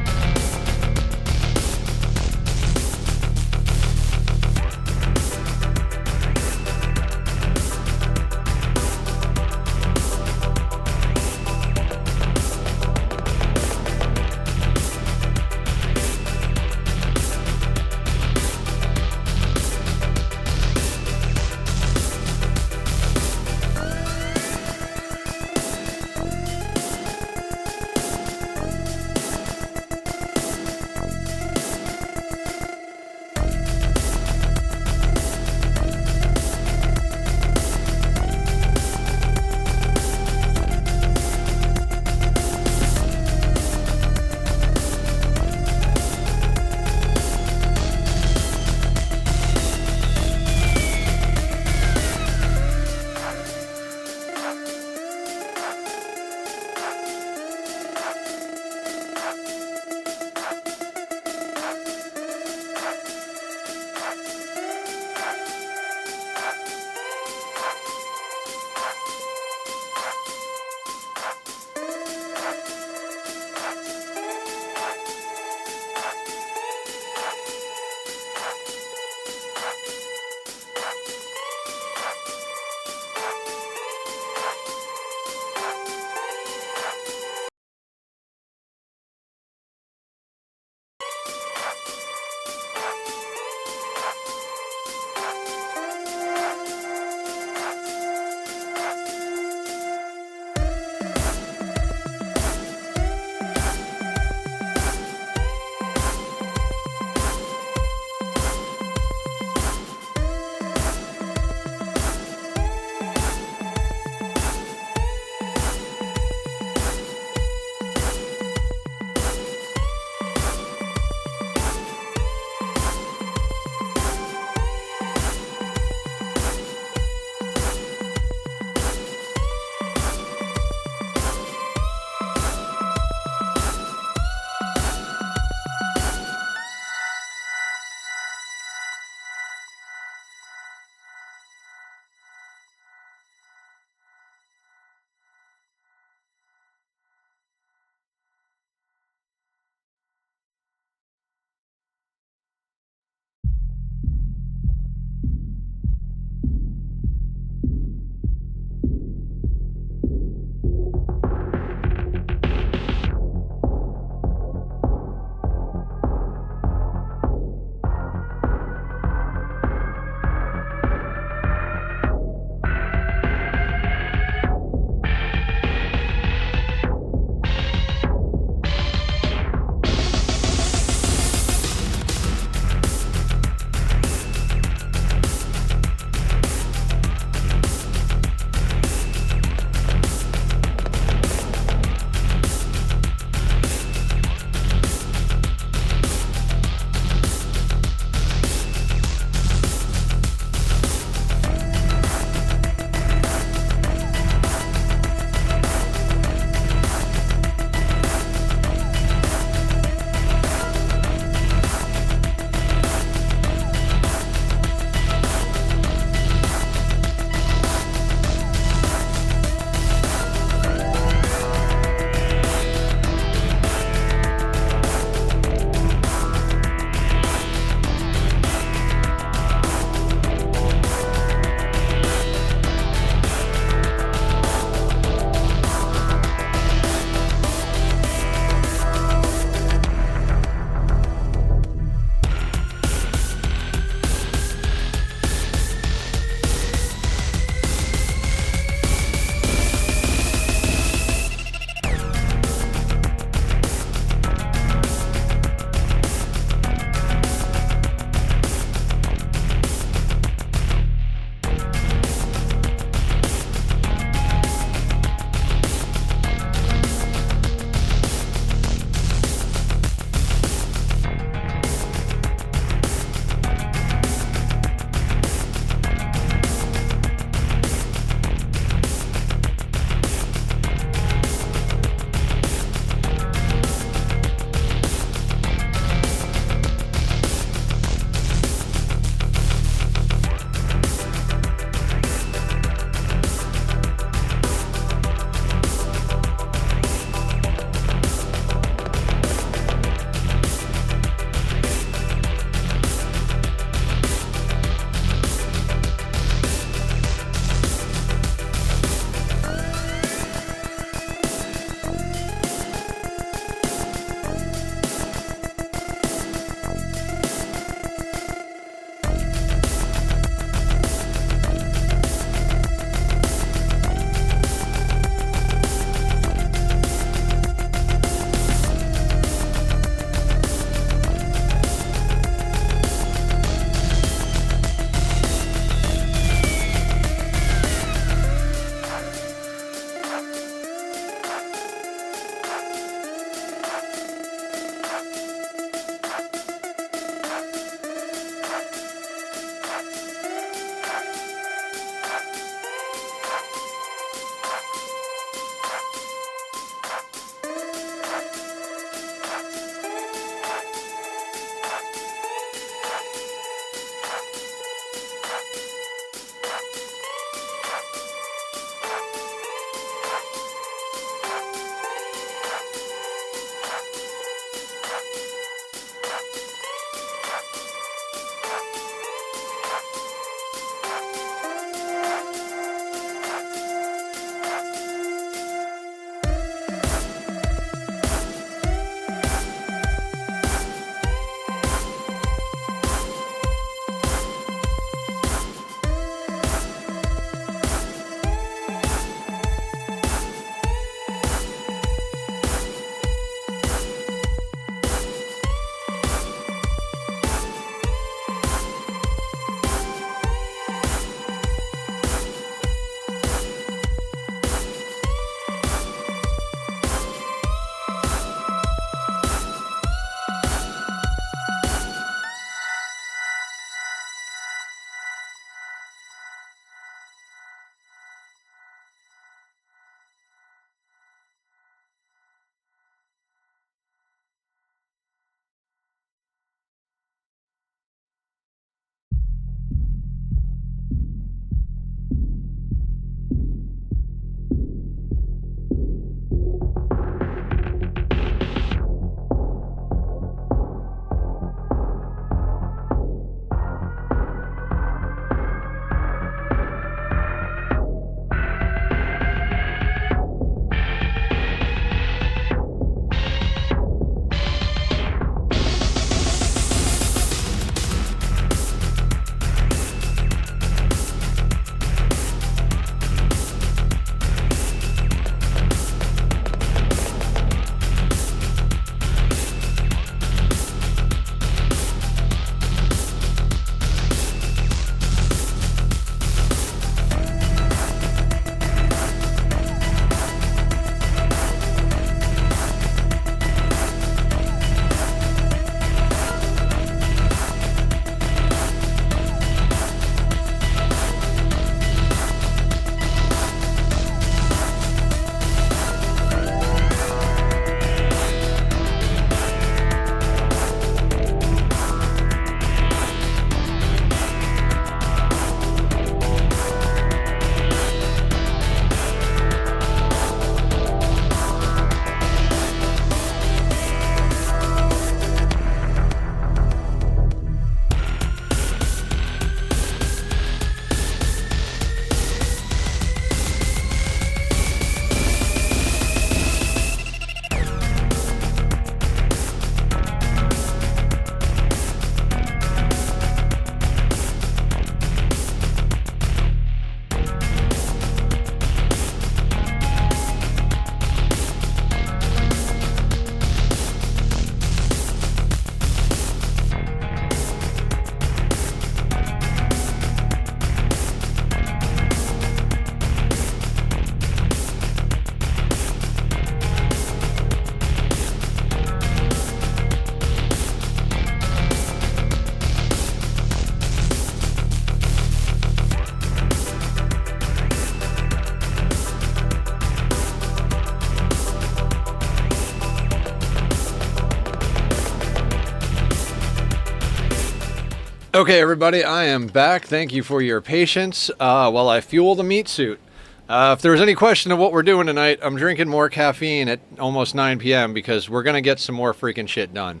Okay, everybody, I am back. Thank you for your patience while I fuel the meat suit. If there was any question of what we're doing tonight, I'm drinking more caffeine at almost 9 p.m. because we're going to get some more freaking shit done.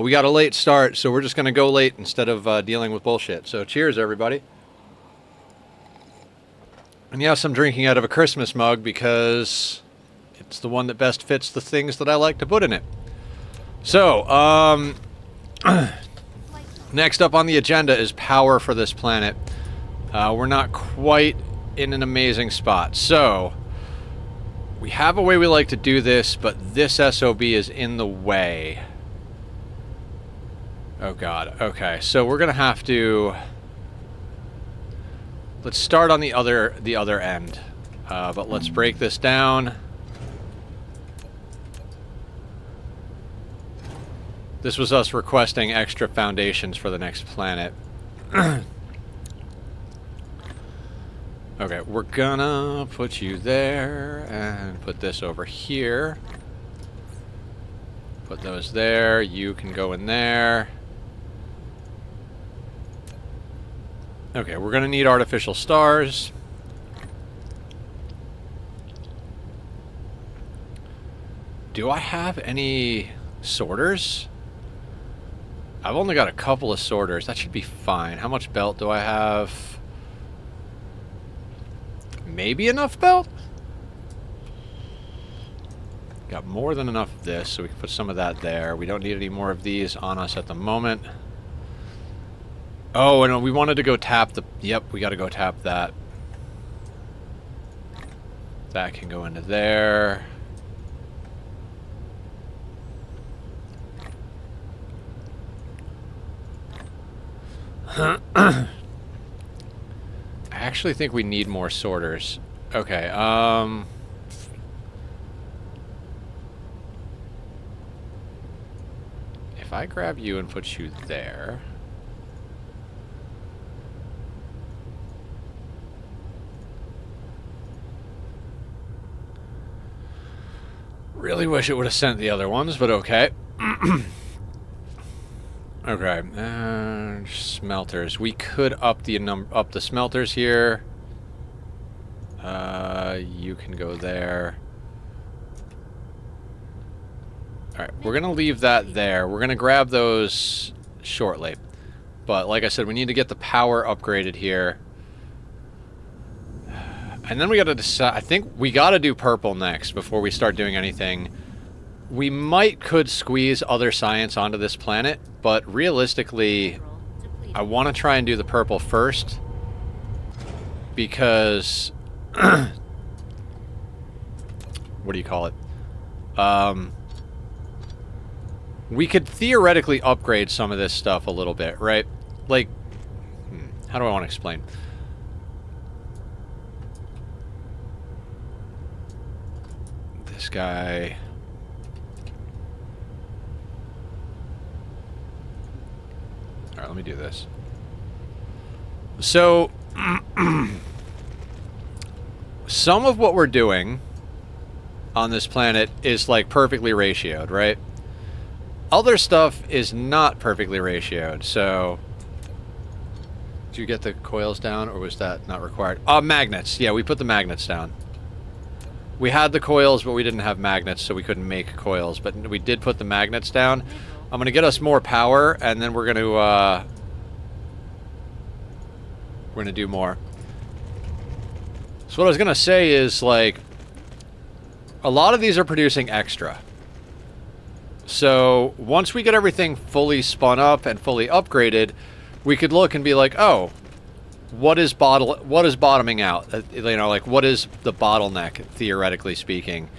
We got a late start, so we're just going to go late instead of dealing with bullshit. So cheers, everybody. And yes, I'm drinking out of a Christmas mug because it's the one that best fits the things that I like to put in it. So, next up on the agenda is power for this planet. We're not quite in an amazing spot. So, we have a way we like to do this, but this SOB is in the way. Oh god, okay. So we're gonna have to... Let's start on the other end. But let's break this down. This was us requesting extra foundations for the next planet. Okay, we're gonna put you there and put this over here. Put those there. You can go in there. Okay, we're gonna need artificial stars. Do I have any sorters? I've only got a couple of sorters. That should be fine. How much belt do I have? Maybe enough belt? Got more than enough of this, so we can put some of that there. We don't need any more of these on us at the moment. Oh, and we wanted to go tap the... Yep, we got to go tap that. That can go into there. I actually think we need more sorters. Okay, if I grab you and put you there... Really wish it would have sent the other ones, but okay. Okay, smelters. We could up the smelters here. You can go there. All right, we're gonna leave that there. We're gonna grab those shortly, but like I said, we need to get the power upgraded here, and then we got to decide. I think we got to do purple next before we start doing anything. We could squeeze other science onto this planet, but realistically, I want to try and do the purple first because what do you call it? We could theoretically upgrade some of this stuff a little bit, right? Like, how do I want to explain? This guy... Alright, let me do this. So, some of what we're doing on this planet is like perfectly ratioed, right? Other stuff is not perfectly ratioed, so... Did you get the coils down, or was that not required? Magnets. Yeah, we put the magnets down. We had the coils, but we didn't have magnets, so we couldn't make coils. But we did put the magnets down. I'm going to get us more power, and then we're going to do more. So what I was going to say is, like, a lot of these are producing extra. So once we get everything fully spun up and fully upgraded, we could look and be like, oh, what is bottoming out? You know, like, what is the bottleneck, theoretically speaking?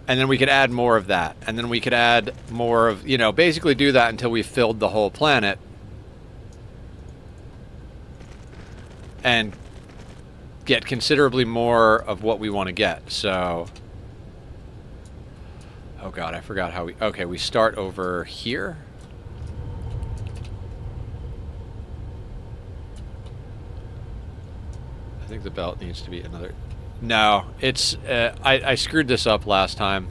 And then we could add more of that. And then we could add more of, you know, basically do that until we filled the whole planet. And get considerably more of what we want to get. So... Oh god, I forgot how we... Okay, we start over here. I think the belt needs to be another... No, it's... I screwed this up last time.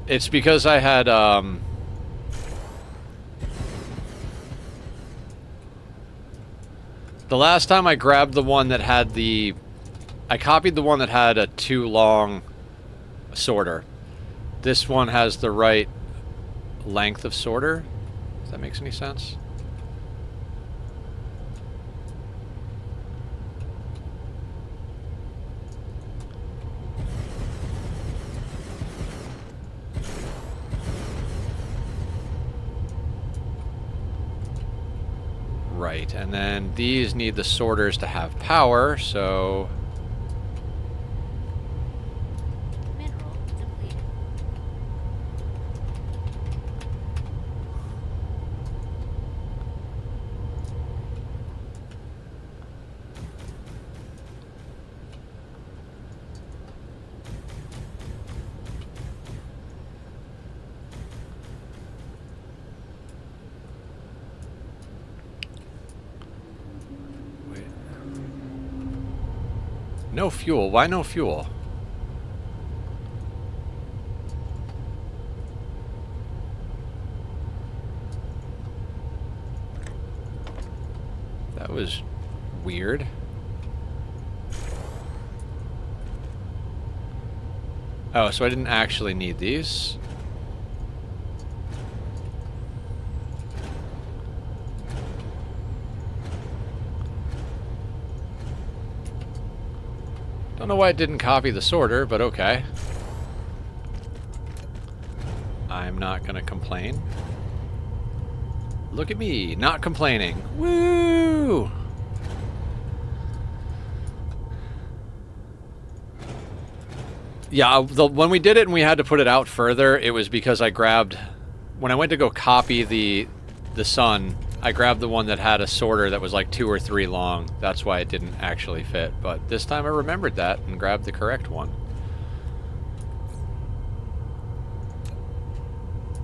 It's because I had, the last time I grabbed the one that had the... I copied the one that had a too long sorter. This one has the right length of sorter. If that makes any sense. Right, and then these need the sorters to have power, so... Mineral depleted. Wait. No fuel. Why no fuel? That was weird. Oh, so I didn't actually need these. Don't know why it didn't copy the sorter, but okay. I'm not gonna complain. Look at me, not complaining. Woo! Yeah, when we did it and we had to put it out further, it was because I grabbed... When I went to go copy the sun, I grabbed the one that had a sorter that was like 2 or 3 long. That's why it didn't actually fit. But this time I remembered that and grabbed the correct one.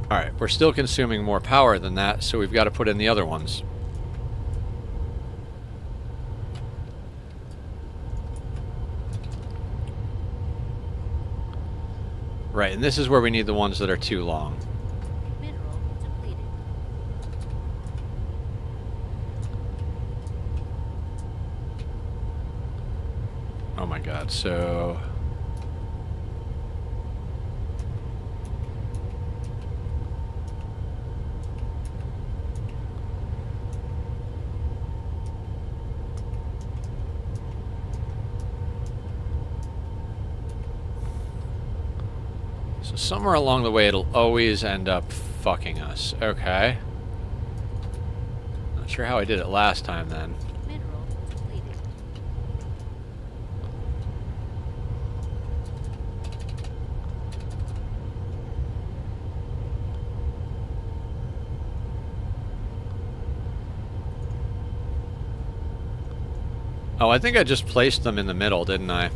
Alright, we're still consuming more power than that, so we've got to put in the other ones. Right, and this is where we need the ones that are too long. Mineral depleted. Oh my god, so... So somewhere along the way it'll always end up fucking us. Okay. Not sure how I did it last time then. Mineral depleted. Oh, I think I just placed them in the middle, didn't I?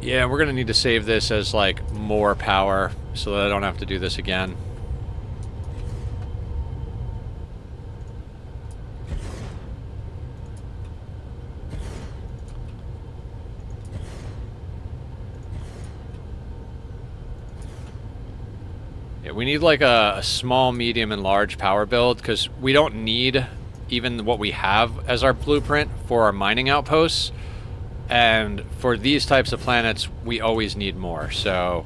Yeah, we're gonna need to save this as, like, more power so that I don't have to do this again. Yeah, we need, like, a small, medium, and large power build, because we don't need even what we have as our blueprint for our mining outposts. And for these types of planets, we always need more, so...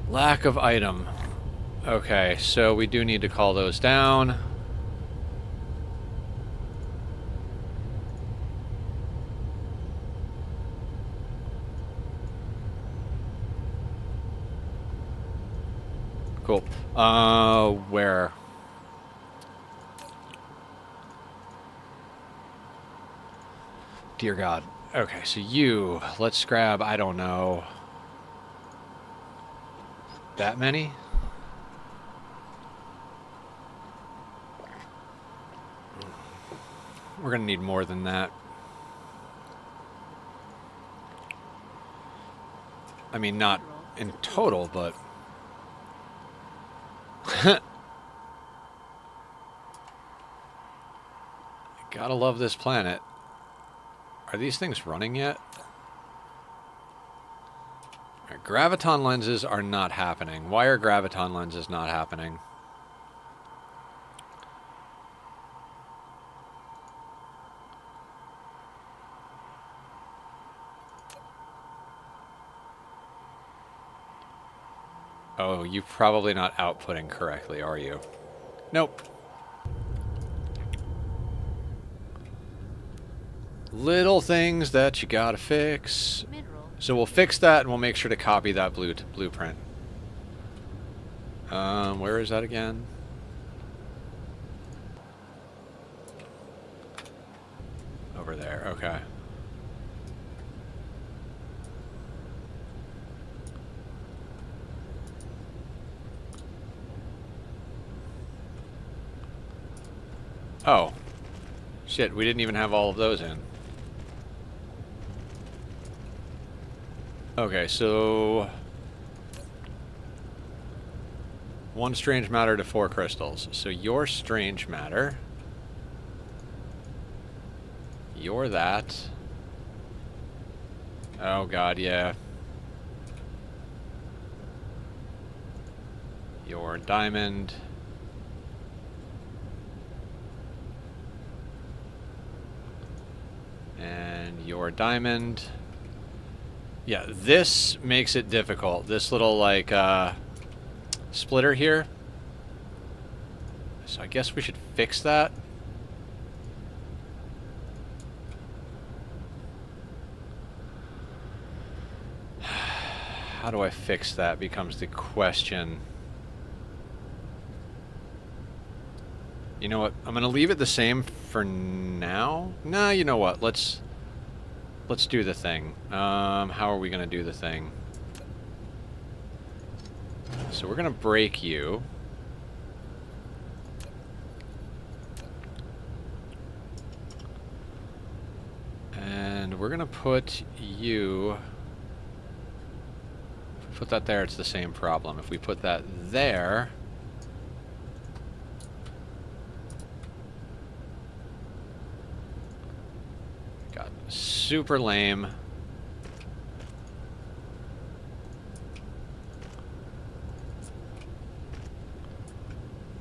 Lack of item. Okay, so we do need to call those down. Cool. Where? Dear God. Okay, so you, let's grab, I don't know, that many? We're gonna need more than that. I mean, not in total, but... Gotta love this planet. Are these things running yet? Alright, graviton lenses are not happening. Why are graviton lenses not happening? Oh, you're probably not outputting correctly, are you? Nope. Little things that you gotta fix. Mineral. So we'll fix that and we'll make sure to copy that blueprint. Where is that again? Over there, okay. Oh. Shit, we didn't even have all of those in. Okay, so... 1 strange matter to 4 crystals. So you're strange matter. You're that. Oh god, yeah. You're diamond. And you're diamond. Yeah, this makes it difficult. This little, like, splitter here. So I guess we should fix that. How do I fix that becomes the question. You know what? I'm going to leave it the same for now. Nah, you know what? Let's do the thing. How are we going to do the thing? So we're going to break you. And we're going to put you... If we put that there, it's the same problem. If we put that there... God, super lame.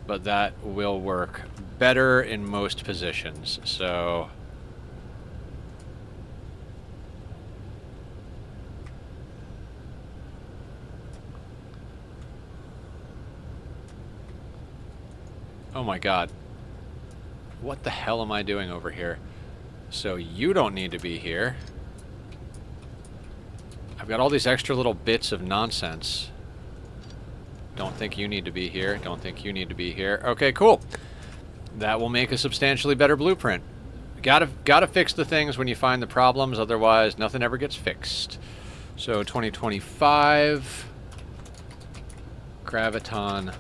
But that will work better in most positions, so... Oh my god. What the hell am I doing over here? So you don't need to be here. I've got all these extra little bits of nonsense. Don't think you need to be here. Don't think you need to be here. Okay, cool. That will make a substantially better blueprint. Gotta fix the things when you find the problems, otherwise nothing ever gets fixed. So 2025 graviton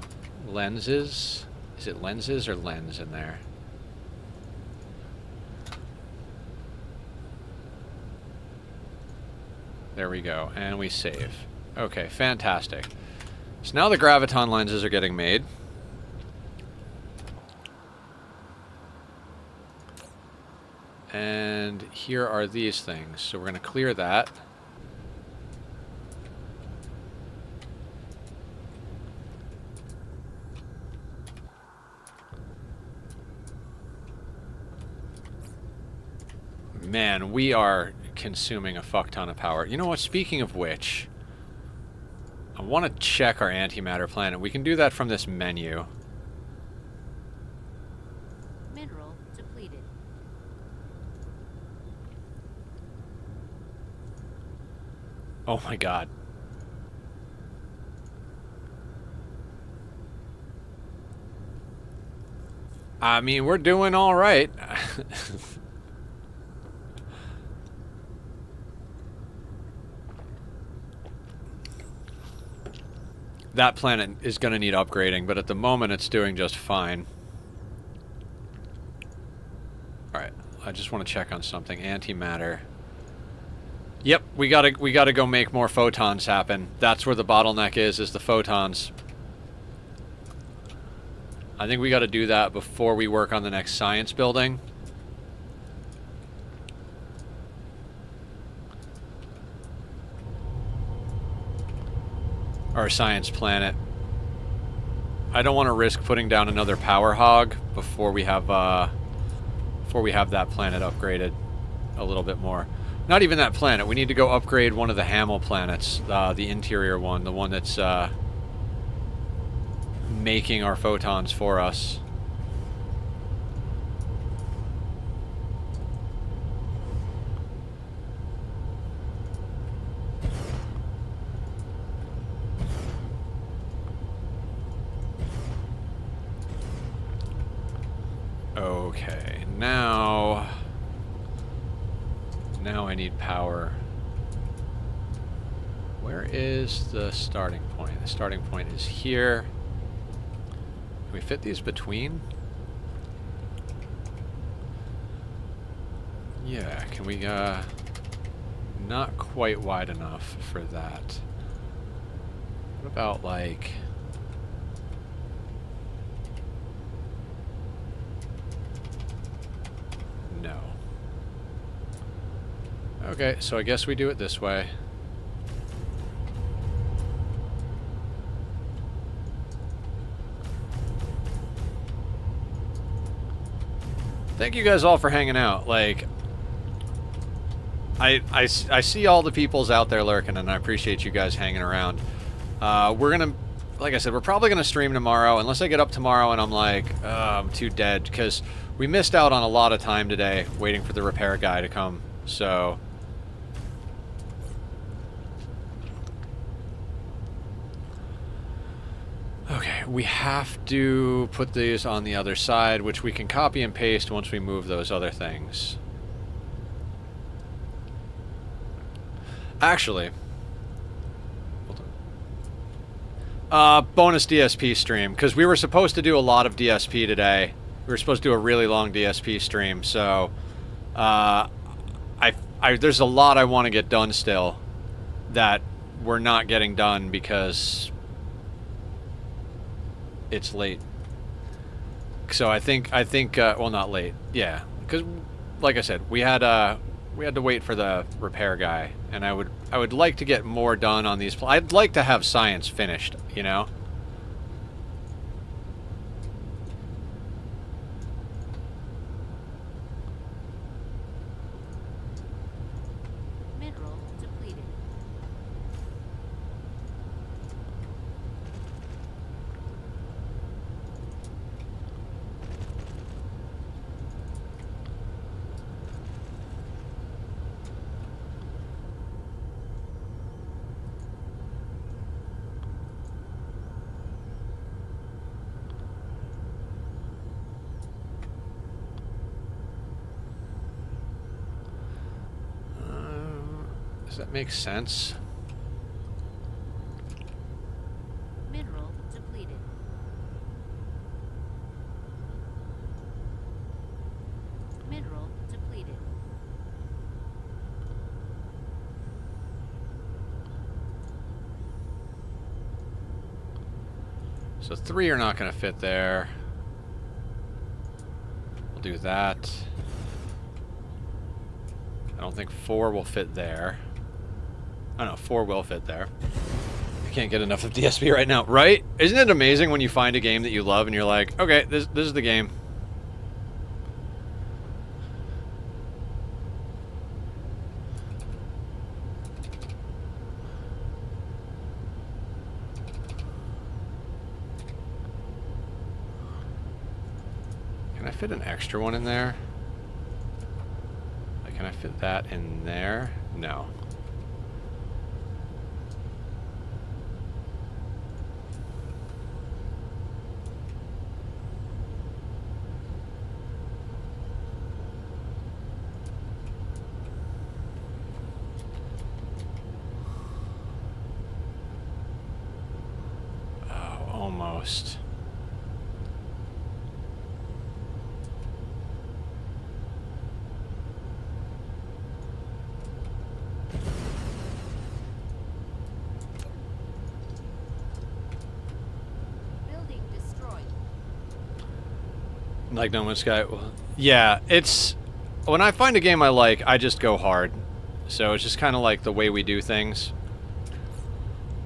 lenses. Is it lenses or lens in there? There we go, and we save. Okay, fantastic. So now the graviton lenses are getting made. And here are these things. So we're going to clear that. Man, we are consuming a fuck ton of power. You know what? Speaking of which, I want to check our antimatter planet. We can do that from this menu. Mineral depleted. Oh my god. I mean, we're doing all right. That planet is going to need upgrading, but at the moment it's doing just fine. Alright, I just want to check on something. Antimatter. Yep, we gotta go make more photons happen. That's where the bottleneck is the photons. I think we gotta do that before we work on the next science building. Or science planet. I don't want to risk putting down another power hog before we have that planet upgraded a little bit more. Not even that planet. We need to go upgrade one of the Hamill planets, the interior one, the one that's making our photons for us. Okay, now I need power. Where is the starting point? The starting point is here. Can we fit these between? Yeah, can we, not quite wide enough for that. What about, like... No. Okay, so I guess we do it this way. Thank you guys all for hanging out. Like, I see all the peoples out there lurking, and I appreciate you guys hanging around. We're gonna, like I said, we're probably gonna stream tomorrow, unless I get up tomorrow and I'm like, I'm too dead, because we missed out on a lot of time today waiting for the repair guy to come, so... Okay, we have to put these on the other side, which we can copy and paste once we move those other things. Actually, hold on. Bonus DSP stream, because we were supposed to do a lot of DSP today. We were supposed to do a really long DSP stream, so there's a lot I want to get done still that we're not getting done because it's late. So I think well, not late. Yeah, because like I said, we had to wait for the repair guy, and I would like to get more done on these. I'd like to have science finished, you know. Mineral depleted. Does that make sense? Mineral depleted. Mineral depleted. So 3 are not going to fit there. We'll do that. I don't think 4 will fit there. I don't know, 4 will fit there. I can't get enough of DSP right now, right? Isn't it amazing when you find a game that you love and you're like, okay, this is the game. Can I fit an extra one in there? Like, can I fit that in there? No. almost. Building destroyed. Like No Man's Sky. Yeah, it's... When I find a game I like, I just go hard. So it's just kind of like the way we do things.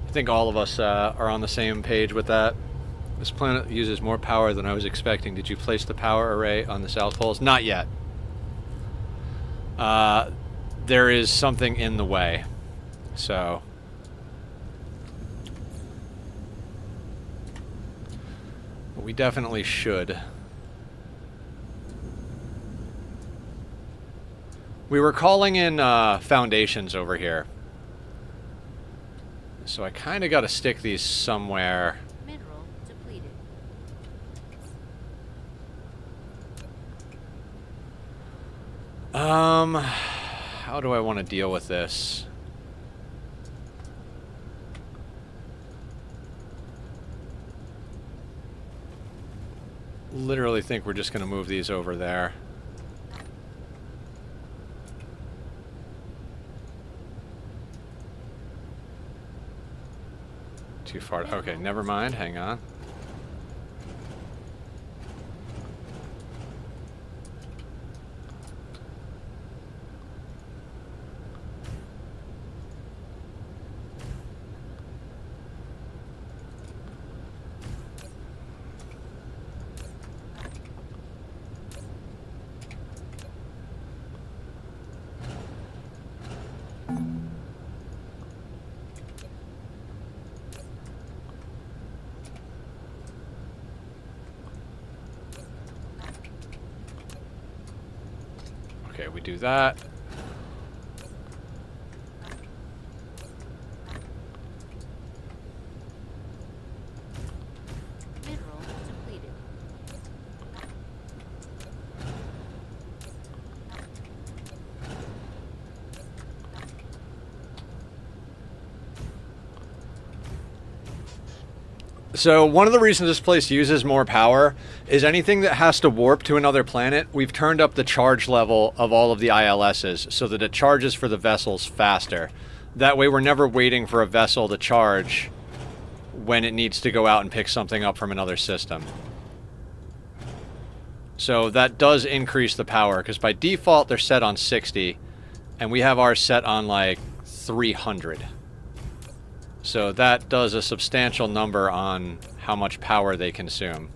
I think all of us are on the same page with that. This planet uses more power than I was expecting. Did you place the power array on the South Poles? Not yet. There is something in the way. So... we definitely should. We were calling in foundations over here. So I kind of got to stick these somewhere. Mineral depleted. How do I want to deal with this? Literally think we're just going to move these over there. Too far. Okay, never mind. Hang on. Okay, we do that. Mineral depleted. So one of the reasons this place uses more power is anything that has to warp to another planet, we've turned up the charge level of all of the ILSs so that it charges for the vessels faster. That way we're never waiting for a vessel to charge when it needs to go out and pick something up from another system. So that does increase the power, because by default they're set on 60, and we have ours set on like 300. So that does a substantial number on how much power they consume.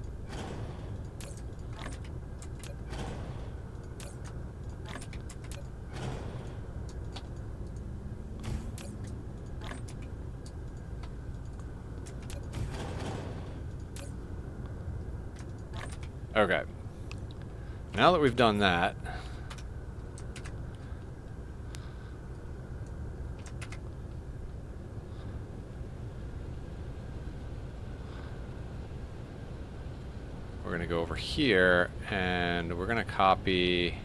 Okay. Now that we've done that... we're going to go over here, and we're going to copy...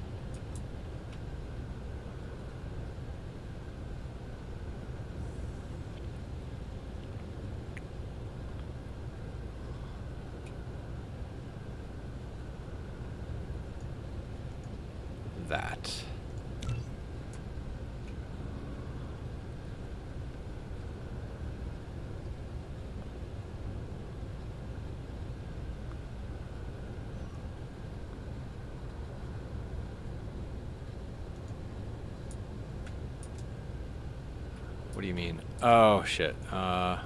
that. What do you mean? Oh, shit. Why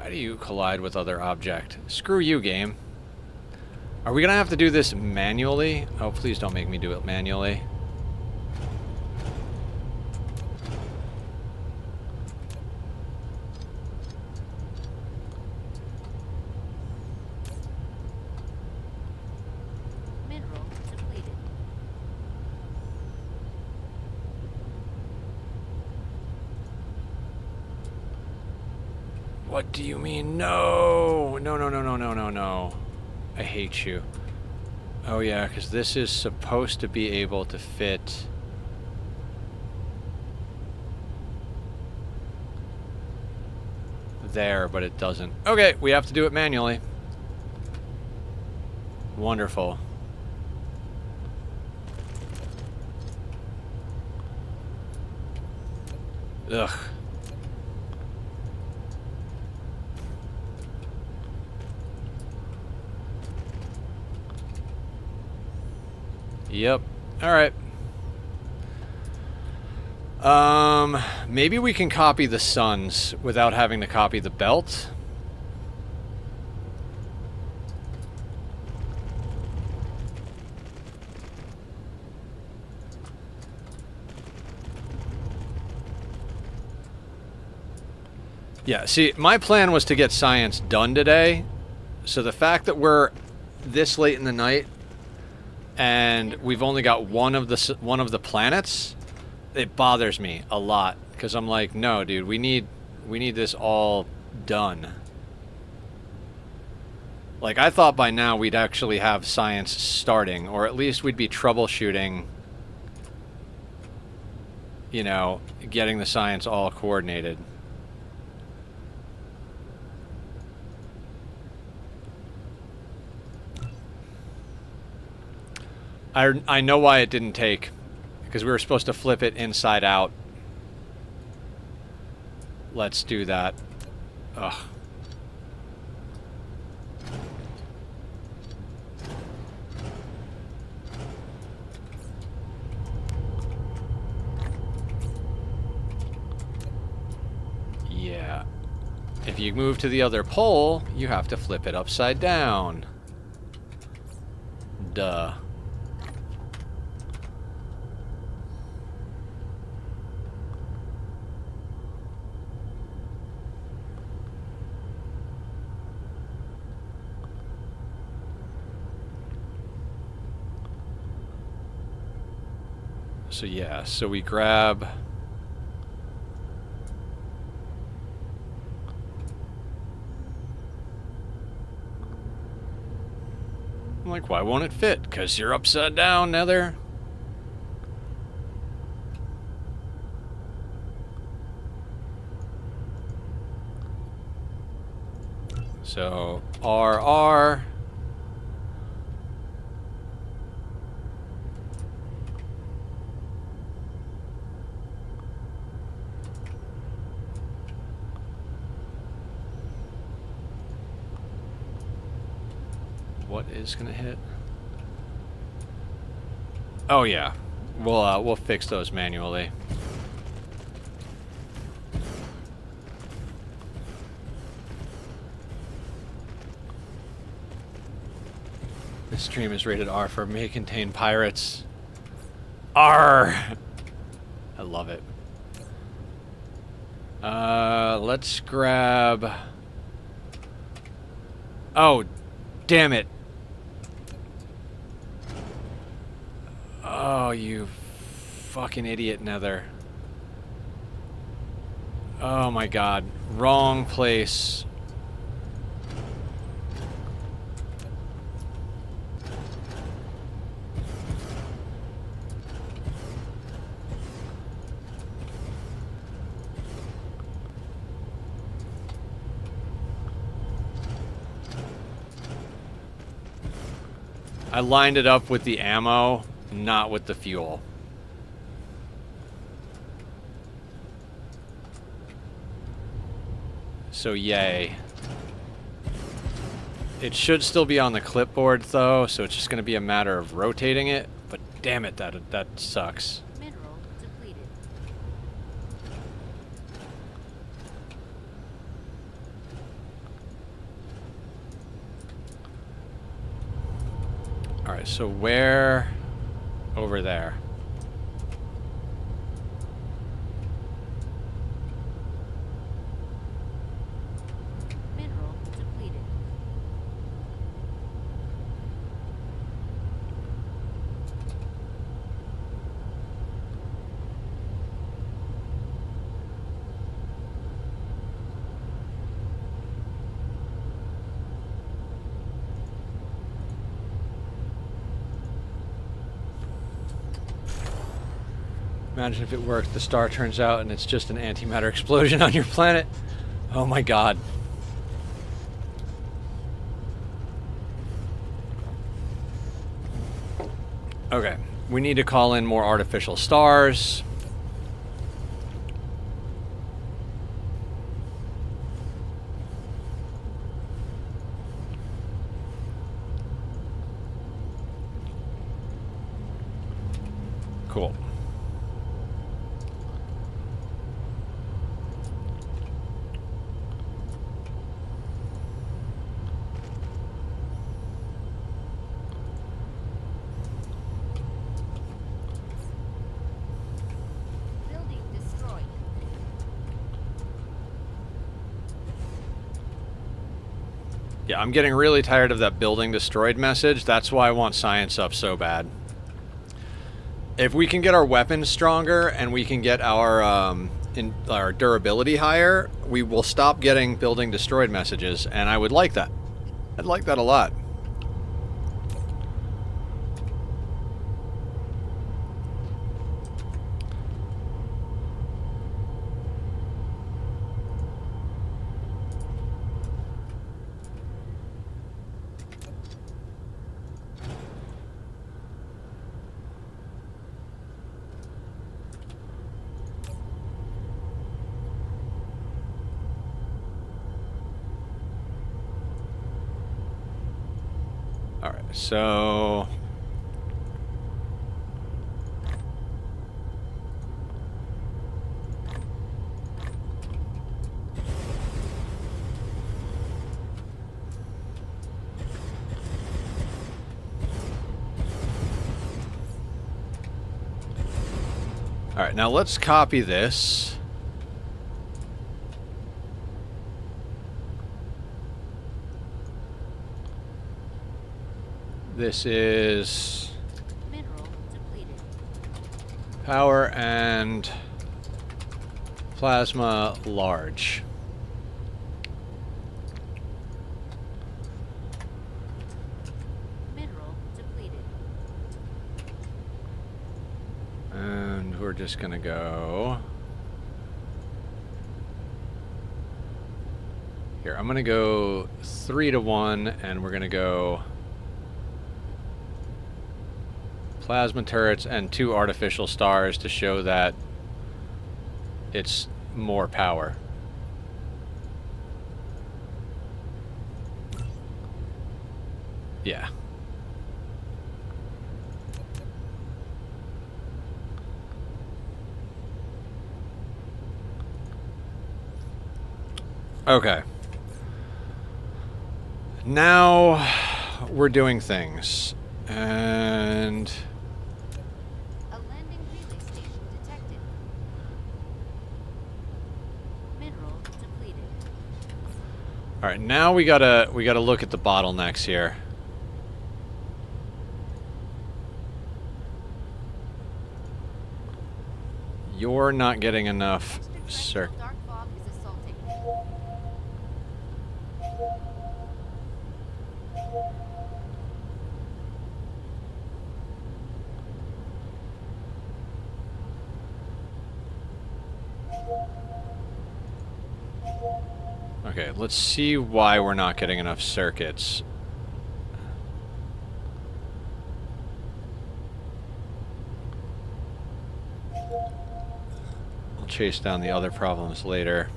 do you collide with other object? Screw you, game. Are we gonna have to do this manually? Oh, please don't make me do it manually. Mineral depleted. What do you mean? No! No, no, no, no, no, no, no. I hate you. Oh yeah, because this is supposed to be able to fit... there, but it doesn't. Okay, we have to do it manually. Wonderful. Ugh. Yep. All right. Maybe we can copy the suns without having to copy the belt. Yeah, see, my plan was to get science done today, so the fact that we're this late in the night and we've only got one of the planets, it bothers me a lot because I'm like, no, dude, we need this all done. Like, I thought by now we'd actually have science starting, or at least we'd be troubleshooting, you know, getting the science all coordinated. I know why it didn't take, because we were supposed to flip it inside out. Let's do that. Ugh. Yeah. If you move to the other pole, you have to flip it upside down. Duh. So yeah, so we grab... I'm like, why won't it fit? Because you're upside down, Nether. So, RR... What is gonna hit? Oh yeah, we'll fix those manually. This stream is rated R for may contain pirates. R. I love it. Let's grab. Oh, damn it. Oh, you fucking idiot, Nether. Oh my god. Wrong place. I lined it up with the ammo, not with the fuel. So yay. It should still be on the clipboard though, so it's just going to be a matter of rotating it. But damn it, that sucks. Mineral depleted. Alright, so where... over there. Mineral depleted. Imagine if it worked. The star turns out and it's just an antimatter explosion on your planet. Oh my god. Okay. We need to call in more artificial stars. Cool. Building destroyed. Yeah, I'm getting really tired of that building destroyed message. That's why I want science up so bad. If we can get our weapons stronger and we can get our durability higher, we will stop getting building destroyed messages, and I would like that. I'd like that a lot. Alright, so... Alright, now let's copy this. This is Mineral depleted. power and plasma large. Mineral depleted. And we're just gonna go... Here, I'm gonna go 3-to-1, and we're gonna go... plasma turrets and 2 artificial stars to show that it's more power. Yeah. Okay. Now we're doing things. And... A landing relay station detected. Mineral depleted. all right, now we gotta look at the bottlenecks here. You're not getting enough circ. Dark fog is assaulting. Okay, let's see why we're not getting enough circuits. I'll chase down the other problems later.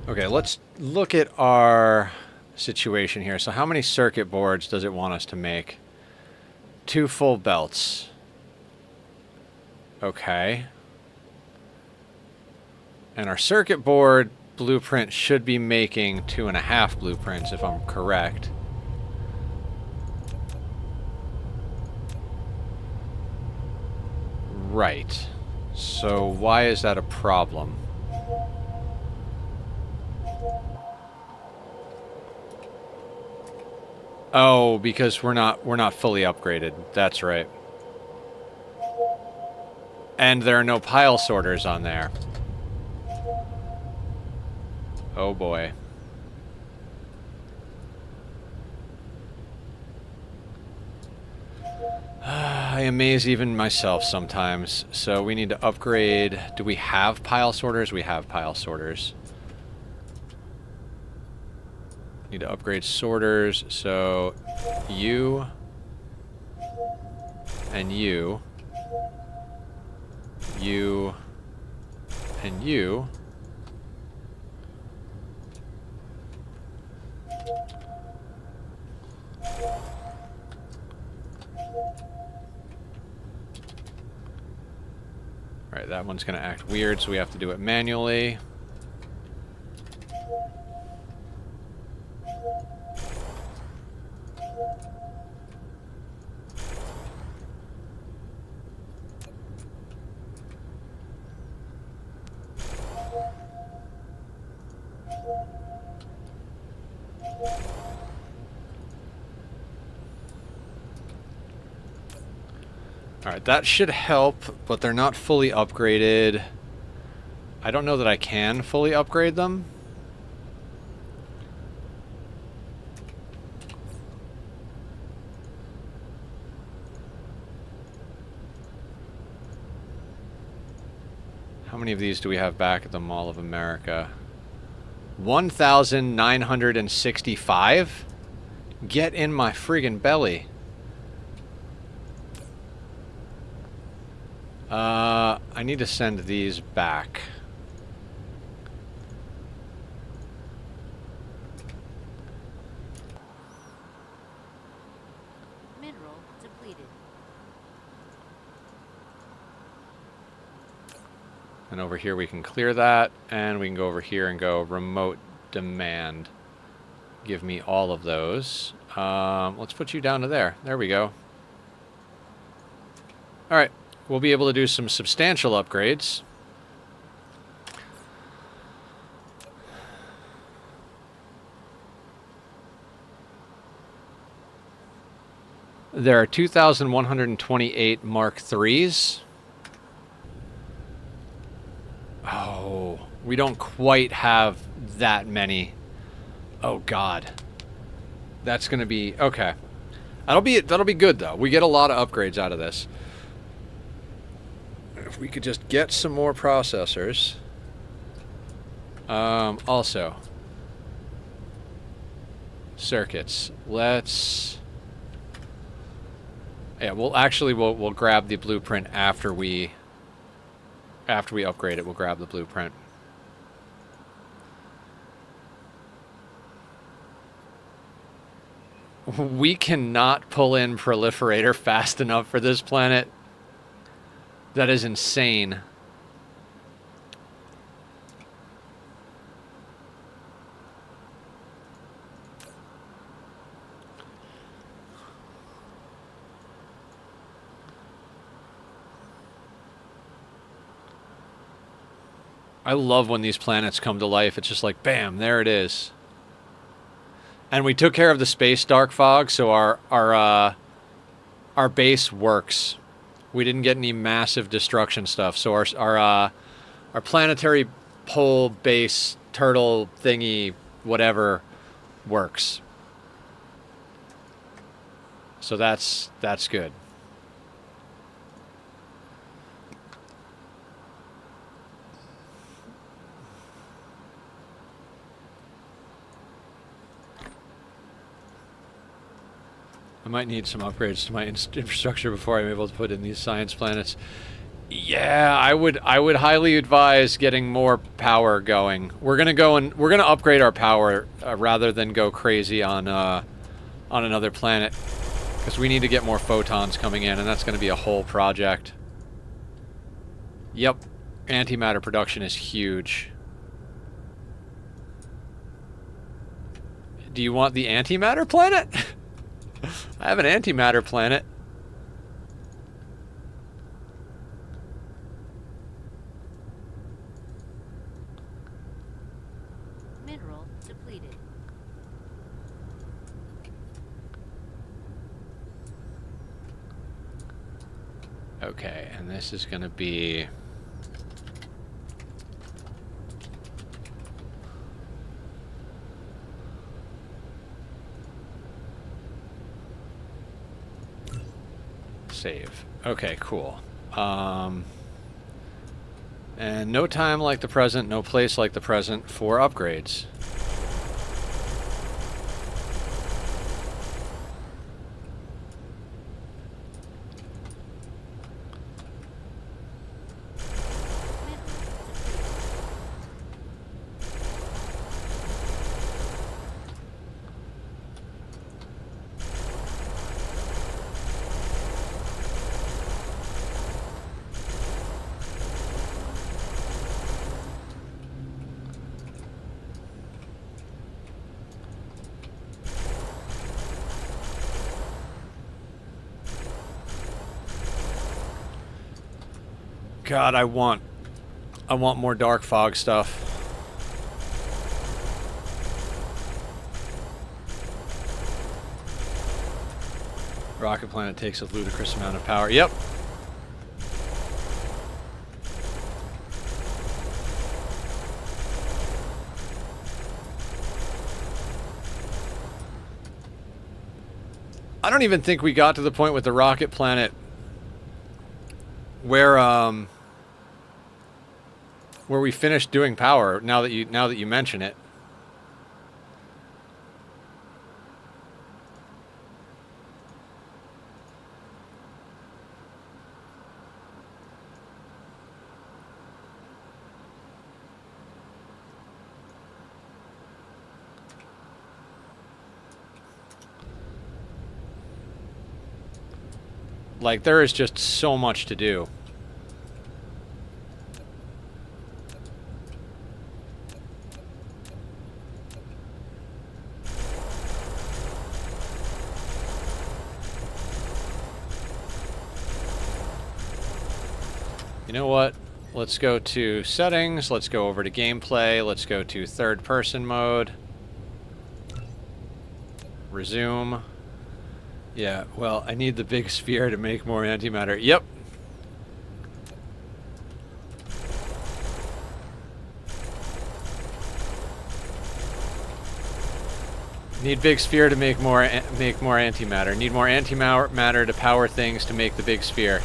Okay, let's look at our situation here. So how many circuit boards does it want us to make? 2 full belts. Okay. And our circuit board blueprint should be making 2.5 blueprints, if I'm correct. Right. So why is that a problem? Oh, because we're not fully upgraded. That's right. And there are no pile sorters on there. Oh boy. I amaze even myself sometimes. So we need to upgrade. Do we have pile sorters? We have pile sorters. Need to upgrade sorters. So you and you, you and you. Alright, that one's going to act weird, so we have to do it manually. Alright, that should help, but they're not fully upgraded. I don't know that I can fully upgrade them. How many of these do we have back at the Mall of America? 1,965? Get in my friggin' belly. I need to send these back. Mineral depleted. And over here we can clear that, and we can go over here and go remote demand. Give me all of those. Let's put you down to there. There we go. All right. We'll be able to do some substantial upgrades. There are 2,128 Mark IIIs. Oh, we don't quite have that many. Oh God. That's going to be okay. That'll be good though. We get a lot of upgrades out of this. If we could just get some more processors. Also, circuits. Let's. Yeah, we'll grab the blueprint after we upgrade it. We'll grab the blueprint. We cannot pull in proliferator fast enough for this planet. That is insane. I love when these planets come to life. It's just like, bam, there it is. And we took care of the space dark fog, so our base works. We didn't get any massive destruction stuff, so our planetary pole base turtle thingy whatever works. So that's good. I might need some upgrades to my infrastructure before I'm able to put in these science planets. Yeah, I would highly advise getting more power going. We're gonna upgrade our power rather than go crazy on another planet, because we need to get more photons coming in, and that's going to be a whole project. Yep, antimatter production is huge. Do you want the antimatter planet? I have an antimatter planet. Mineral depleted. Okay, and this is going to be... Save. Okay, cool. And no time like the present, no place like the present for upgrades. God, I want more dark fog stuff. Rocket planet takes a ludicrous amount of power. Yep. I don't even think we got to the point with the rocket planet where we finished doing power. Now that you mention it, like there is just so much to do. You know what? Let's go to settings. Let's go over to gameplay. Let's go to third person mode. Resume. Yeah, well, I need the big sphere to make more antimatter. Yep. Need big sphere to make more antimatter. Need more antimatter to power things to make the big sphere.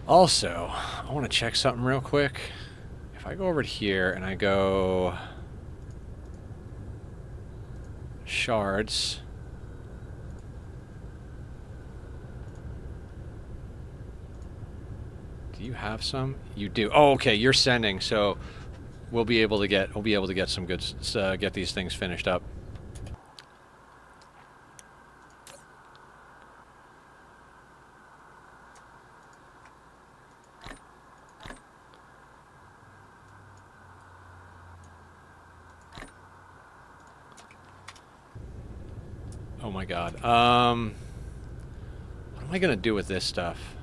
Also, I want to check something real quick. If I go over to here and I go shards, do you have some? You do. Oh, okay. You're sending, so we'll be able to get some good get these things finished up. Oh my god. What am I gonna do with this stuff?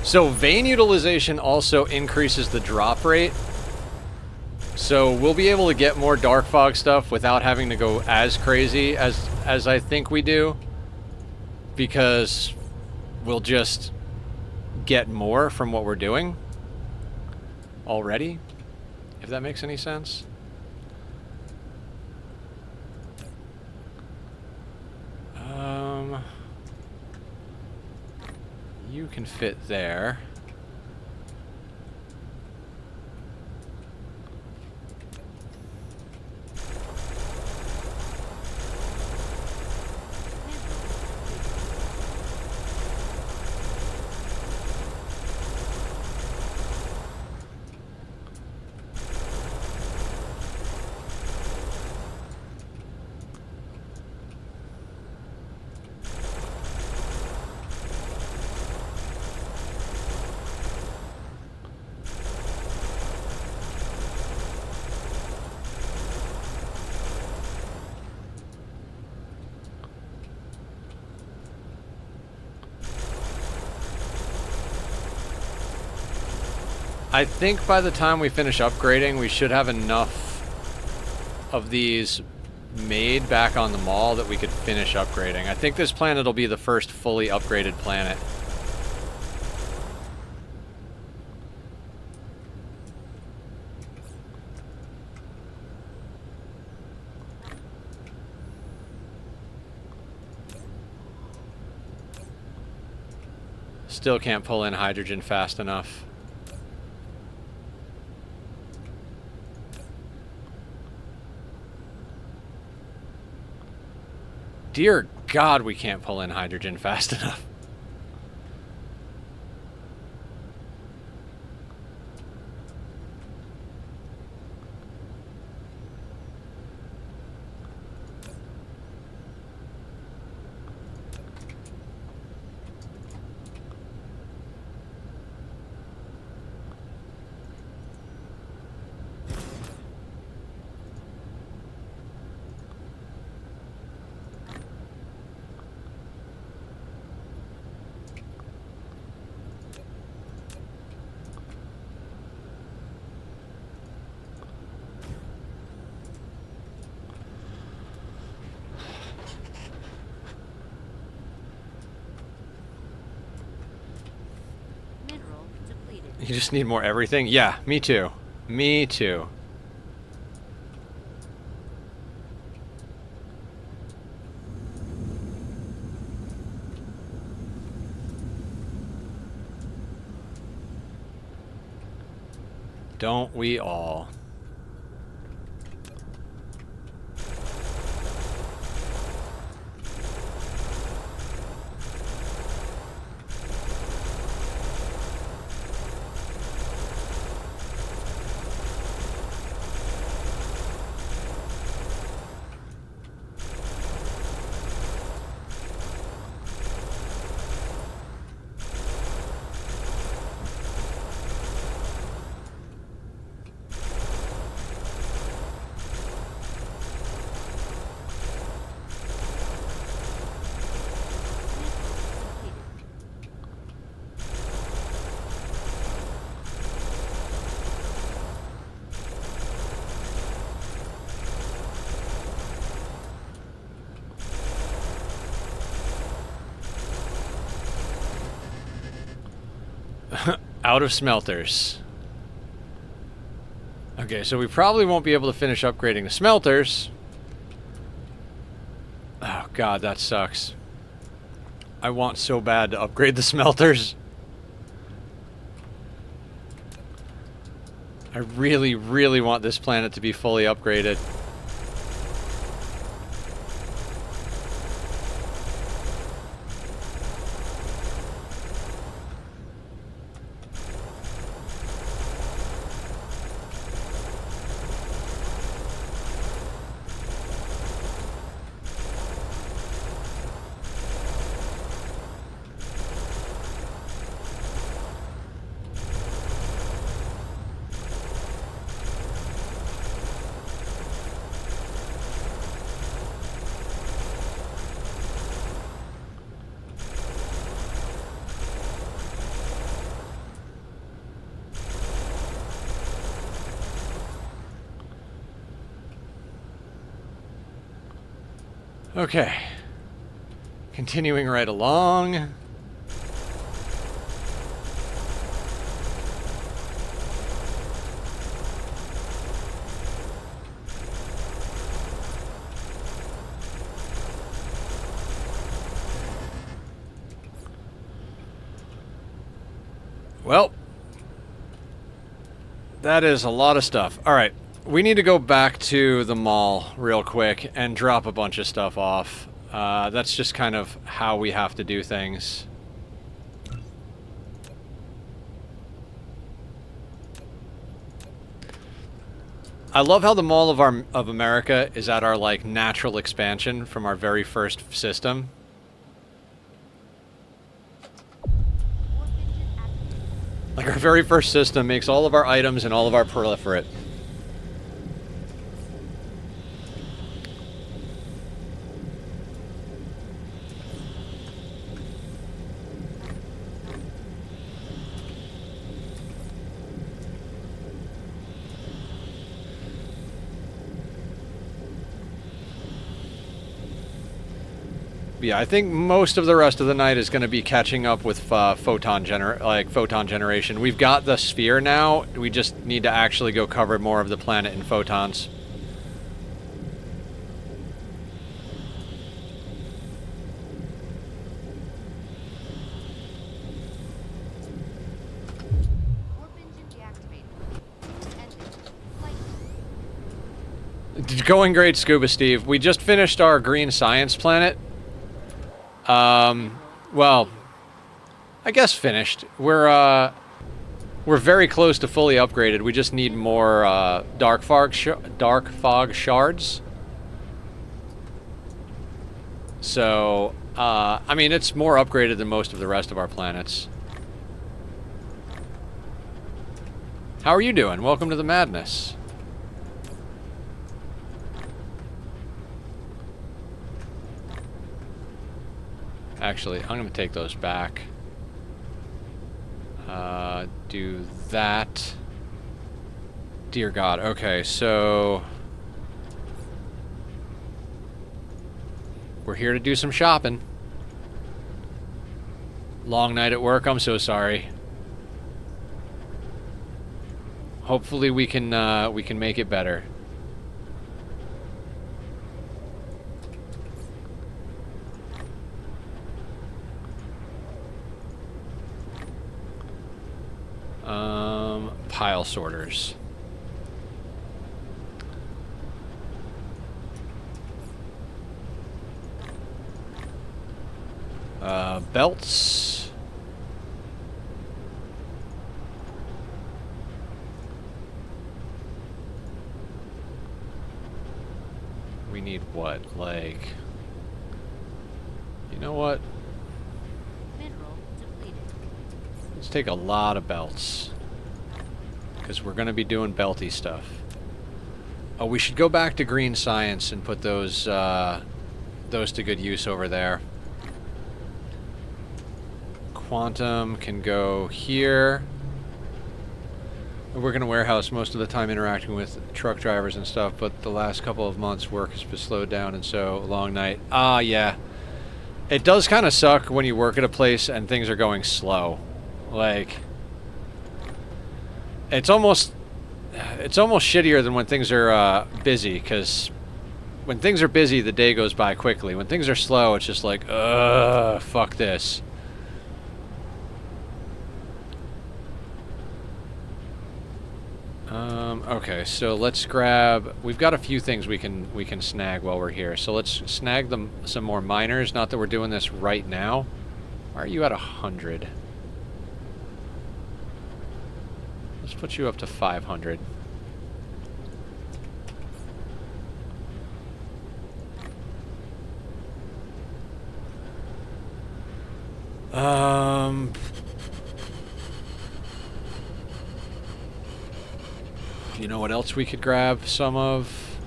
So vein utilization also increases the drop rate. So we'll be able to get more dark fog stuff without having to go as crazy as I think we do, because we'll just get more from what we're doing already, if that makes any sense. You can fit there. I think by the time we finish upgrading, we should have enough of these made back on the mall that we could finish upgrading. I think this planet will be the first fully upgraded planet. Still can't pull in hydrogen fast enough. Dear God, we can't pull in hydrogen fast enough. Mineral depleted. You just need more everything? Yeah, me too. Me too. Don't we all? Out of smelters. Okay, so we probably won't be able to finish upgrading the smelters. Oh God, that sucks. I want so bad to upgrade the smelters. I really, really want this planet to be fully upgraded. Okay. Continuing right along. Well, that is a lot of stuff. All right. We need to go back to the mall real quick and drop a bunch of stuff off. That's just kind of how we have to do things. I love how the Mall of America is at our like natural expansion from our very first system. Like our very first system makes all of our items and all of our proliferate. Yeah, I think most of the rest of the night is going to be catching up with photon generation. We've got the sphere now. We just need to actually go cover more of the planet in photons. Warp engine deactivated. Engine. Flight. Going great, Scuba Steve. We just finished our green science planet. Well, I guess finished. We're very close to fully upgraded. We just need more dark fog shards. So, I mean, it's more upgraded than most of the rest of our planets. How are you doing? Welcome to the madness. Actually, I'm going to take those back. Do that. Dear God. Okay, so... we're here to do some shopping. Long night at work. I'm so sorry. Hopefully we can make it better. Pile sorters. Belts. We need what? Like, you know what? Mineral depleted. Let's take a lot of belts. Because we're going to be doing belty stuff. Oh, we should go back to green science and put those to good use over there. Quantum can go here. We're going to warehouse most of the time interacting with truck drivers and stuff, but the last couple of months work has been slowed down, and so long night. Ah, yeah. It does kind of suck when you work at a place and things are going slow. Like... It's almost shittier than when things are busy, because when things are busy, the day goes by quickly. When things are slow, it's just like, ugh, fuck this. Okay, so let's grab... we've got a few things we can snag while we're here. So let's snag them some more miners. Not that we're doing this right now. Why are you at 100? Let's put you up to 500. You know what else we could grab some of?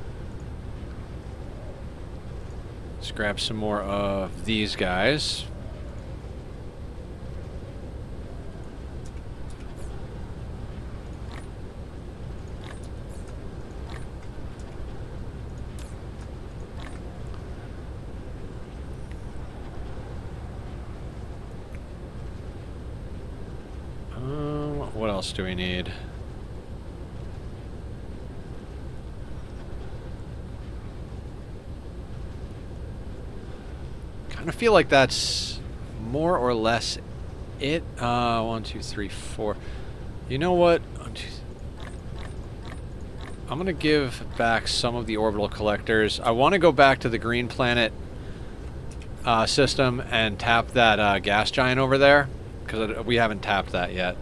Let's grab some more of these guys. What else do we need? Kind of feel like that's more or less it. 1, 2, 3, 4. You know what? I'm gonna give back some of the orbital collectors. I want to go back to the green planet system and tap that gas giant over there, because we haven't tapped that yet.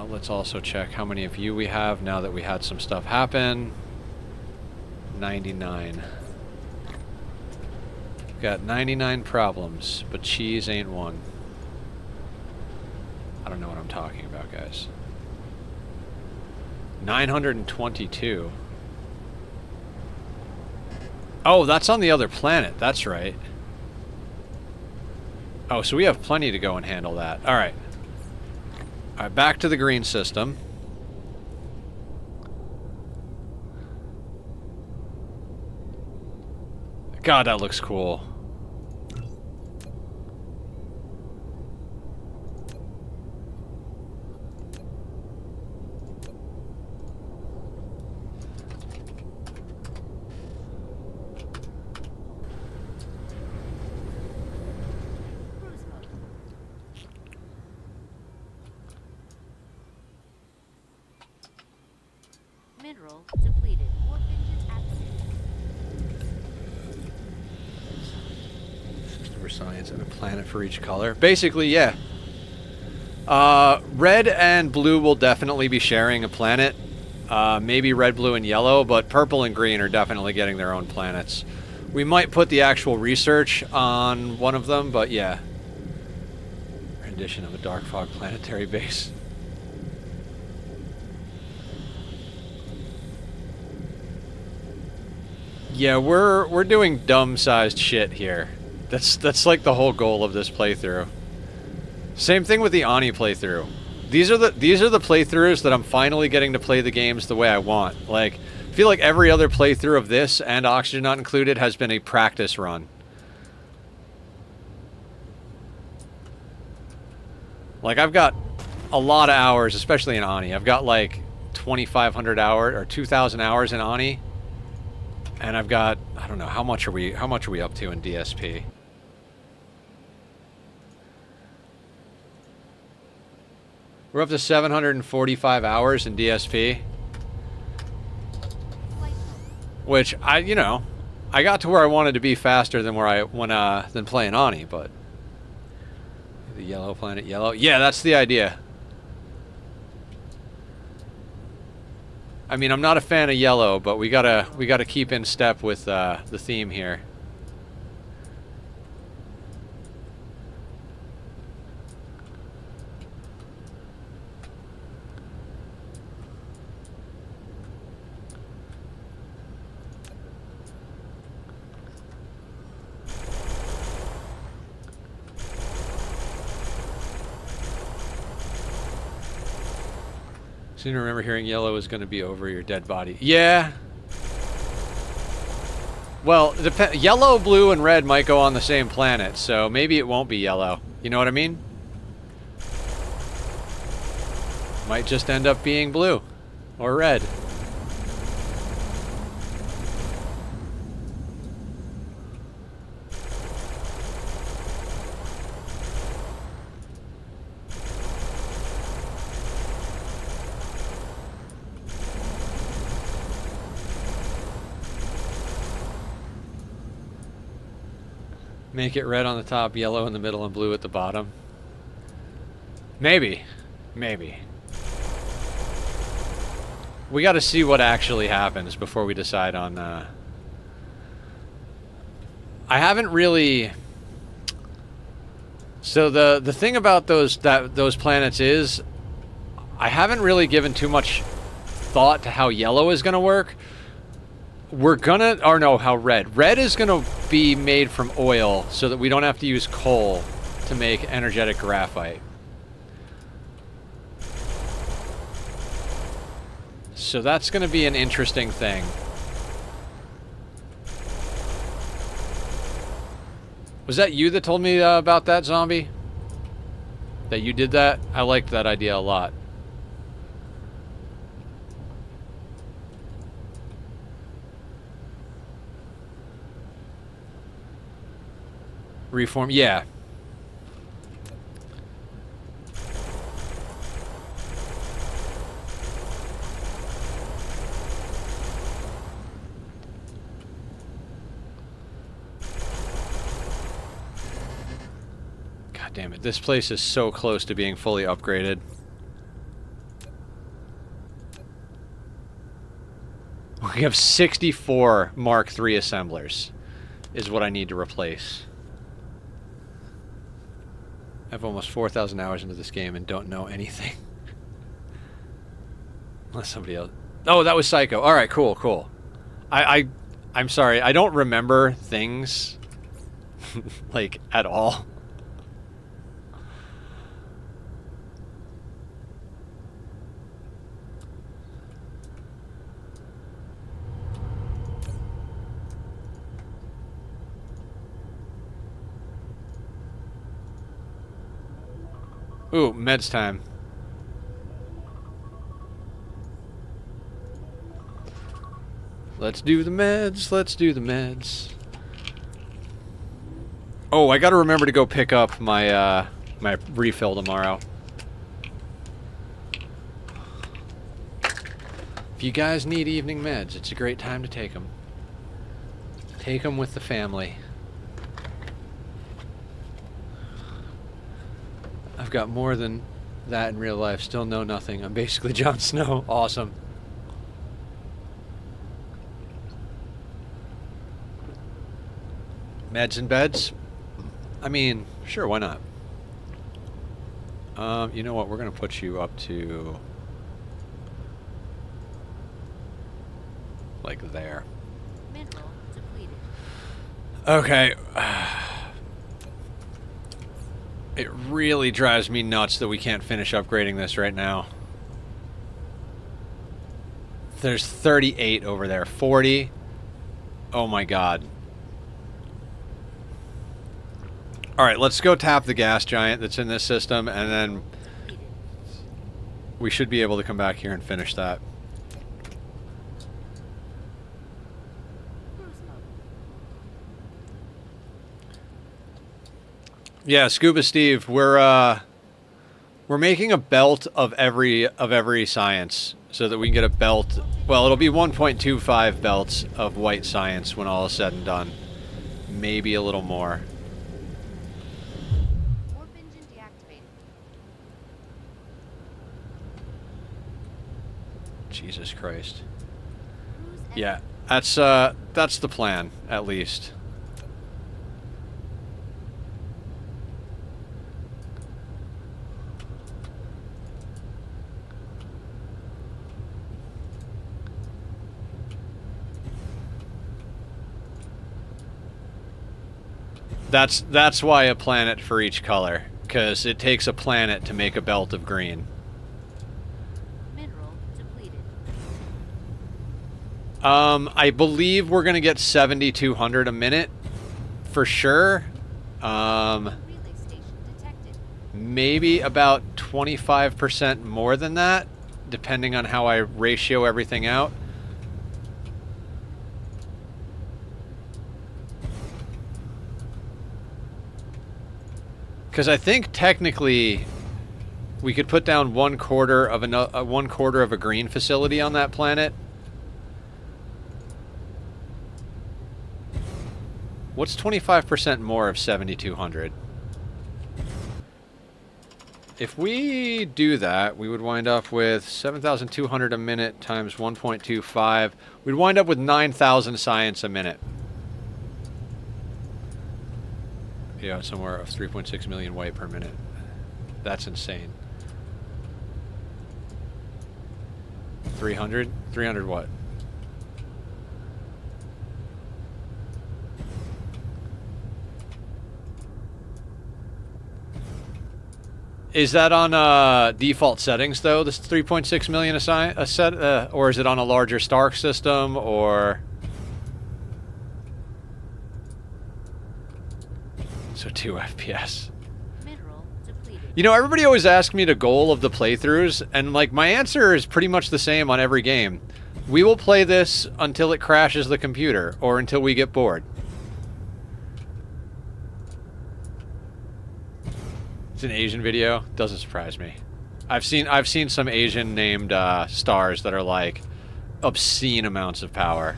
Let's also check how many of you we have now that we had some stuff happen. 99. Got 99 problems, but cheese ain't one. I don't know what I'm talking about, guys. 922. Oh, that's on the other planet. That's right. Oh, so we have plenty to go and handle that. All right. All right, back to the green system. God, that looks cool. Cruise mode. Mineral depleted. Warp engine activated. For science and a planet for each color. Basically, yeah. Red and blue will definitely be sharing a planet. Maybe red, blue, and yellow, but purple and green are definitely getting their own planets. We might put the actual research on one of them, but yeah. Rendition of a dark fog planetary base. Yeah, we're doing dumb-sized shit here. That's like the whole goal of this playthrough. Same thing with the Ani playthrough. These are the playthroughs that I'm finally getting to play the games the way I want. Like, I feel like every other playthrough of this and Oxygen Not Included has been a practice run. Like, I've got a lot of hours, especially in Ani. I've got like 2,500 hours or 2,000 hours in Ani, and I've got, I don't know, how much are we up to in DSP? We're up to 745 hours in DSP, which I got to where I wanted to be faster than than playing Ani, but the yellow planet, yellow. Yeah, that's the idea. I mean, I'm not a fan of yellow, but we gotta keep in step with the theme here. Soon remember hearing yellow is going to be over your dead body. Yeah. Well, yellow, blue, and red might go on the same planet, so maybe it won't be yellow. You know what I mean? Might just end up being blue or red. Make it red on the top, yellow in the middle, and blue at the bottom. Maybe. Maybe. We gotta see what actually happens before we decide on, I haven't really... So the thing about those planets is, I haven't really given too much thought to how yellow is gonna work. We're gonna, or no, how red. Red is gonna be made from oil so that we don't have to use coal to make energetic graphite. So that's gonna be an interesting thing. Was that you that told me about that, zombie? That you did that? I liked that idea a lot. Reform, yeah. God damn it, this place is so close to being fully upgraded. We have 64 Mark III assemblers, is what I need to replace. I have almost 4,000 hours into this game and don't know anything. Unless somebody else... Oh, that was Psycho. Alright, cool, cool. I'm sorry, I don't remember things, like, at all. Ooh, meds time. Let's do the meds. Let's do the meds. Oh, I gotta remember to go pick up my my refill tomorrow. If you guys need evening meds, it's a great time to take them. Take them with the family. I've got more than that in real life. Still know nothing. I'm basically Jon Snow. Awesome. Meds and beds? I mean, sure, why not? You know what? We're going to put you up to... like there. Mineral depleted. Okay. It really drives me nuts that we can't finish upgrading this right now. There's 38 over there. 40. Oh my god. Alright, let's go tap the gas giant that's in this system, and then we should be able to come back here and finish that. Cruise mode. Yeah, Scuba Steve, we're making a belt of every science so that we can get a belt. Well, it'll be 1.25 belts of white science when all is said and done. Maybe a little more. Warp engine deactivated. Jesus Christ. Cruise Yeah, that's the plan, at least. That's why a planet for each color, because it takes a planet to make a belt of green. Mineral depleted. I believe we're gonna get 7,200 a minute, for sure. Relay station detected. Maybe about 25% more than that, depending on how I ratio everything out. Because I think technically we could put down 1/4 of a a green facility on that planet. What's 25% more of 7,200? If we do that, we would wind up with 7,200 a minute times 1.25. We'd wind up with 9,000 science a minute. Yeah, somewhere of 3.6 million white per minute. That's insane. 300? 300 what? Is that on default settings though? This 3.6 million a set, or is it on a larger Stark system, or? So 2 FPS. Mineral depleted. You know, everybody always asks me the goal of the playthroughs, and like my answer is pretty much the same on every game. We will play this until it crashes the computer, or until we get bored. It's an Asian video. Doesn't surprise me. I've seen some Asian named stars that are like obscene amounts of power.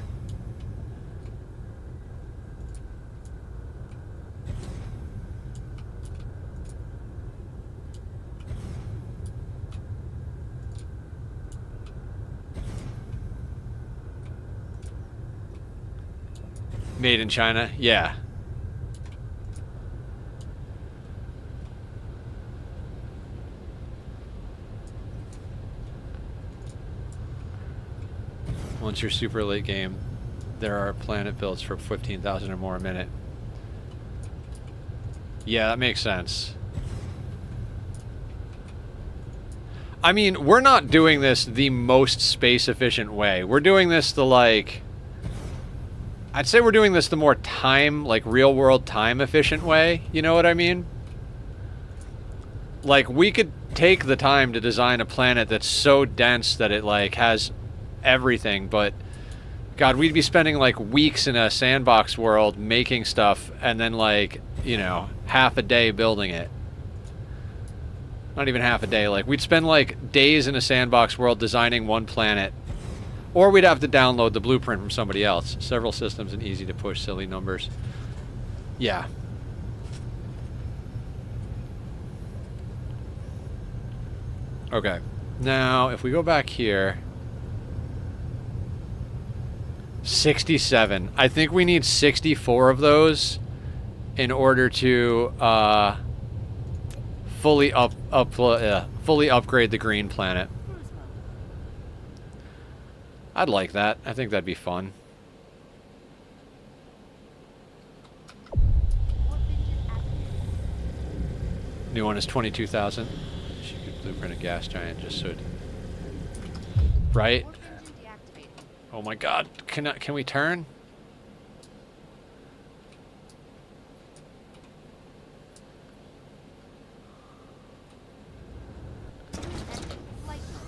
Made in China? Yeah. Once you're super late game, there are planet builds for 15,000 or more a minute. Yeah, that makes sense. I mean, we're not doing this the most space efficient way. We're doing this the like... I'd say we're doing this the more time, like real world time efficient way. You know what I mean? Like, we could take the time to design a planet that's so dense that it, like, has everything, but God, we'd be spending, like, weeks in a sandbox world making stuff and then, like, you know, half a day building it. Not even half a day. Like, we'd spend, like, days in a sandbox world designing one planet. Or we'd have to download the blueprint from somebody else. Several systems and easy to push silly numbers. Yeah. Okay. Now, if we go back here... 67. I think we need 64 of those in order to fully upgrade the green planet. Cruise mode. I'd like that. I think that'd be fun. Warp engine activated. New one is 22,000. She could blueprint a gas giant just so it... Right? Warp engine deactivated. Oh my god. Can we turn? Enter flight mode.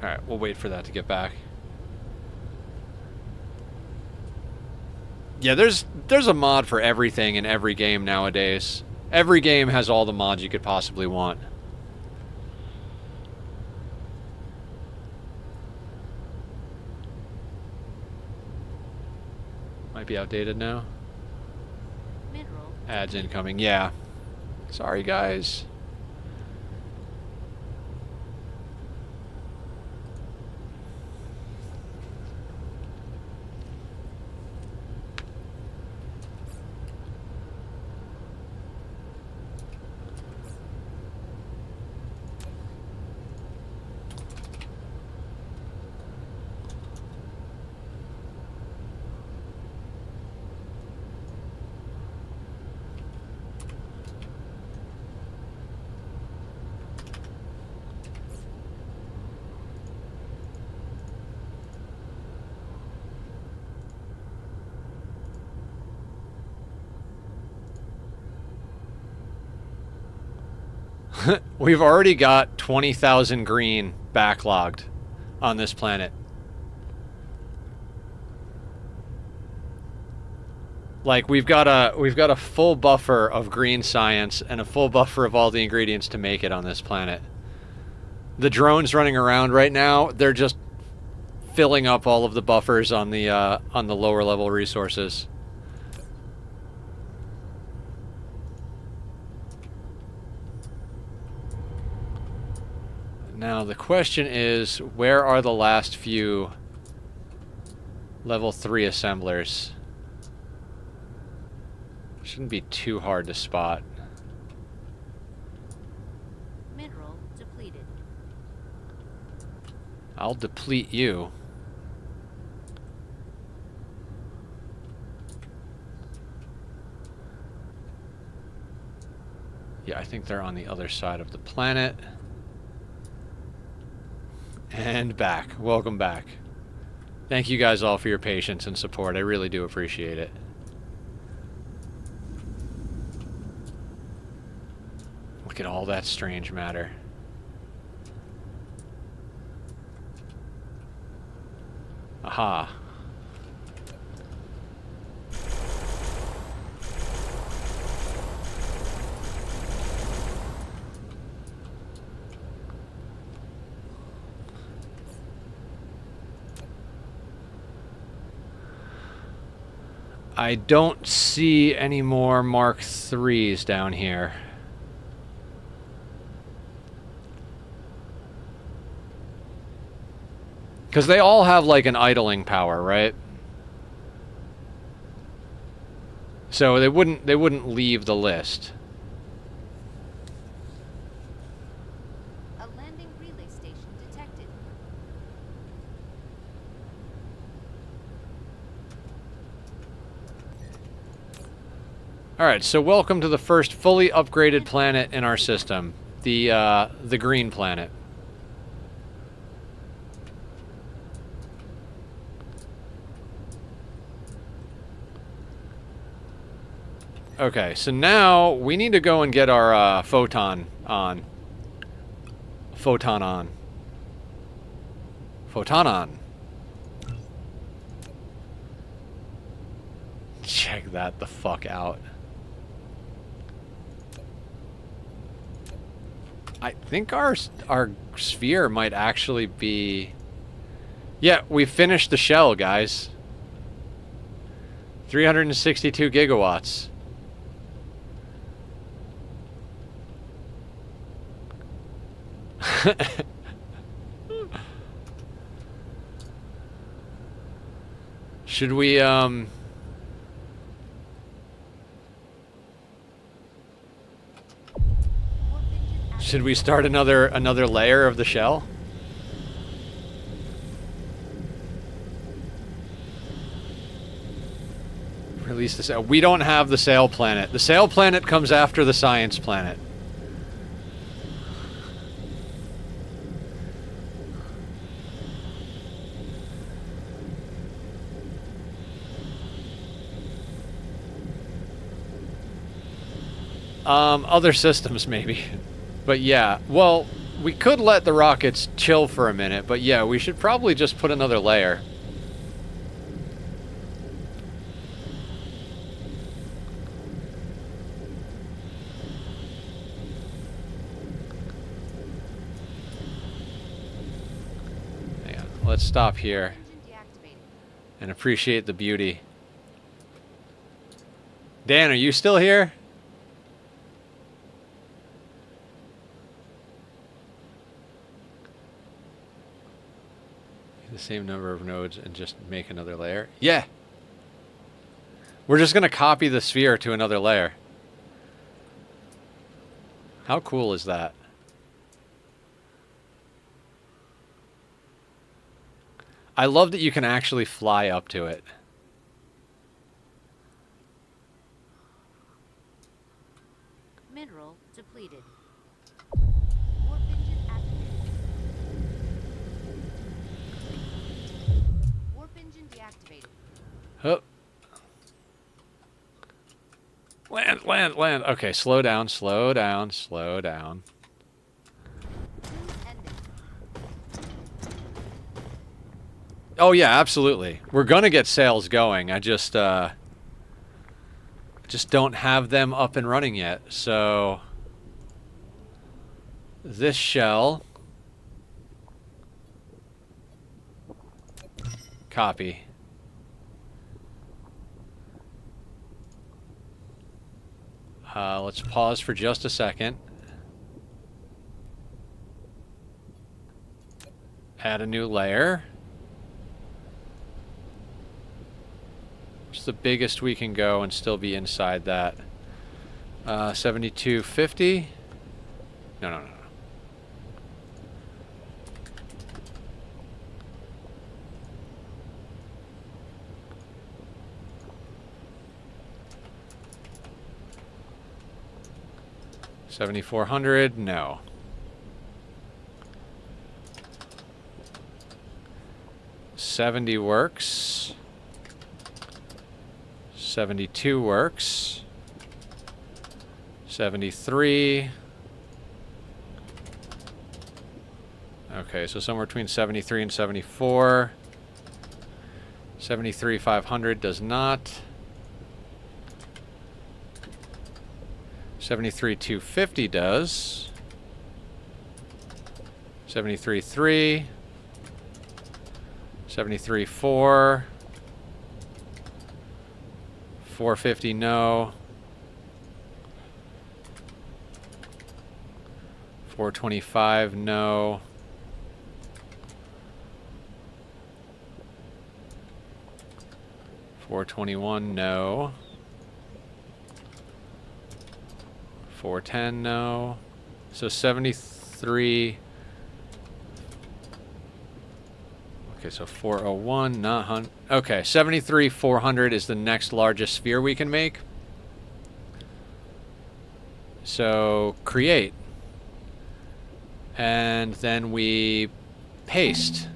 Alright, we'll wait for that to get back. Yeah, there's a mod for everything in every game nowadays. Every game has all the mods you could possibly want. Might be outdated now. Mineral. Ads incoming, yeah. Sorry, guys. We've already got 20,000 green backlogged on this planet. Like, we've got a full buffer of green science and a full buffer of all the ingredients to make it on this planet. The drones running around right now, they're just filling up all of the buffers on the lower level resources. Now the question is, where are the last few level 3 assemblers? Shouldn't be too hard to spot. Mineral depleted. I'll deplete you. Yeah, I think they're on the other side of the planet. And back. Welcome back. Thank you guys all for your patience and support. I really do appreciate it. Look at all that strange matter. Aha. I don't see any more Mark IIIs down here. Because they all have like an idling power, right? So they wouldn't leave the list. A landing relay station detected. Alright, so welcome to the first fully upgraded planet in our system. The green planet. Okay, so now we need to go and get our photon on. Photon on. Photon on. Check that the fuck out. I think our sphere might actually be... Yeah, we finished the shell, guys. 362 gigawatts. Should we, should we start another layer of the shell? Release the sail. We don't have the sail planet. The sail planet comes after the science planet. Other systems maybe. But yeah, well, we could let the rockets chill for a minute, but yeah, we should probably just put another layer. Hang on, let's stop here and appreciate the beauty. Dan, are you still here? The same number of nodes and just make another layer? Yeah. We're just going to copy the sphere to another layer. How cool is that? I love that you can actually fly up to it. Mineral depleted. Warp engine activated. Warp engine deactivated. Oh. Land, land, land. Okay, slow down, slow down, slow down. Cruise ending. Oh yeah, absolutely. We're gonna get sails going. I just don't have them up and running yet. So this shell, copy. Let's pause for just a second. Add a new layer. What's the biggest we can go and still be inside that? 7250? No, no, no. $7,400? No. $70 works. 72 works. 73. Okay, so somewhere between 73 and 74. 73,500 does not. 73,250 does. 73,3. 73,4. 450 no. 425 no. 421 no. 410 no. So 73. Okay, so 401 not 100. Okay, 73,400 is the next largest sphere we can make. So create. And then we paste.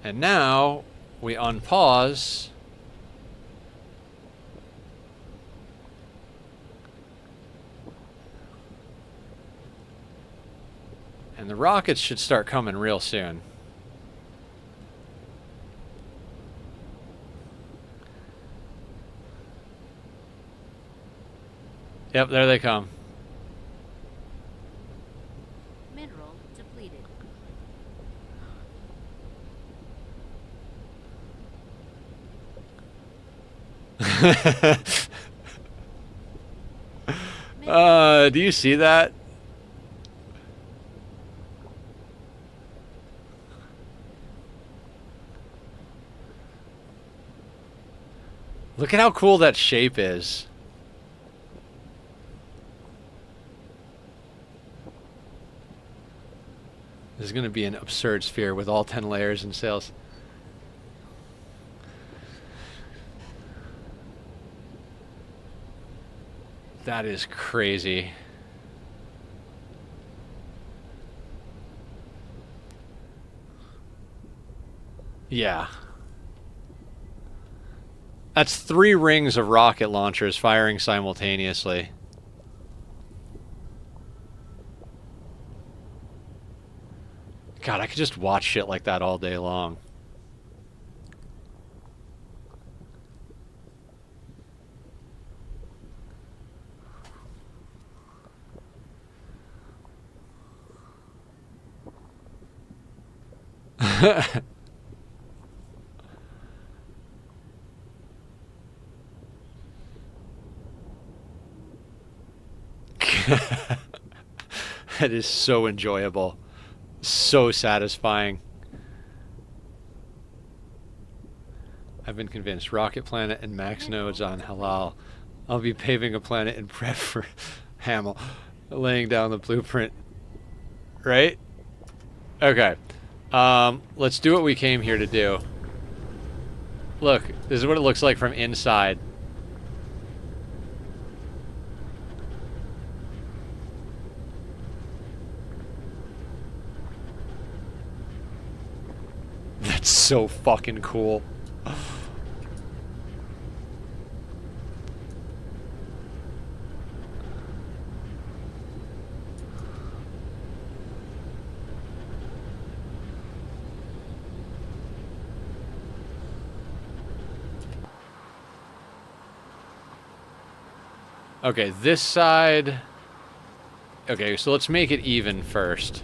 And now we unpause. And the rockets should start coming real soon. Yep, there they come. Mineral depleted. Do you see that? Look at how cool that shape is. This is going to be an absurd sphere with all 10 layers and sails. That is crazy. Yeah. That's 3 rings of rocket launchers firing simultaneously. God, I could just watch shit like that all day long. That is so enjoyable. So satisfying. I've been convinced. Rocket Planet and max nodes on Halal. I'll be paving a planet in prep for Hamill. Laying down the blueprint. Right? Okay. Let's do what we came here to do. Look, this is what it looks like from inside. That's so fucking cool. Okay, this side... Okay, so let's make it even first.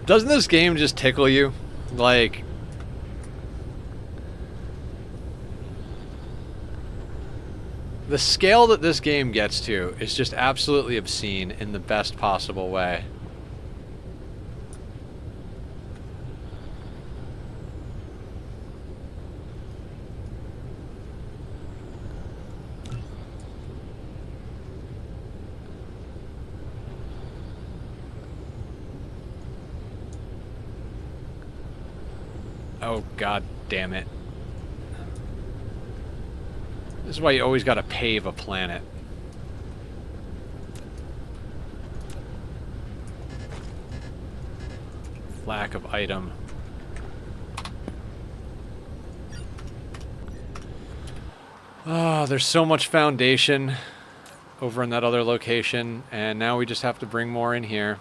Doesn't this game just tickle you? Like... The scale that this game gets to is just absolutely obscene in the best possible way. Oh, god damn it. This is why you always gotta pave a planet. Lack of item. Oh, there's so much foundation over in that other location, and now we just have to bring more in here.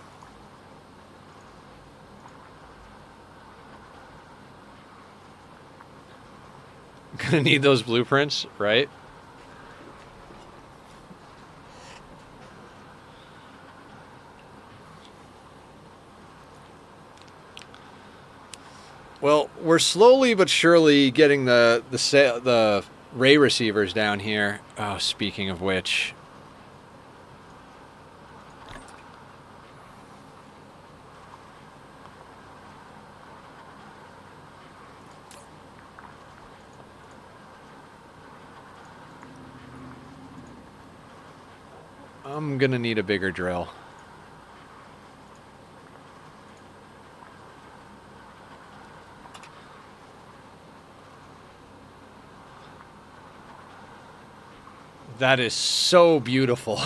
Gonna need those blueprints, right? Well, we're slowly but surely getting the ray receivers down here. Oh, speaking of which, I'm gonna need a bigger drill. That is so beautiful.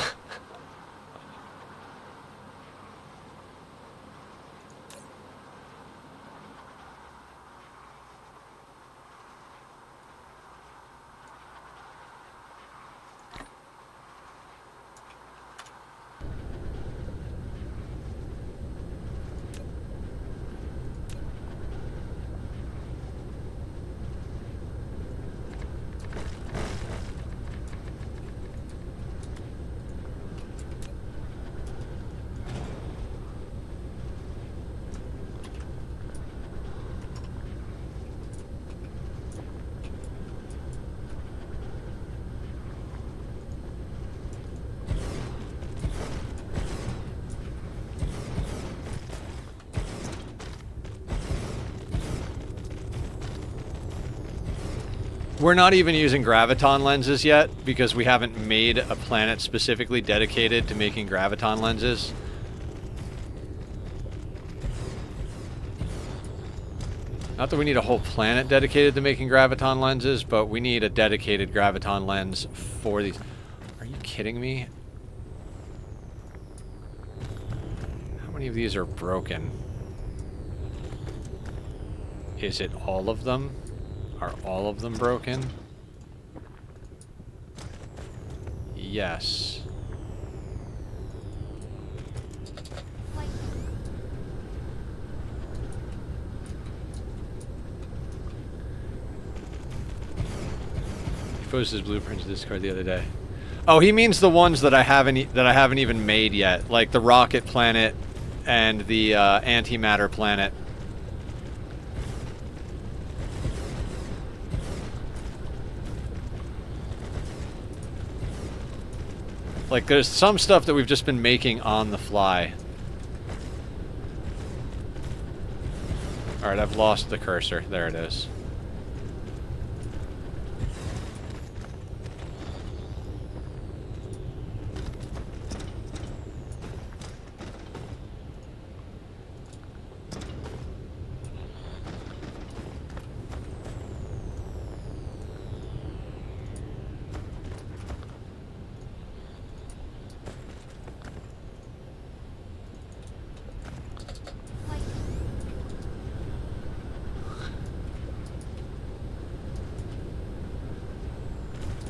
We're not even using graviton lenses yet because we haven't made a planet specifically dedicated to making graviton lenses. Not that we need a whole planet dedicated to making graviton lenses, but we need a dedicated graviton lens for these. Are you kidding me? How many of these are broken? Is it all of them? Are all of them broken? Yes. He posted his blueprints to Discord the other day. Oh, he means the ones that I haven't even made yet, like the rocket planet and the antimatter planet. Like, there's some stuff that we've just been making on the fly. Alright, I've lost the cursor. There it is.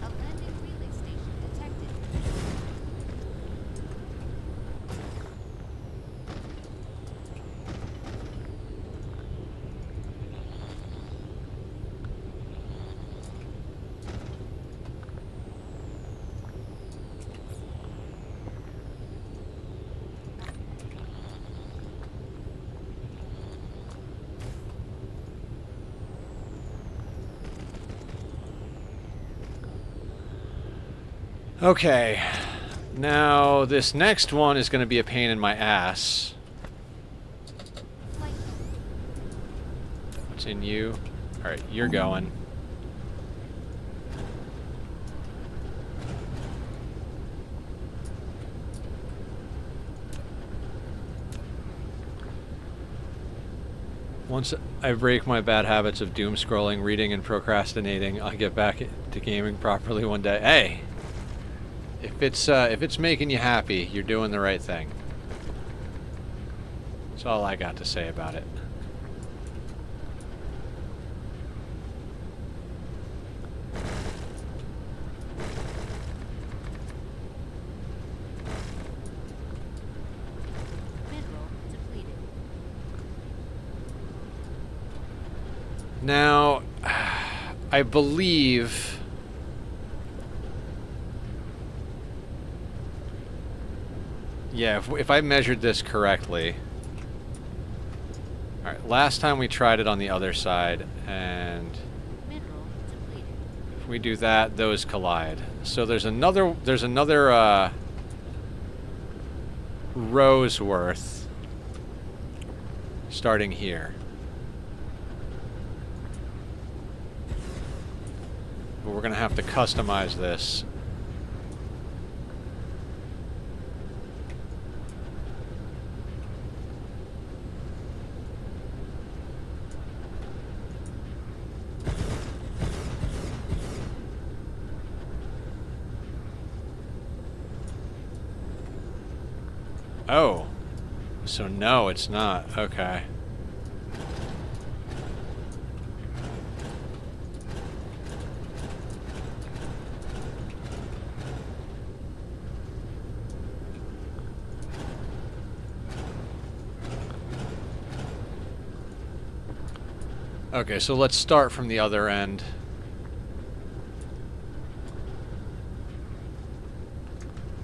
A landing relay station detected. Okay. Now, this next one is going to be a pain in my ass. What's in you? Alright, you're going. Once I break my bad habits of doom scrolling, reading, and procrastinating, I'll get back to gaming properly one day. Hey! If it's making you happy, you're doing the right thing. That's all I got to say about it. Now, I believe... Yeah, if I measured this correctly... Alright, last time we tried it on the other side, and... Mineral depleted. If we do that, those collide. So there's another row's worth starting here. But we're gonna have to customize this. Oh, so no, it's not. Okay. Okay, so let's start from the other end.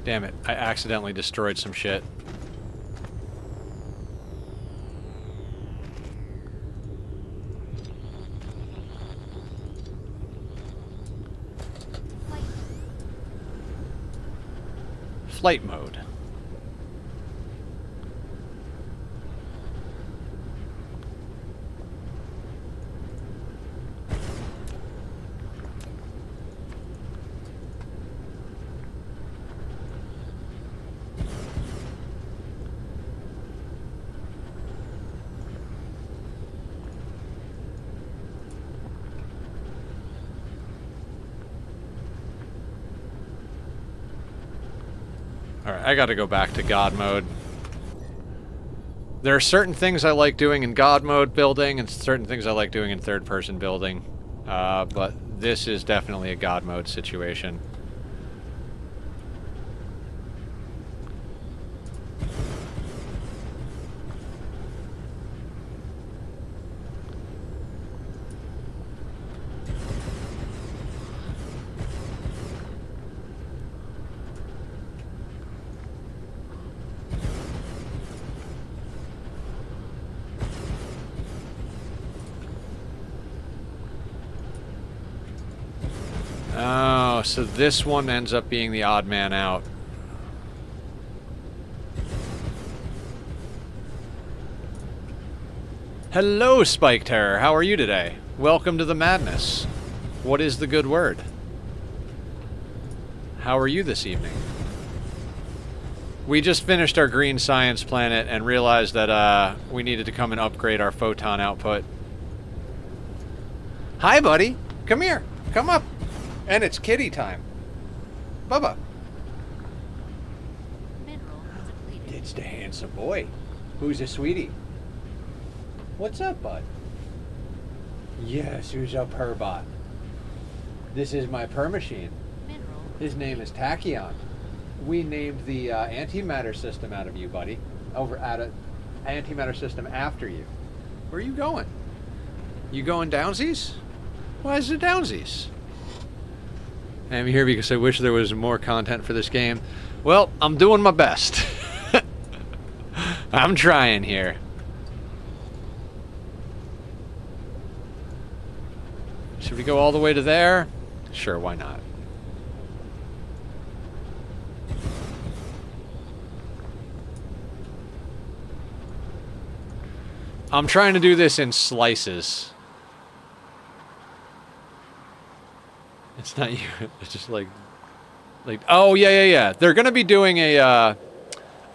Damn it, I accidentally destroyed some shit. Flight mode. Alright, I gotta go back to God mode. There are certain things I like doing in God mode building, and certain things I like doing in third person building. But this is definitely a God mode situation. Oh, so this one ends up being the odd man out. Hello, Spike Terror. How are you today? Welcome to the madness. What is the good word? How are you this evening? We just finished our green science planet and realized that we needed to come and upgrade our photon output. Hi, buddy. Come here. Come up. And it's kitty time. Bubba. Mineral depleted. It's the handsome boy. Who's a sweetie? What's up, bud? Yes, who's up, Herbot? This is my per machine. Mineral. His name is Tachyon. We named the antimatter system out of you, buddy. Over at an antimatter system after you. Where are you going? You going downsies? Why is it downsies? I'm here because I wish there was more content for this game. Well, I'm doing my best. I'm trying here. Should we go all the way to there? Sure, why not? I'm trying to do this in slices. It's not you. It's just like, oh yeah. They're gonna be doing a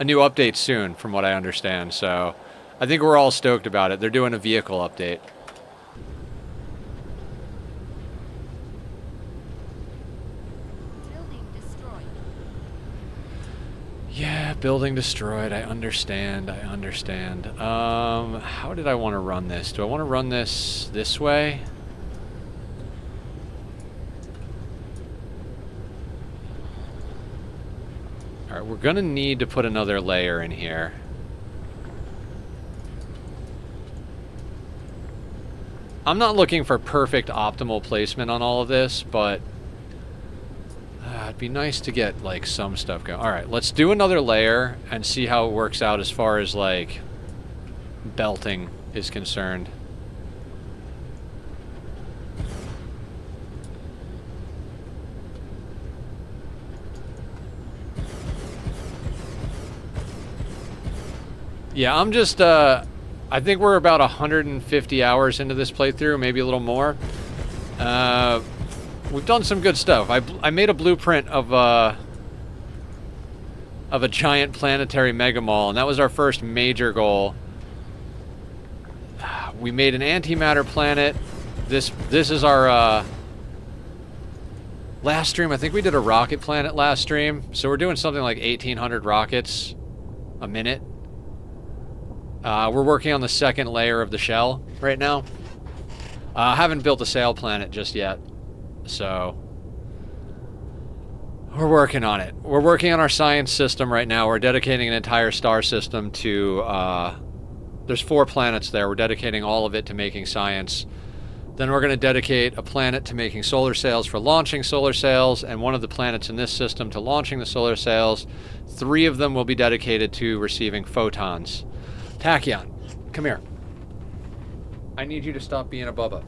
new update soon, from what I understand. So, I think we're all stoked about it. They're doing a vehicle update. Building destroyed. Yeah, building destroyed. I understand. How did I want to run this? Do I want to run this way? Alright, we're gonna need to put another layer in here. I'm not looking for perfect optimal placement on all of this, but it'd be nice to get like some stuff going. All right, let's do another layer and see how it works out as far as like belting is concerned. Yeah, I'm just, I think we're about 150 hours into this playthrough, maybe a little more. We've done some good stuff. I made a blueprint of a giant planetary mega mall, and that was our first major goal. We made an antimatter planet. This is our last stream. I think we did a rocket planet last stream, so we're doing something like 1,800 rockets a minute. We're working on the second layer of the shell right now. Haven't built a sail planet just yet, so we're working on it. We're working on our science system right now. We're dedicating an entire star system to, there's 4 planets there. We're dedicating all of it to making science. Then we're going to dedicate a planet to making solar sails for launching solar sails, and one of the planets in this system to launching the solar sails. 3 of them will be dedicated to receiving photons. Tachyon, come here. I need you to stop being a bubba.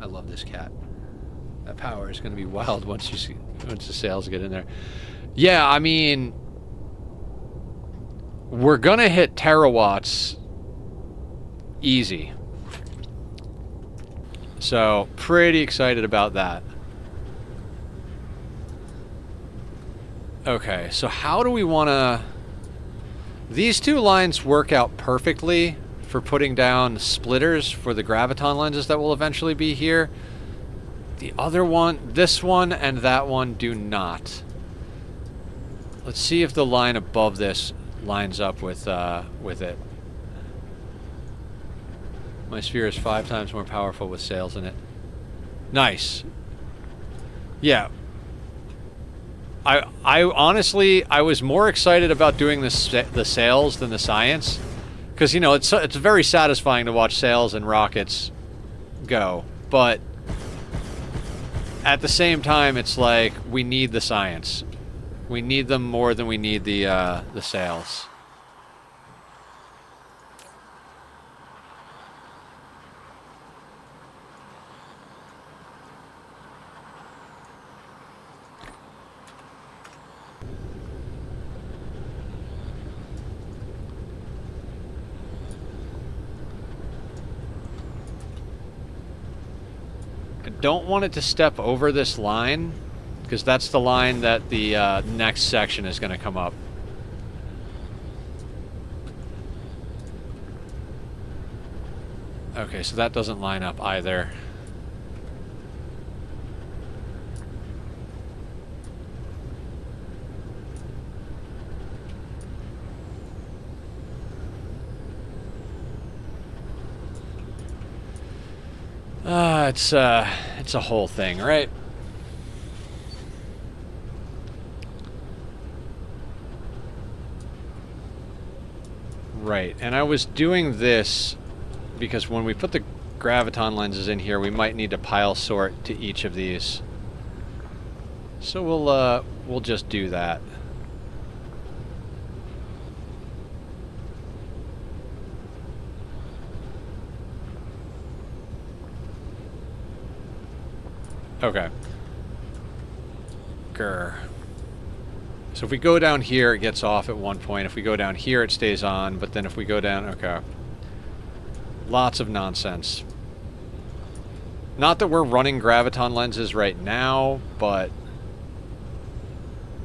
I love this cat. That power is going to be wild once the sails get in there. Yeah, I mean, we're going to hit terawatts easy. So, pretty excited about that. Okay, so how do we want to... These 2 lines work out perfectly for putting down splitters for the graviton lenses that will eventually be here. The other one, this one and that one do not. Let's see if the line above this lines up with it. My sphere is 5 times more powerful with sails in it. Nice. Yeah. I honestly, I was more excited about doing the sails than the science, because you know it's very satisfying to watch sails and rockets go, but at the same time, it's like we need the science. We need them more than we need the sails. Don't want it to step over this line, because that's the line that the next section is going to come up. Okay, so that doesn't line up either. It's a whole thing, right? Right, and I was doing this because when we put the graviton lenses in here, we might need to pile sort to each of these. So we'll just do that. Okay. Grr. So if we go down here, it gets off at one point. If we go down here, it stays on. But then if we go down... Okay. Lots of nonsense. Not that we're running graviton lenses right now, but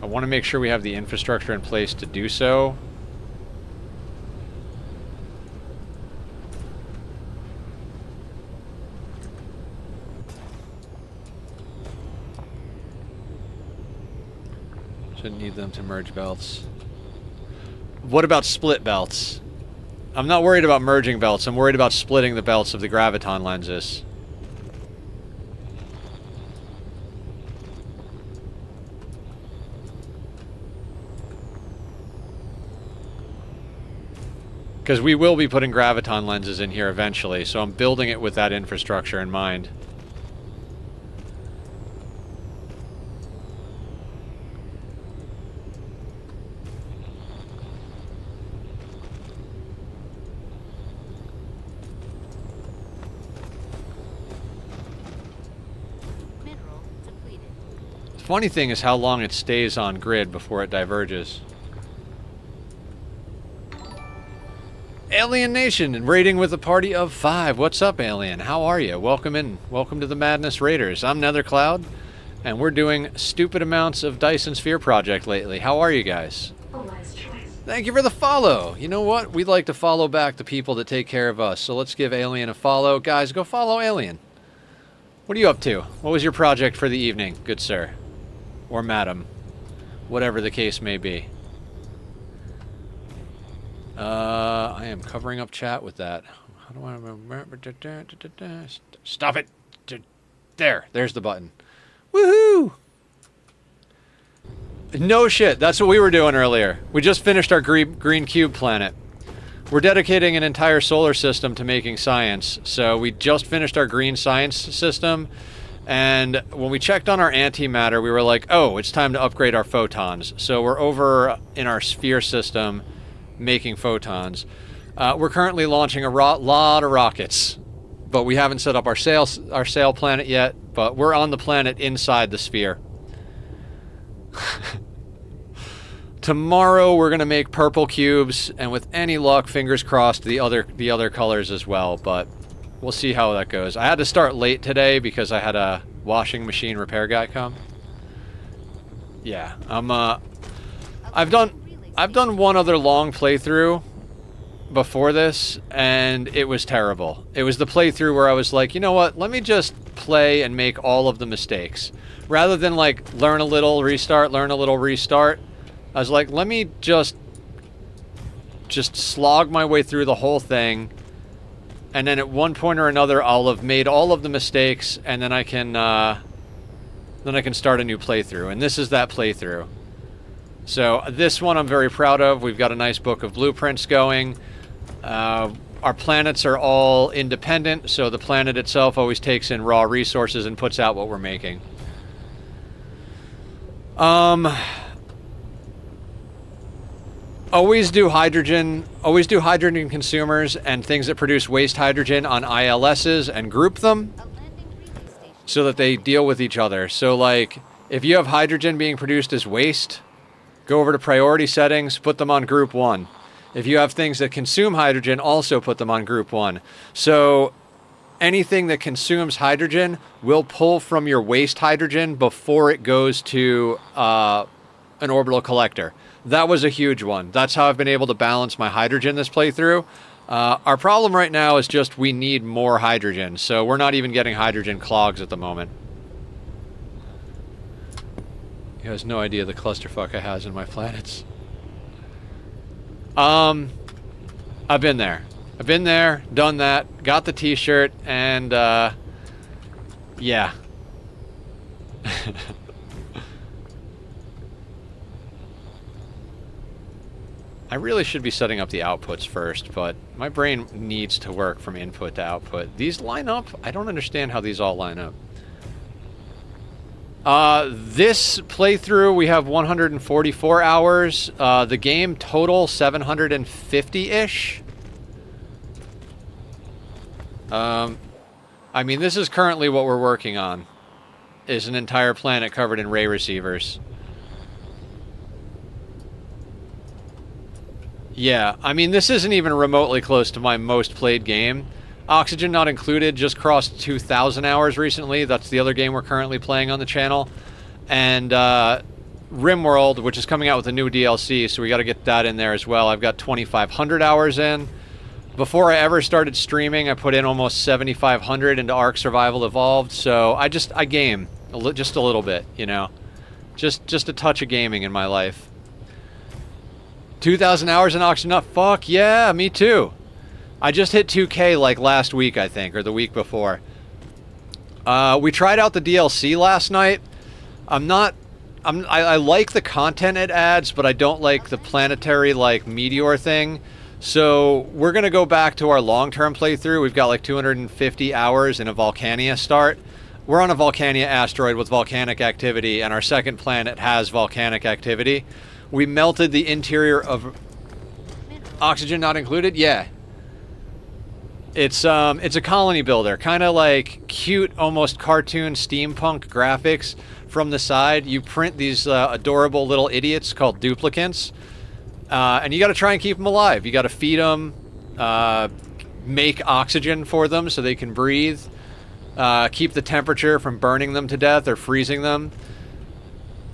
I want to make sure we have the infrastructure in place to do so. Shouldn't need them to merge belts. What about split belts? I'm not worried about merging belts. I'm worried about splitting the belts of the graviton lenses. Because we will be putting graviton lenses in here eventually, so I'm building it with that infrastructure in mind. Mineral depleted. The funny thing is how long it stays on grid before it diverges. Alien Nation, and raiding with a party of 5. What's up, Alien? How are you? Welcome in. Welcome to the Madness Raiders. I'm Nethercloud, and we're doing stupid amounts of Dyson Sphere Project lately. How are you guys? A wise choice. Thank you for the follow. You know what? We'd like to follow back the people that take care of us, so let's give Alien a follow. Guys, go follow Alien. What are you up to? What was your project for the evening, good sir? Or madam. Whatever the case may be. I am covering up chat with that. How do I remember? Stop it! There's the button. Woohoo! No shit, that's what we were doing earlier. We just finished our green cube planet. We're dedicating an entire solar system to making science. So we just finished our green science system. And when we checked on our antimatter, we were like, oh, it's time to upgrade our photons. So we're over in our sphere system making photons. We're currently launching a lot of rockets, but we haven't set up our sail planet yet, but we're on the planet inside the sphere. Tomorrow we're going to make purple cubes, and with any luck, fingers crossed, the other colors as well, but we'll see how that goes. I had to start late today because I had a washing machine repair guy come. Yeah, I've done one other long playthrough before this, and it was terrible. It was the playthrough where I was like, you know what, let me just play and make all of the mistakes. Rather than like learn a little, restart, learn a little, restart, I was like, let me just slog my way through the whole thing, and then at one point or another I'll have made all of the mistakes, and then I can start a new playthrough, and this is that playthrough. So this one I'm very proud of. We've got a nice book of blueprints going. Our planets are all independent, so the planet itself always takes in raw resources and puts out what we're making. Always do hydrogen consumers and things that produce waste hydrogen on ILSs and group them A landing relay station. so that they deal with each other. So like, if you have hydrogen being produced as waste, go over to priority settings, put them on group 1. If you have things that consume hydrogen, also put them on group 1. So anything that consumes hydrogen will pull from your waste hydrogen before it goes to an orbital collector. That was a huge one. That's how I've been able to balance my hydrogen this playthrough. Our problem right now is just we need more hydrogen, so we're not even getting hydrogen clogs at the moment. He has no idea the clusterfuck I has in my planets. I've been there. I've been there, done that, got the t-shirt, and, yeah. I really should be setting up the outputs first, but my brain needs to work from input to output. These line up? I don't understand how these all line up. This playthrough, we have 144 hours. The game total, 750-ish. I mean, this is currently what we're working on, is an entire planet covered in ray receivers. Yeah, I mean, this isn't even remotely close to my most played game. Oxygen Not Included just crossed 2,000 hours recently. That's the other game we're currently playing on the channel. And RimWorld, which is coming out with a new DLC, so we got to get that in there as well. I've got 2,500 hours in. Before I ever started streaming, I put in almost 7,500 into Ark Survival Evolved, so I game just a little bit, you know. Just a touch of gaming in my life. 2,000 hours in Oxygen Not, fuck yeah, me too. I just hit 2K like last week, I think, or the week before. We tried out the DLC last night. I like the content it adds, but I don't like the planetary, like, meteor thing. So we're going to go back to our long-term playthrough. We've got like 250 hours in a Volcania start. We're on a Volcania asteroid with volcanic activity, and our second planet has volcanic activity. We melted the interior of... Oxygen not included? Yeah. It's a colony builder, kind of like cute, almost cartoon steampunk graphics from the side. You print these adorable little idiots called duplicants, and you got to try and keep them alive. You got to feed them, make oxygen for them so they can breathe, keep the temperature from burning them to death or freezing them,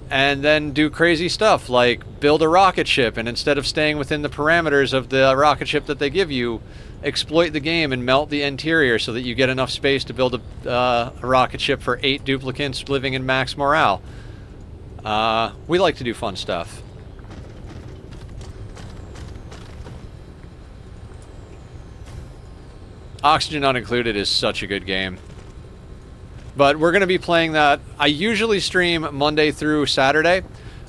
and then do crazy stuff like build a rocket ship, and instead of staying within the parameters of the rocket ship that they give you, exploit the game and melt the interior so that you get enough space to build a rocket ship for 8 duplicants living in max morale. We like to do fun stuff. Oxygen Not Included is such a good game. But we're going to be playing that. I usually stream Monday through Saturday.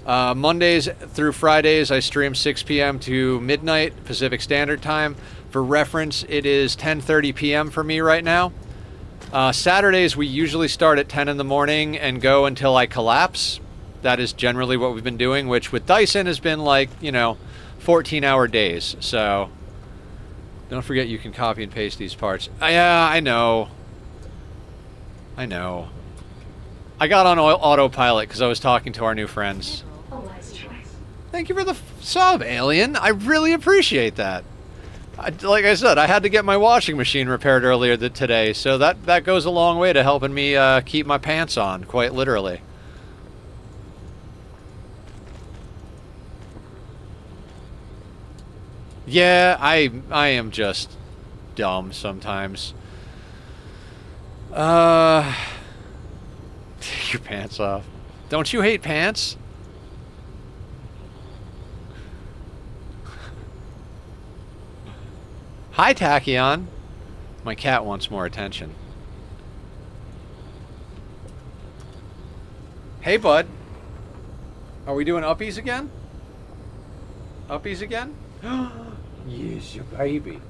Mondays through Fridays, I stream 6 p.m. to midnight Pacific Standard Time. For reference, it is 10:30 p.m. for me right now. Saturdays, we usually start at 10 in the morning and go until I collapse. That is generally what we've been doing, which with Dyson has been like, 14-hour days. So don't forget you can copy and paste these parts. Yeah, I know. I got on autopilot because I was talking to our new friends. A wise choice. Thank you for the sub, Alien. I really appreciate that. Like I said, I had to get my washing machine repaired earlier today, so that goes a long way to helping me keep my pants on, quite literally. Yeah, I am just dumb sometimes. Take your pants off. Don't you hate pants? Hi, Tachyon. My cat wants more attention. Hey, bud. Are we doing uppies again? Uppies again? Yes, your baby.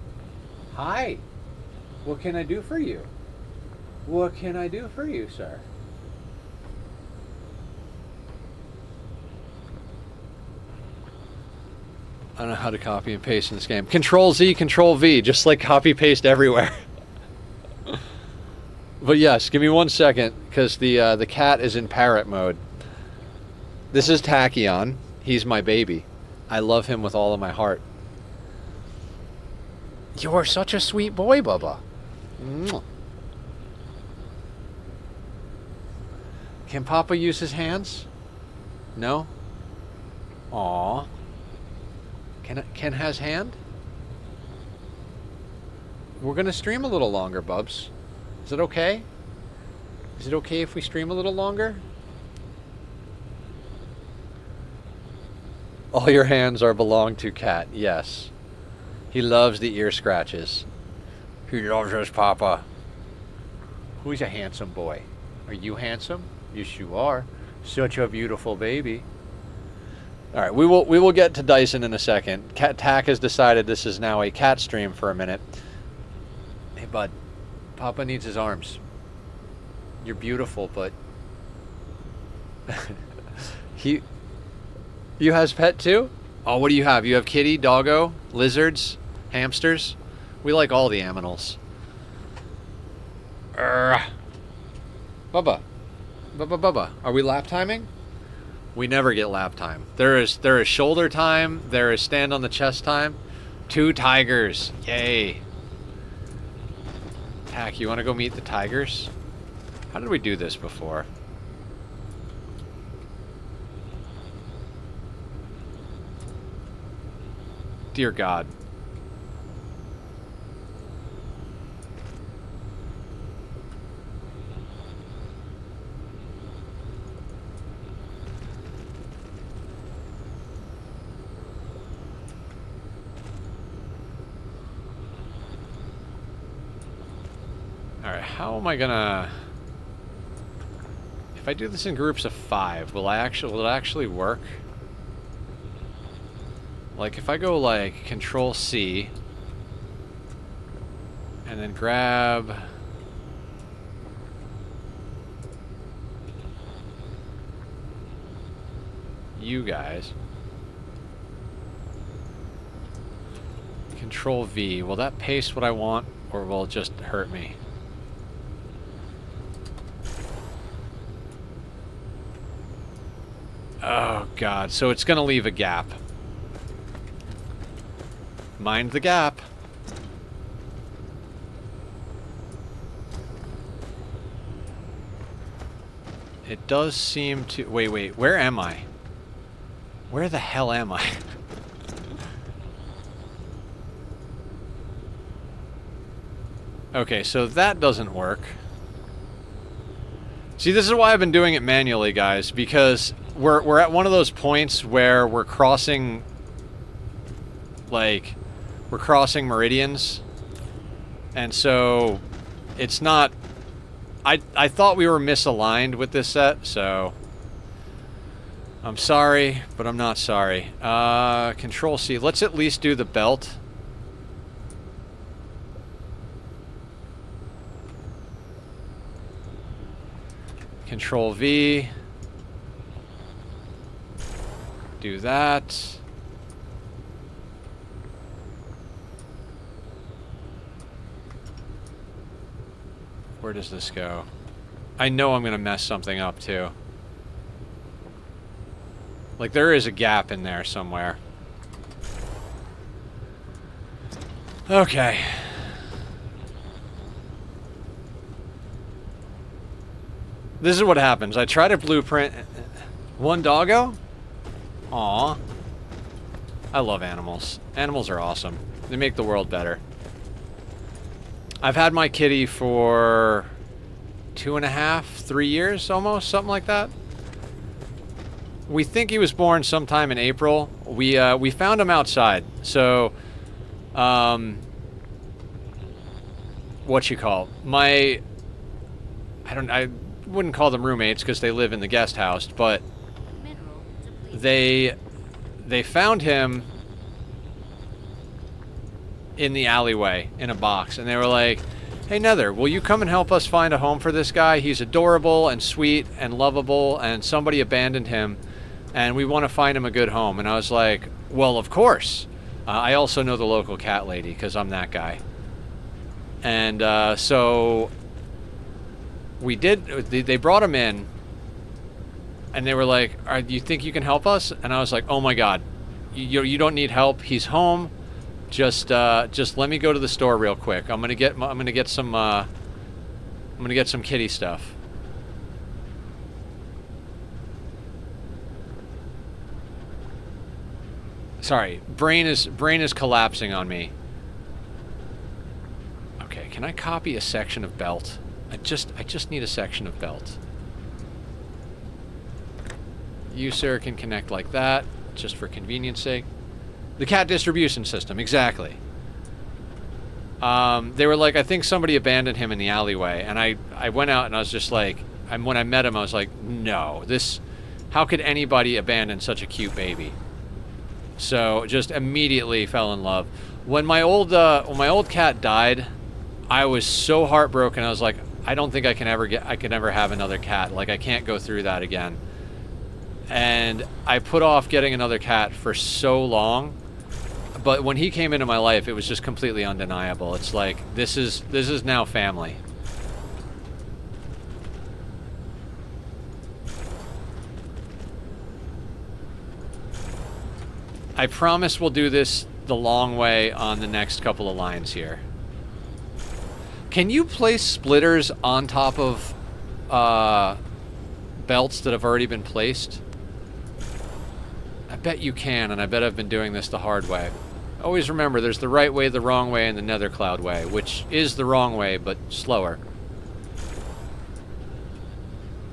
Hi. What can I do for you? What can I do for you, sir? I don't know how to copy and paste in this game. Control Z, Control V, just like copy paste everywhere. But yes, give me 1 second, because the cat is in parrot mode. This is Tachyon. He's my baby. I love him with all of my heart. You're such a sweet boy, Bubba. Mwah. Can Papa use his hands? No? Aww. Ken has hand? We're gonna stream a little longer, Bubs. Is it okay? Is it okay if we stream a little longer? All your hands are belong to Cat, yes. He loves the ear scratches. He loves his Papa. Who's a handsome boy? Are you handsome? Yes, you are. Such a beautiful baby. All right, we will get to Dyson in a second. Tack has decided this is now a cat stream for a minute. Hey, bud. Papa needs his arms. You're beautiful, but... You has pet too? Oh, what do you have? You have kitty, doggo, lizards, hamsters? We like all the animals. Bubba. Bubba. Are we lap timing? We never get lap time. There is shoulder time. There is stand on the chest time. 2 tigers. Yay. Tack, you want to go meet the tigers? How did we do this before? Dear God. Alright, how am I gonna... If I do this in groups of 5, will it actually work? Like, if I go, like, Control C, and then grab... you guys. Control V. Will that paste what I want, or will it just hurt me? Oh, God. So it's going to leave a gap. Mind the gap. It does seem to... Wait. Where am I? Where the hell am I? Okay, so that doesn't work. See, this is why I've been doing it manually, guys, because we're at one of those points where we're crossing, like, we're crossing meridians, and so it's not... I thought we were misaligned with this set, so I'm sorry, but I'm not sorry. Control C. Let's at least do the belt. Control V. Do that. Where does this go? I know I'm going to mess something up, too. Like, there is a gap in there somewhere. Okay. This is what happens. I try to blueprint... One doggo? Aw. I love animals. Animals are awesome. They make the world better. I've had my kitty for 2.5, 3 years almost, something like that. We think he was born sometime in April. We found him outside. So, what you call my... I wouldn't call them roommates because they live in the guest house, but they found him in the alleyway in a box, and they were like, "Hey Nether, will you come and help us find a home for this guy? He's adorable and sweet and lovable, and somebody abandoned him, and we want to find him a good home." And I was like, "Well, of course." I also know the local cat lady because I'm that guy. And so we did. They brought him in, and they were like, "Do you think you can help us?" And I was like, "Oh my God, you don't need help. He's home. Just let me go to the store real quick. I'm gonna get some kitty stuff." Sorry, brain is collapsing on me. Okay, can I copy a section of belt? I just need a section of belt. You, sir, can connect like that, just for convenience sake. The cat distribution system, exactly. They were like, "I think somebody abandoned him in the alleyway," and I went out and I was just like, when I met him, I was like, "No, how could anybody abandon such a cute baby?" So just immediately fell in love. When my old cat died, I was so heartbroken. I was like, I don't think I could ever have another cat. Like, I can't go through that again. And I put off getting another cat for so long. But when he came into my life, it was just completely undeniable. It's like, this is now family. I promise we'll do this the long way on the next couple of lines here. Can you place splitters on top of belts that have already been placed? I bet you can, and I bet I've been doing this the hard way. Always remember, there's the right way, the wrong way, and the nether cloud way, which is the wrong way, but slower.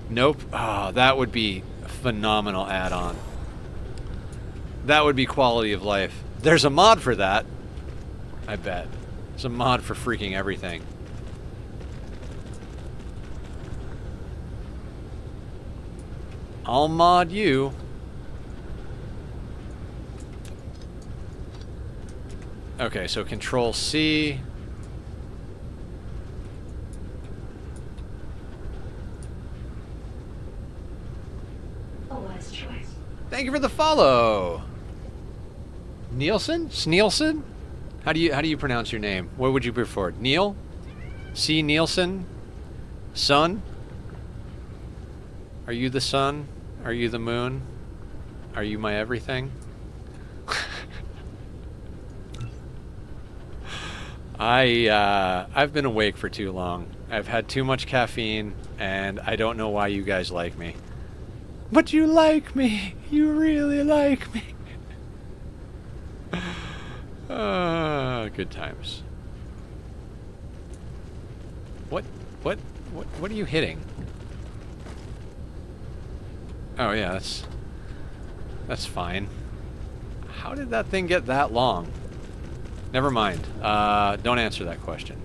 Nope. Oh, that would be a phenomenal add-on. That would be quality of life. There's a mod for that. I bet. There's a mod for freaking everything. I'll mod you. Okay, so Control C. A wise choice. Thank you for the follow. Nielsen? Sneelson? How do you pronounce your name? What would you prefer? Neil? C. Nielsen? Sun? Are you the sun? Are you the moon? Are you my everything? I've been awake for too long. I've had too much caffeine, and I don't know why you guys like me. But you like me. You really like me. Good times. What are you hitting? Oh yeah, that's fine. How did that thing get that long? Never mind. Don't answer that question.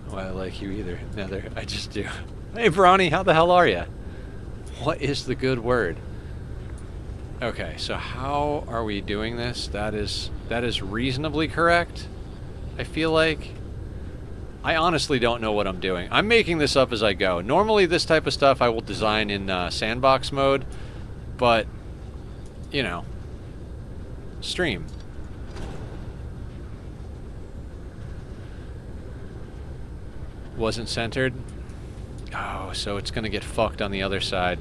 Oh, I like you either. Neither. I just do. Hey, Bronny, how the hell are you? What is the good word? Okay, so how are we doing this? That is reasonably correct. I feel like I honestly don't know what I'm doing. I'm making this up as I go. Normally this type of stuff I will design in sandbox mode, but you know, stream. Wasn't centered. Oh, so it's gonna get fucked on the other side.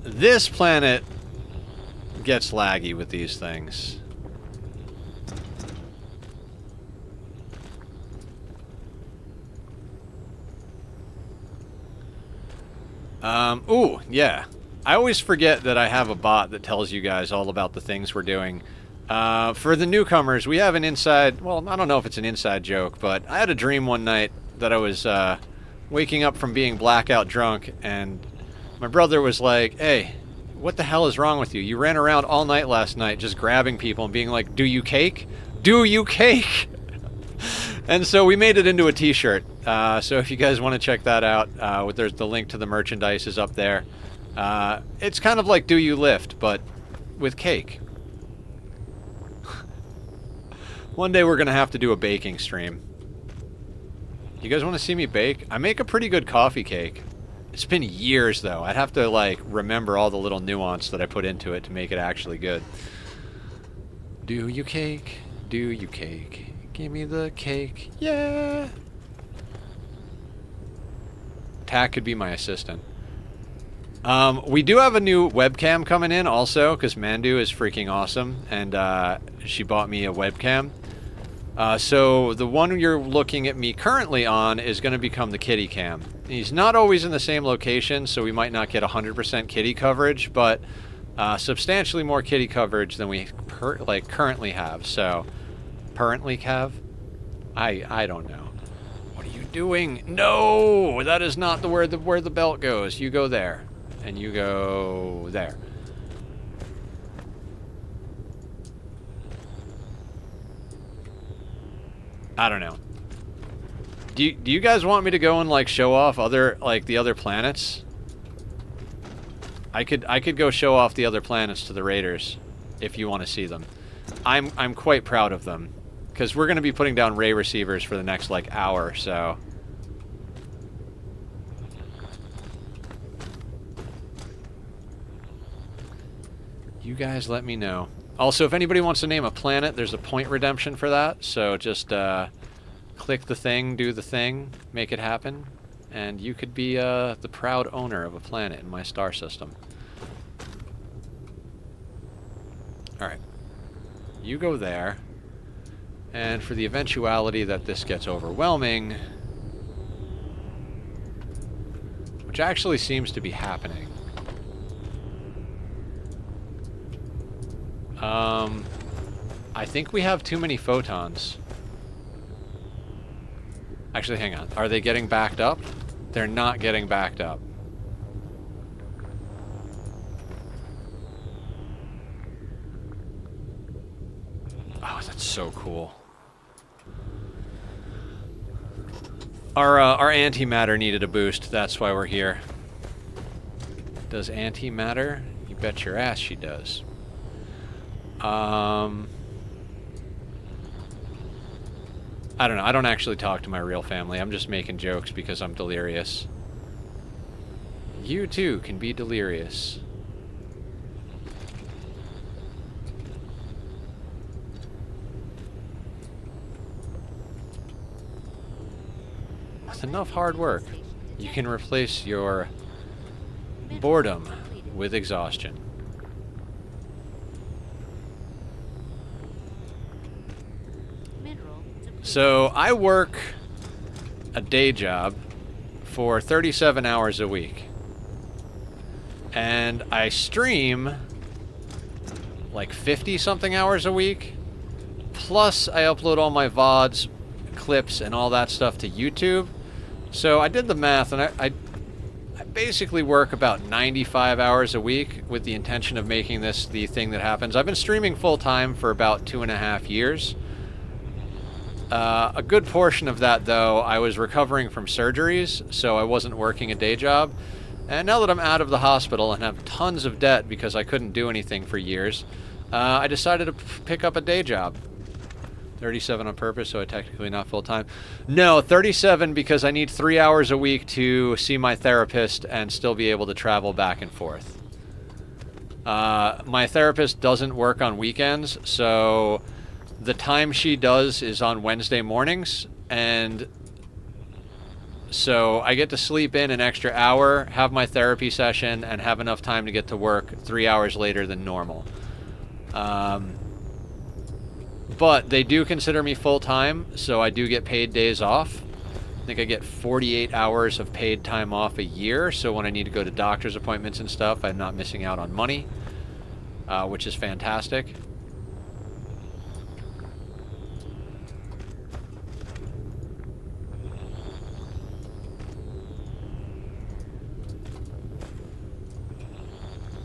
This planet gets laggy with these things. Ooh, yeah. I always forget that I have a bot that tells you guys all about the things we're doing. For the newcomers, we have an inside, well, I don't know if it's an inside joke, but I had a dream one night that I was waking up from being blackout drunk, and my brother was like, hey, what the hell is wrong with you? You ran around all night last night just grabbing people and being like, do you cake? Do you cake? And so we made it into a t-shirt. So if you guys want to check that out, there's the link to the merchandise is up there. It's kind of like Do You Lift, but with cake. One day we're going to have to do a baking stream. You guys want to see me bake? I make a pretty good coffee cake. It's been years, though. I'd have to, like, remember all the little nuance that I put into it to make it actually good. Do you cake? Do you cake? Give me the cake. Yeah! Tack could be my assistant. We do have a new webcam coming in, also, because Mandu is freaking awesome, and she bought me a webcam. So the one you're looking at me currently on is going to become the kitty cam. He's not always in the same location, so we might not get 100% kitty coverage, but substantially more kitty coverage than we currently have. So, currently have? I don't know. What are you doing? No, that is not where the belt goes. You go there, and you go there. I don't know. Do you guys want me to go and like show off the other planets? I could go show off the other planets to the raiders if you want to see them. I'm quite proud of them because we're going to be putting down ray receivers for the next like hour, so you guys let me know. Also, if anybody wants to name a planet, there's a point redemption for that, so just click the thing, do the thing, make it happen, and you could be the proud owner of a planet in my star system. Alright. You go there, and for the eventuality that this gets overwhelming, which actually seems to be happening, I think we have too many photons. Actually, hang on. Are they getting backed up? They're not getting backed up. Oh, that's so cool. Our antimatter needed a boost. That's why we're here. Does antimatter? You bet your ass she does. I don't know. I don't actually talk to my real family. I'm just making jokes because I'm delirious. You too can be delirious. With enough hard work, you can replace your boredom with exhaustion. So I work a day job for 37 hours a week. And I stream like 50 something hours a week. Plus I upload all my VODs, clips, and all that stuff to YouTube. So I did the math, and I basically work about 95 hours a week with the intention of making this the thing that happens. I've been streaming full-time for about 2.5 years. A good portion of that, though, I was recovering from surgeries, so I wasn't working a day job. And now that I'm out of the hospital and have tons of debt because I couldn't do anything for years, I decided to pick up a day job. 37 on purpose, so I technically not full-time. No, 37 because I need 3 hours a week to see my therapist and still be able to travel back and forth. My therapist doesn't work on weekends, so the time she does is on Wednesday mornings, and so I get to sleep in an extra hour, have my therapy session, and have enough time to get to work 3 hours later than normal. But they do consider me full-time, so I do get paid days off. I think I get 48 hours of paid time off a year, so when I need to go to doctor's appointments and stuff, I'm not missing out on money, which is fantastic.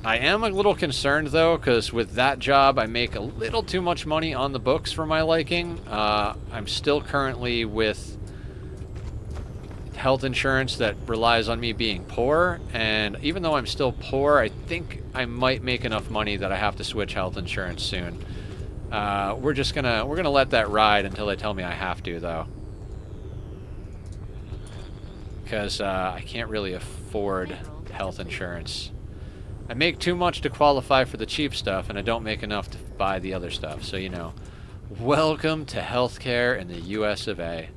I am a little concerned, though, because with that job, I make a little too much money on the books for my liking. I'm still currently with health insurance that relies on me being poor, and even though I'm still poor, I think I might make enough money that I have to switch health insurance soon. We're gonna let that ride until they tell me I have to, though, because I can't really afford health insurance. I make too much to qualify for the cheap stuff, and I don't make enough to buy the other stuff. So, you know, welcome to healthcare in the US of A.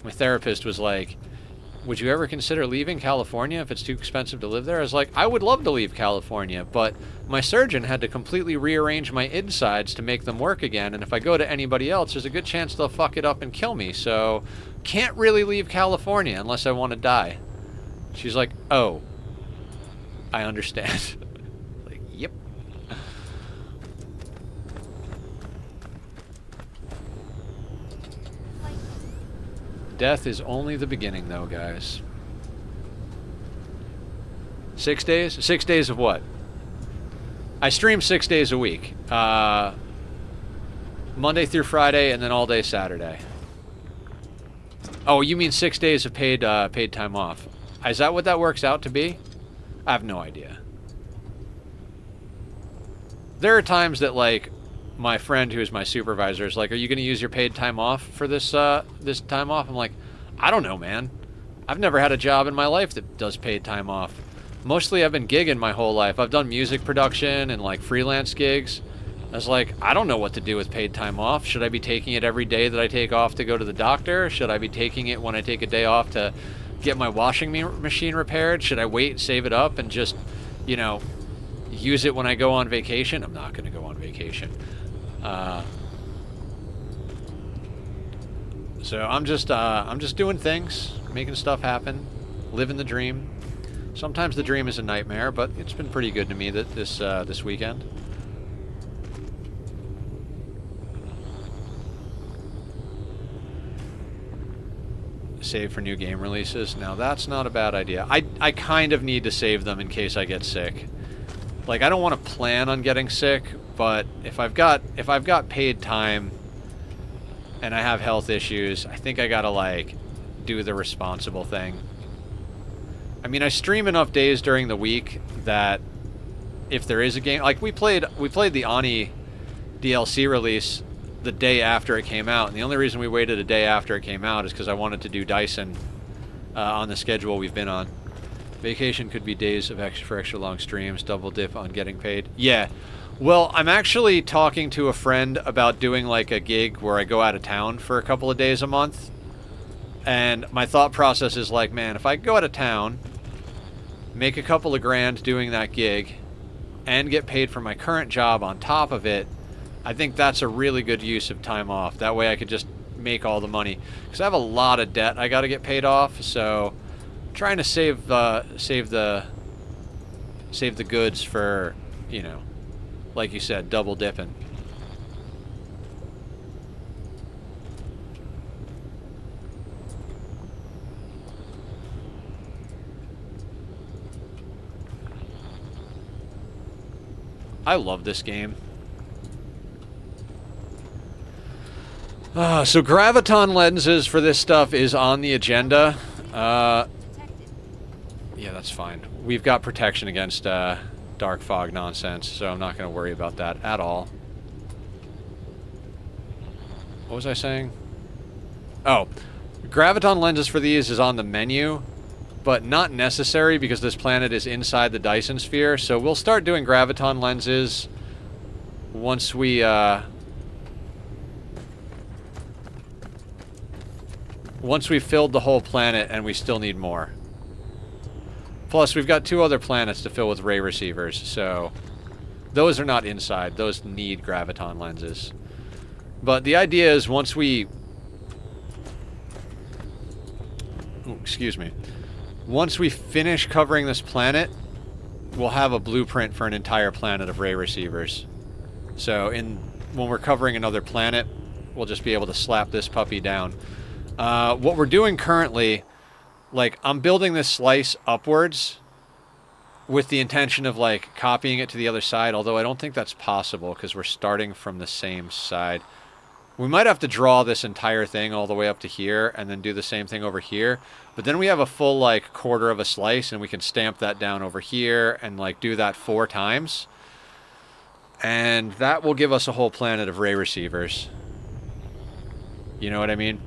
My therapist was like, would you ever consider leaving California if it's too expensive to live there? I was like, I would love to leave California, but my surgeon had to completely rearrange my insides to make them work again, and if I go to anybody else, there's a good chance they'll fuck it up and kill me, so can't really leave California unless I want to die. She's like, oh, I understand. Like, yep. Death is only the beginning, though, guys. 6 days? 6 days of what? I stream 6 days a week. Monday through Friday, and then all day Saturday. Oh, you mean 6 days of paid time off? Is that what that works out to be? I have no idea. There are times that, like, my friend who is my supervisor is like, are you going to use your paid time off for this time off? I'm like, I don't know, man. I've never had a job in my life that does paid time off. Mostly I've been gigging my whole life. I've done music production and, like, freelance gigs. I was like, I don't know what to do with paid time off. Should I be taking it every day that I take off to go to the doctor? Should I be taking it when I take a day off to get my washing machine repaired? Should I wait, save it up, and just, you know, use it when I go on vacation? I'm not going to go on vacation. So I'm just doing things, making stuff happen, living the dream. Sometimes the dream is a nightmare, but it's been pretty good to me this weekend. Save for new game releases. Now that's not a bad idea. I kind of need to save them in case I get sick. Like, I don't want to plan on getting sick, but if I've got paid time and I have health issues, I think I gotta, like, do the responsible thing. I mean, I stream enough days during the week that if there is a game, like we played the Ani DLC release the day after it came out, and the only reason we waited a day after it came out is because I wanted to do Dyson on the schedule we've been on. Vacation could be days of extra long streams, double dip on getting paid. Yeah. Well, I'm actually talking to a friend about doing like a gig where I go out of town for a couple of days a month. And my thought process is like, man, if I go out of town, make a couple of grand doing that gig, and get paid for my current job on top of it, I think that's a really good use of time off. That way I could just make all the money. Because I have a lot of debt I got to get paid off, so I'm trying to save the goods for, you know, like you said, double dipping. I love this game. So graviton lenses for this stuff is on the agenda. Yeah, that's fine. We've got protection against dark fog nonsense, so I'm not going to worry about that at all. What was I saying? Oh, graviton lenses for these is on the menu, but not necessary because this planet is inside the Dyson sphere, so we'll start doing graviton lenses once we once we've filled the whole planet, and we still need more. Plus, we've got 2 other planets to fill with ray receivers, so those are not inside. Those need graviton lenses. But the idea is once we... Ooh, excuse me. Once we finish covering this planet, we'll have a blueprint for an entire planet of ray receivers. So when we're covering another planet, we'll just be able to slap this puppy down. What we're doing currently, like, I'm building this slice upwards with the intention of, like, copying it to the other side, although I don't think that's possible because we're starting from the same side. We might have to draw this entire thing all the way up to here and then do the same thing over here, but then we have a full, like, quarter of a slice, and we can stamp that down over here and, like, do that 4 times. And that will give us a whole planet of ray receivers. You know what I mean?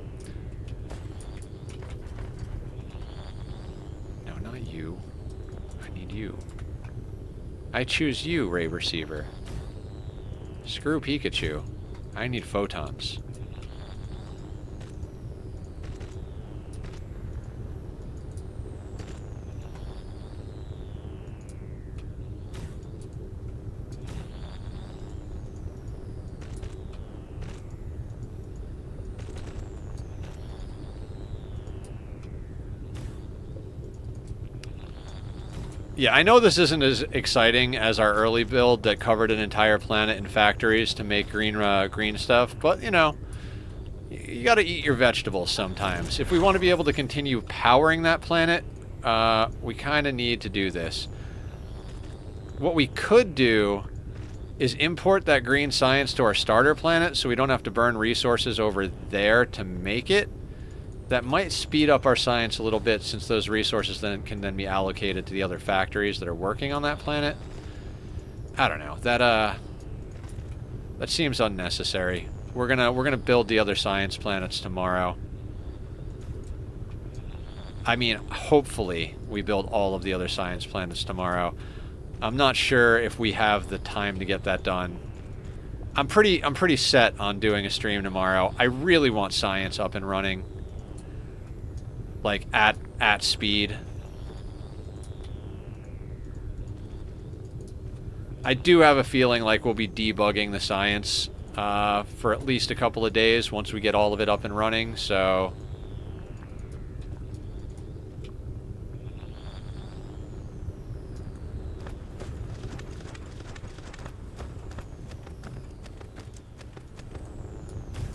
You. I choose you, ray receiver. Screw Pikachu. I need photons. Yeah, I know this isn't as exciting as our early build that covered an entire planet in factories to make green stuff, but, you know, you gotta eat your vegetables sometimes. If we want to be able to continue powering that planet, we kind of need to do this. What we could do is import that green science to our starter planet so we don't have to burn resources over there to make it. That might speed up our science a little bit, since those resources then can be allocated to the other factories that are working on that planet. I don't know. That seems unnecessary. We're gonna build the other science planets tomorrow. I mean, hopefully we build all of the other science planets tomorrow. I'm not sure if we have the time to get that done. I'm pretty set on doing a stream tomorrow. I really want science up and running. Like, at speed. I do have a feeling like we'll be debugging the science for at least a couple of days once we get all of it up and running, so...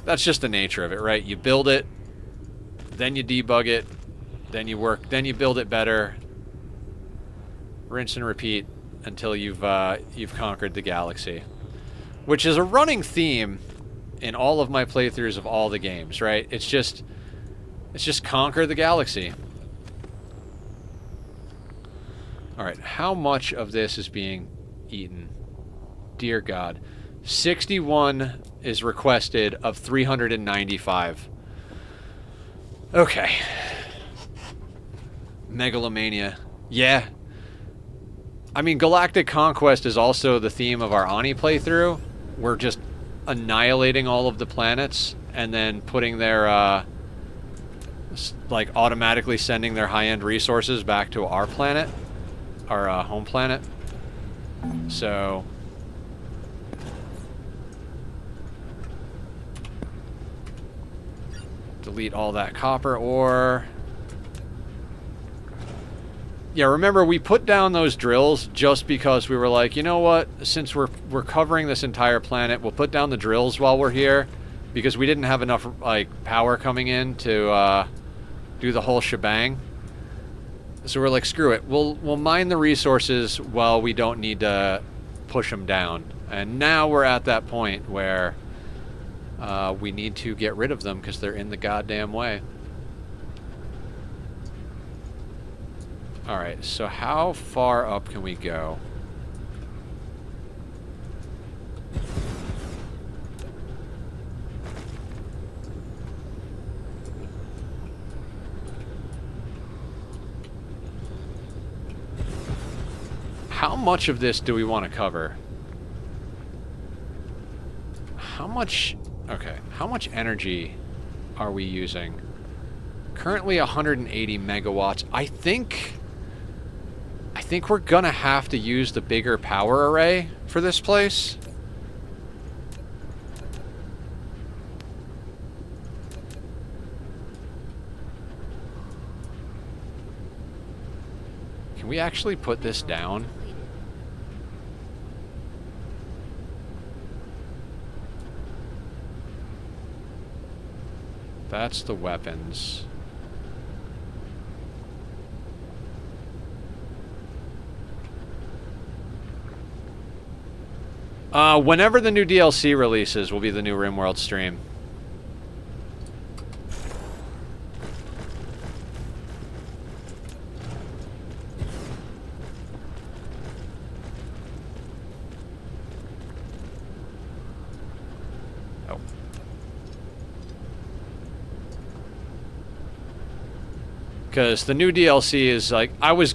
That's just the nature of it, right? You build it, then you debug it, then you build it better. Rinse and repeat until you've conquered the galaxy, which is a running theme in all of my playthroughs of all the games, right? It's just conquer the galaxy. All right, how much of this is being eaten? Dear God. 61 is requested of 395. Okay. Megalomania. Yeah. I mean, Galactic Conquest is also the theme of our Ani playthrough. We're just annihilating all of the planets and then putting their, like, automatically sending their high-end resources back to our planet. Our home planet. So... delete all that copper ore. Yeah, remember we put down those drills just because we were like, you know what? Since we're covering this entire planet, we'll put down the drills while we're here, because we didn't have enough like power coming in to do the whole shebang. So we're like, screw it. We'll mine the resources while we don't need to push them down. And now we're at that point where we need to get rid of them because they're in the goddamn way. Alright, so how far up can we go? How much of this do we want to cover? How much... Okay, how much energy are we using? Currently 180 megawatts. I think we're gonna have to use the bigger power array for this place. Can we actually put this down? That's the weapons. Whenever the new DLC releases will be the new RimWorld stream. Oh. Because the new DLC is like, I was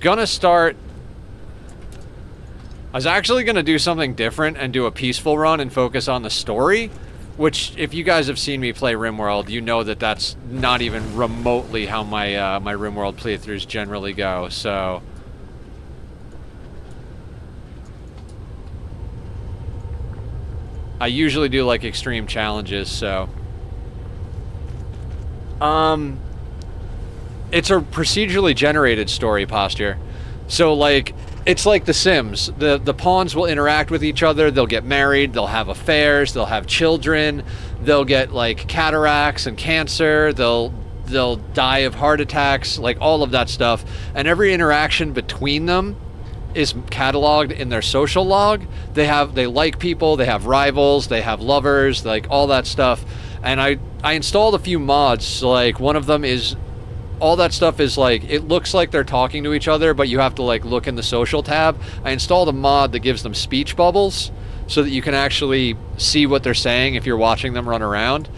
actually gonna do something different and do a peaceful run and focus on the story, which, if you guys have seen me play RimWorld, you know that that's not even remotely how my my RimWorld playthroughs generally go. So I usually do like extreme challenges. So it's a procedurally generated story posture. So like, it's like The Sims. The pawns will interact with each other. They'll get married. They'll have affairs. They'll have children. They'll get like cataracts and cancer. They'll die of heart attacks. Like all of that stuff. And every interaction between them is cataloged in their social log. They like people. They have rivals. They have lovers. Like all that stuff. And I installed a few mods. So like one of them is... all that stuff is like, it looks like they're talking to each other, but you have to like look in the social tab. I installed a mod that gives them speech bubbles so that you can actually see what they're saying if you're watching them run around.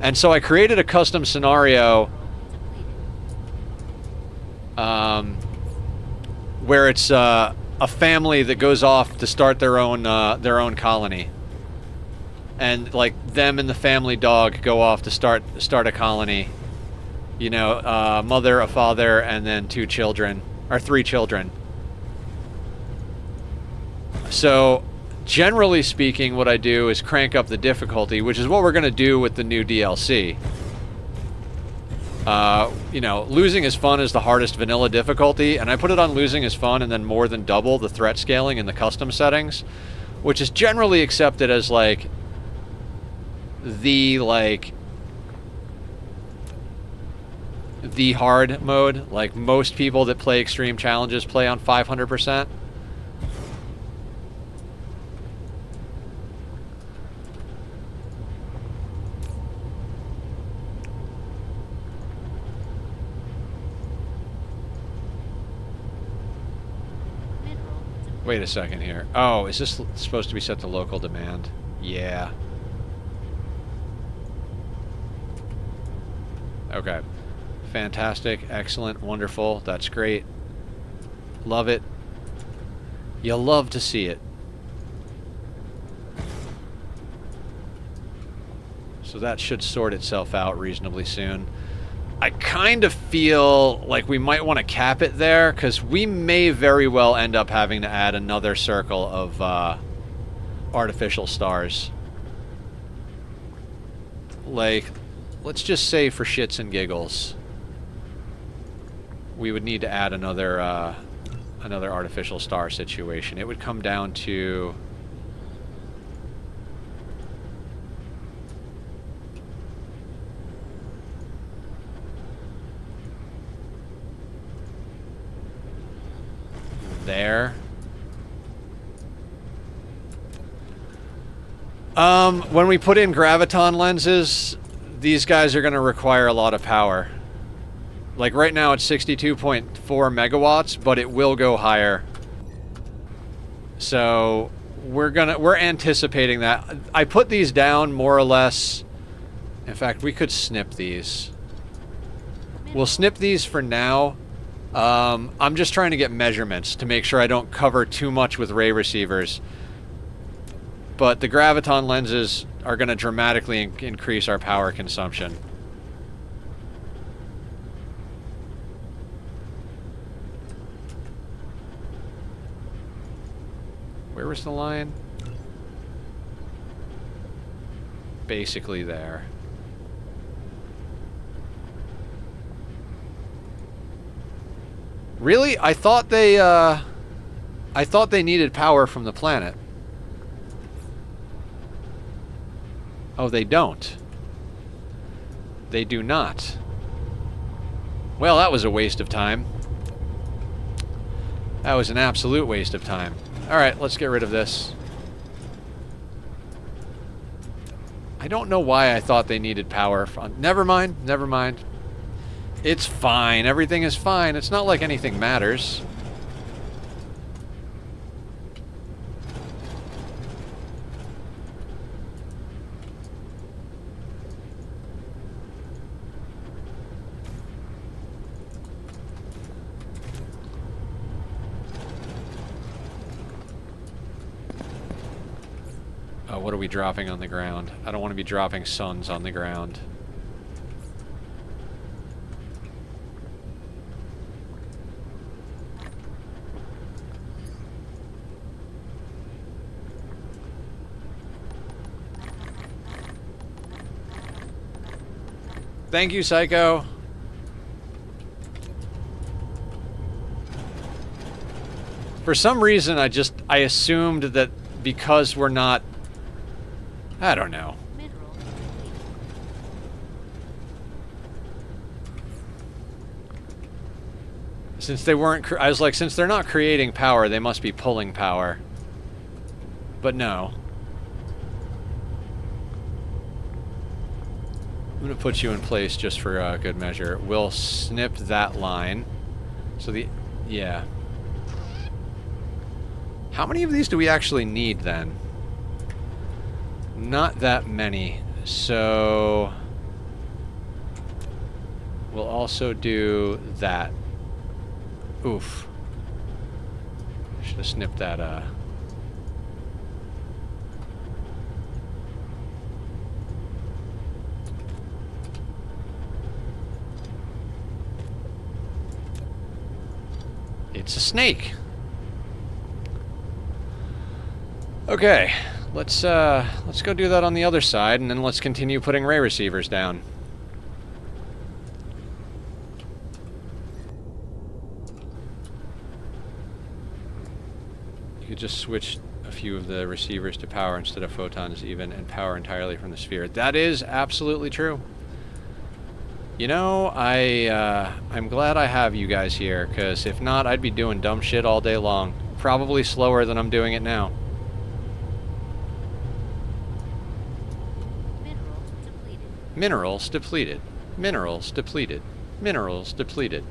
And so I created a custom scenario where it's a family that goes off to start their own colony. And like them and the family dog go off to start a colony. You know, a mother, a father, and then 2 children, or 3 children. So, generally speaking, what I do is crank up the difficulty, which is what we're going to do with the new DLC. You know, losing is fun is the hardest vanilla difficulty, and I put it on losing is fun and then more than double the threat scaling in the custom settings, which is generally accepted as, like, the, like... the hard mode. Like most people that play extreme challenges play on 500%. Mineral depleted. Wait a second here. Oh, is this supposed to be set to local demand? Yeah. Okay. Fantastic, excellent, wonderful. That's great. Love it. You'll love to see it. So that should sort itself out reasonably soon. I kind of feel like we might want to cap it there, because we may very well end up having to add another circle of artificial stars. Like, let's just say for shits and giggles, we would need to add another artificial star situation. It would come down to... there. When we put in graviton lenses, these guys are going to require a lot of power. Like right now it's 62.4 megawatts, but it will go higher. So we're anticipating that. I put these down more or less. In fact, we could snip these. We'll snip these for now. I'm just trying to get measurements to make sure I don't cover too much with ray receivers. But the graviton lenses are going to dramatically increase our power consumption. Where was the line? Basically there. Really? I thought they needed power from the planet. Oh, they don't. They do not. Well, that was a waste of time. That was an absolute waste of time. Alright, let's get rid of this. I don't know why I thought they needed power from... Never mind, never mind. It's fine. Everything is fine. It's not like anything matters. Oh, what are we dropping on the ground? I don't want to be dropping suns on the ground. Thank you, Psycho. For some reason, I assumed that because we're not... I don't know. Mineral depleted. Since they weren't... I was like, since they're not creating power, they must be pulling power. But no. I'm going to put you in place just for good measure. We'll snip that line. So the... yeah. How many of these do we actually need, then? Not that many. So... we'll also do that. Oof. Should have snipped that, It's a snake. Okay, let's go do that on the other side, and then let's continue putting ray receivers down. You could just switch a few of the receivers to power instead of photons even, and power entirely from the sphere. That is absolutely true. You know, I'm glad I have you guys here, because if not, I'd be doing dumb shit all day long. Probably slower than I'm doing it now. Mineral depleted. Minerals depleted. Minerals depleted. Minerals depleted.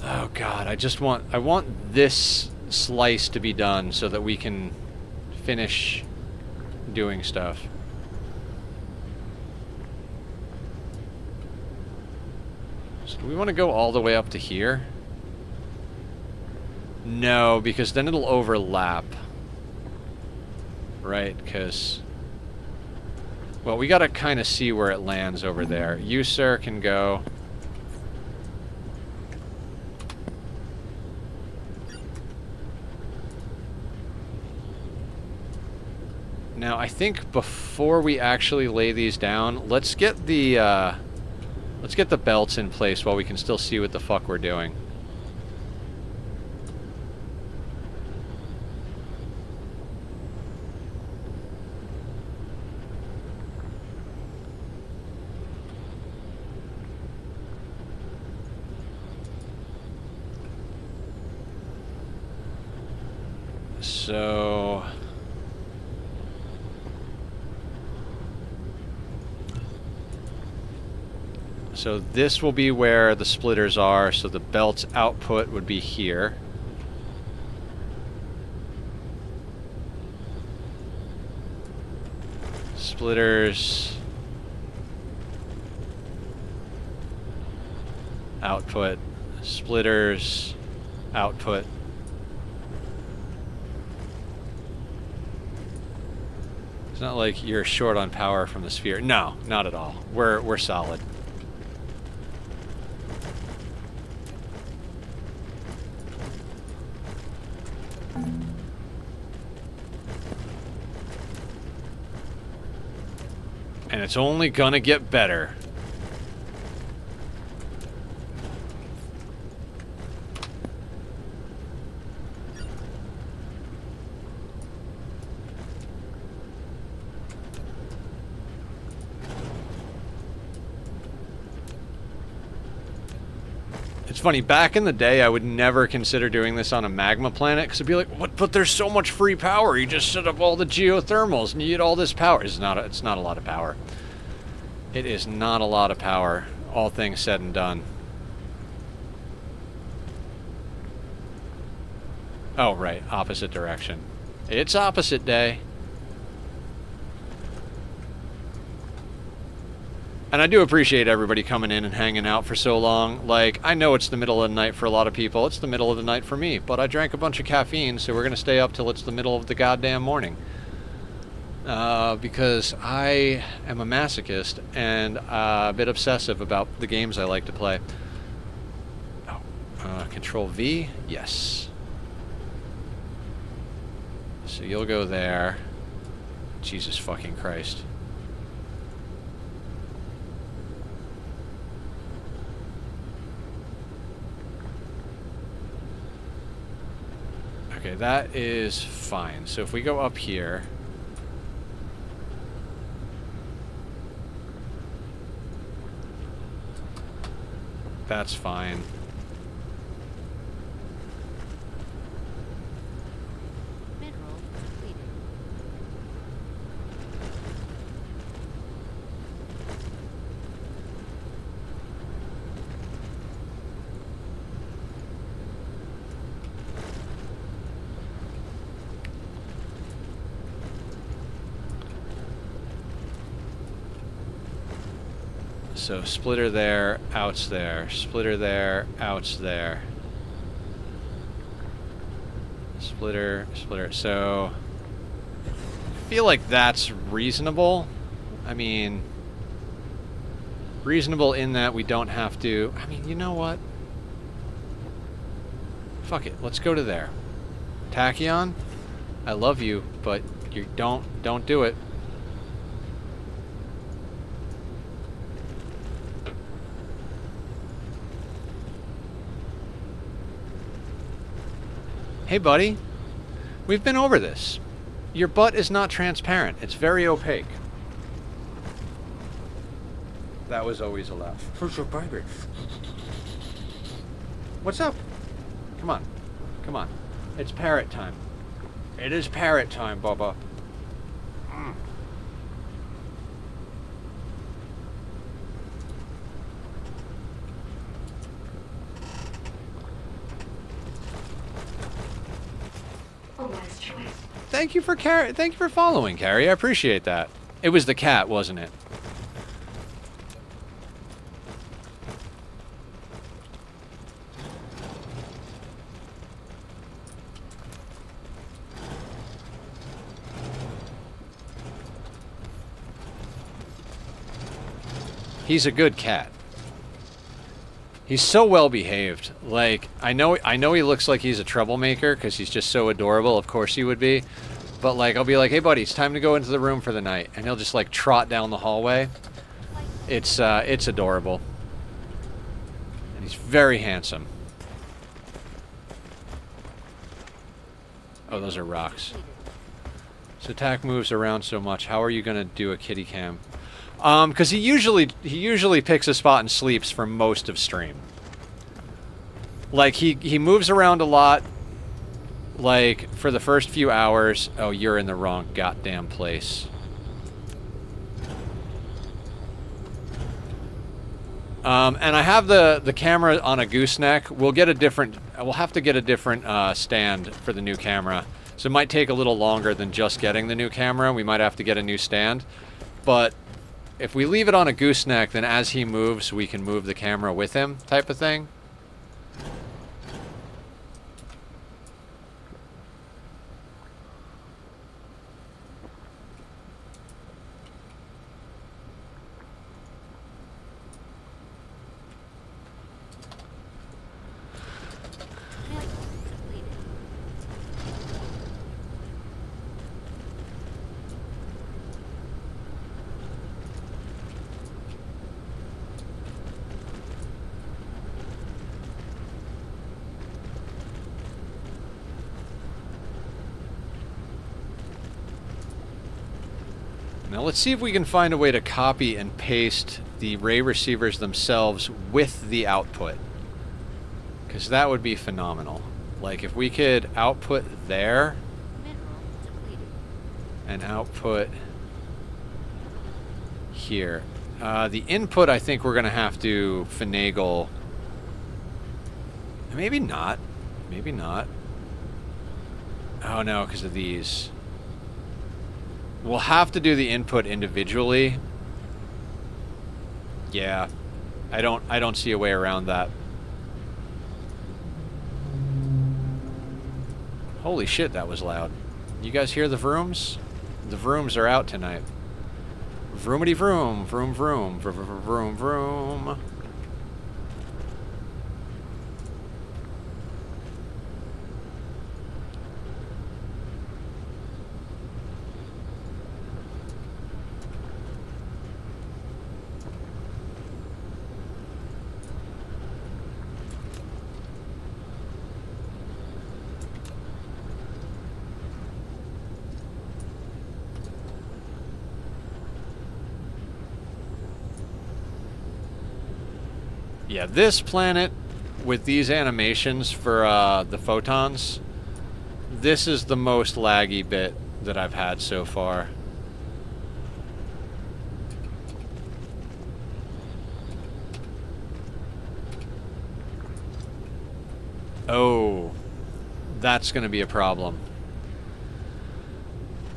Oh god, I want this slice to be done so that we can finish doing stuff. So do we want to go all the way up to here? No, because then it'll overlap. Right, because... Well, we gotta kind of see where it lands over there. You, sir, can go... Now, I think before we actually lay these down, let's get the belts in place while we can still see what the fuck we're doing. So this will be where the splitters are, so the belt's output would be here. Splitters... output. Splitters... output. It's not like you're short on power from the sphere. No, not at all. We're solid. And it's only gonna get better. It's funny, back in the day, I would never consider doing this on a magma planet, because it'd be like, what? But there's so much free power. You just set up all the geothermals, and you get all this power. It's not a lot of power. It is not a lot of power, all things said and done. Oh, right, opposite direction. It's opposite day. And I do appreciate everybody coming in and hanging out for so long. Like, I know it's the middle of the night for a lot of people. It's the middle of the night for me. But I drank a bunch of caffeine, so we're going to stay up till it's the middle of the goddamn morning. Because I am a masochist and a bit obsessive about the games I like to play. Oh, Control V? Yes. So you'll go there. Jesus fucking Christ. Okay, that is fine. So if we go up here... That's fine. Mineral depleted. So splitter there, outs there, splitter there, outs there. Splitter, splitter. So I feel like that's reasonable. I mean, reasonable in that we don't have to... I mean, you know what? Fuck it, let's go to there. Tachyon, I love you, but you don't do it. Hey, buddy. We've been over this. Your butt is not transparent. It's very opaque. That was always a laugh. Who's your baby? What's up? Come on. Come on. It's parrot time. It is parrot time, Bubba. A wise choice. Thank you for following, Carrie. I appreciate that. It was the cat, wasn't it? He's a good cat. He's so well behaved. Like, I know he looks like he's a troublemaker because he's just so adorable. Of course he would be. But like, I'll be like, "Hey buddy, it's time to go into the room for the night." And he'll just like trot down the hallway. It's adorable. And he's very handsome. Oh, those are rocks. So Tack moves around so much. How are you gonna do a kitty cam? Because he usually picks a spot and sleeps for most of stream. Like he moves around a lot. Like for the first few hours. Oh, you're in the wrong goddamn place. And I have the camera on a gooseneck. We'll have to get a different stand for the new camera. So it might take a little longer than just getting the new camera. We might have to get a new stand. But if we leave it on a gooseneck, then as he moves, we can move the camera with him, type of thing. Now let's see if we can find a way to copy and paste the ray receivers themselves with the output. Because that would be phenomenal. Like if we could output there and output here. The input I think we're going to have to finagle. Maybe not. Maybe not. Oh no, because of these. We'll have to do the input individually. Yeah. I don't see a way around that. Holy shit, that was loud. You guys hear the vrooms? The vrooms are out tonight. Vroomity vroom, vroom vroom, vroom vroom vroom. Yeah, this planet with these animations for the photons, this is the most laggy bit that I've had so far. Oh, that's going to be a problem.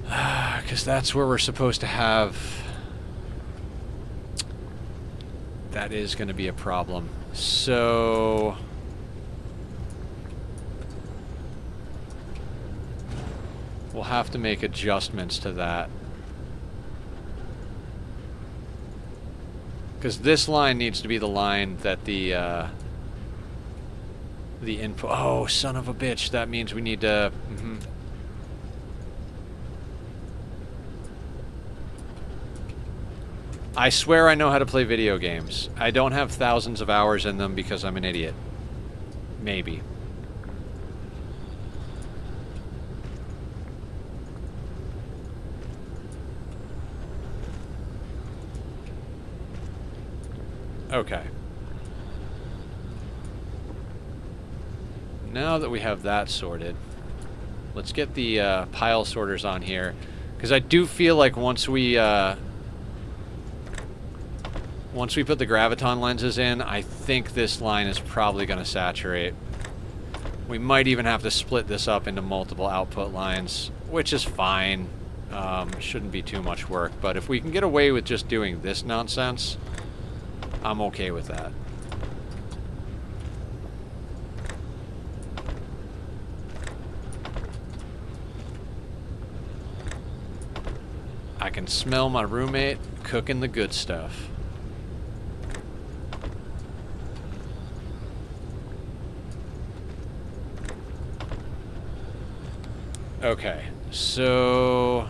Because that's where we're supposed to have... That is going to be a problem. So... we'll have to make adjustments to that. Because this line needs to be the line that the input... Oh, son of a bitch. That means we need to... I swear I know how to play video games. I don't have thousands of hours in them because I'm an idiot. Maybe. Okay. Now that we have that sorted, let's get the pile sorters on here, because I do feel like once we put the graviton lenses in, I think this line is probably going to saturate. We might even have to split this up into multiple output lines, which is fine. Shouldn't be too much work, but if we can get away with just doing this nonsense, I'm okay with that. I can smell my roommate cooking the good stuff. Okay, so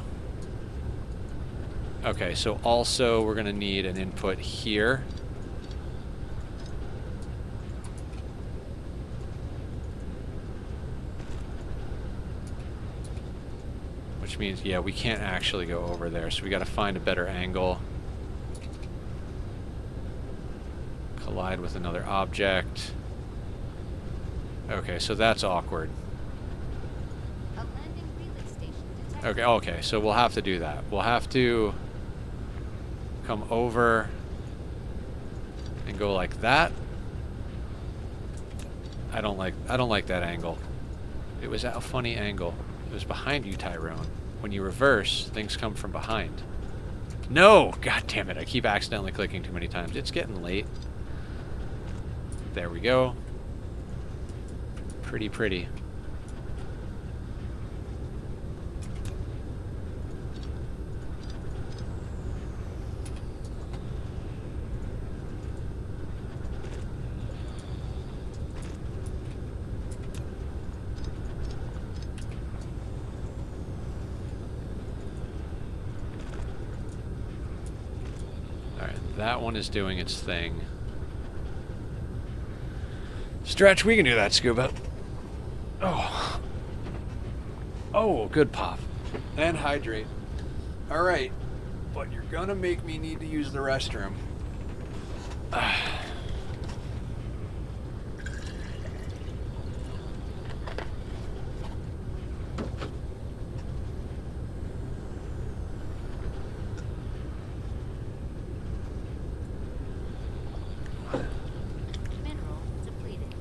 also we're gonna need an input here. Which means, yeah, we can't actually go over there, so we gotta find a better angle. Collide with another object. Okay, so that's awkward. A landing relay station detected. Okay, so we'll have to do that. We'll have to come over and go like that. I don't like that angle. It was at a funny angle. It was behind you, Tyrone. When you reverse, things come from behind. No! God damn it, I keep accidentally clicking too many times. It's getting late. There we go. Pretty pretty. That one is doing its thing. Stretch, we can do that, Scuba. Oh. Oh, good pop. And hydrate. Alright. But you're gonna make me need to use the restroom. Mineral depleted.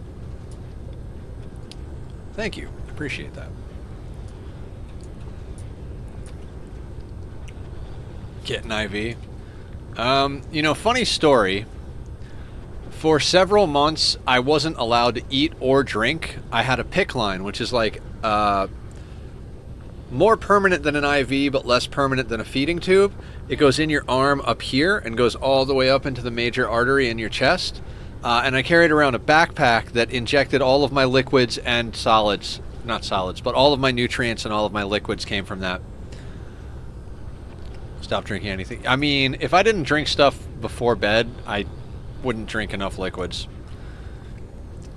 Thank you. Appreciate that. Get an IV. You know, funny story. For several months, I wasn't allowed to eat or drink. I had a PICC line, which is like more permanent than an IV, but less permanent than a feeding tube. It goes in your arm up here and goes all the way up into the major artery in your chest. And I carried around a backpack that injected all of my liquids and solids. Not solids, but all of my nutrients and all of my liquids came from that. Stop drinking anything. I mean, if I didn't drink stuff before bed, I wouldn't drink enough liquids.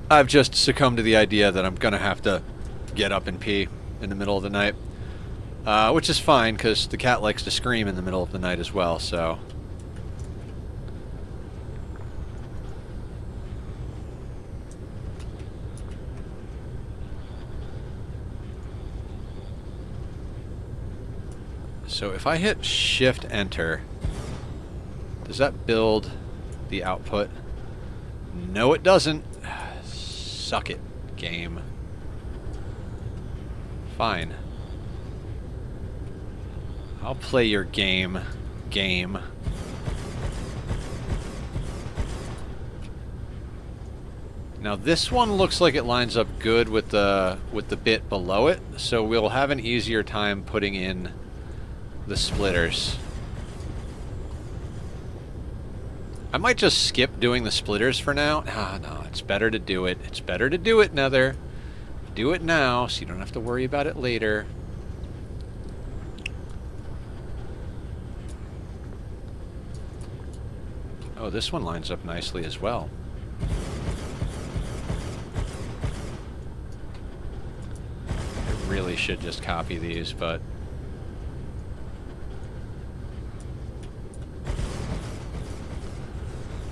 I've just succumbed to the idea that I'm going to have to get up and pee in the middle of the night. Which is fine, because the cat likes to scream in the middle of the night as well, so... So if I hit Shift Enter, does that build the output? No, it doesn't. Suck it, game. Fine. I'll play your game. Now this one looks like it lines up good with the bit below it, so we'll have an easier time putting in the splitters. I might just skip doing the splitters for now. Ah, no, it's better to do it. It's better to do it, Nether. Do it now, so you don't have to worry about it later. Oh, this one lines up nicely as well. I really should just copy these, but...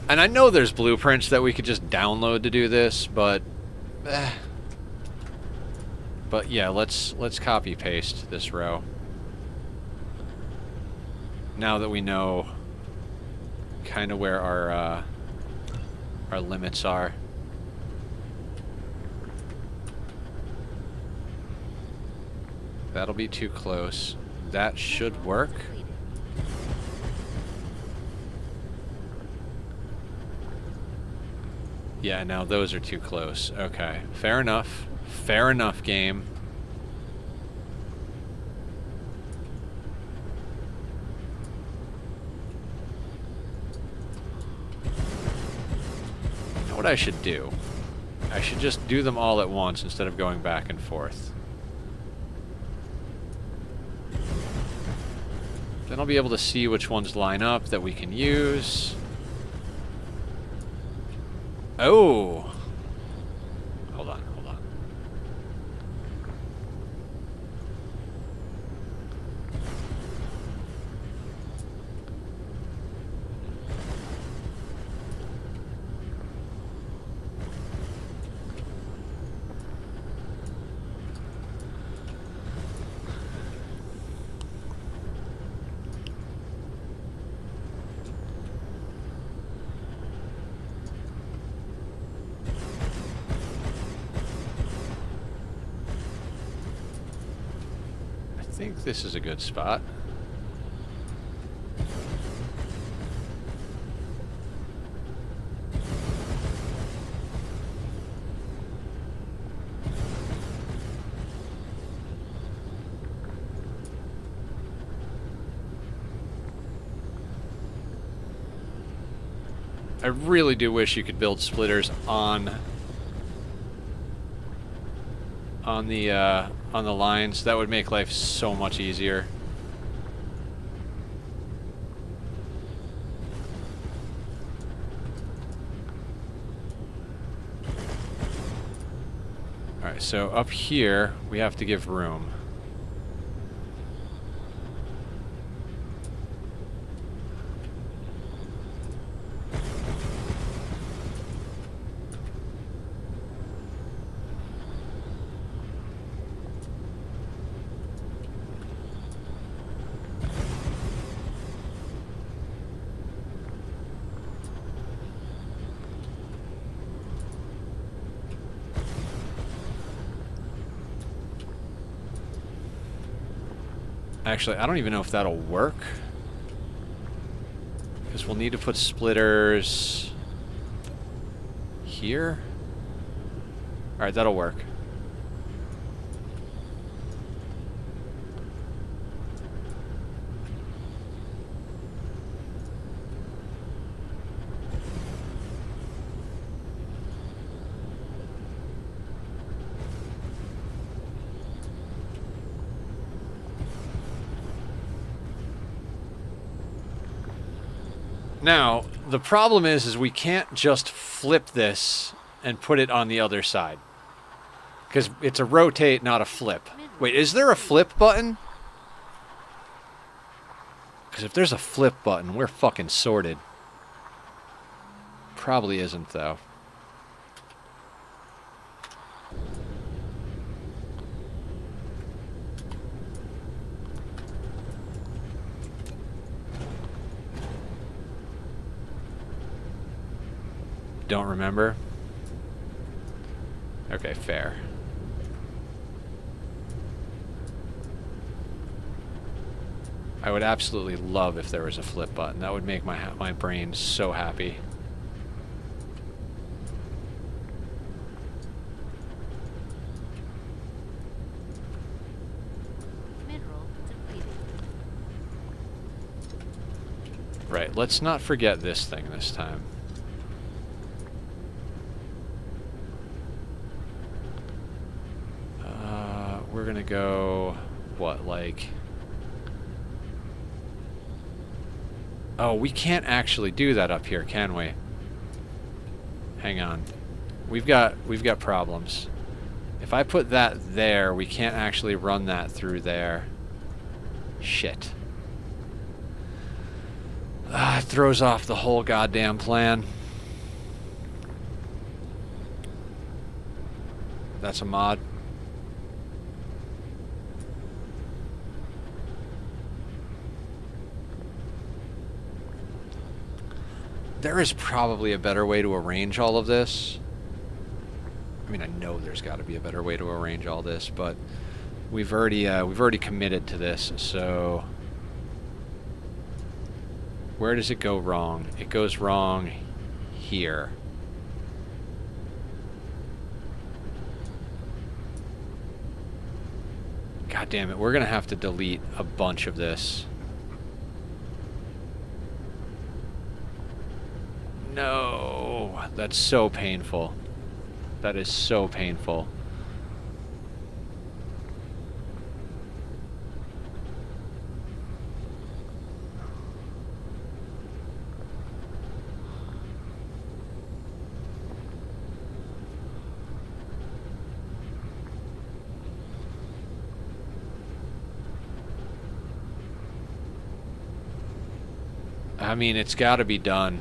And I know there's blueprints that we could just download to do this, but yeah, let's copy paste this row. Now that we know kind of where our limits are. That'll be too close. That should work. Yeah, now those are too close. Okay, fair enough. Fair enough, game. You know what I should do? I should just do them all at once instead of going back and forth. Then I'll be able to see which ones line up that we can use. Oh! Hold on, hold on. I think this is a good spot. I really do wish you could build splitters on the lines. That would make life so much easier. Alright, so up here we have to give room. Actually, I don't even know if that'll work. Because we'll need to put splitters here. Alright, that'll work. Now, the problem is we can't just flip this and put it on the other side. Because it's a rotate, not a flip. Wait, is there a flip button? Because if there's a flip button, we're fucking sorted. Probably isn't, though. Don't remember? Okay, fair. I would absolutely love if there was a flip button. That would make my brain so happy. Mineral depleted. Right, let's not forget this thing this time. We're gonna go, what, like... Oh, we can't actually do that up here, can we? Hang on. We've got problems. If I put that there, we can't actually run that through there. Shit. It throws off the whole goddamn plan. That's a mod. There is probably a better way to arrange all of this. I mean, I know there's got to be a better way to arrange all this, but we've already committed to this. So where does it go wrong? It goes wrong here. God damn it, we're gonna have to delete a bunch of this. No, that's so painful. That is so painful. I mean, it's got to be done.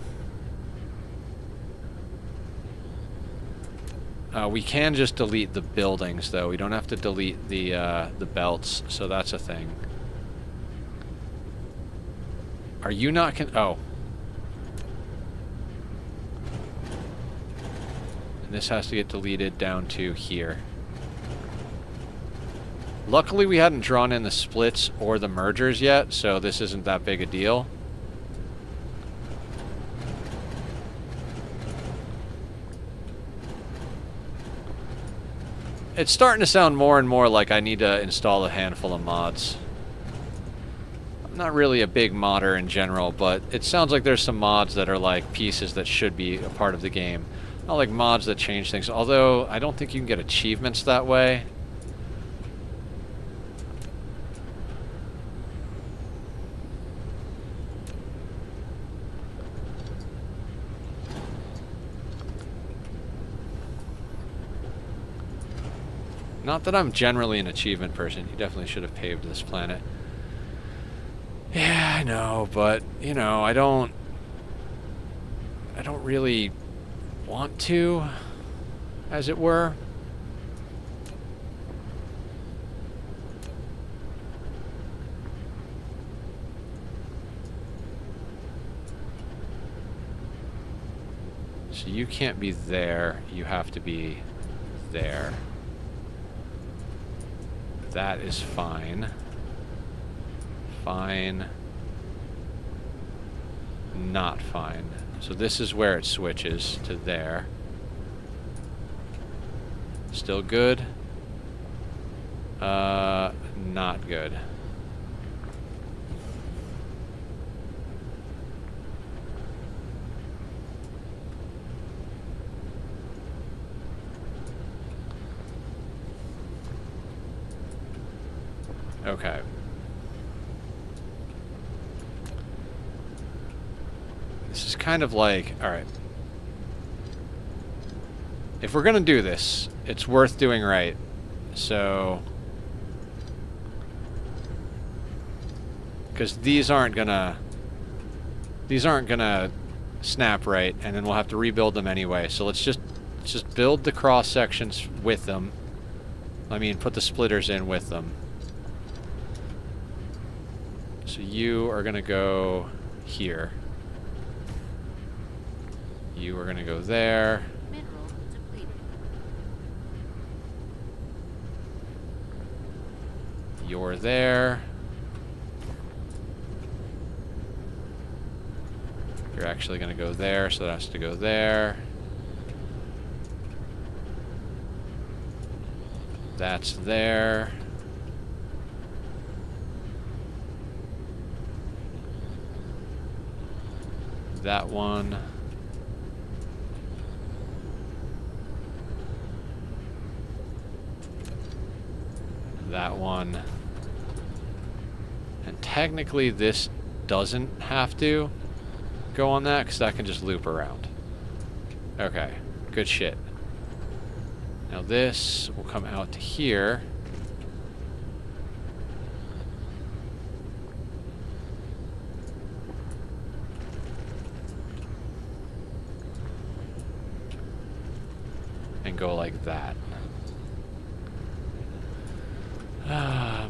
We can just delete the buildings, though. We don't have to delete the belts, so that's a thing. Are you not oh. And this has to get deleted down to here. Luckily, we hadn't drawn in the splits or the mergers yet, so this isn't that big a deal. It's starting to sound more and more like I need to install a handful of mods. I'm not really a big modder in general, but it sounds like there's some mods that are like pieces that should be a part of the game. Not like mods that change things, although I don't think you can get achievements that way. Not that I'm generally an achievement person. You definitely should have paved this planet. Yeah, I know, but, you know, I don't really want to, as it were. So you can't be there. You have to be there. That is fine. Fine. Not fine. So this is where it switches to there. Still good? Not good. Okay. This is kind of like, alright. If we're gonna do this, it's worth doing right. So... because these aren't gonna snap right, and then we'll have to rebuild them anyway. So let's just build the cross sections with them. I mean, put the splitters in with them. So you are gonna go here. You are gonna go there. Mineral depleted. You're there. You're actually gonna go there, so that has to go there. That's there. That one. That one. And technically this doesn't have to go on that, because that can just loop around. Okay, good shit. Now this will come out to here. And go like that.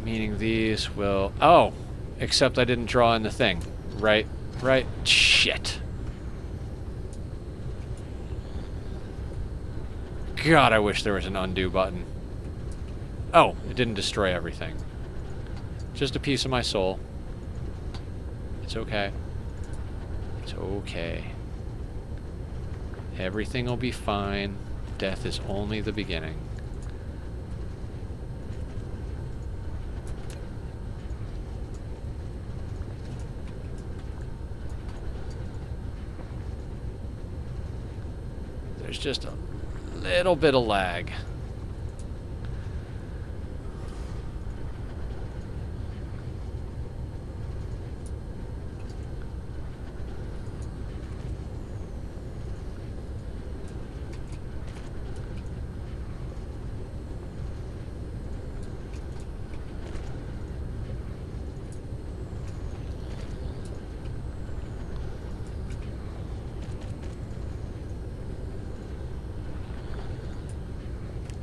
Meaning these will... Oh! Except I didn't draw in the thing. Right? Right? Shit. God, I wish there was an undo button. Oh, it didn't destroy everything. Just a piece of my soul. It's okay. It's okay. Everything will be fine. Death is only the beginning. There's just a little bit of lag.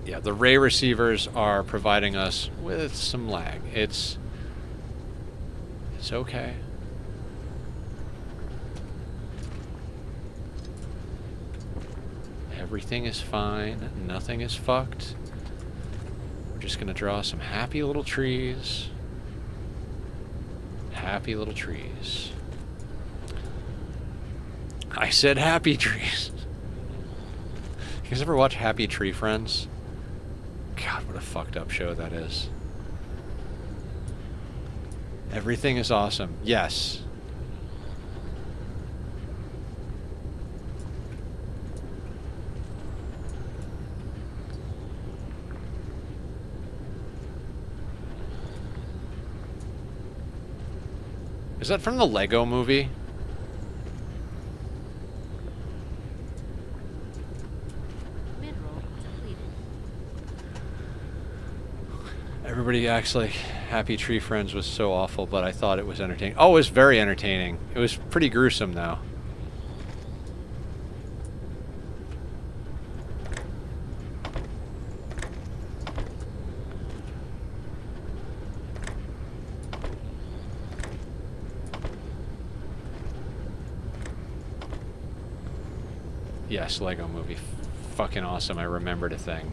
Yeah, the ray receivers are providing us with some lag. It's okay. Everything is fine. Nothing is fucked. We're just gonna draw some happy little trees. Happy little trees. I said happy trees. You guys ever watch Happy Tree Friends? God, what a fucked up show that is. Everything is awesome. Yes. Is that from the Lego movie? Everybody acts like Happy Tree Friends was so awful, but I thought it was entertaining. Oh, it was very entertaining. It was pretty gruesome, though. Yes, Lego movie. Fucking awesome. I remembered a thing.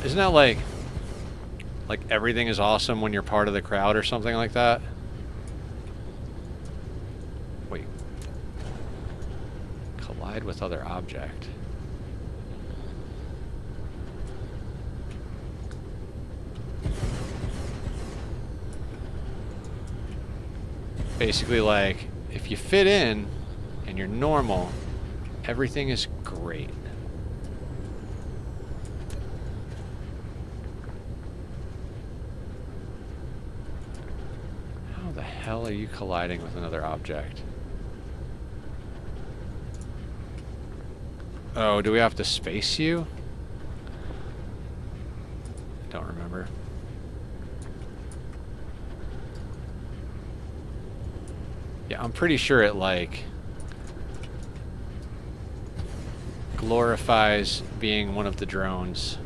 Isn't that like everything is awesome when you're part of the crowd or something like that? Wait. Collide with other object. Basically, like, if you fit in and you're normal, everything is great. How the hell are you colliding with another object? Oh, do we have to space you? I don't remember. Yeah, I'm pretty sure it, like, glorifies being one of the drones.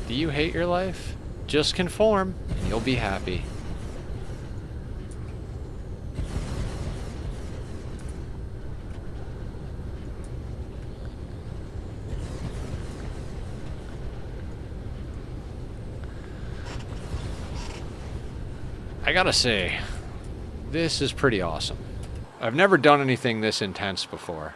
Do you hate your life? Just conform, and you'll be happy. I gotta say, this is pretty awesome. I've never done anything this intense before.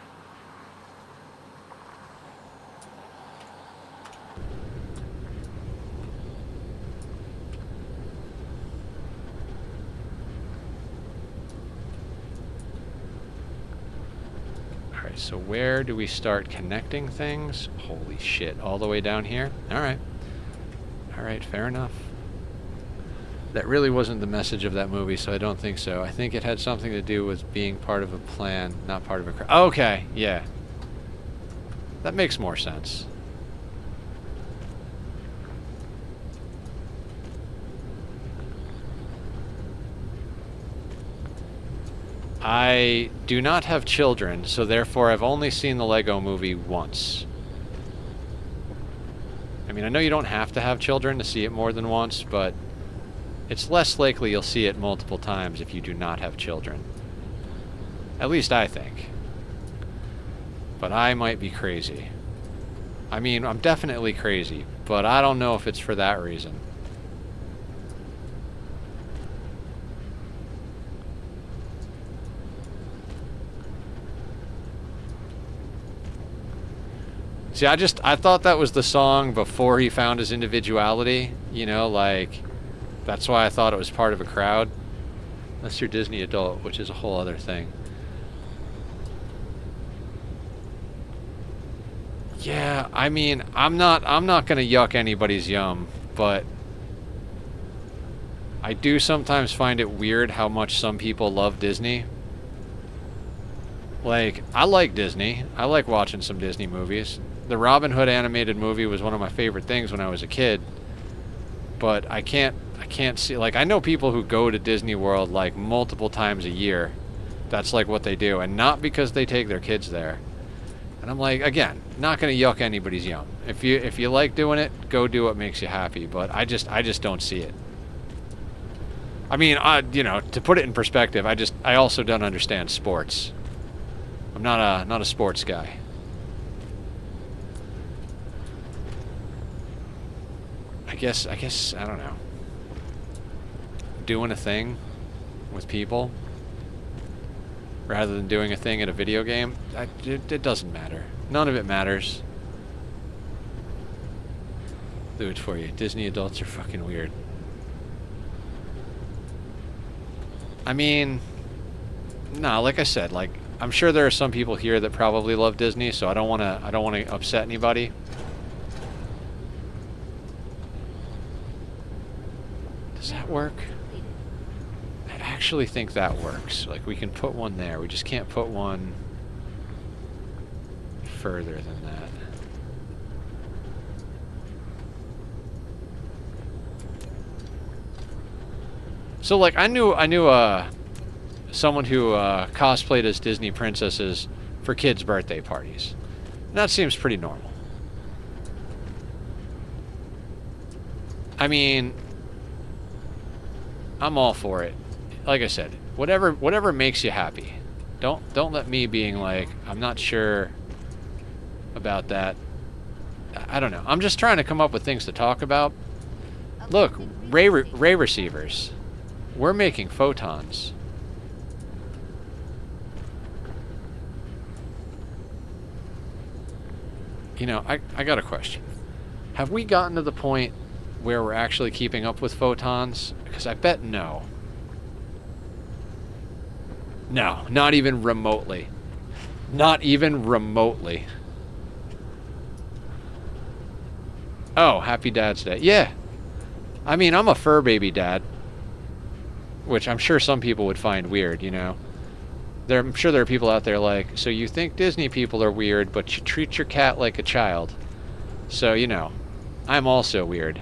Alright, so where do we start connecting things? Holy shit, all the way down here? Alright. Alright, fair enough. That really wasn't the message of that movie, so I don't think so. I think it had something to do with being part of a plan, not part of a crowd. Okay, yeah. That makes more sense. I do not have children, so therefore I've only seen the Lego Movie once. I mean, I know you don't have to have children to see it more than once, but it's less likely you'll see it multiple times if you do not have children. At least I think. But I might be crazy. I mean, I'm definitely crazy, but I don't know if it's for that reason. See, I thought that was the song before he found his individuality, you know, like, that's why I thought it was part of a crowd. Unless you're Disney adult, which is a whole other thing. Yeah, I mean, I'm not gonna yuck anybody's yum, but I do sometimes find it weird how much some people love Disney. Like, I like Disney. I like watching some Disney movies. The Robin Hood animated movie was one of my favorite things when I was a kid. But I can't see, like, I know people who go to Disney World like multiple times a year. That's like what they do, and not because they take their kids there. And I'm like, again, not gonna yuck anybody's yum. If you like doing it, go do what makes you happy. But I just don't see it. I mean, you know, to put it in perspective, I also don't understand sports. I'm not a sports guy. I guess I don't know. Doing a thing with people rather than doing a thing at a video game, it doesn't matter. None of it matters. Do it for you. Disney adults are fucking weird. I mean, no, like I said, like, I'm sure there are some people here that probably love Disney, so I don't want to upset anybody. Does that work? I actually think that works. Like, we can put one there. We just can't put one further than that. So, like, I knew someone who cosplayed as Disney princesses for kids' birthday parties. And that seems pretty normal. I mean, I'm all for it. Like I said, whatever makes you happy. Don't let me being like, I'm not sure about that. I don't know. I'm just trying to come up with things to talk about. Look, ray receivers. We're making photons. You know, I got a question. Have we gotten to the point where we're actually keeping up with photons? Because I bet no. No, not even remotely. Not even remotely. Oh, happy Dad's Day. Yeah. I mean, I'm a fur baby dad. Which I'm sure some people would find weird, you know. I'm sure there are people out there like, so you think Disney people are weird, but you treat your cat like a child. So, you know, I'm also weird.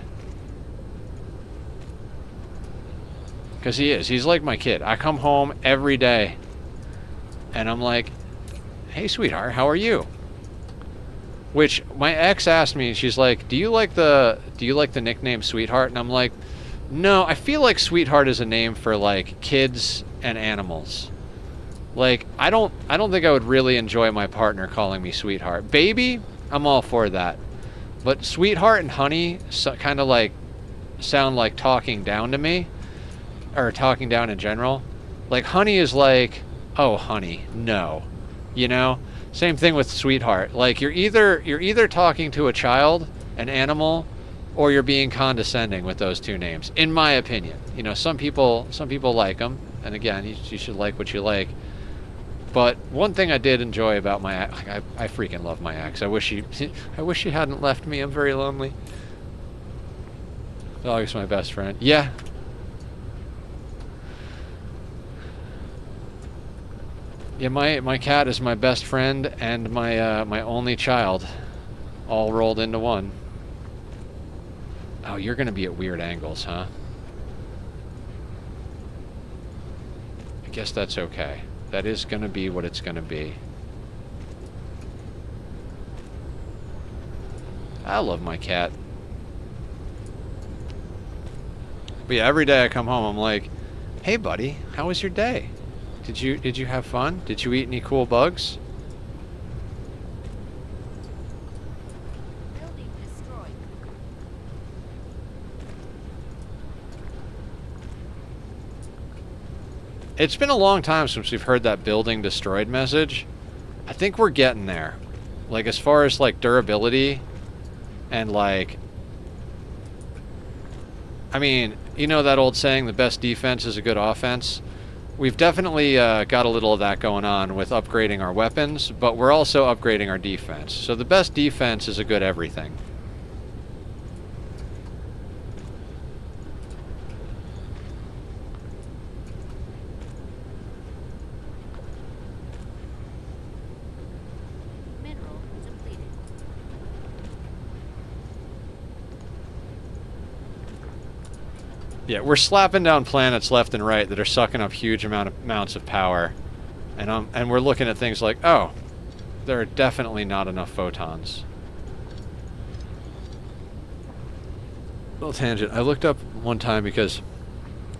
Because he is. He's like my kid. I come home every day, and I'm like, hey, sweetheart, how are you? Which my ex asked me, she's like, do you like the nickname Sweetheart? And I'm like, no, I feel like Sweetheart is a name for, like, kids and animals. Like, I don't think I would really enjoy my partner calling me Sweetheart. Baby, I'm all for that. But Sweetheart and Honey kind of, like, sound like talking down to me. Or talking down in general. Like, Honey is like, oh, honey, no. You know? Same thing with Sweetheart. Like, you're either talking to a child, an animal, or you're being condescending with those two names, in my opinion. You know, some people like them, and again, you should like what you like. But one thing I did enjoy about my ex, I freaking love my ex. I wish she hadn't left me. I'm very lonely. Dog is my best friend. Yeah, Yeah, my cat is my best friend and my only child, all rolled into one. Oh, you're gonna be at weird angles, huh? I guess that's okay. That is gonna be what it's gonna be. I love my cat. But yeah, every day I come home, I'm like, "Hey, buddy, how was your day? Did you have fun? Did you eat any cool bugs?" Building destroyed. It's been a long time since we've heard that building destroyed message. I think we're getting there. Like, as far as, like, durability and, like... I mean, you know that old saying, the best defense is a good offense? We've definitely got a little of that going on with upgrading our weapons, but we're also upgrading our defense. So the best defense is a good everything. Mineral depleted. Yeah, we're slapping down planets left and right that are sucking up huge amounts of power. And we're looking at things like, oh, there are definitely not enough photons. Little tangent. I looked up one time because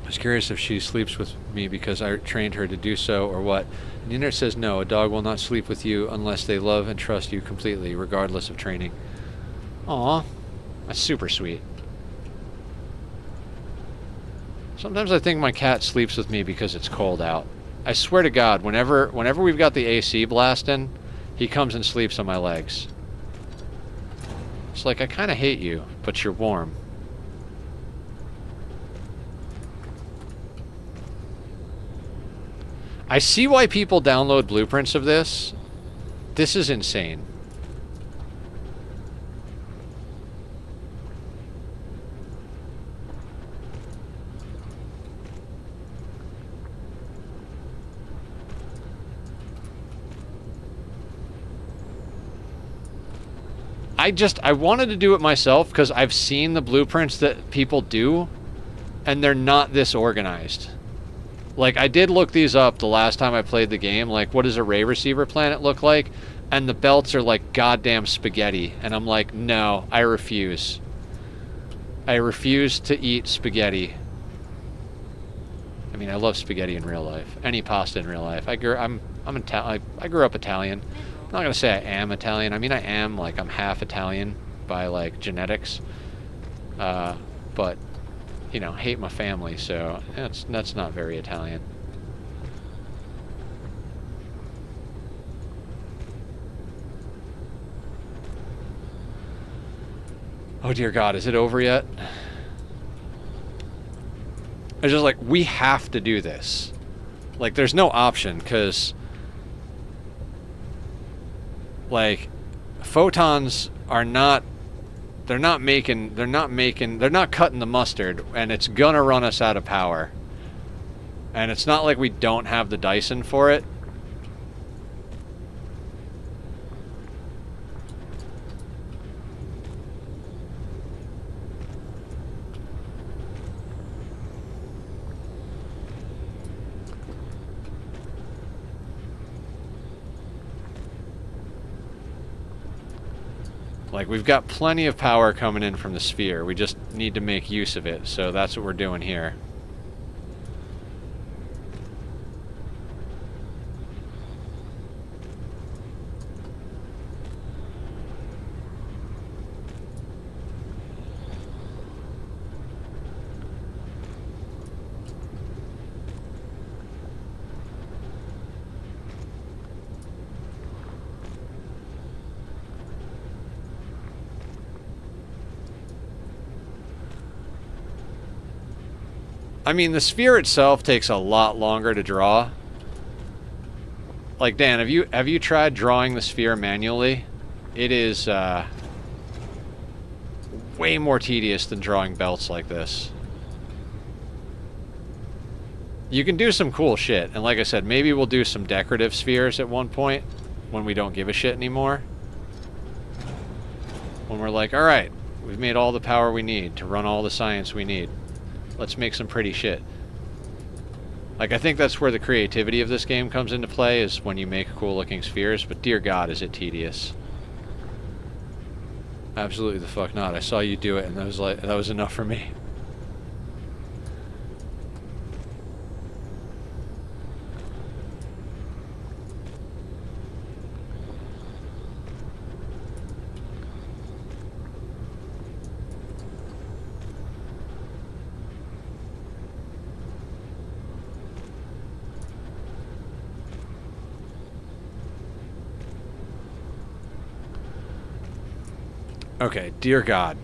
I was curious if she sleeps with me because I trained her to do so or what. And the internet says no, a dog will not sleep with you unless they love and trust you completely, regardless of training. Aw, that's super sweet. Sometimes I think my cat sleeps with me because it's cold out. I swear to God, whenever we've got the AC blasting, he comes and sleeps on my legs. It's like, I kind of hate you, but you're warm. I see why people download blueprints of this. This is insane. I wanted to do it myself because I've seen the blueprints that people do, and they're not this organized. Like, I did look these up the last time I played the game, like, what does a ray receiver planet look like? And the belts are like goddamn spaghetti. And I'm like, no, I refuse. I refuse to eat spaghetti. I mean, I love spaghetti in real life. Any pasta in real life. I grew up Italian. I'm not gonna say I am Italian. I mean, I am, like, I'm half Italian by, like, genetics. But, you know, hate my family, so that's not very Italian. Oh dear God, is it over yet? It's just like, we have to do this. Like, there's no option, because... like, photons are not, they're not cutting the mustard, and it's gonna run us out of power. And it's not like we don't have the Dyson for it. Like, we've got plenty of power coming in from the sphere. We just need to make use of it. So that's what we're doing here. I mean, the sphere itself takes a lot longer to draw. Like, Dan, have you tried drawing the sphere manually? It is way more tedious than drawing belts like this. You can do some cool shit. And like I said, maybe we'll do some decorative spheres at one point when we don't give a shit anymore. When we're like, alright, we've made all the power we need to run all the science we need. Let's make some pretty shit. Like, I think that's where the creativity of this game comes into play, is when you make cool looking spheres, but dear God, is it tedious. Absolutely the fuck not. I saw you do it and that was enough for me. Okay, dear God.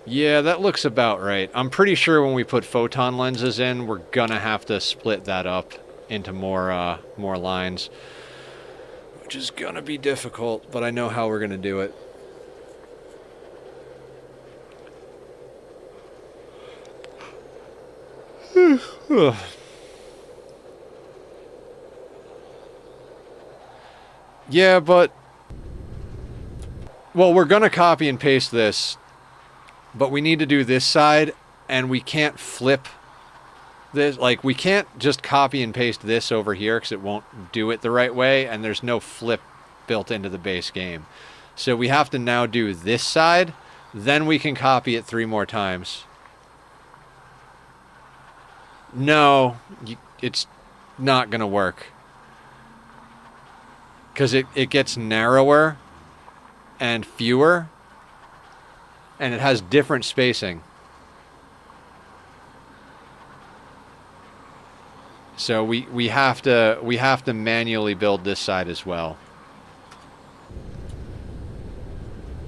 Yeah, that looks about right. I'm pretty sure when we put photon lenses in, we're gonna have to split that up into more lines. Which is gonna be difficult, but I know how we're gonna do it. Yeah, but... Well, we're gonna copy and paste this, but we need to do this side, and we can't flip this. Like, we can't just copy and paste this over here because it won't do it the right way, and there's no flip built into the base game. So we have to now do this side, then we can copy it 3 more times. No, it's not gonna work. Because it gets narrower and fewer, and it has different spacing. So we have to manually build this side as well.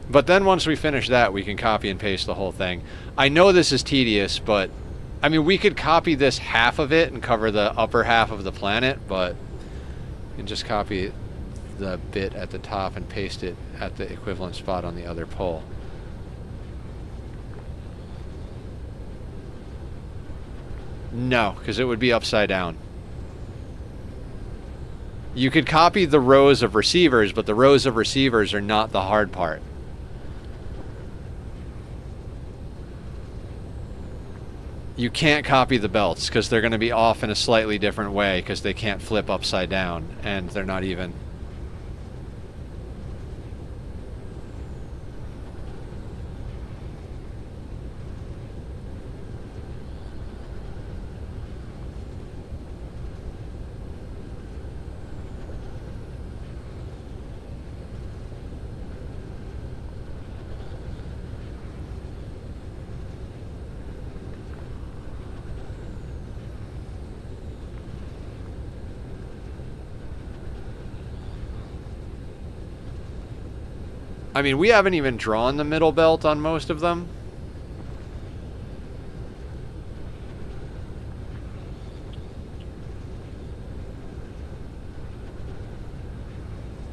But then once we finish that, we can copy and paste the whole thing. I know this is tedious, but I mean, we could copy this half of it and cover the upper half of the planet, but you can just copy the bit at the top and paste it at the equivalent spot on the other pole. No, because it would be upside down. You could copy the rows of receivers, but the rows of receivers are not the hard part. You can't copy the belts because they're going to be off in a slightly different way because they can't flip upside down and they're not even. I mean, we haven't even drawn the middle belt on most of them.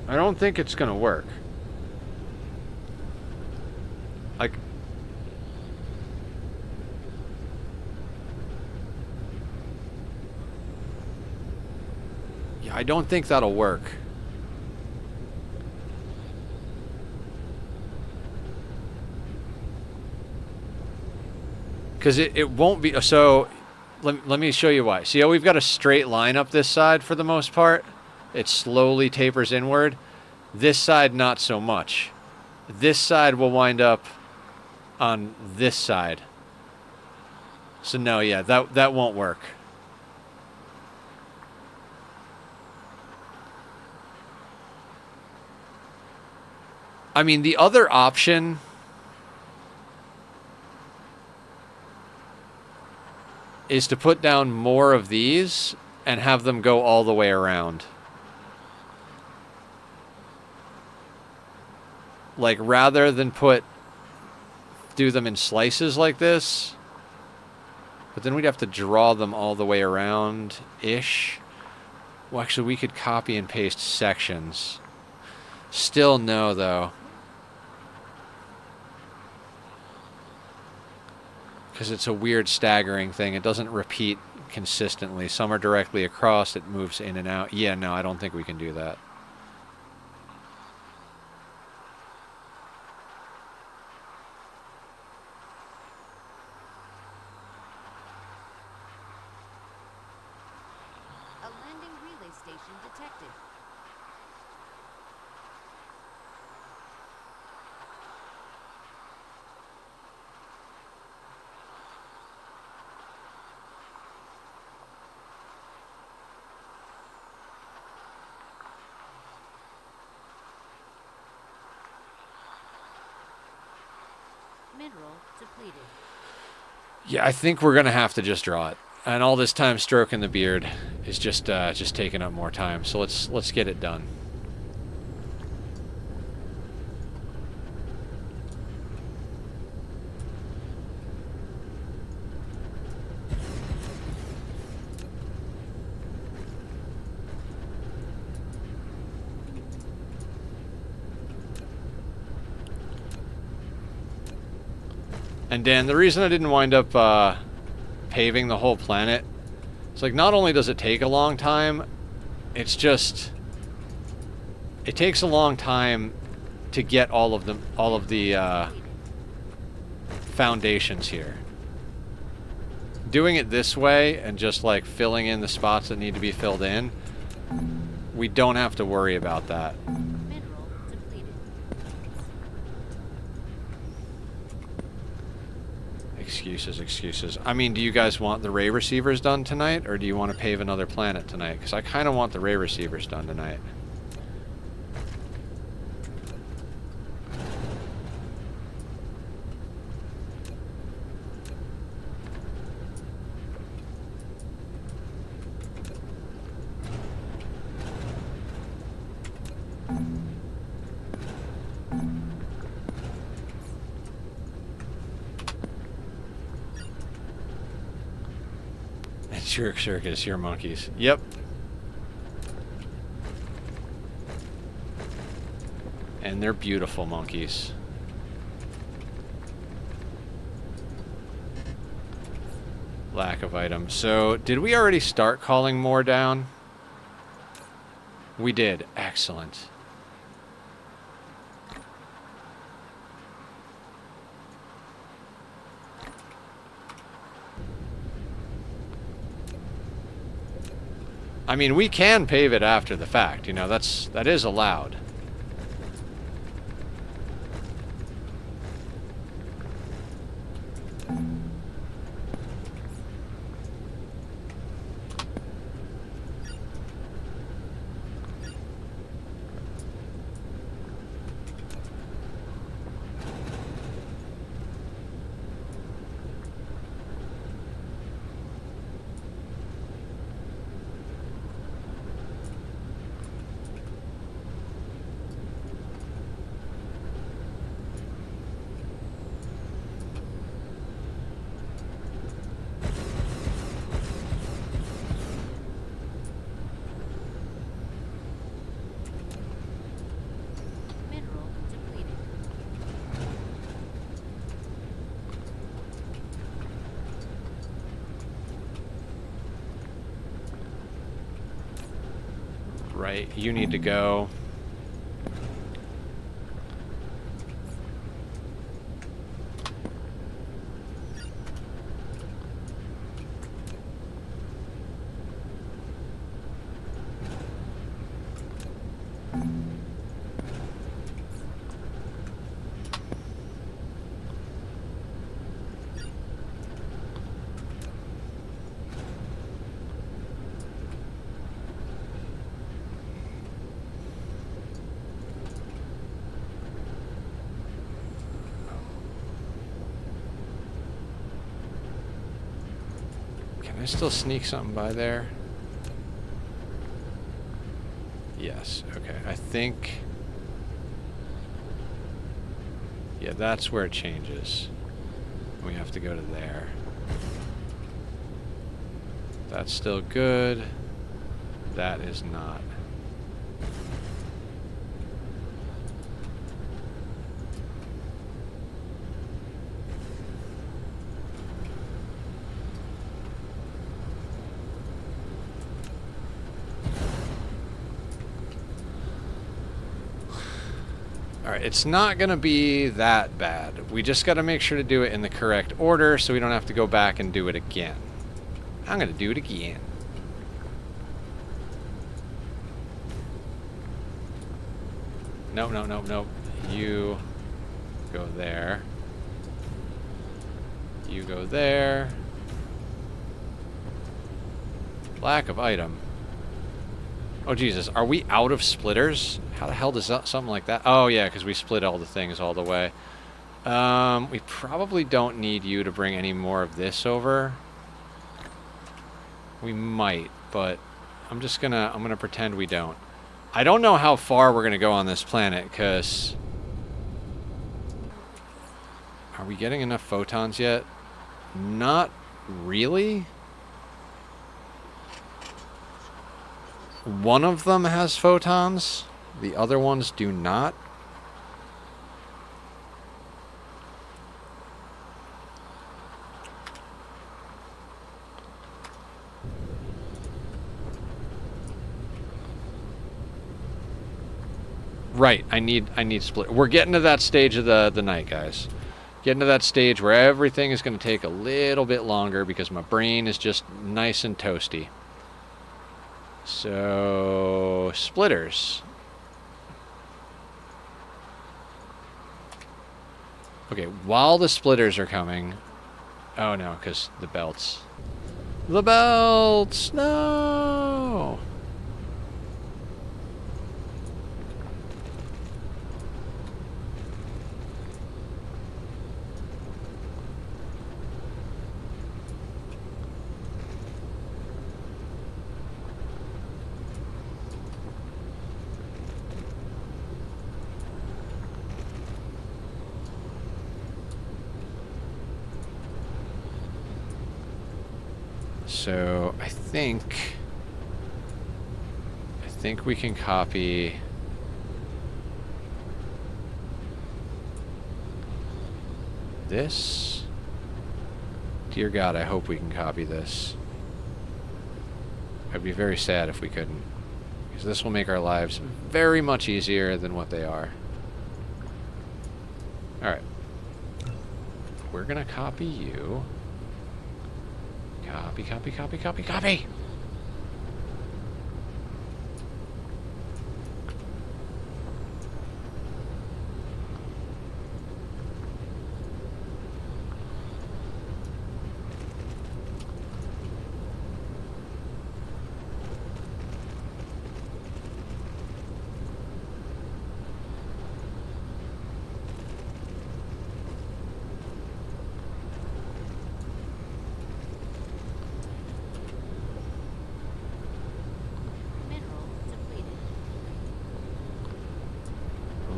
I don't think it's gonna work. Like, yeah, I don't think that'll work. Because it won't be, so let me show you why. See how we've got a straight line up this side for the most part? It slowly tapers inward. This side, not so much. This side will wind up on this side. So no, yeah, that won't work. I mean, the other option is to put down more of these and have them go all the way around. Like, rather than do them in slices like this, But then we'd have to draw them all the way around-ish. Well, actually, we could copy and paste sections. Still no, though. Because it's a weird staggering thing. It doesn't repeat consistently. Some are directly across. It moves in and out. Yeah, no, I don't think we can do that. A landing relay station detected. Mineral depleted. Yeah, I think we're gonna have to just draw it. And all this time stroking the beard is just taking up more time. So let's get it done. And Dan, the reason I didn't wind up paving the whole planet, it's like not only does it take a long time, it's just it takes a long time to get all of the foundations here. Doing it this way and just like filling in the spots that need to be filled in, we don't have to worry about that. Mineral depleted. Excuses, excuses. I mean, do you guys want the ray receivers done tonight, or do you want to pave another planet tonight? Because I kind of want the ray receivers done tonight. Jerk Circus, your monkeys. Yep. And they're beautiful monkeys. Lack of items. So, did we already start calling more down? We did. Excellent. I mean, we can pave it after the fact, you know, that is allowed. Mineral depleted. Right, you need to go. Can I still sneak something by there? Yes, okay. I think... yeah, that's where it changes. We have to go to there. That's still good. That is not. Alright, it's not going to be that bad. We just got to make sure to do it in the correct order so we don't have to go back and do it again. I'm going to do it again. No, no, no, no. You go there. You go there. Lack of item. Oh, Jesus. Are we out of splitters? How the hell does that, something like that? Oh, yeah, because we split all the things all the way. We probably don't need you to bring any more of this over. We might, but I'm gonna pretend we don't. I don't know how far we're gonna go on this planet, because... Are we getting enough photons yet? Not really. One of them has photons. The other ones do not. Right, I need split. We're getting to that stage of the night, guys. Getting to that stage where everything is going to take a little bit longer because my brain is just nice and toasty. So, splitters. Okay, while the splitters are coming... Oh no, because the belts. The belts! No! So I think we can copy this. Dear God, I hope we can copy this. I'd be very sad if we couldn't, because this will make our lives very much easier than what they are. Alright. We're gonna copy you. Copy, copy, copy, copy, copy!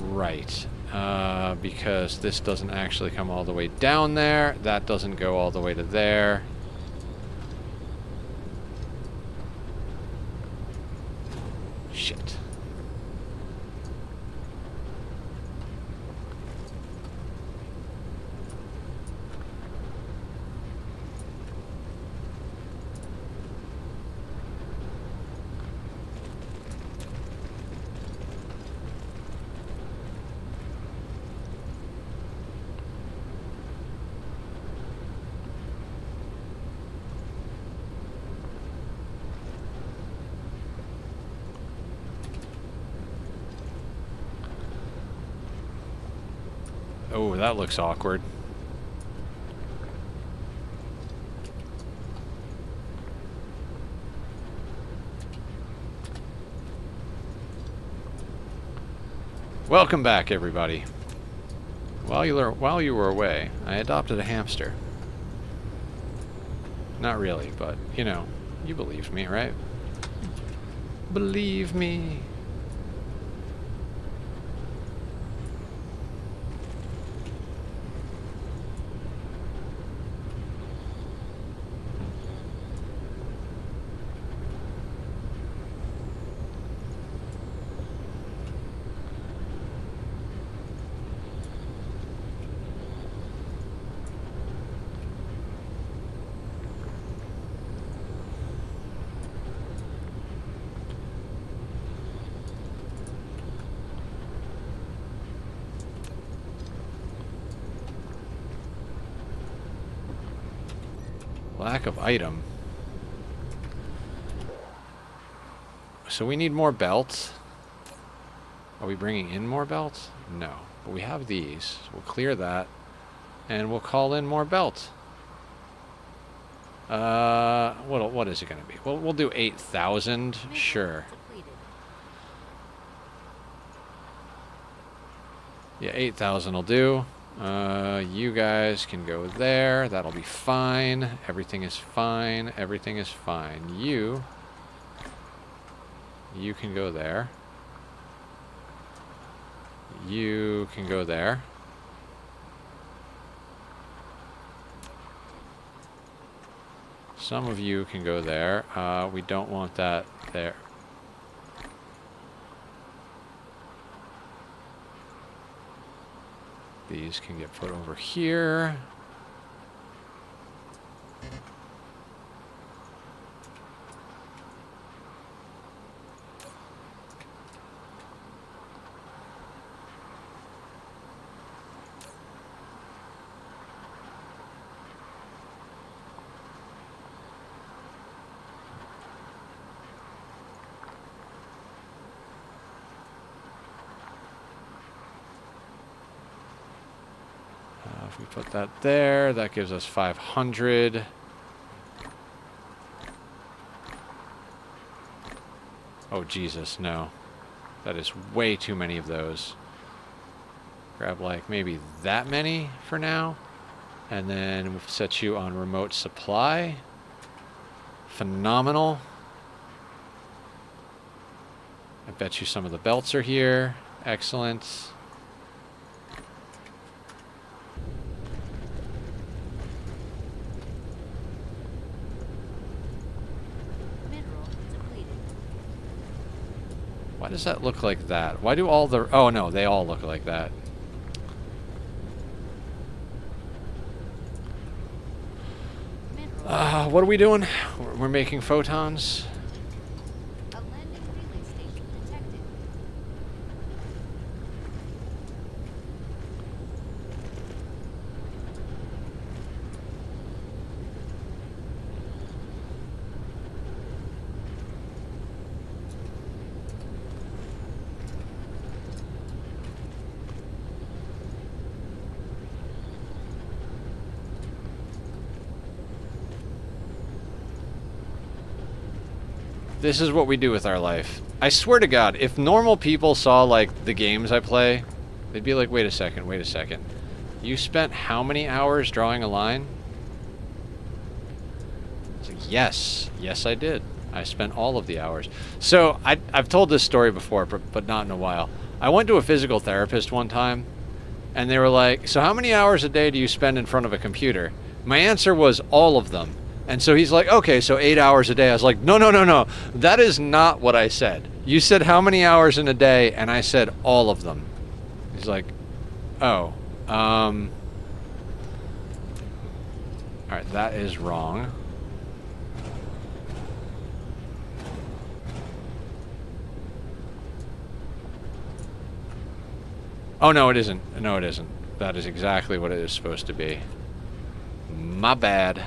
Right, because this doesn't actually come all the way down there. That doesn't go all the way to there. Shit. Oh, that looks awkward. Welcome back, everybody. While you were away, I adopted a hamster. Not really, but, you know, you believed me, right? Believe me. Lack of item. So we need more belts. Are we bringing in more belts? No. But we have these. So we'll clear that. And we'll call in more belts. What is it going to be? Well, we'll do 8,000. Sure. Depleted. Yeah, 8,000 will do. You guys can go there. That'll be fine. Everything is fine. Everything is fine. You can go there. You can go there. Some of you can go there. We don't want that there. These can get put over here. If we put that there, that gives us 500. Oh, Jesus, no. That is way too many of those. Grab, like, maybe that many for now. And then we'll set you on remote supply. Phenomenal. I bet you some of the belts are here. Excellent. Why does that look like that? Why do all the... Oh, no, they all look like that. What are we doing? We're making photons. A landing relay station detected. This is what we do with our life. I swear to God, if normal people saw, like, the games I play, they'd be like, wait a second, wait a second. You spent how many hours drawing a line? It's like, yes. Yes, I did. I spent all of the hours. So, I've told this story before, but not in a while. I went to a physical therapist one time, and they were like, so how many hours a day do you spend in front of a computer? My answer was all of them. And so he's like, okay, so 8 hours a day. I was like, no, no, no, no. That is not what I said. You said how many hours in a day? And I said all of them. He's like, oh, all right, that is wrong. Oh, no, it isn't. No, it isn't. That is exactly what it is supposed to be. My bad.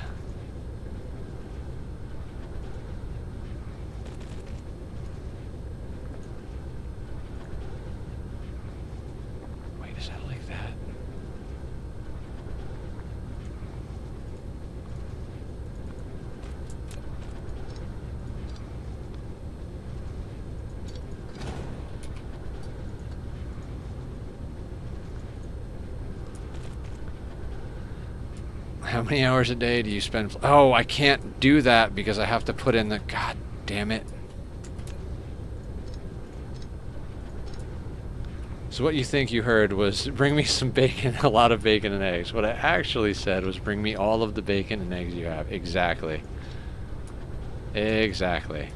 How many hours a day do you spend? Oh, I can't do that because I have to put in the... God damn it. So what you think you heard was, bring me some bacon, a lot of bacon and eggs. What I actually said was, bring me all of the bacon and eggs you have. Exactly. Exactly.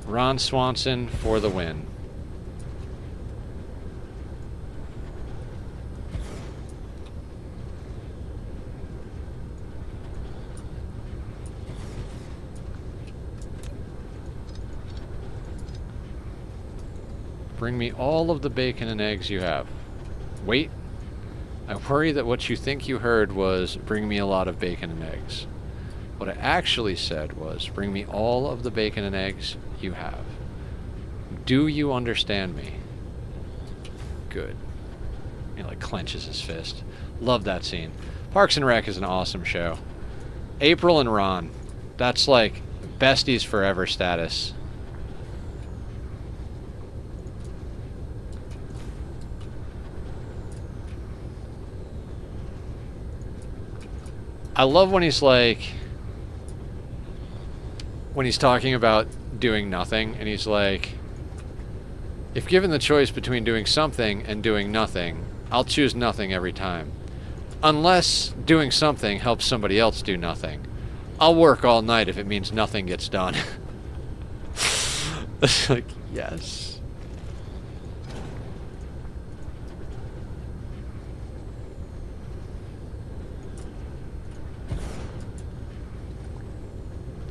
Ron Swanson for the win. Bring me all of the bacon and eggs you have. Wait. I worry that what you think you heard was, bring me a lot of bacon and eggs. What I actually said was, bring me all of the bacon and eggs you have. Do you understand me? Good. He like clenches his fist. Love that scene. Parks and Rec is an awesome show. April and Ron. That's like besties forever status. I love when he's like, when he's talking about doing nothing, and he's like, if given the choice between doing something and doing nothing, I'll choose nothing every time. Unless doing something helps somebody else do nothing. I'll work all night if it means nothing gets done. It's like, yes.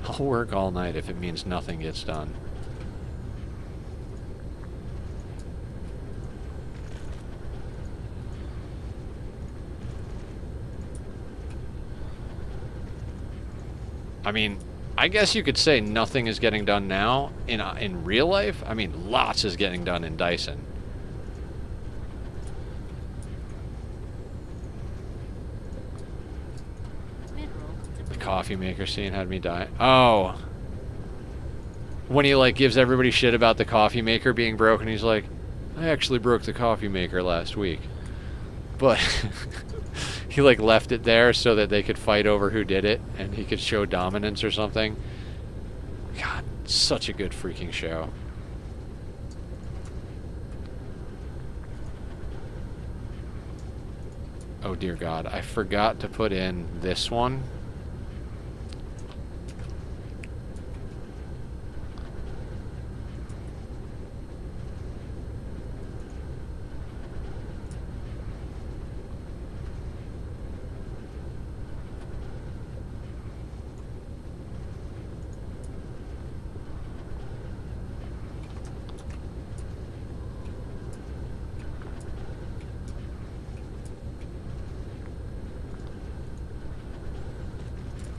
I'll work all night if it means nothing gets done. I mean, I guess you could say nothing is getting done now in real life. I mean, lots is getting done in Dyson. The coffee maker scene had me die. Oh. When he like gives everybody shit about the coffee maker being broken, he's like, I actually broke the coffee maker last week. But he like left it there so that they could fight over who did it and he could show dominance or something. God, such a good freaking show. Oh dear God, I forgot to put in this one.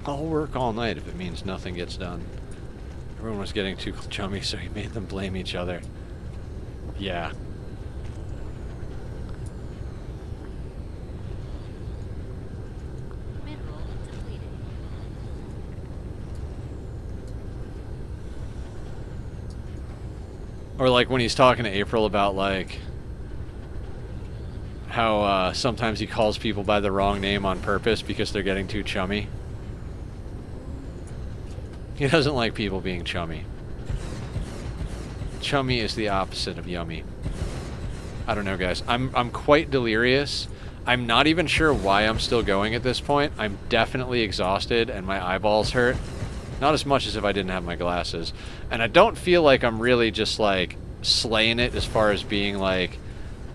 I'll work all night if it means nothing gets done. Everyone was getting too chummy, so he made them blame each other. Yeah. Mineral depleted. Or like when he's talking to April about like how sometimes he calls people by the wrong name on purpose because they're getting too chummy. He doesn't like people being chummy. Chummy is the opposite of yummy. I don't know, guys. I'm quite delirious. I'm not even sure why I'm still going at this point. I'm definitely exhausted and my eyeballs hurt. Not as much as if I didn't have my glasses. And I don't feel like I'm really just like slaying it as far as being like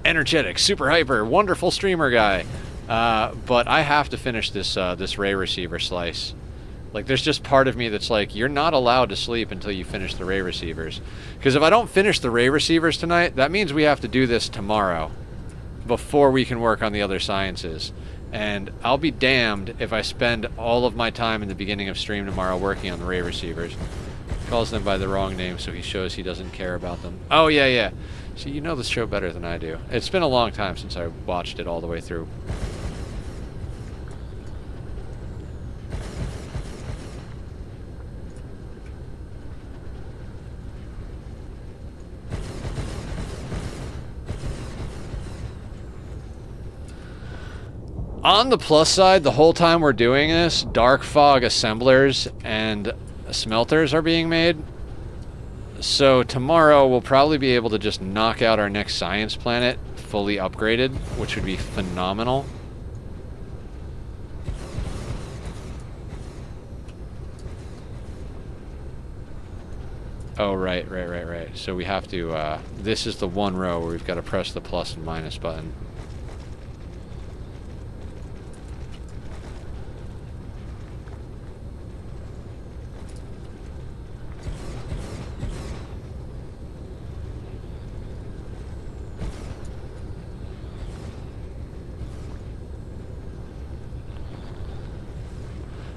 energetic, super hyper, wonderful streamer guy. But I have to finish this this Ray receiver slice. Like, there's just part of me that's like, you're not allowed to sleep until you finish the Ray receivers. Because if I don't finish the Ray receivers tonight, that means we have to do this tomorrow before we can work on the other sciences. And I'll be damned if I spend all of my time in the beginning of stream tomorrow working on the Ray receivers. Calls them by the wrong name, so he shows he doesn't care about them. Oh, yeah, yeah. See, you know this show better than I do. It's been a long time since I watched it all the way through. On the plus side, the whole time we're doing this, dark fog assemblers and smelters are being made. So tomorrow we'll probably be able to just knock out our next science planet fully upgraded, which would be phenomenal. Oh, right. So we have to, this is the one row where we've got to press the plus and minus button.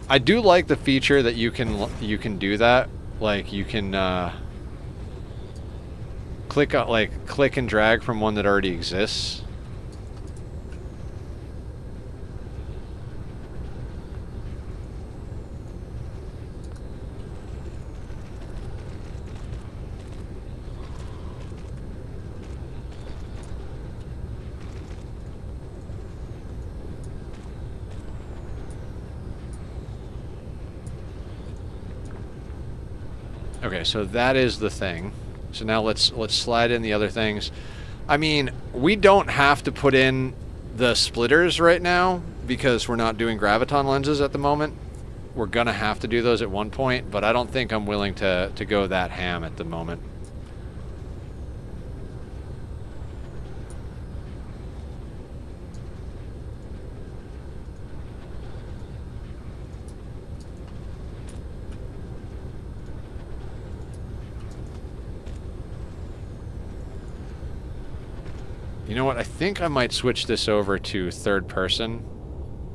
I do like the feature that you can do that. Like you can click and drag from one that already exists. Okay, so that is the thing. So now let's slide in the other things. I mean, we don't have to put in the splitters right now because we're not doing graviton lenses at the moment. We're gonna have to do those at one point, but I don't think I'm willing to go that ham at the moment. You know what? I think I might switch this over to third person.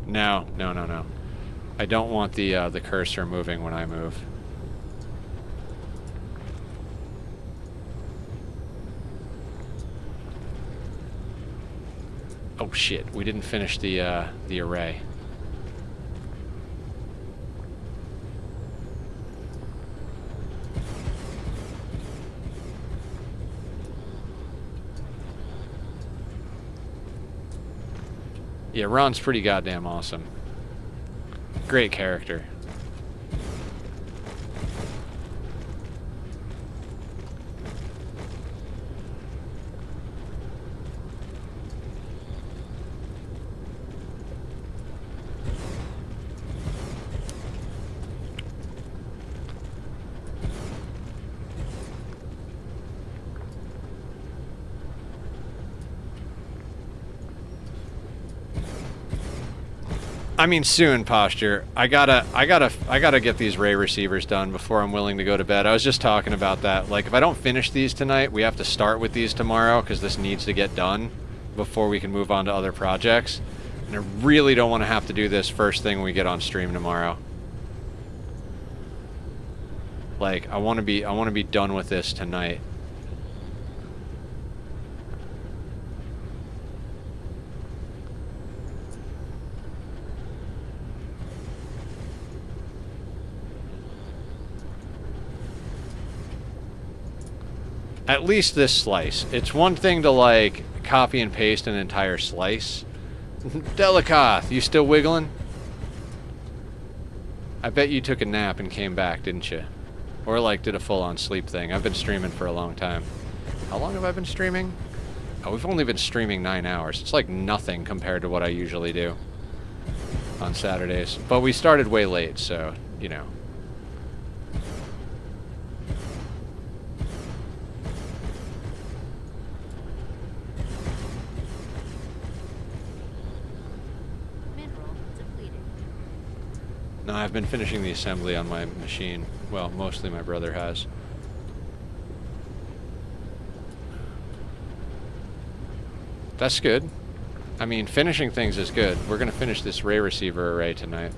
No. I don't want the cursor moving when I move. Oh shit! We didn't finish the array. Yeah, Ron's pretty goddamn awesome. Great character. I mean, soon, Posture. I gotta get these ray receivers done before I'm willing to go to bed. I was just talking about that. Like, if I don't finish these tonight, we have to start with these tomorrow because this needs to get done before we can move on to other projects. And I really don't want to have to do this first thing when we get on stream tomorrow. Like, I want to be done with this tonight. At least this slice. It's one thing to, like, copy and paste an entire slice. Delicath, you still wiggling? I bet you took a nap and came back, didn't you? Or, like, did a full-on sleep thing. I've been streaming for a long time. How long have I been streaming? Oh, we've only been streaming 9 hours. It's like nothing compared to what I usually do on Saturdays. But we started way late, so, you know. No, I've been finishing the assembly on my machine. Well, mostly my brother has. That's good. I mean, finishing things is good. We're gonna finish this ray receiver array tonight.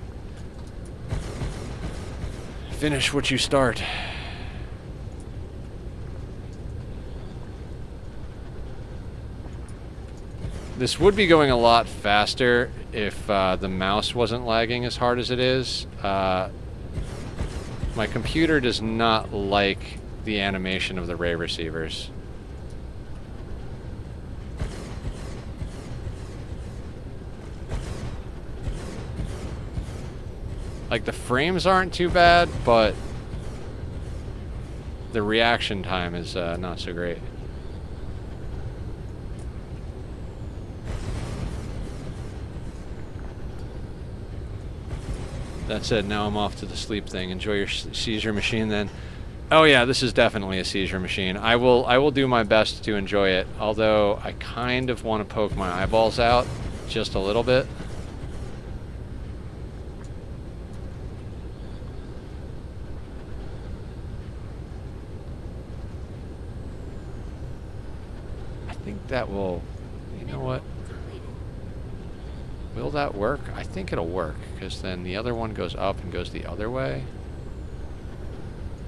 Finish what you start. This would be going a lot faster if the mouse wasn't lagging as hard as it is. My computer does not like the animation of the ray receivers. Like, the frames aren't too bad, but the reaction time is not so great. That said, now I'm off to the sleep thing. Enjoy your seizure machine then. Oh yeah, this is definitely a seizure machine. I will do my best to enjoy it, although I kind of want to poke my eyeballs out just a little bit. I think that will, you know what? Will that work? I think it'll work, because then the other one goes up and goes the other way.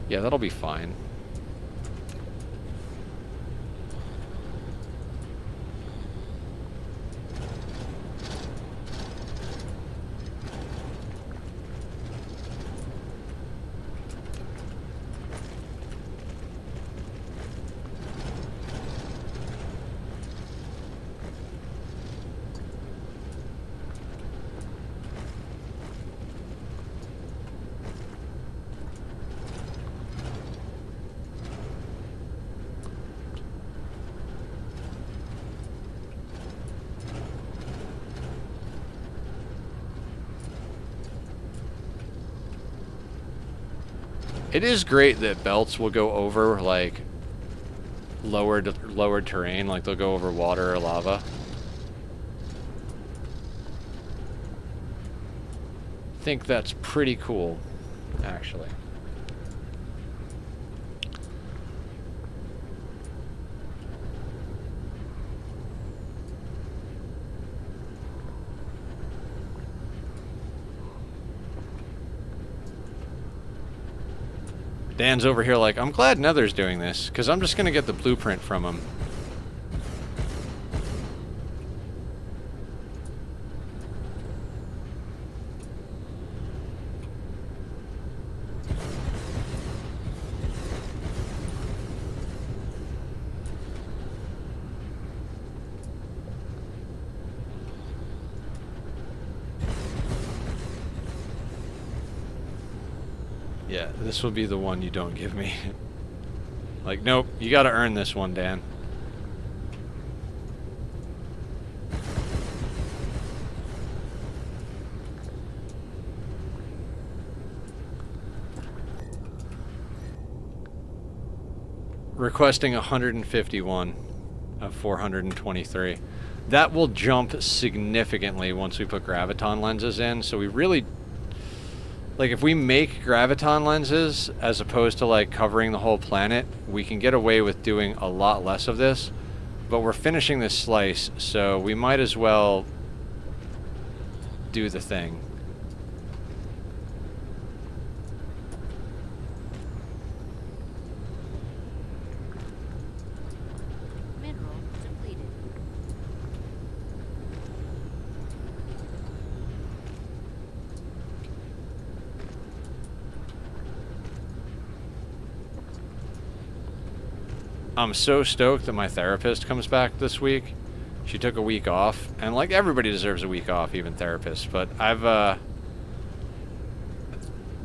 Yeah, that'll be fine. It is great that belts will go over, like, lowered terrain, like they'll go over water or lava. I think that's pretty cool, actually. Dan's over here like, I'm glad Nether's doing this, because I'm just going to get the blueprint from him. Yeah, this will be the one you don't give me. Like, nope, you gotta earn this one, Dan. Requesting 151 of 423. That will jump significantly once we put graviton lenses in, so we really... Like, if we make graviton lenses, as opposed to, like, covering the whole planet, we can get away with doing a lot less of this. But we're finishing this slice, so we might as well do the thing. Mineral depleted. I'm so stoked that my therapist comes back this week. She took a week off, and like everybody deserves a week off, even therapists, but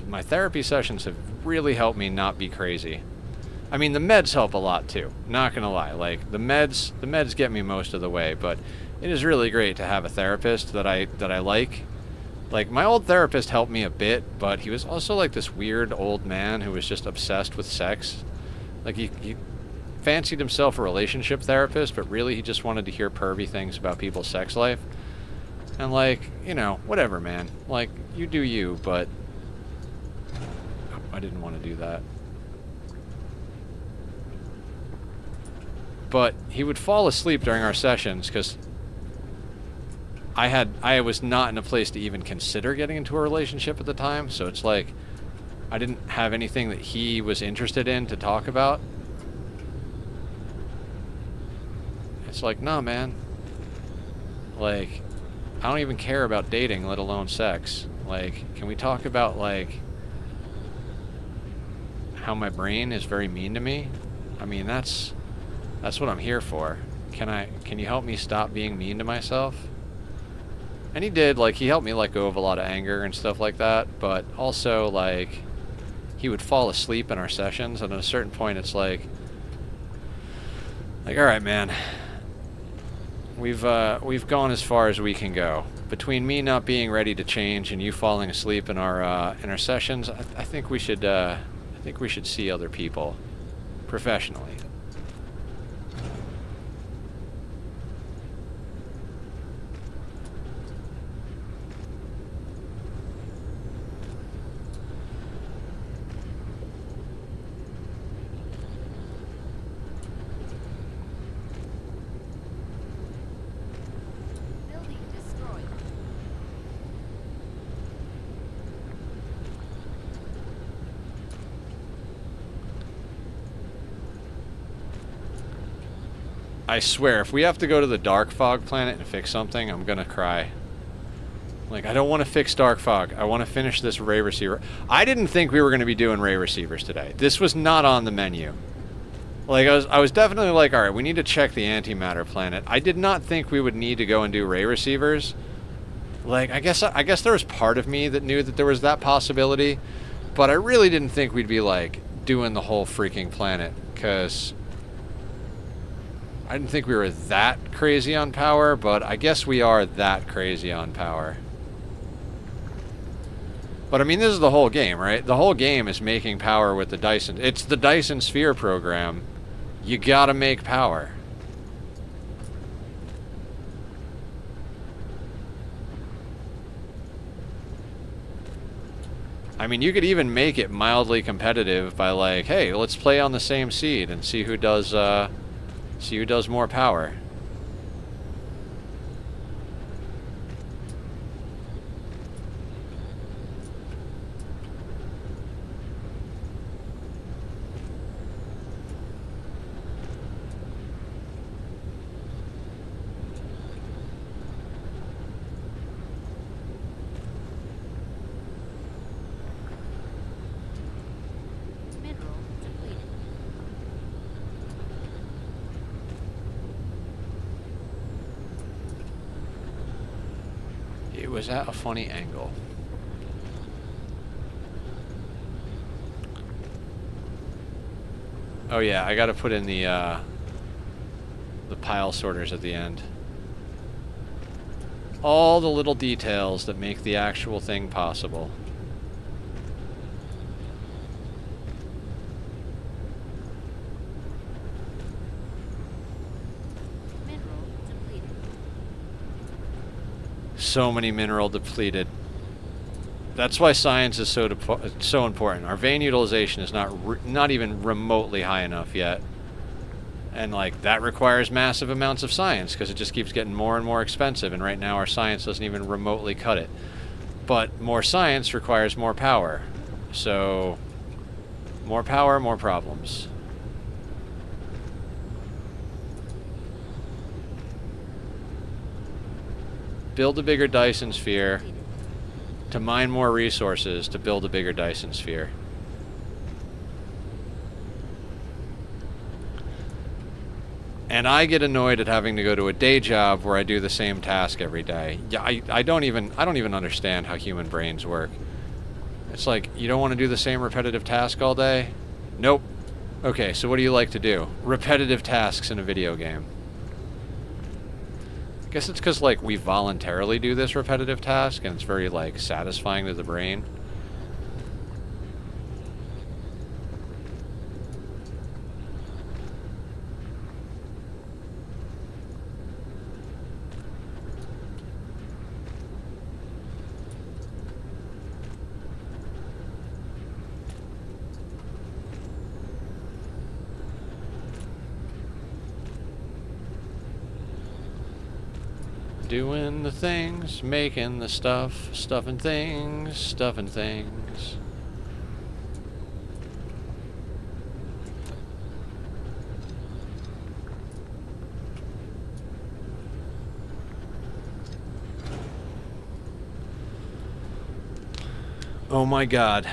my therapy sessions have really helped me not be crazy. I mean, the meds help a lot too, not gonna lie. Like, the meds get me most of the way, but it is really great to have a therapist that I like. Like, my old therapist helped me a bit, but he was also like this weird old man who was just obsessed with sex. Like, he fancied himself a relationship therapist, but really he just wanted to hear pervy things about people's sex life. And like, you know, whatever, man. Like, you do you, but I didn't want to do that. But he would fall asleep during our sessions because I was not in a place to even consider getting into a relationship at the time, so it's like I didn't have anything that he was interested in to talk about. It's like, nah, man. Like, I don't even care about dating, let alone sex. Like, can we talk about, like, how my brain is very mean to me? I mean, that's what I'm here for. Can you help me stop being mean to myself? And he did, like, he helped me let go of a lot of anger and stuff like that, but also, like, he would fall asleep in our sessions, and at a certain point it's like, all right, man. We've gone as far as we can go. Between me not being ready to change and you falling asleep in our sessions, I think we should see other people professionally. Building destroyed. I swear, if we have to go to the Dark Fog planet and fix something, I'm gonna cry. Like, I don't want to fix Dark Fog. I want to finish this ray receiver. I didn't think we were going to be doing ray receivers today. This was not on the menu. Like, I was definitely like, all right, we need to check the antimatter planet. I did not think we would need to go and do ray receivers. Like, I guess there was part of me that knew that there was that possibility, but I really didn't think we'd be, like, doing the whole freaking planet, because I didn't think we were that crazy on power, but I guess we are that crazy on power. But I mean, this is the whole game, right? The whole game is making power with the Dyson. It's the Dyson Sphere program. You gotta make power. I mean, you could even make it mildly competitive by like, hey, let's play on the same seed and see who does more power. Mineral depleted. It was at a funny angle. Oh yeah, I gotta put in the pile sorters at the end. All the little details that make the actual thing possible. Mineral depleted. So many mineral depleted. That's why science is so important. Our vein utilization is not even remotely high enough yet. And like that requires massive amounts of science because it just keeps getting more and more expensive, and right now our science doesn't even remotely cut it. But more science requires more power. So more power, more problems. Build a bigger Dyson sphere to mine more resources to build a bigger Dyson sphere. And I get annoyed at having to go to a day job where I do the same task every day. Yeah, I don't even understand how human brains work. It's like, you don't want to do the same repetitive task all day? Nope. Okay, so what do you like to do? Repetitive tasks in a video game. I guess it's because, like, we voluntarily do this repetitive task, and it's very, like, satisfying to the brain. Doing the things, making the stuff, stuffing things. Oh my God.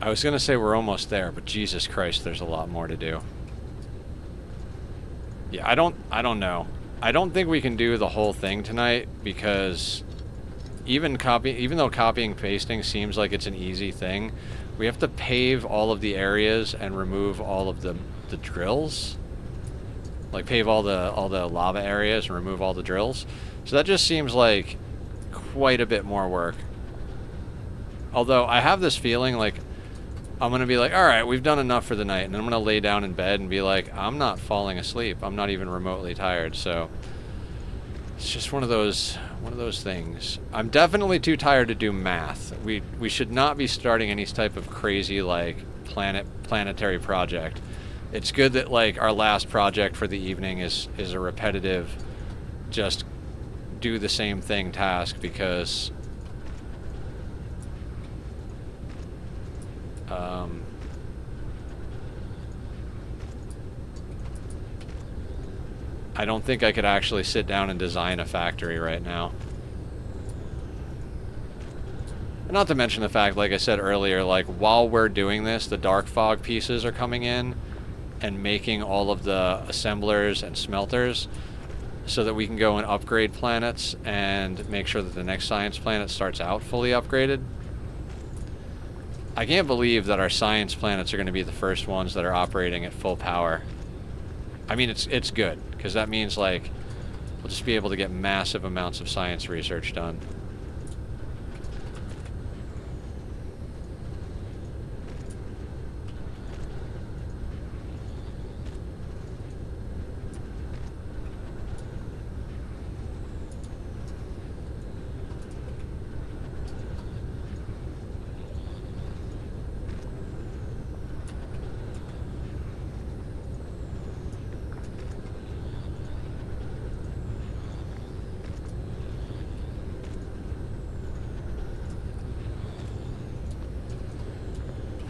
I was going to say we're almost there, but Jesus Christ, there's a lot more to do. Yeah, I don't know. I don't think we can do the whole thing tonight because even though copying and pasting seems like it's an easy thing, we have to pave all of the areas and remove all of the drills. Like pave all the lava areas and remove all the drills. So that just seems like quite a bit more work. Although I have this feeling like I'm going to be like, all right, we've done enough for the night. And I'm going to lay down in bed and be like, I'm not falling asleep. I'm not even remotely tired. So it's just one of those things. I'm definitely too tired to do math. We should not be starting any type of crazy like planetary project. It's good that like our last project for the evening is a repetitive, just do the same thing task, because I don't think I could actually sit down and design a factory right now. And not to mention the fact, like I said earlier, like while we're doing this, the dark fog pieces are coming in and making all of the assemblers and smelters so that we can go and upgrade planets and make sure that the next science planet starts out fully upgraded. I can't believe that our science planets are going to be the first ones that are operating at full power. I mean, it's good, because that means, like, we'll just be able to get massive amounts of science research done.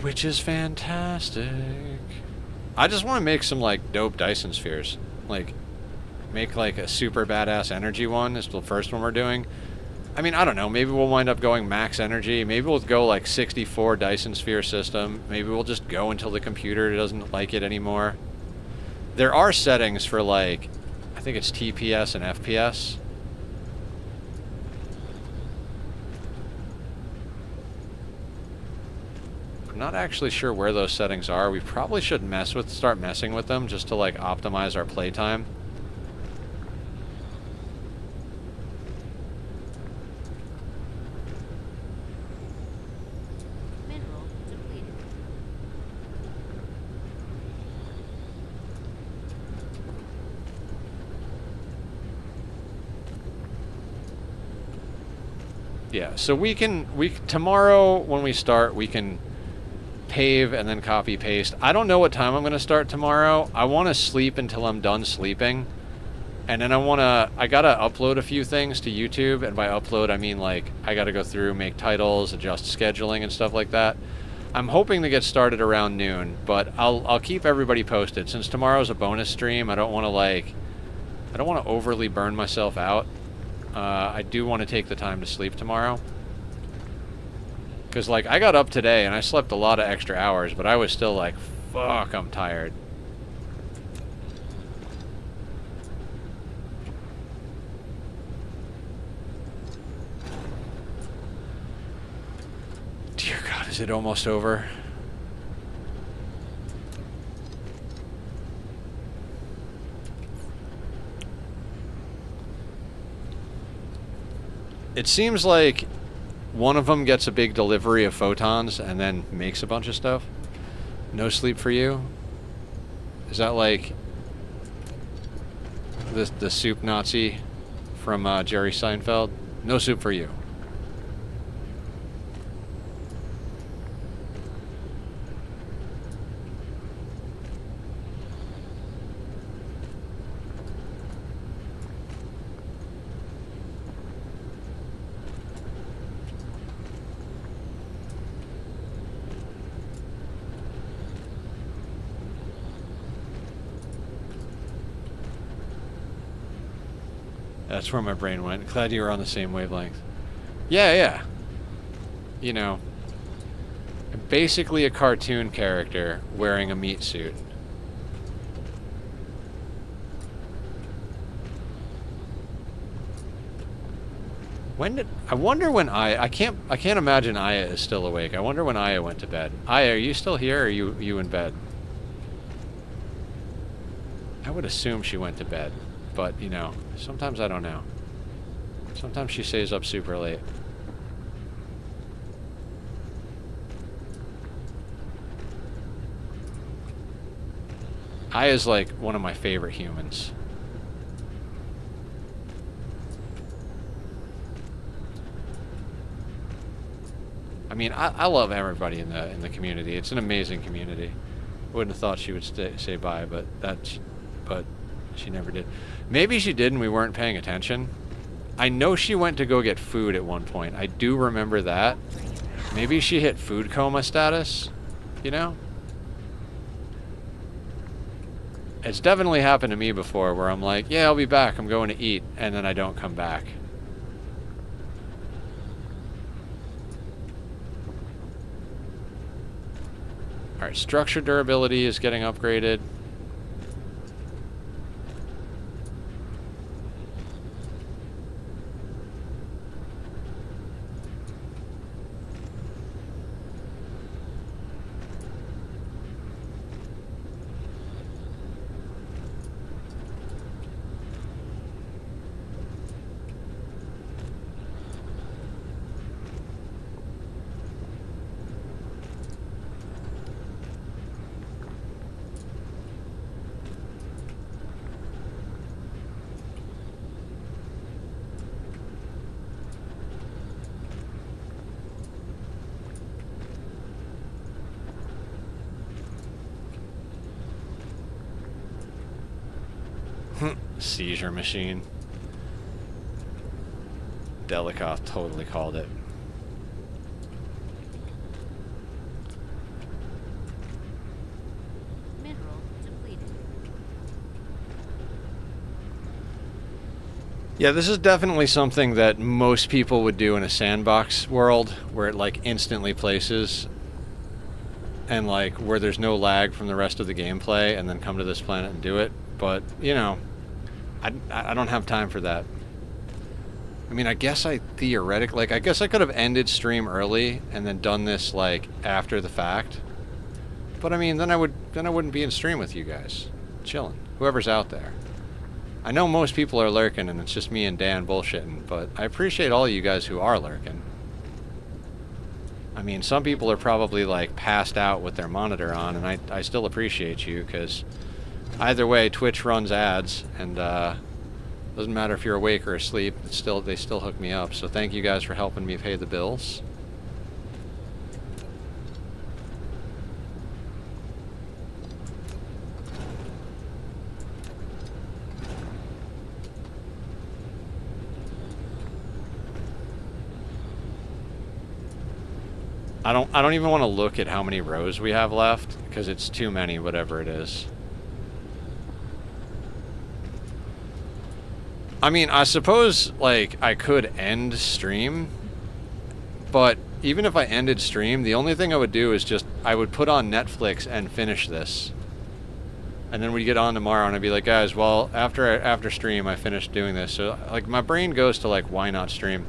Which is fantastic. I just want to make some, like, dope Dyson spheres. Like, make, like, a super badass energy one is the first one we're doing. I mean, I don't know. Maybe we'll wind up going max energy. Maybe we'll go, like, 64 Dyson sphere system. Maybe we'll just go until the computer doesn't like it anymore. There are settings for, like, I think it's TPS and FPS. I'm not actually sure where those settings are. We probably should start messing with them just to, like, optimize our playtime. Mineral depleted. Yeah, so tomorrow when we start, we can pave and then copy paste. I don't know what time I'm going to start tomorrow. I want to sleep until I'm done sleeping. And then I got to upload a few things to YouTube. And by upload, I mean, like, I got to go through, make titles, adjust scheduling and stuff like that. I'm hoping to get started around noon, but I'll keep everybody posted. Since tomorrow's a bonus stream, I don't want to overly burn myself out. I do want to take the time to sleep tomorrow. Because, like, I got up today and I slept a lot of extra hours, but I was still like, fuck, I'm tired. Dear God, is it almost over? It seems like one of them gets a big delivery of photons and then makes a bunch of stuff. No sleep for you? Is that like the soup Nazi from Jerry Seinfeld? No soup for you. That's where my brain went. Glad you were on the same wavelength. Yeah. You know, basically a cartoon character wearing a meat suit. I wonder when I can't imagine Aya is still awake. I wonder when Aya went to bed. Aya, are you still here or are you in bed? I would assume she went to bed. But, you know, sometimes I don't know. Sometimes she stays up super late. Aya's like one of my favorite humans. I mean, I love everybody in the community. It's an amazing community. Wouldn't have thought she would say bye, but she never did. Maybe she did and we weren't paying attention. I know she went to go get food at one point. I do remember that. Maybe she hit food coma status. you know? It's definitely happened to me before where I'm like, yeah, I'll be back, I'm going to eat, and then I don't come back. Alright, structure durability is getting upgraded. Seizure machine. Delikoth totally called it. Mineral depleted. Yeah, this is definitely something that most people would do in a sandbox world where it like instantly places and like where there's no lag from the rest of the gameplay and then come to this planet and do it. But, you know, I don't have time for that. I mean, I guess I theoretically, like, I guess I could have ended stream early and then done this, like, after the fact. But, I mean, then I wouldn't be in stream with you guys. Chilling. Whoever's out there. I know most people are lurking and it's just me and Dan bullshitting, but I appreciate all you guys who are lurking. I mean, some people are probably, like, passed out with their monitor on, and I still appreciate you, because either way, Twitch runs ads, and doesn't matter if you're awake or asleep, they still hook me up. So thank you guys for helping me pay the bills. I don't even want to look at how many rows we have left, because it's too many, whatever it is. I mean, I suppose, like, I could end stream, but even if I ended stream, the only thing I would do is just, I would put on Netflix and finish this. And then we'd get on tomorrow and I'd be like, guys, well, after stream, I finished doing this. So, like, my brain goes to, like, why not stream?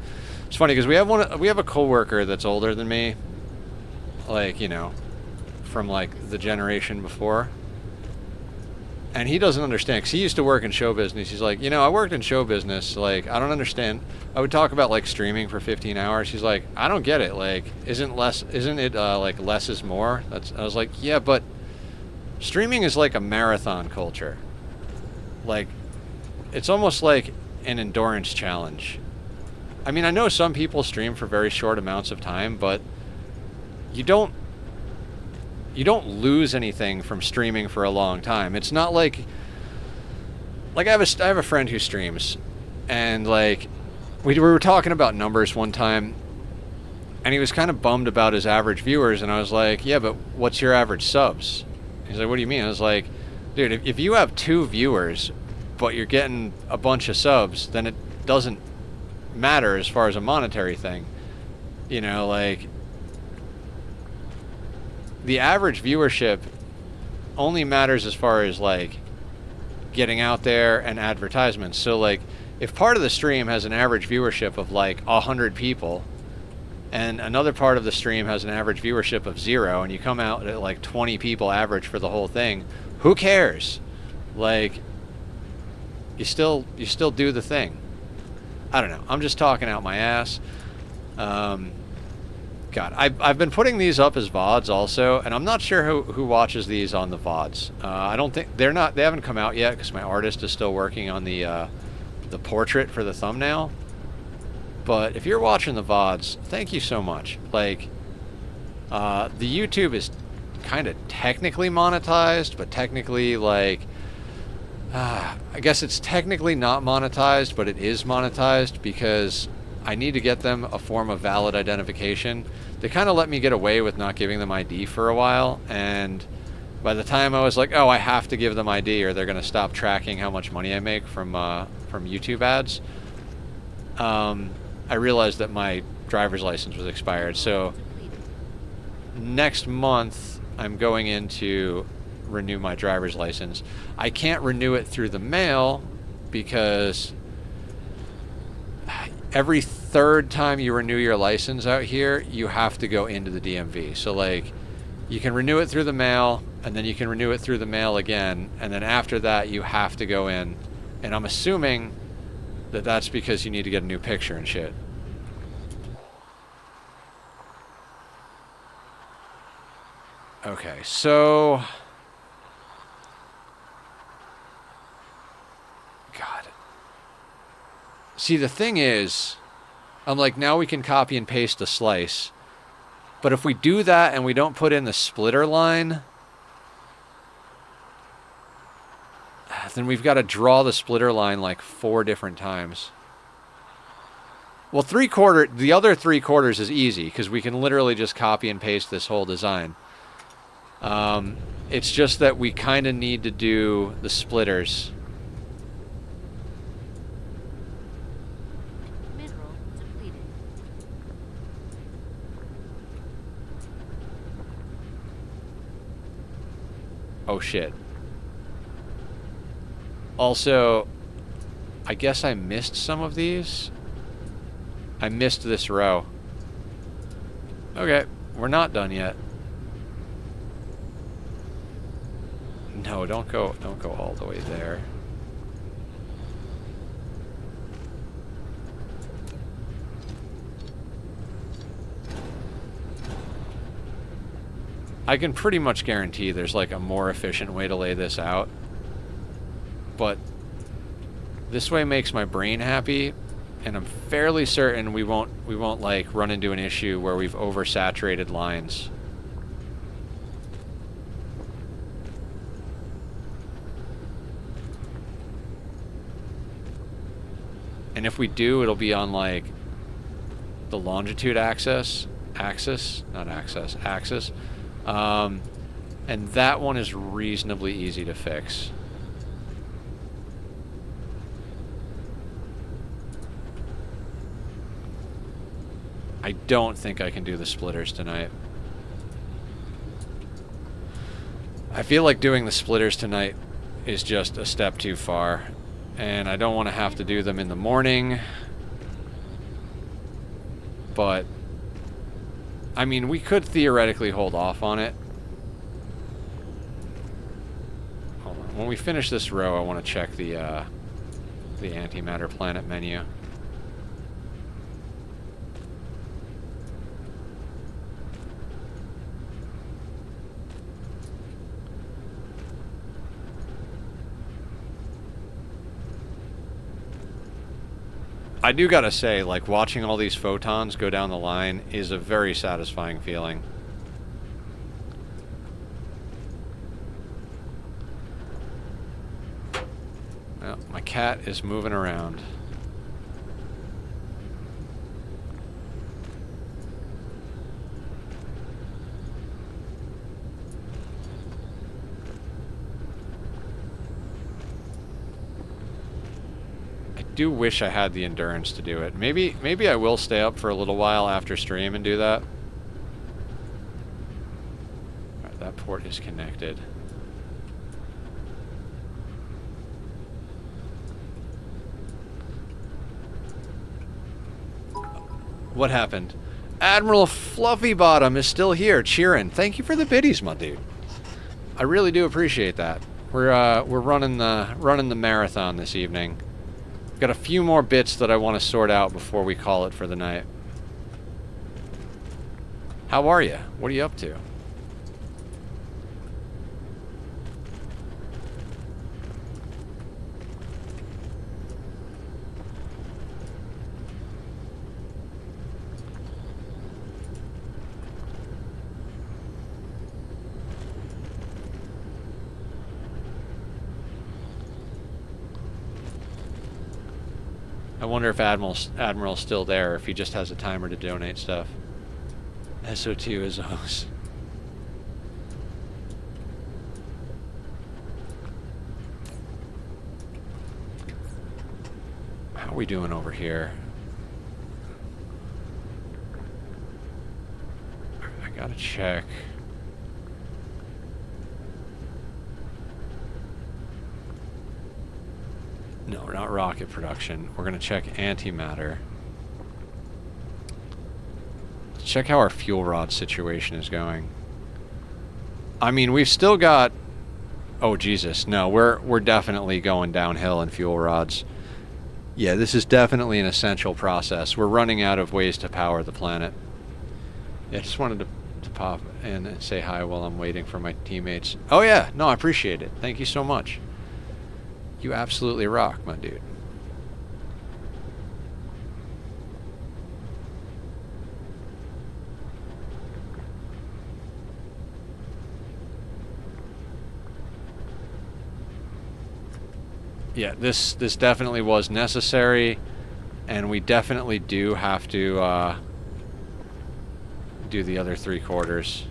It's funny, because we have a coworker that's older than me, like, you know, from, like, the generation before. And he doesn't understand, because he used to work in show business. He's like, you know, I worked in show business. Like, I don't understand. I would talk about, like, streaming for 15 hours. He's like, I don't get it. Like, isn't it, like, less is more? I was like, yeah, but streaming is like a marathon culture. Like, it's almost like an endurance challenge. I mean, I know some people stream for very short amounts of time, but you don't lose anything from streaming for a long time. It's not like I have a friend who streams, and like we were talking about numbers one time, and he was kind of bummed about his average viewers, and I was like, yeah, but what's your average subs? He's like, what do you mean? I was like, dude, if you have 2 viewers but you're getting a bunch of subs, then it doesn't matter as far as a monetary thing. You know, like, the average viewership only matters as far as, like, getting out there and advertisements. So, like, if part of the stream has an average viewership of, like, 100 people, and another part of the stream has an average viewership of 0, and you come out at, like, 20 people average for the whole thing, who cares? Like, you still do the thing. I don't know. I'm just talking out my ass. God, I've been putting these up as VODs also, and I'm not sure who watches these on the VODs. I don't think they haven't come out yet because my artist is still working on the portrait for the thumbnail. But if you're watching the VODs, thank you so much. Like, the YouTube is kind of technically monetized, but technically, like, I guess it's technically not monetized, but it is monetized because I need to get them a form of valid identification. They kind of let me get away with not giving them ID for a while, and by the time I was like, oh, I have to give them ID or they're going to stop tracking how much money I make from YouTube ads, I realized that my driver's license was expired. So next month, I'm going in to renew my driver's license. I can't renew it through the mail because every third time you renew your license out here, you have to go into the DMV. So like, you can renew it through the mail, and then you can renew it through the mail again, and then after that, you have to go in. And I'm assuming that that's because you need to get a new picture and shit. Okay, so... God. See, the thing is, I'm like, now we can copy and paste the slice. But if we do that and we don't put in the splitter line, then we've got to draw the splitter line like 4 different times. Well, the other 3/4 is easy because we can literally just copy and paste this whole design. It's just that we kind of need to do the splitters. Mineral depleted. Oh shit. Also, I guess I missed some of these. I missed this row. Okay, we're not done yet. No, don't go all the way there. I can pretty much guarantee there's like a more efficient way to lay this out. But this way makes my brain happy, and I'm fairly certain we won't like run into an issue where we've oversaturated lines. And if we do, it'll be on like the longitude axis. And that one is reasonably easy to fix. I don't think I can do the splitters tonight. I feel like doing the splitters tonight is just a step too far. And I don't want to have to do them in the morning. But, I mean, we could theoretically hold off on it. Hold on. When we finish this row, I want to check the antimatter planet menu. I do gotta say, like, watching all these photons go down the line is a very satisfying feeling. Well, my cat is moving around. I do wish I had the endurance to do it. Maybe I will stay up for a little while after stream and do that. Alright, that port is connected. What happened? Admiral Fluffy Bottom is still here, cheering. Thank you for the biddies, my dude. I really do appreciate that. We're running the marathon this evening. Got a few more bits that I want to sort out before we call it for the night. How are you? What are you up to? I wonder if Admiral's still there, if he just has a timer to donate stuff. SO2 is a host. How are we doing over here? I gotta check. No, not rocket production. We're gonna check antimatter. Check how our fuel rod situation is going. I mean, we've still got... Oh, Jesus. No, we're definitely going downhill in fuel rods. Yeah, this is definitely an essential process. We're running out of ways to power the planet. Yeah, I just wanted to pop in and say hi while I'm waiting for my teammates. Oh, yeah. No, I appreciate it. Thank you so much. You absolutely rock, my dude. Yeah, this definitely was necessary, and we definitely do have to do the other 3/4.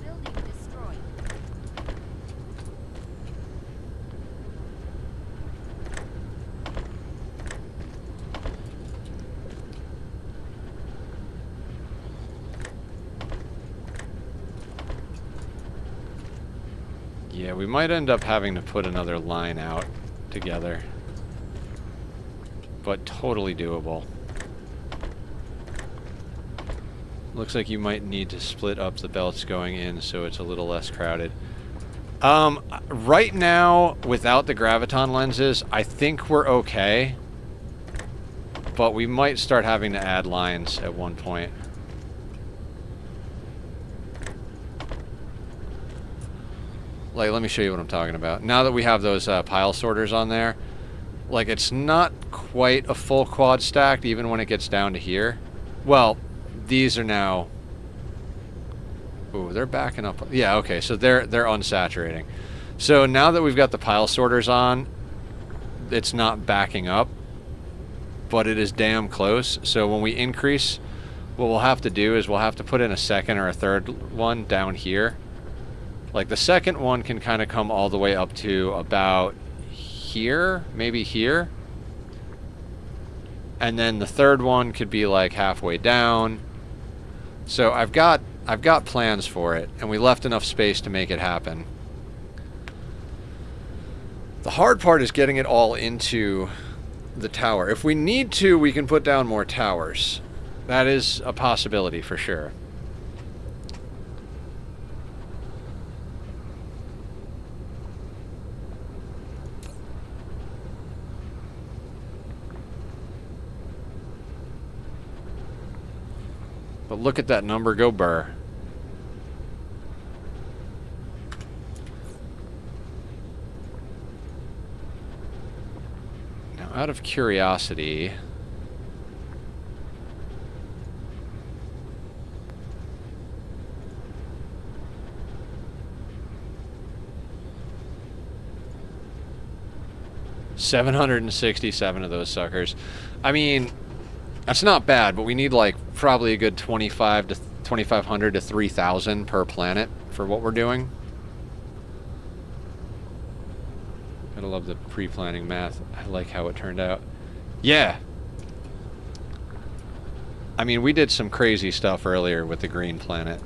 Building destroyed. Yeah, we might end up having to put another line out together, but totally doable. Looks like you might need to split up the belts going in so it's a little less crowded. Right now, without the graviton lenses, I think we're okay, but we might start having to add lines at one point. Like, let me show you what I'm talking about. Now that we have those pile sorters on there, like, it's not quite a full quad stacked even when it gets down to here. Well, these are now... Ooh, they're backing up. Yeah, okay, so they're unsaturating. So now that we've got the pile sorters on, it's not backing up, but it is damn close. So when we increase, what we'll have to do is we'll have to put in a second or a third one down here. Like, the second one can kind of come all the way up to about here, maybe here. And then the third one could be like halfway down. So I've got plans for it, and we left enough space to make it happen. The hard part is getting it all into the tower. If we need to, we can put down more towers. That is a possibility for sure. But look at that number go burr. Now, out of curiosity, $767 of those suckers. I mean, that's not bad, but we need like probably a good 2,500 to 3,000 per planet for what we're doing. Gotta love the pre-planning math. I like how it turned out. Yeah. I mean, we did some crazy stuff earlier with the green planet.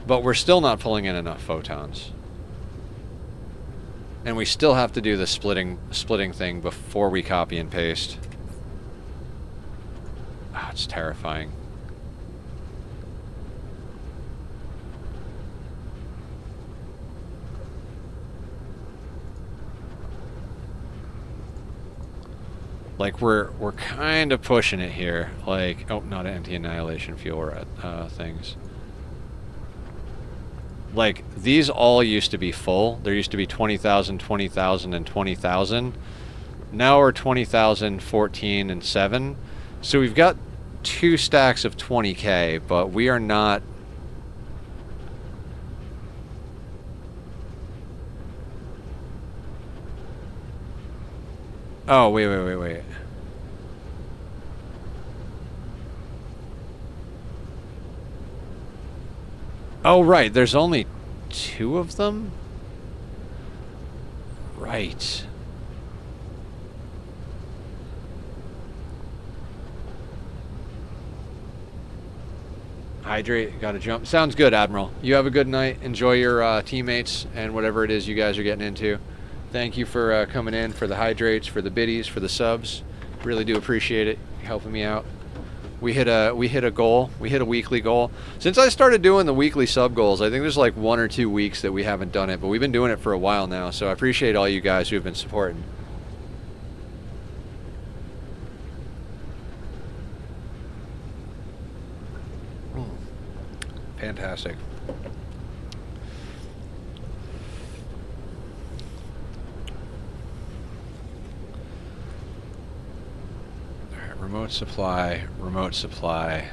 But we're still not pulling in enough photons. And we still have to do the splitting thing before we copy and paste. Ah, it's terrifying. Like we're kind of pushing it here. Like, oh, not anti-annihilation fuel things. Like these all used to be full. There used to be 20,000, 20,000, and 20,000. Now we're 20,000, 14, and 7. So we've got 2 stacks of 20K, but we are not. Oh, wait. Oh, right. There's only 2 of them? Right. Hydrate, gotta jump. Sounds good, Admiral. You have a good night. Enjoy your teammates and whatever it is you guys are getting into. Thank you for coming in, for the hydrates, for the biddies, for the subs. Really do appreciate it. You're helping me out. We hit a goal. We hit a weekly goal. Since I started doing the weekly sub goals, I think there's like 1 or 2 weeks that we haven't done it, but we've been doing it for a while now. So I appreciate all you guys who have been supporting. Fantastic. Alright, remote supply.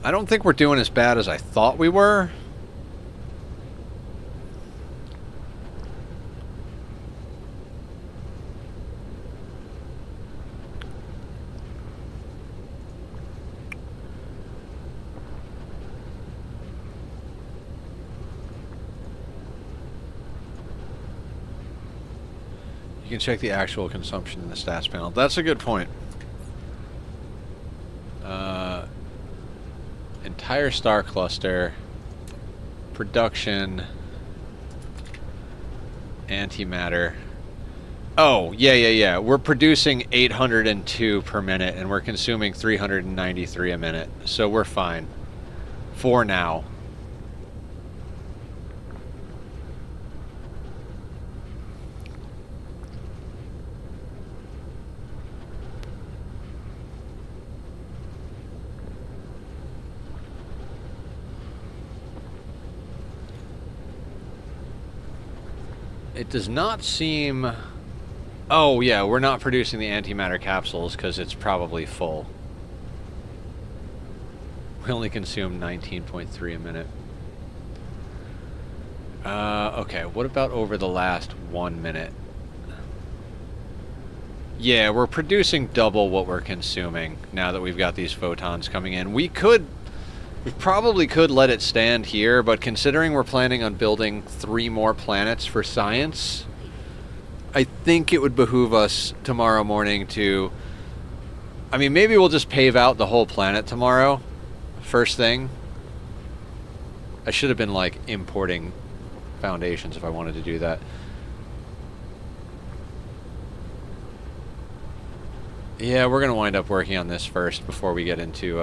I don't think we're doing as bad as I thought we were. You can check the actual consumption in the stats panel. That's a good point. Entire star cluster, production, antimatter. Oh, yeah. We're producing 802 per minute, and we're consuming 393 a minute. So we're fine. For now. It does not seem... Oh, yeah, we're not producing the antimatter capsules because it's probably full. We only consume 19.3 a minute. Okay, what about over the last 1 minute? Yeah, we're producing double what we're consuming now that we've got these photons coming in. We probably could let it stand here, but considering we're planning on building 3 more planets for science, I think it would behoove us tomorrow morning to... I mean, maybe we'll just pave out the whole planet tomorrow, first thing. I should have been, like, importing foundations if I wanted to do that. Yeah, we're going to wind up working on this first before we get into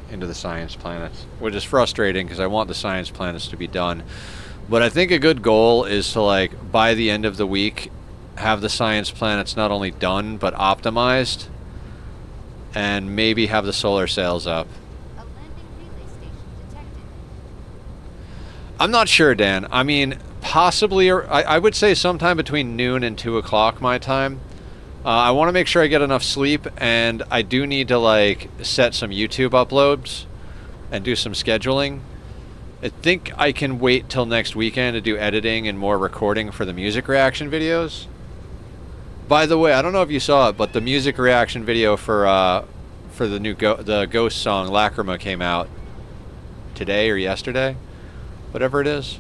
the science planets, which is frustrating because I want the science planets to be done. But I think a good goal is to, like, by the end of the week, have the science planets not only done, but optimized, and maybe have the solar sails up. A landing relay station detected. I'm not sure, Dan. I mean, possibly, I would say sometime between noon and 2 o'clock my time. I want to make sure I get enough sleep, and I do need to, like, set some YouTube uploads and do some scheduling. I think I can wait till next weekend to do editing and more recording for the music reaction videos. By the way, I don't know if you saw it, but the music reaction video for the new the Ghost song Lacrima came out today or yesterday, whatever it is.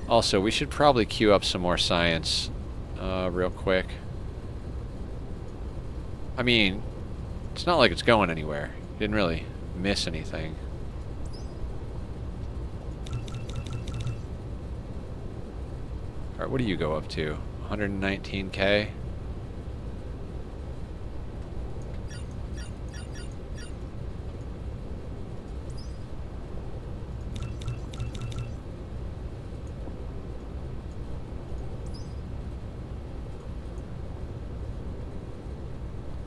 Also, we should probably queue up some more science real quick. I mean, it's not like it's going anywhere. Didn't really miss anything. Alright, what do you go up to? 119K?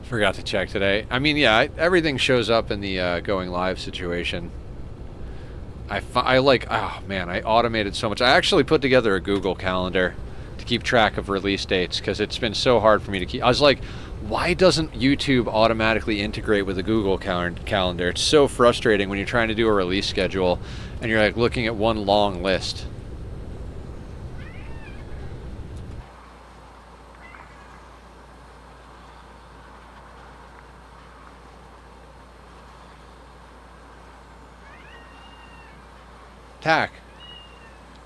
Forgot to check today. I mean, yeah, everything shows up in the going live situation. I like, oh man, I automated so much. I actually put together a Google Calendar to keep track of release dates because it's been so hard for me to keep. I was like, why doesn't YouTube automatically integrate with a Google calendar? It's so frustrating when you're trying to do a release schedule and you're like looking at one long list. Tack.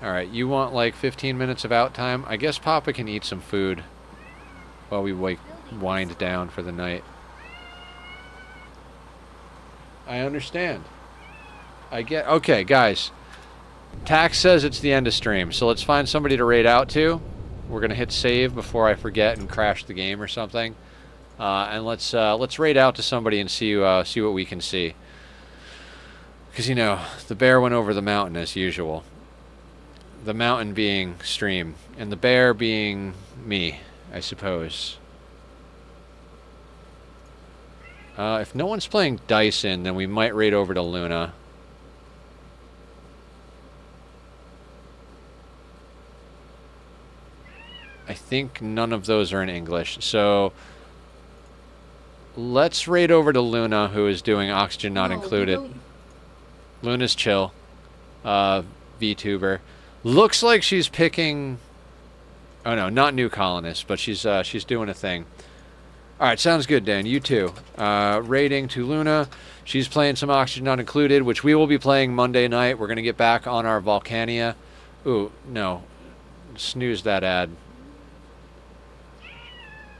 All right, you want like 15 minutes of out time? I guess Papa can eat some food while we wind down for the night. I understand. I get. Okay, guys. Tax says it's the end of stream, so let's find somebody to raid out to. We're gonna hit save before I forget and crash the game or something. And let's raid out to somebody and see what we can see. Because, you know, the bear went over the mountain as usual. The mountain being stream, and the bear being me, I suppose. If no one's playing Dyson, then we might raid over to Luna. I think none of those are in English, so let's raid over to Luna, who is doing Oxygen Not Included. Luna's chill. VTuber. Looks like she's picking... Oh no, not New Colonist, but she's doing a thing. Alright, sounds good, Dan. You too. Raiding to Luna. She's playing some Oxygen Not Included, which we will be playing Monday night. We're going to get back on our Volcania. Ooh, no. Snooze that ad.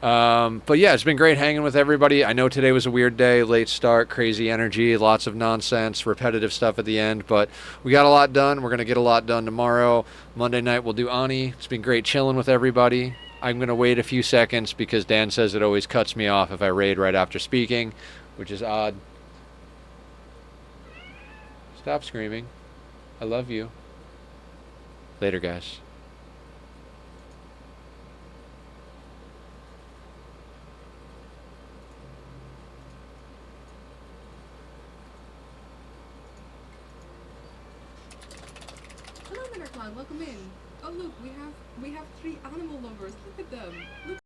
But yeah, it's been great hanging with everybody. I know today was a weird day, late start, crazy energy, lots of nonsense, repetitive stuff at the end, but we got a lot done. We're going to get a lot done tomorrow. Monday night we'll do Ani. It's been great chilling with everybody. I'm going to wait a few seconds because Dan says it always cuts me off if I raid right after speaking, which is odd. Stop screaming. I love you. Later, guys. Welcome in. Oh look, we have 3 animal lovers. Look at them. Look